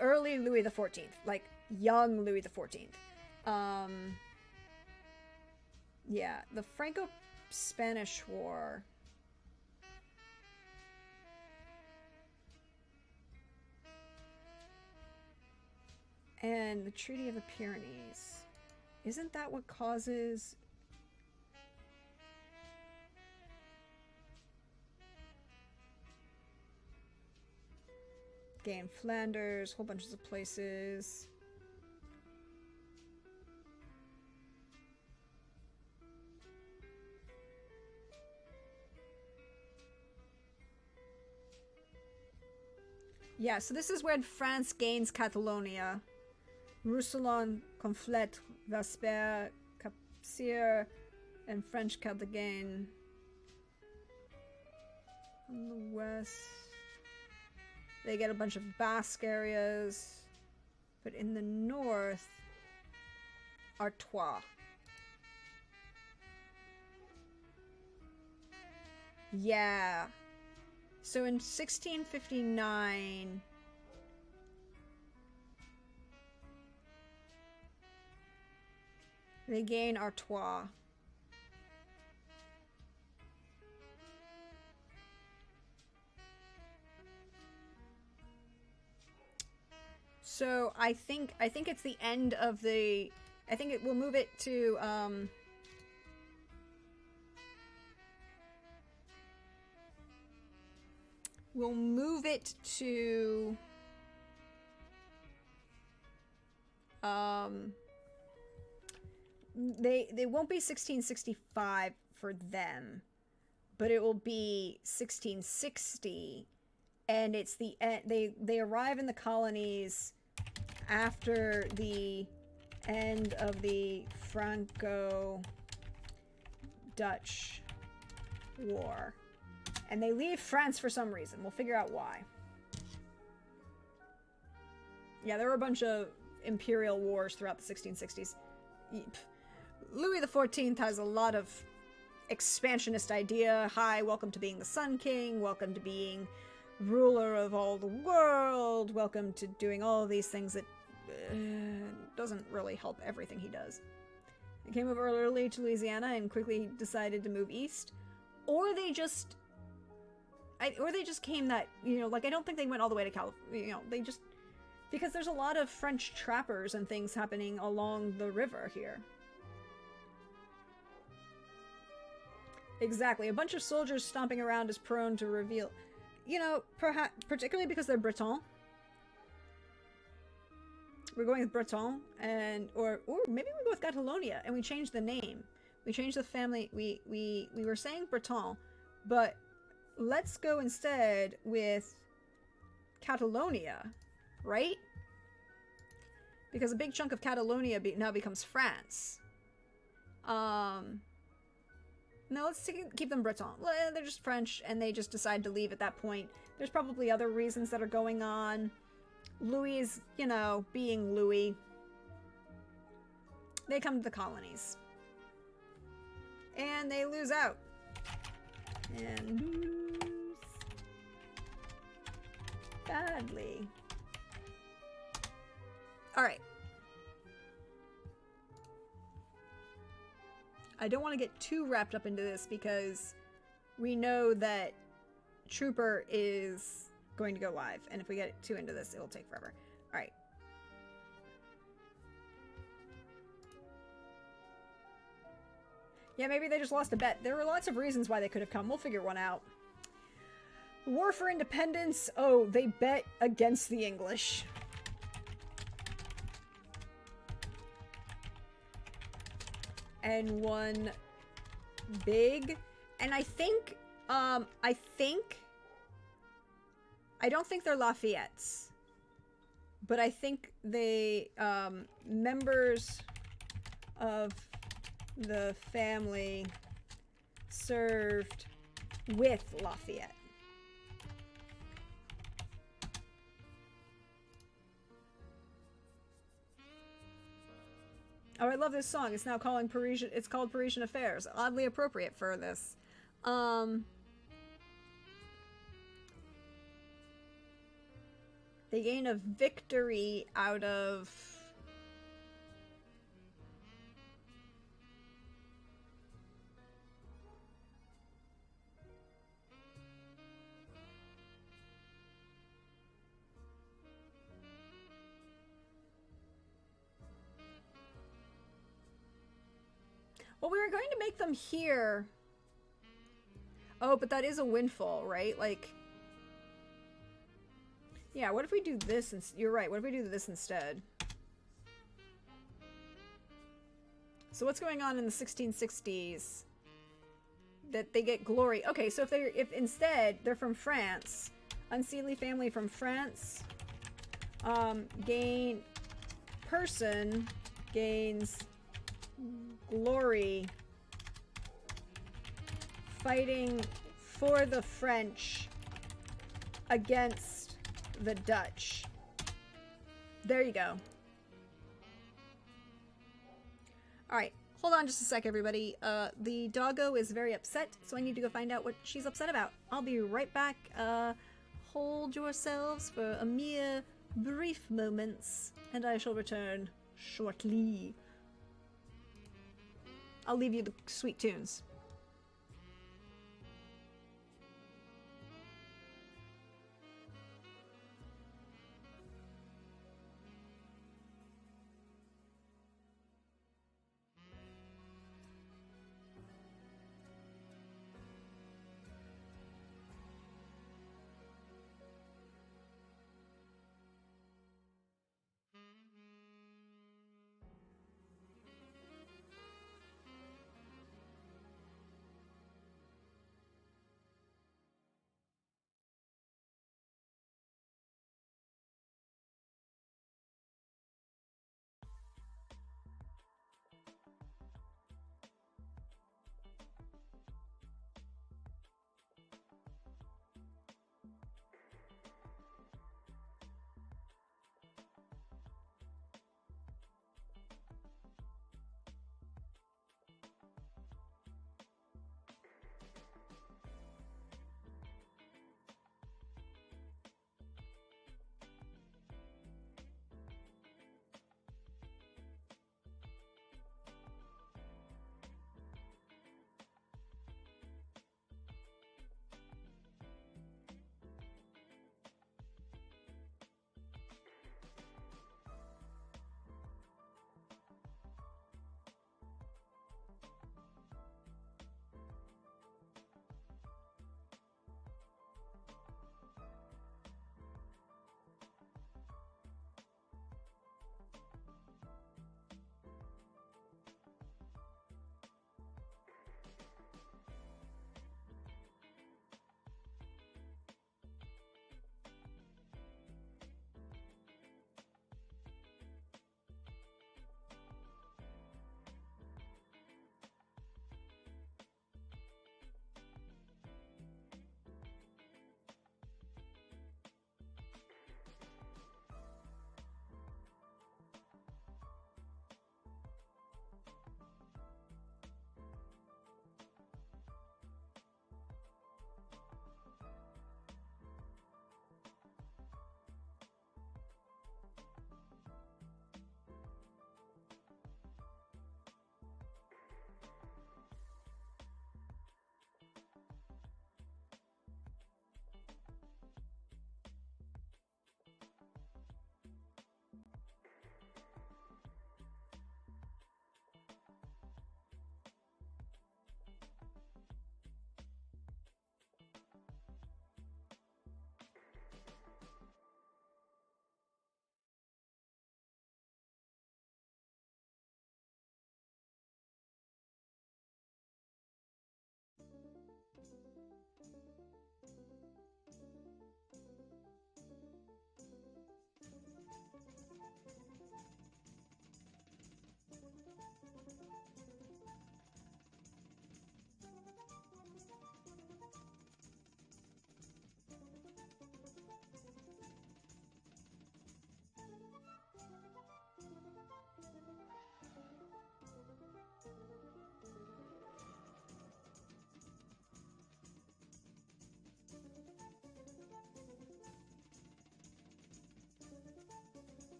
early Louis XIV, like young Louis XIV. Yeah, the Franco-Spanish War. And the Treaty of the Pyrenees. Isn't that what causes... Gain Flanders, whole bunches of places. Yeah, so this is when France gains Catalonia. Roussillon, Conflent, Vesper, Capcir, and French Cardigan. On the west, they get a bunch of Basque areas, but in the north, Artois. Yeah. So in 1659... they gain Artois. So I think it's the end of the... I think it will move it to... we'll move it to... They won't be 1665 for them, but it will be 1660, and it's the they arrive in the colonies after the end of the Franco-Dutch War, and they leave France for some reason. We'll figure out why. Yeah, there were a bunch of imperial wars throughout the 1660s. Louis XIV has a lot of expansionist idea. Hi, welcome to being the Sun King. Welcome to being ruler of all the world. Welcome to doing all of these things that doesn't really help everything he does. They came over early to Louisiana and quickly decided to move east. Or they just came that, you know, like I don't think they went all the way to California. You know, they Because there's a lot of French trappers and things happening along the river here. Exactly. A bunch of soldiers stomping around is prone to reveal... You know, perhaps particularly because they're Breton. We're going with Breton, and or maybe we go with Catalonia, and we change the name. We change the family. We were saying Breton, but let's go instead with Catalonia, right? Because a big chunk of Catalonia now becomes France. No, let's keep them Breton. They're just French, and they just decide to leave at that point. There's probably other reasons that are going on. Louis is, you know, being Louis. They come to the colonies. And they lose out. And lose. Badly. Alright. I don't want to get too wrapped up into this because we know that Trooper is going to go live. And if we get too into this, it will take forever. Alright. Yeah, maybe they just lost a bet. There were lots of reasons why they could have come. We'll figure one out. War for Independence. Oh, they bet against the English. And won big. And I think, I don't think they're Lafayette's. But I think they, members of the family served with Lafayette. Oh, I love this song. It's now calling Parisian. It's called Parisian Affairs. Oddly appropriate for this. They gain a victory out of... Well, we were going to make them here. Oh, but that is a windfall, right? Like... Yeah, what if we do this? You're right. What if we do this instead? So what's going on in the 1660s? That they get glory. Okay, so if instead they're from France, unseelie family from France, person gains glory fighting for the French against the Dutch. There you go. Alright, hold on just a sec, everybody. The doggo is very upset, so I need to go find out what she's upset about. I'll be right back. Hold yourselves for a mere brief moments, and I shall return shortly. I'll leave you the sweet tunes.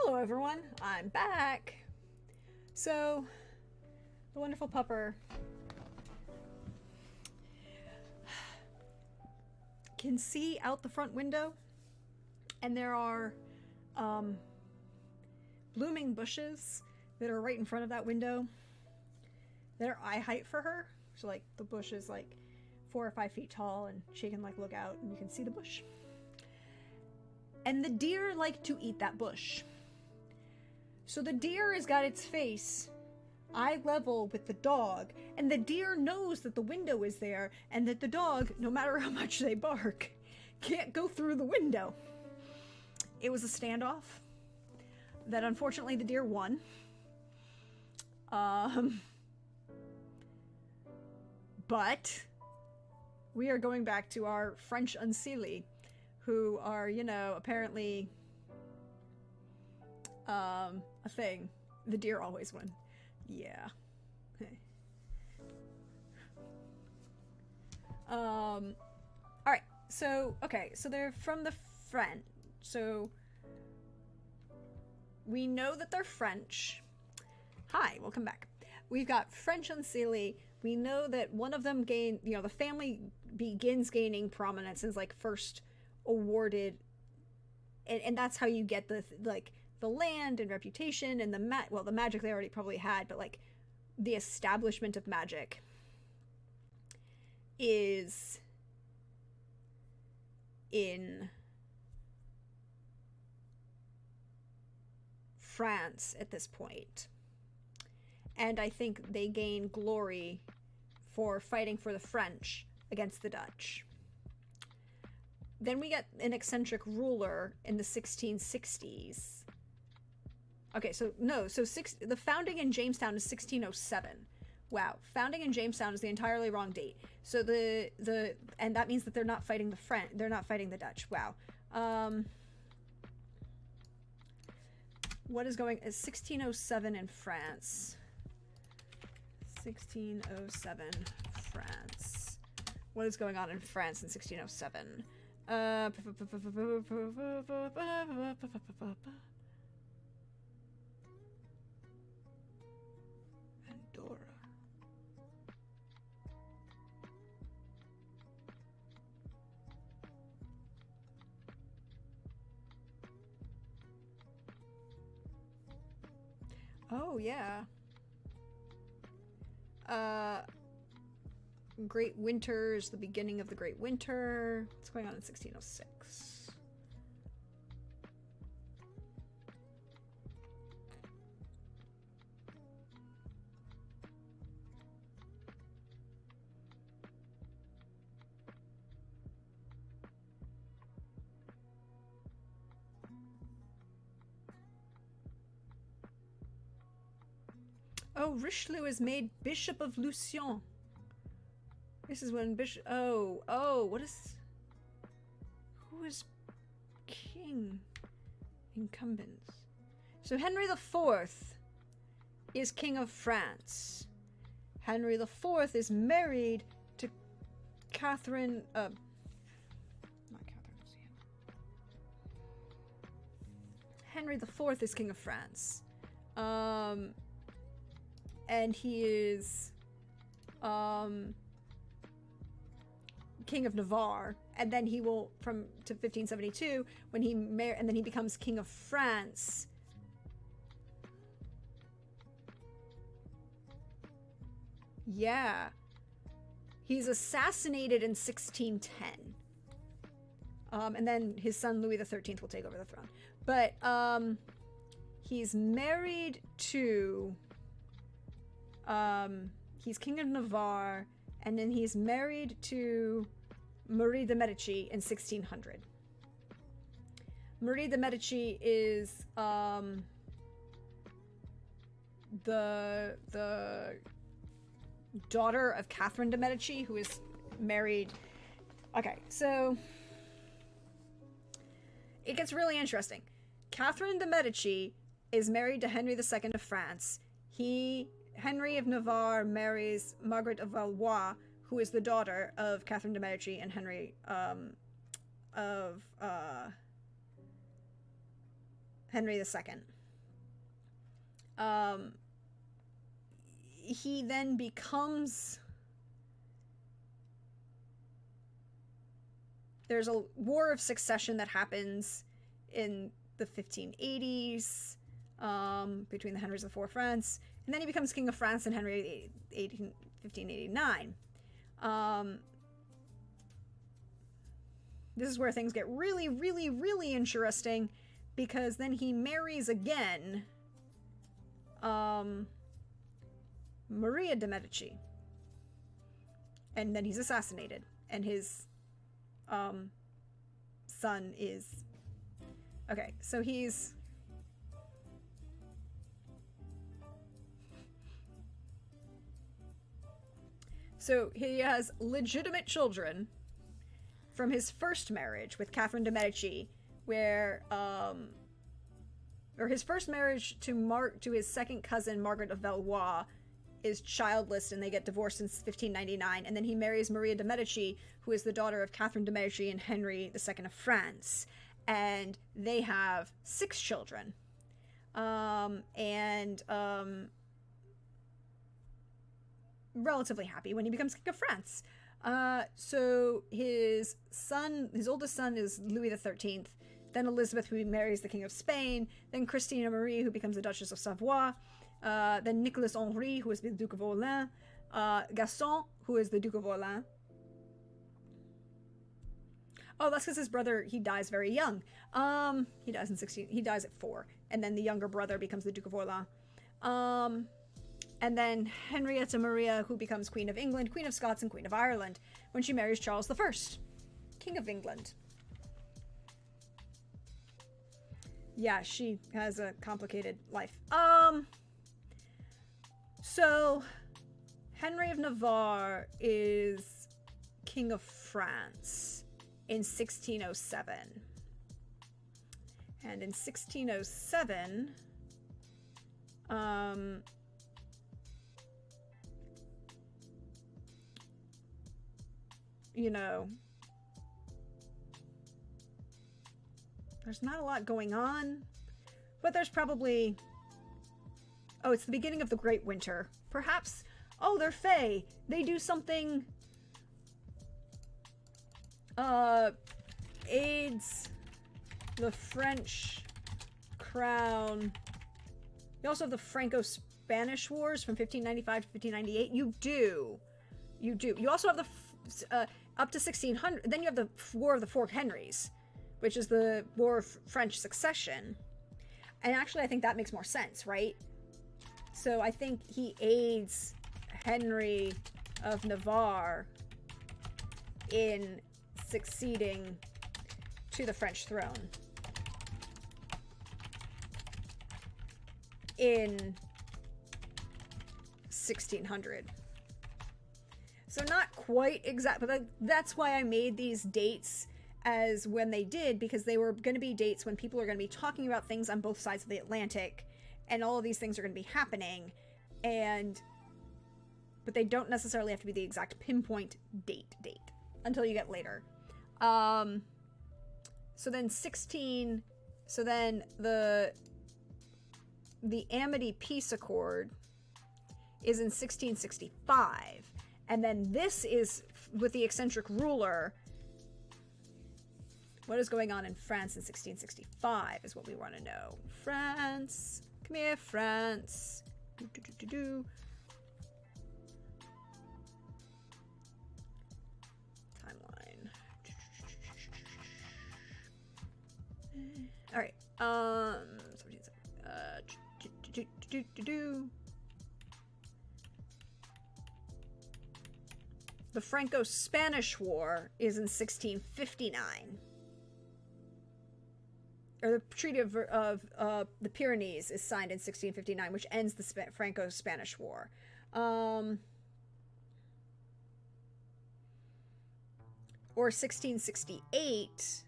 Hello everyone, I'm back. So, the wonderful pupper can see out the front window, and there are blooming bushes that are right in front of that window that are eye height for her. So like the bush is like 4 or 5 feet tall, and she can like look out and you can see the bush. And the deer like to eat that bush. So the deer has got its face eye level with the dog, and the deer knows that the window is there and that the dog, no matter how much they bark, can't go through the window. It was a standoff that unfortunately the deer won. But we are going back to our French unseelie, who are, you know, apparently a thing. The deer always win. Yeah. Alright, so, okay, so they're from the French. So, we know that they're French. Hi, welcome back. We've got French unseelie. We know that one of them gained, you know, the family begins gaining prominence and is like first awarded, and that's how you get the, like, the land and reputation and the magic they already probably had, but like the establishment of magic is in France at this point. And I think they gain glory for fighting for the French against the Dutch. Then we get an eccentric ruler in the 1660s. Okay, so no, so the founding in Jamestown is 1607. Wow, founding in Jamestown is the entirely wrong date. So and that means that they're not fighting the French. They're not fighting the Dutch. Wow. What is going? Is 1607 in France? 1607 France. What is going on in France in 1607? Andorra. Oh, yeah. Great Winters, the beginning of the Great Winter. What's going on in 1606? Oh, Richelieu is made Bishop of Lucien. This is when Bishop... Oh, what is... Who is king? Incumbents. So Henry IV is king of France. Henry IV is married to Catherine... not Catherine. Henry IV is king of France. And he is king of Navarre, and then he will to 1572 when he and then he becomes king of France. Yeah, he's assassinated in 1610, and then his son Louis XIII will take over the throne. But he's married to. He's king of Navarre, and then he's married to Marie de Medici in 1600. Marie de Medici is the daughter of Catherine de Medici, who is married. Okay, so it gets really interesting. Catherine de Medici is married to Henry II of France. Henry of Navarre marries Margaret of Valois, who is the daughter of Catherine de Medici and Henry of Henry II. He then becomes... There's a war of succession that happens in the 1580s between the Henrys of France, and then he becomes King of France in 1589. This is where things get really, really, really interesting, because then he marries again Maria de Medici, and then he's assassinated, and his son is... Okay, so he's... So he has legitimate children from his first marriage with Catherine de Medici, where, or his first marriage to his second cousin, Margaret of Valois, is childless, and they get divorced in 1599, and then he marries Maria de Medici, who is the daughter of Catherine de Medici and Henry II of France, and they have 6 children. Relatively happy when he becomes King of France. So his oldest son is Louis XIII, then Elizabeth, who marries the King of Spain, then Christina Marie, who becomes the Duchess of Savoy, then Nicolas Henri, who is the Duke of Orleans, Gaston, who is the Duke of Orleans. Oh, that's because his brother, he dies very young. He dies at 4, and then the younger brother becomes the Duke of Orleans. And then Henrietta Maria, who becomes Queen of England, Queen of Scots, and Queen of Ireland, when she marries Charles I, King of England. Yeah, she has a complicated life. So Henry of Navarre is King of France in 1607. And in 1607, you know, there's not a lot going on, but there's probably... Oh, it's the beginning of the Great Winter. Perhaps... Oh, they're Fae. They do something... aids the French crown. You also have the Franco-Spanish Wars from 1595 to 1598. You do. You do. You also have the... up to 1600. Then you have the War of the Four Henrys, which is the War of French Succession. And actually, I think that makes more sense, right? So I think he aids Henry of Navarre in succeeding to the French throne in 1600. So not quite exact, but that's why I made these dates as when they did, because they were going to be dates when people are going to be talking about things on both sides of the Atlantic, and all of these things are going to be happening, but they don't necessarily have to be the exact pinpoint date until you get later. So then the Amity Peace Accord is in 1665. And then this is with the eccentric ruler. What is going on in France in 1665 is what we want to know. France. Come here, France. Timeline. All right. The Franco-Spanish War is in 1659. Or the Treaty of the Pyrenees is signed in 1659, which ends the Franco-Spanish War. Or 1668,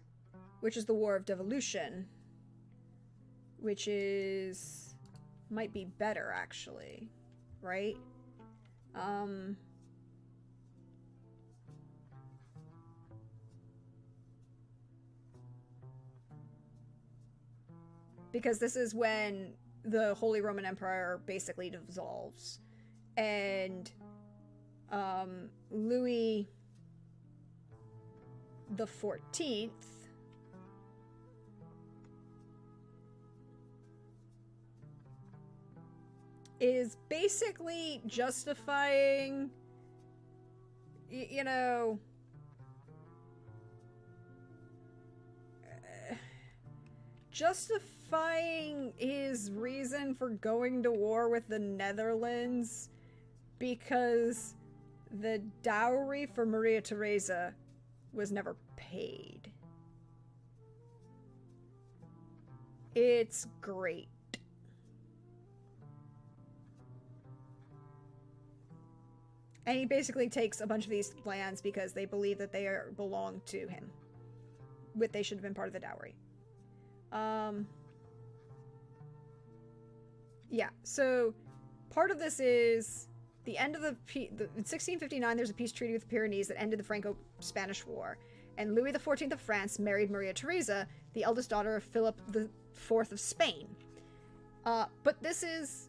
which is the War of Devolution, which might be better, actually, right? because this is when the Holy Roman Empire basically dissolves. And Louis the 14th is basically justifying, you know, justifying his reason for going to war with the Netherlands because the dowry for Maria Theresa was never paid. It's great. And he basically takes a bunch of these lands because they believe that they belong to him. They should have been part of the dowry. Yeah, so part of this is the end of in 1659, there's a peace treaty with the Pyrenees that ended the Franco-Spanish War. And Louis XIV of France married Maria Theresa, the eldest daughter of Philip IV of Spain. But this is...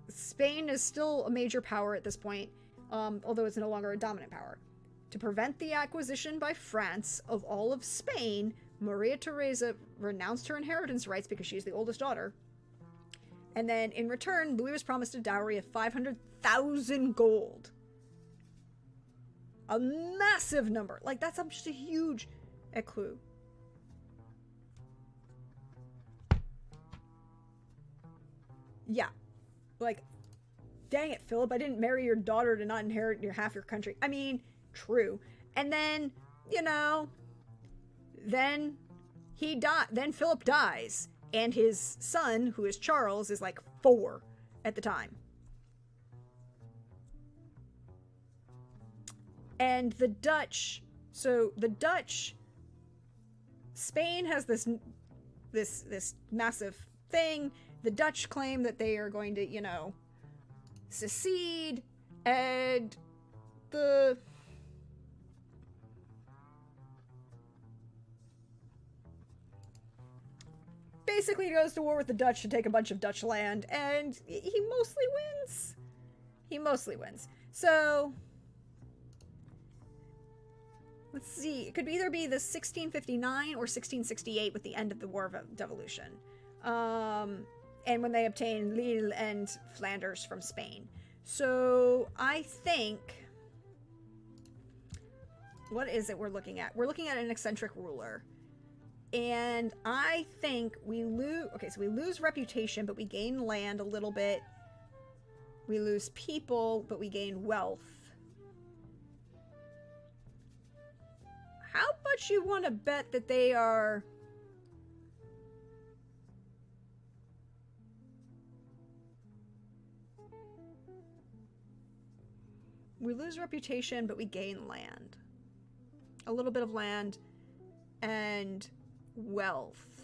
Spain is still a major power at this point, although it's no longer a dominant power. To prevent the acquisition by France of all of Spain, Maria Theresa renounced her inheritance rights because she's the oldest daughter. And then, in return, Louis was promised a dowry of 500,000 gold. A massive number. Like, that's just a huge écus. Yeah. Like, dang it, Philip, I didn't marry your daughter to not inherit half your country. I mean, true. And then, you know, then Philip dies. And his son, who is Charles, is like 4 at the time. And the Dutch, Spain has this massive thing. The Dutch claim that they are going to, you know, secede, and the basically goes to war with the Dutch to take a bunch of Dutch land, and he mostly wins. He mostly wins. So, let's see. It could either be the 1659 or 1668 with the end of the War of Devolution. And when they obtain Lille and Flanders from Spain. So, I think... What is it we're looking at? We're looking at an eccentric ruler. And I think we lose... Okay, so we lose reputation, but we gain land a little bit. We lose people, but we gain wealth. How much you want to bet that they are... We lose reputation, but we gain land. A little bit of land and wealth.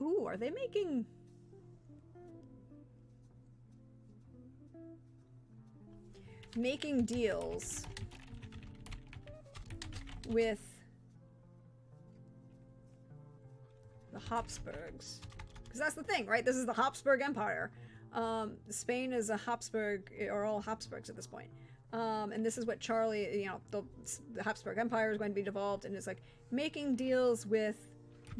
Ooh, are they making... Making deals with the Habsburgs? Because that's the thing, right? This is the Habsburg Empire. Spain is a Habsburg, or all Habsburgs at this point. And this is what Charlie, you know, the Habsburg Empire is going to be devolved, and it's like making deals with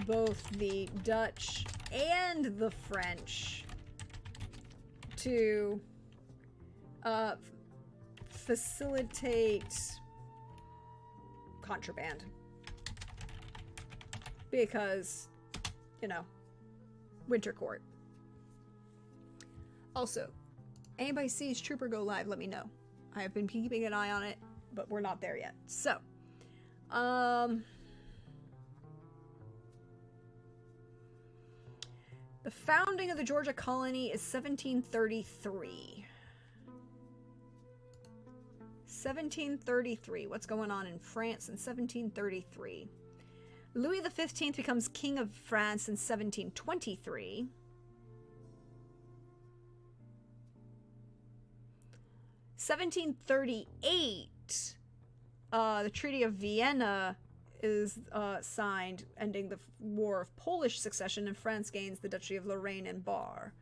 both the Dutch and the French to facilitate contraband. Because, you know, Winter Court. Also, anybody sees Trooper go live, let me know. I have been keeping an eye on it, but we're not there yet. So, the founding of the Georgia colony is 1733. 1733. What's going on in France in 1733? Louis XV becomes King of France in 1723. 1738, the Treaty of Vienna is signed, ending the War of Polish Succession, and France gains the Duchy of Lorraine and Bar.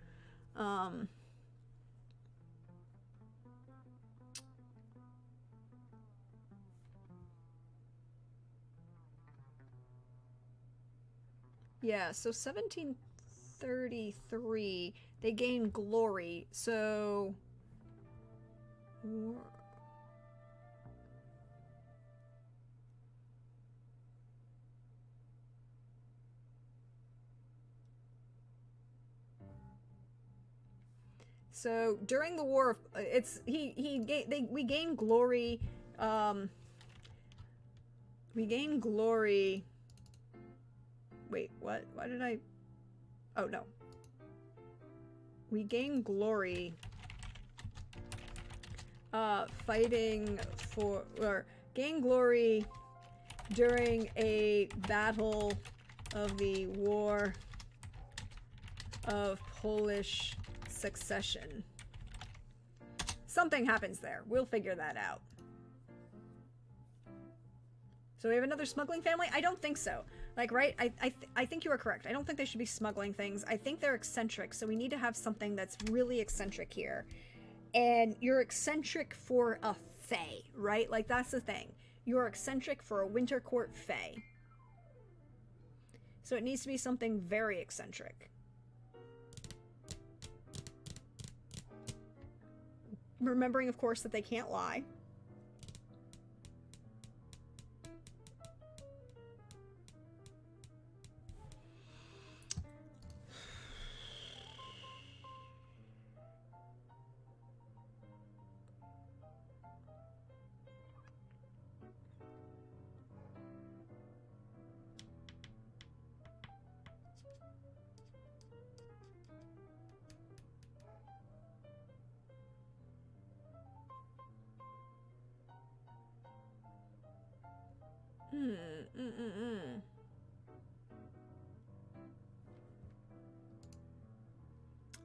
Yeah, so 1733, they gain glory, so... So during the war of we gain glory. We gain glory. Wait, what? Why did I? Oh no. We gain glory. Fighting for or gain glory during a battle of the War of Polish Succession. Something happens there. We'll figure that out. So we have another smuggling family? I don't think so. Like, right? I think you are correct. I don't think they should be smuggling things. I think they're eccentric, so we need to have something that's really eccentric here. And you're eccentric for a fae, right? Like, that's the thing. You're eccentric for a winter court fae. So it needs to be something very eccentric. Remembering, of course, that they can't lie.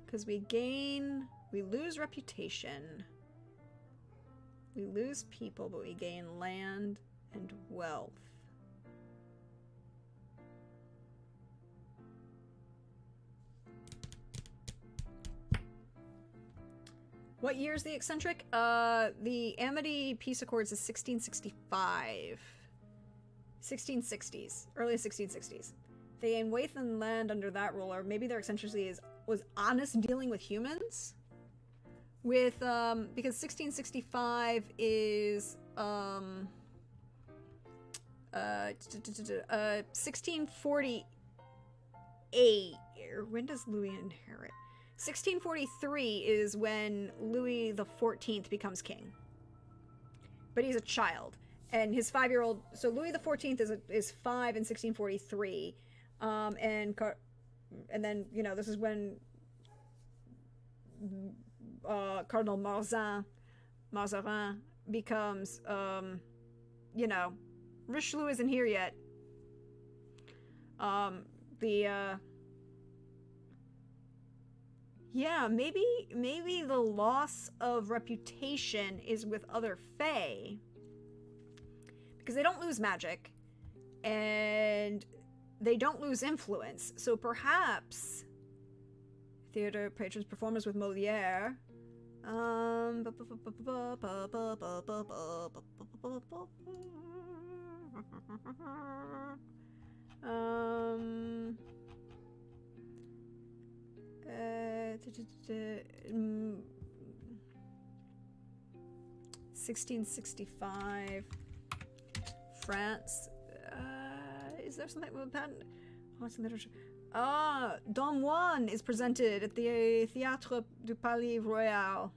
Because we lose reputation. We lose people, but we gain land and wealth. What year is the eccentric? The Amity Peace Accords is 1665. 1660s. Early 1660s. They gain wealth and land under that ruler. Maybe their eccentricity was honest dealing with humans? With, because 1665 is, 1648. When does Louis inherit? 1643 is when Louis the 14th becomes king. But he's a child. And his 5-year-old, so Louis the 14th is 5 in 1643. And then, you know, this is when Cardinal Mazarin becomes, you know, Richelieu isn't here yet. Yeah, maybe the loss of reputation is with other fae. Because they don't lose magic. And they don't lose influence. So perhaps theater patrons performers with Moliere. $1665 France. Is there something with patent? What's in literature? Don Juan is presented at the Théâtre du Palais Royal.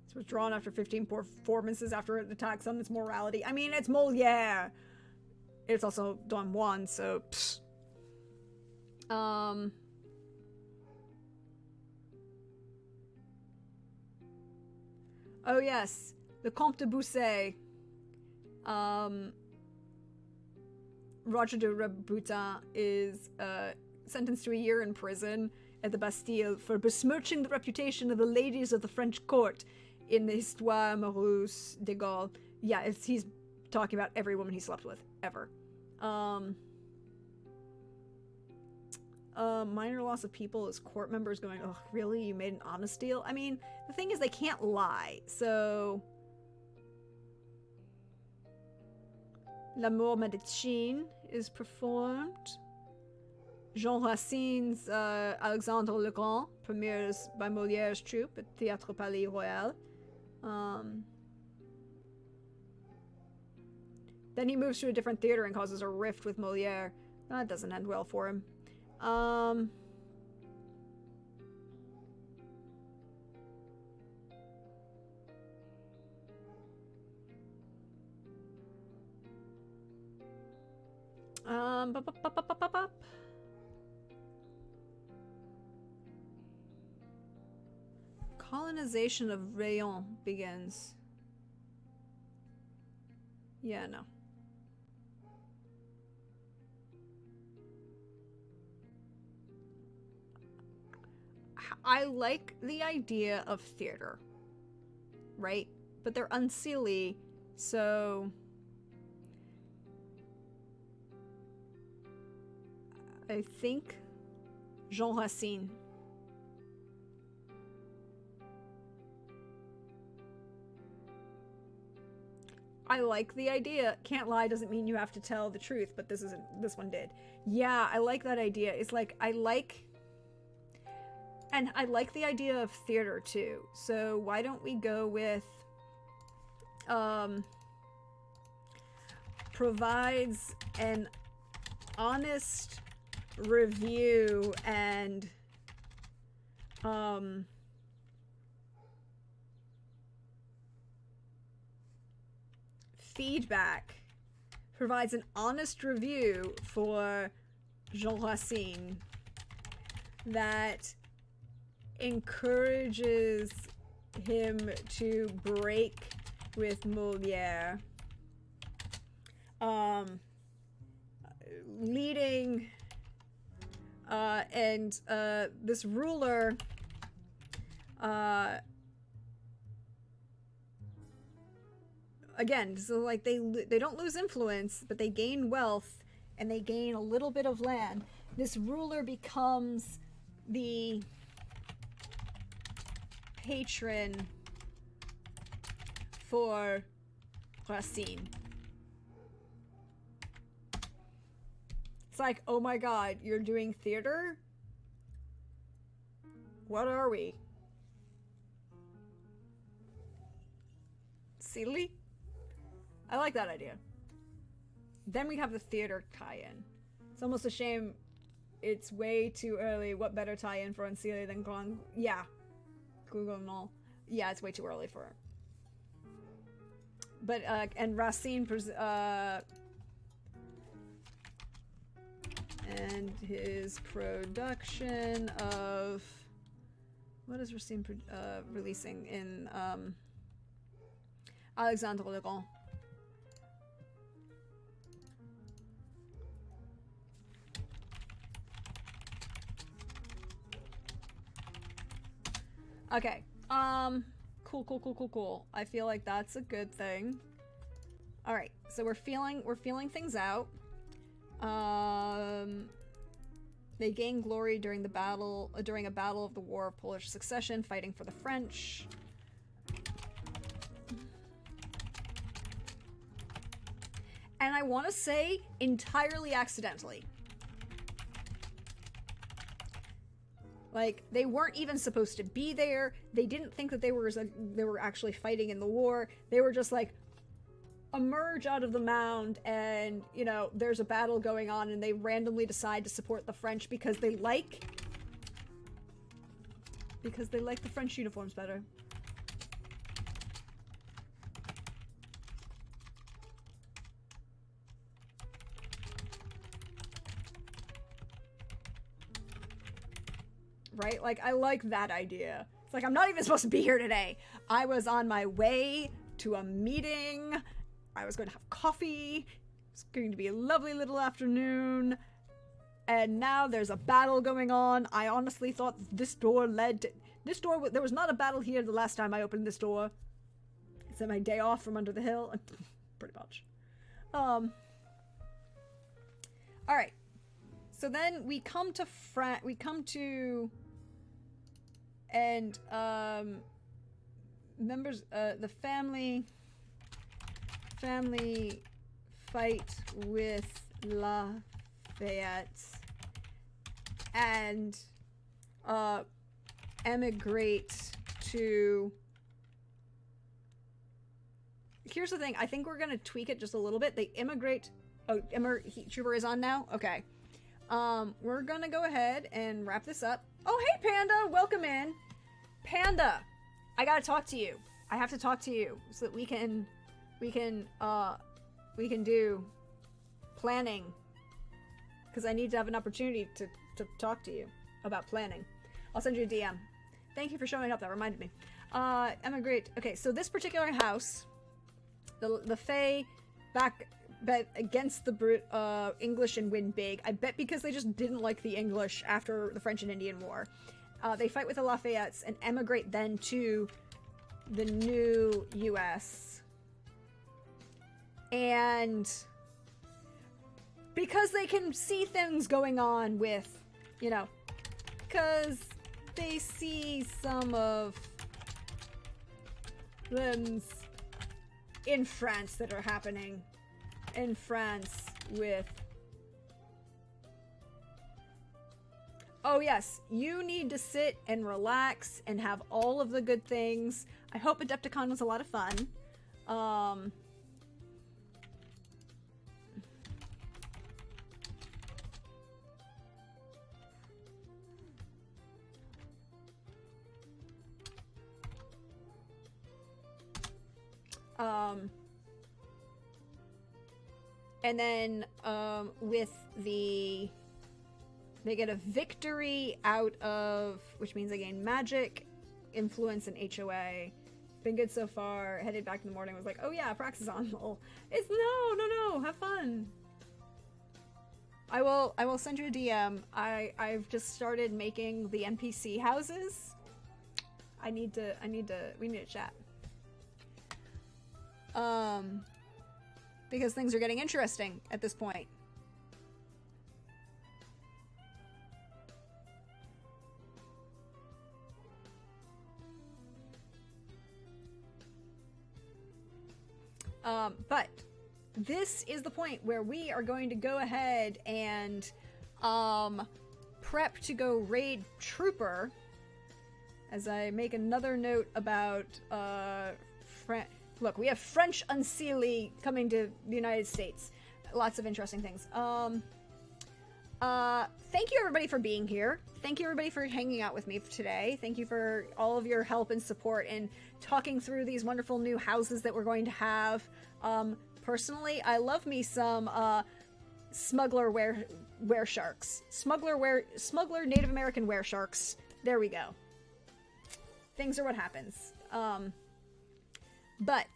It was drawn after 15 performances after it attacks on its morality. I mean, it's Moliere. It's also Don Juan, so... Psh. Oh, yes. The Comte de Bousset. Roger de Reboutin is sentenced to a year in prison. at the Bastille for besmirching the reputation of the ladies of the French court in the Histoire Amoureuse de Gaulle. Yeah, he's talking about every woman he slept with, ever. Minor loss of people as court members going, oh, really? You made an honest deal? I mean, the thing is they can't lie, so... L'amour Médecine is performed. Jean Racine's Alexandre le Grand premieres by Molière's troupe at Théâtre Palais Royal. Then he moves to a different theater and causes a rift with Molière. That doesn't end well for him. Colonization of Rayon begins. Yeah, no. I like the idea of theater, right? But they're unseelie, so... I think Jean Racine. I like the idea. Can't lie doesn't mean you have to tell the truth, but this one did. Yeah, I like that idea. It's like, and I like the idea of theater too. So why don't we go with, provides an honest review and, feedback, provides an honest review for Jean Racine that encourages him to break with Molière, leading and this ruler again, so like they don't lose influence, but they gain wealth and they gain a little bit of land. This ruler becomes the patron for Racine. It's like, oh my god, you're doing theater? What are we? Silly? I like that idea. Then we have the theater tie-in. It's almost a shame it's way too early. What better tie-in for Unseelie than Grand... Yeah. Gouvernement. Yeah, it's way too early for her. But, and Racine... and his production of... What is Racine releasing in, Alexandre le Grand? Okay. Cool. I feel like that's a good thing. All right. So we're feeling things out. They gain glory during a battle of the War of Polish Succession, fighting for the French. And I want to say entirely accidentally. Like, they weren't even supposed to be there. They didn't think that they were actually fighting in the war. They were just like, emerge out of the mound and, you know, there's a battle going on and they randomly decide to support the French because they like the French uniforms better. Right? Like, I like that idea. It's like, I'm not even supposed to be here today. I was on my way to a meeting. I was going to have coffee. It's going to be a lovely little afternoon. and now there's a battle going on. I honestly thought this door led to... This door... There was not a battle here the last time I opened this door. It's my day off from under the hill. Pretty much. Alright. So then we come to and members the family fight with Lafayette and emigrate to... Here's the thing, I think we're gonna tweak it just a little bit. They immigrate... Oh, Trooper is on now? Okay. We're gonna go ahead and wrap this up. Oh, hey, Panda! Welcome in. Panda! I gotta talk to you. I have to talk to you so that we can do planning. Because I need to have an opportunity to talk to you about planning. I'll send you a DM. Thank you for showing up. That reminded me. Emigrate. Okay, so this particular house, the Fae bet against the Brute English and win big. I bet because they just didn't like the English after the French and Indian War. They fight with the Lafayettes and emigrate then to the new US. And because they can see things going on with, you know, because they see some of them in France that are happening in France with... Oh yes, you need to sit and relax and have all of the good things. I hope Adepticon was a lot of fun. And then, with the... They get a victory out of... Which means they gain magic, influence, and HOA. Been good so far. Headed back in the morning, was like, oh yeah, Prax is on. It's... No, have fun. I will send you a DM. I've just started making the NPC houses. We need to chat. Because things are getting interesting at this point. But this is the point where we are going to go ahead and prep to go raid Trooper. As I make another note about look, we have French Unseelie coming to the United States. Lots of interesting things. Thank you everybody for being here. Thank you everybody for hanging out with me today. Thank you for all of your help and support in talking through these wonderful new houses that we're going to have. Personally, I love me some smuggler were sharks. Smuggler Native American were sharks. There we go. Things are what happens. But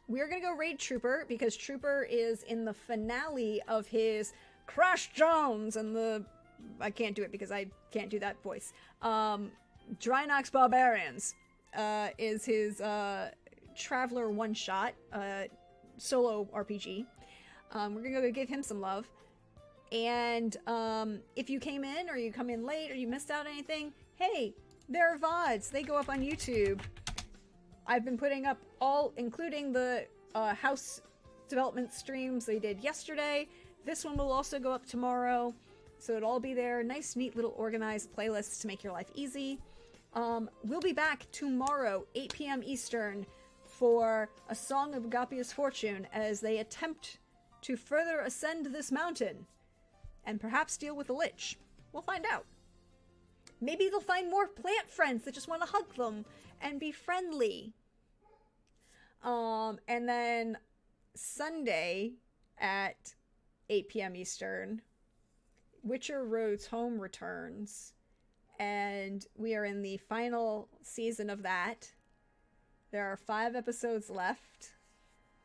we're gonna go raid Trooper because Trooper is in the finale of his Crash Jones and the... I can't do it because I can't do that voice. Drynox Barbarians is his Traveler one-shot solo RPG. We're gonna go give him some love. And if you came in or you come in late or you missed out on anything, hey, there are VODs. They go up on YouTube. I've been putting up all, including the house development streams they did yesterday. This one will also go up tomorrow. So it'll all be there. Nice, neat little organized playlists to make your life easy. We'll be back tomorrow, 8 p.m. Eastern, for A Song of Agapia's Fortune as they attempt to further ascend this mountain and perhaps deal with the Lich. We'll find out. Maybe they'll find more plant friends that just want to hug them and be friendly. And then Sunday at 8 p.m. Eastern, Witcher Road's Home returns, and we are in the final season of that. There are 5 episodes left.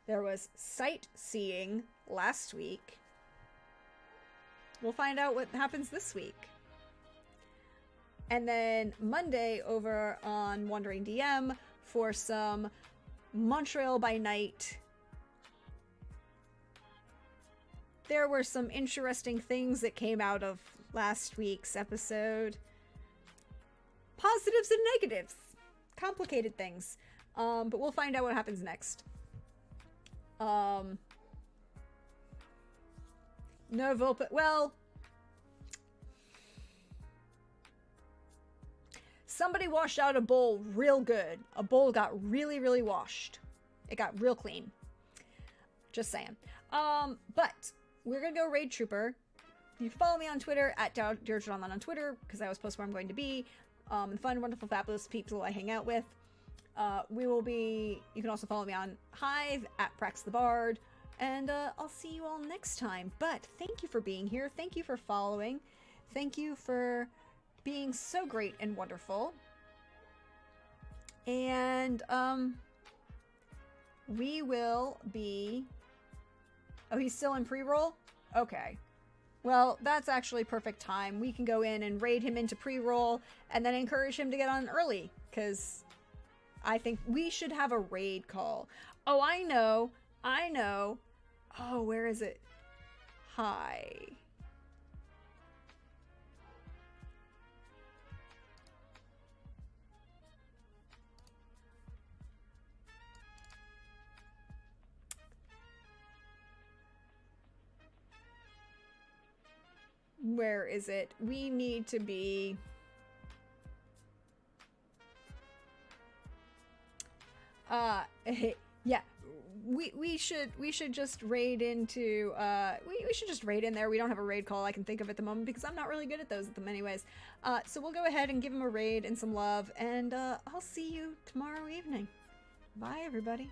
There was Sightseeing last week. we'll find out what happens this week. And then Monday over on Wandering DM for some Montreal by Night. There were some interesting things that came out of last week's episode. Positives and negatives. Complicated things. But we'll find out what happens next. No Volpa. Well, somebody washed out a bowl real good. A bowl got really, really washed. It got real clean. Just saying. But we're gonna go raid Trooper. You can follow me on Twitter at Deirdre Online on Twitter, because I always post where I'm going to be. And fun, wonderful, fabulous people I hang out with. You can also follow me on Hive at Prax the Bard. And I'll see you all next time. But thank you for being here. Thank you for following. Thank you for being so great and wonderful. And we will be... Oh, he's still in pre-roll? Okay. Well, that's actually perfect time. We can go in and raid him into pre-roll and then encourage him to get on early, because I think we should have a raid call. Oh, I know. I know. Oh, where is it? Hi. Where is it? We need to be... yeah. We should just raid into, we should just raid in there. We don't have a raid call I can think of at the moment, because I'm not really good at those at them anyways. So we'll go ahead and give him a raid and some love, and I'll see you tomorrow evening. Bye, everybody.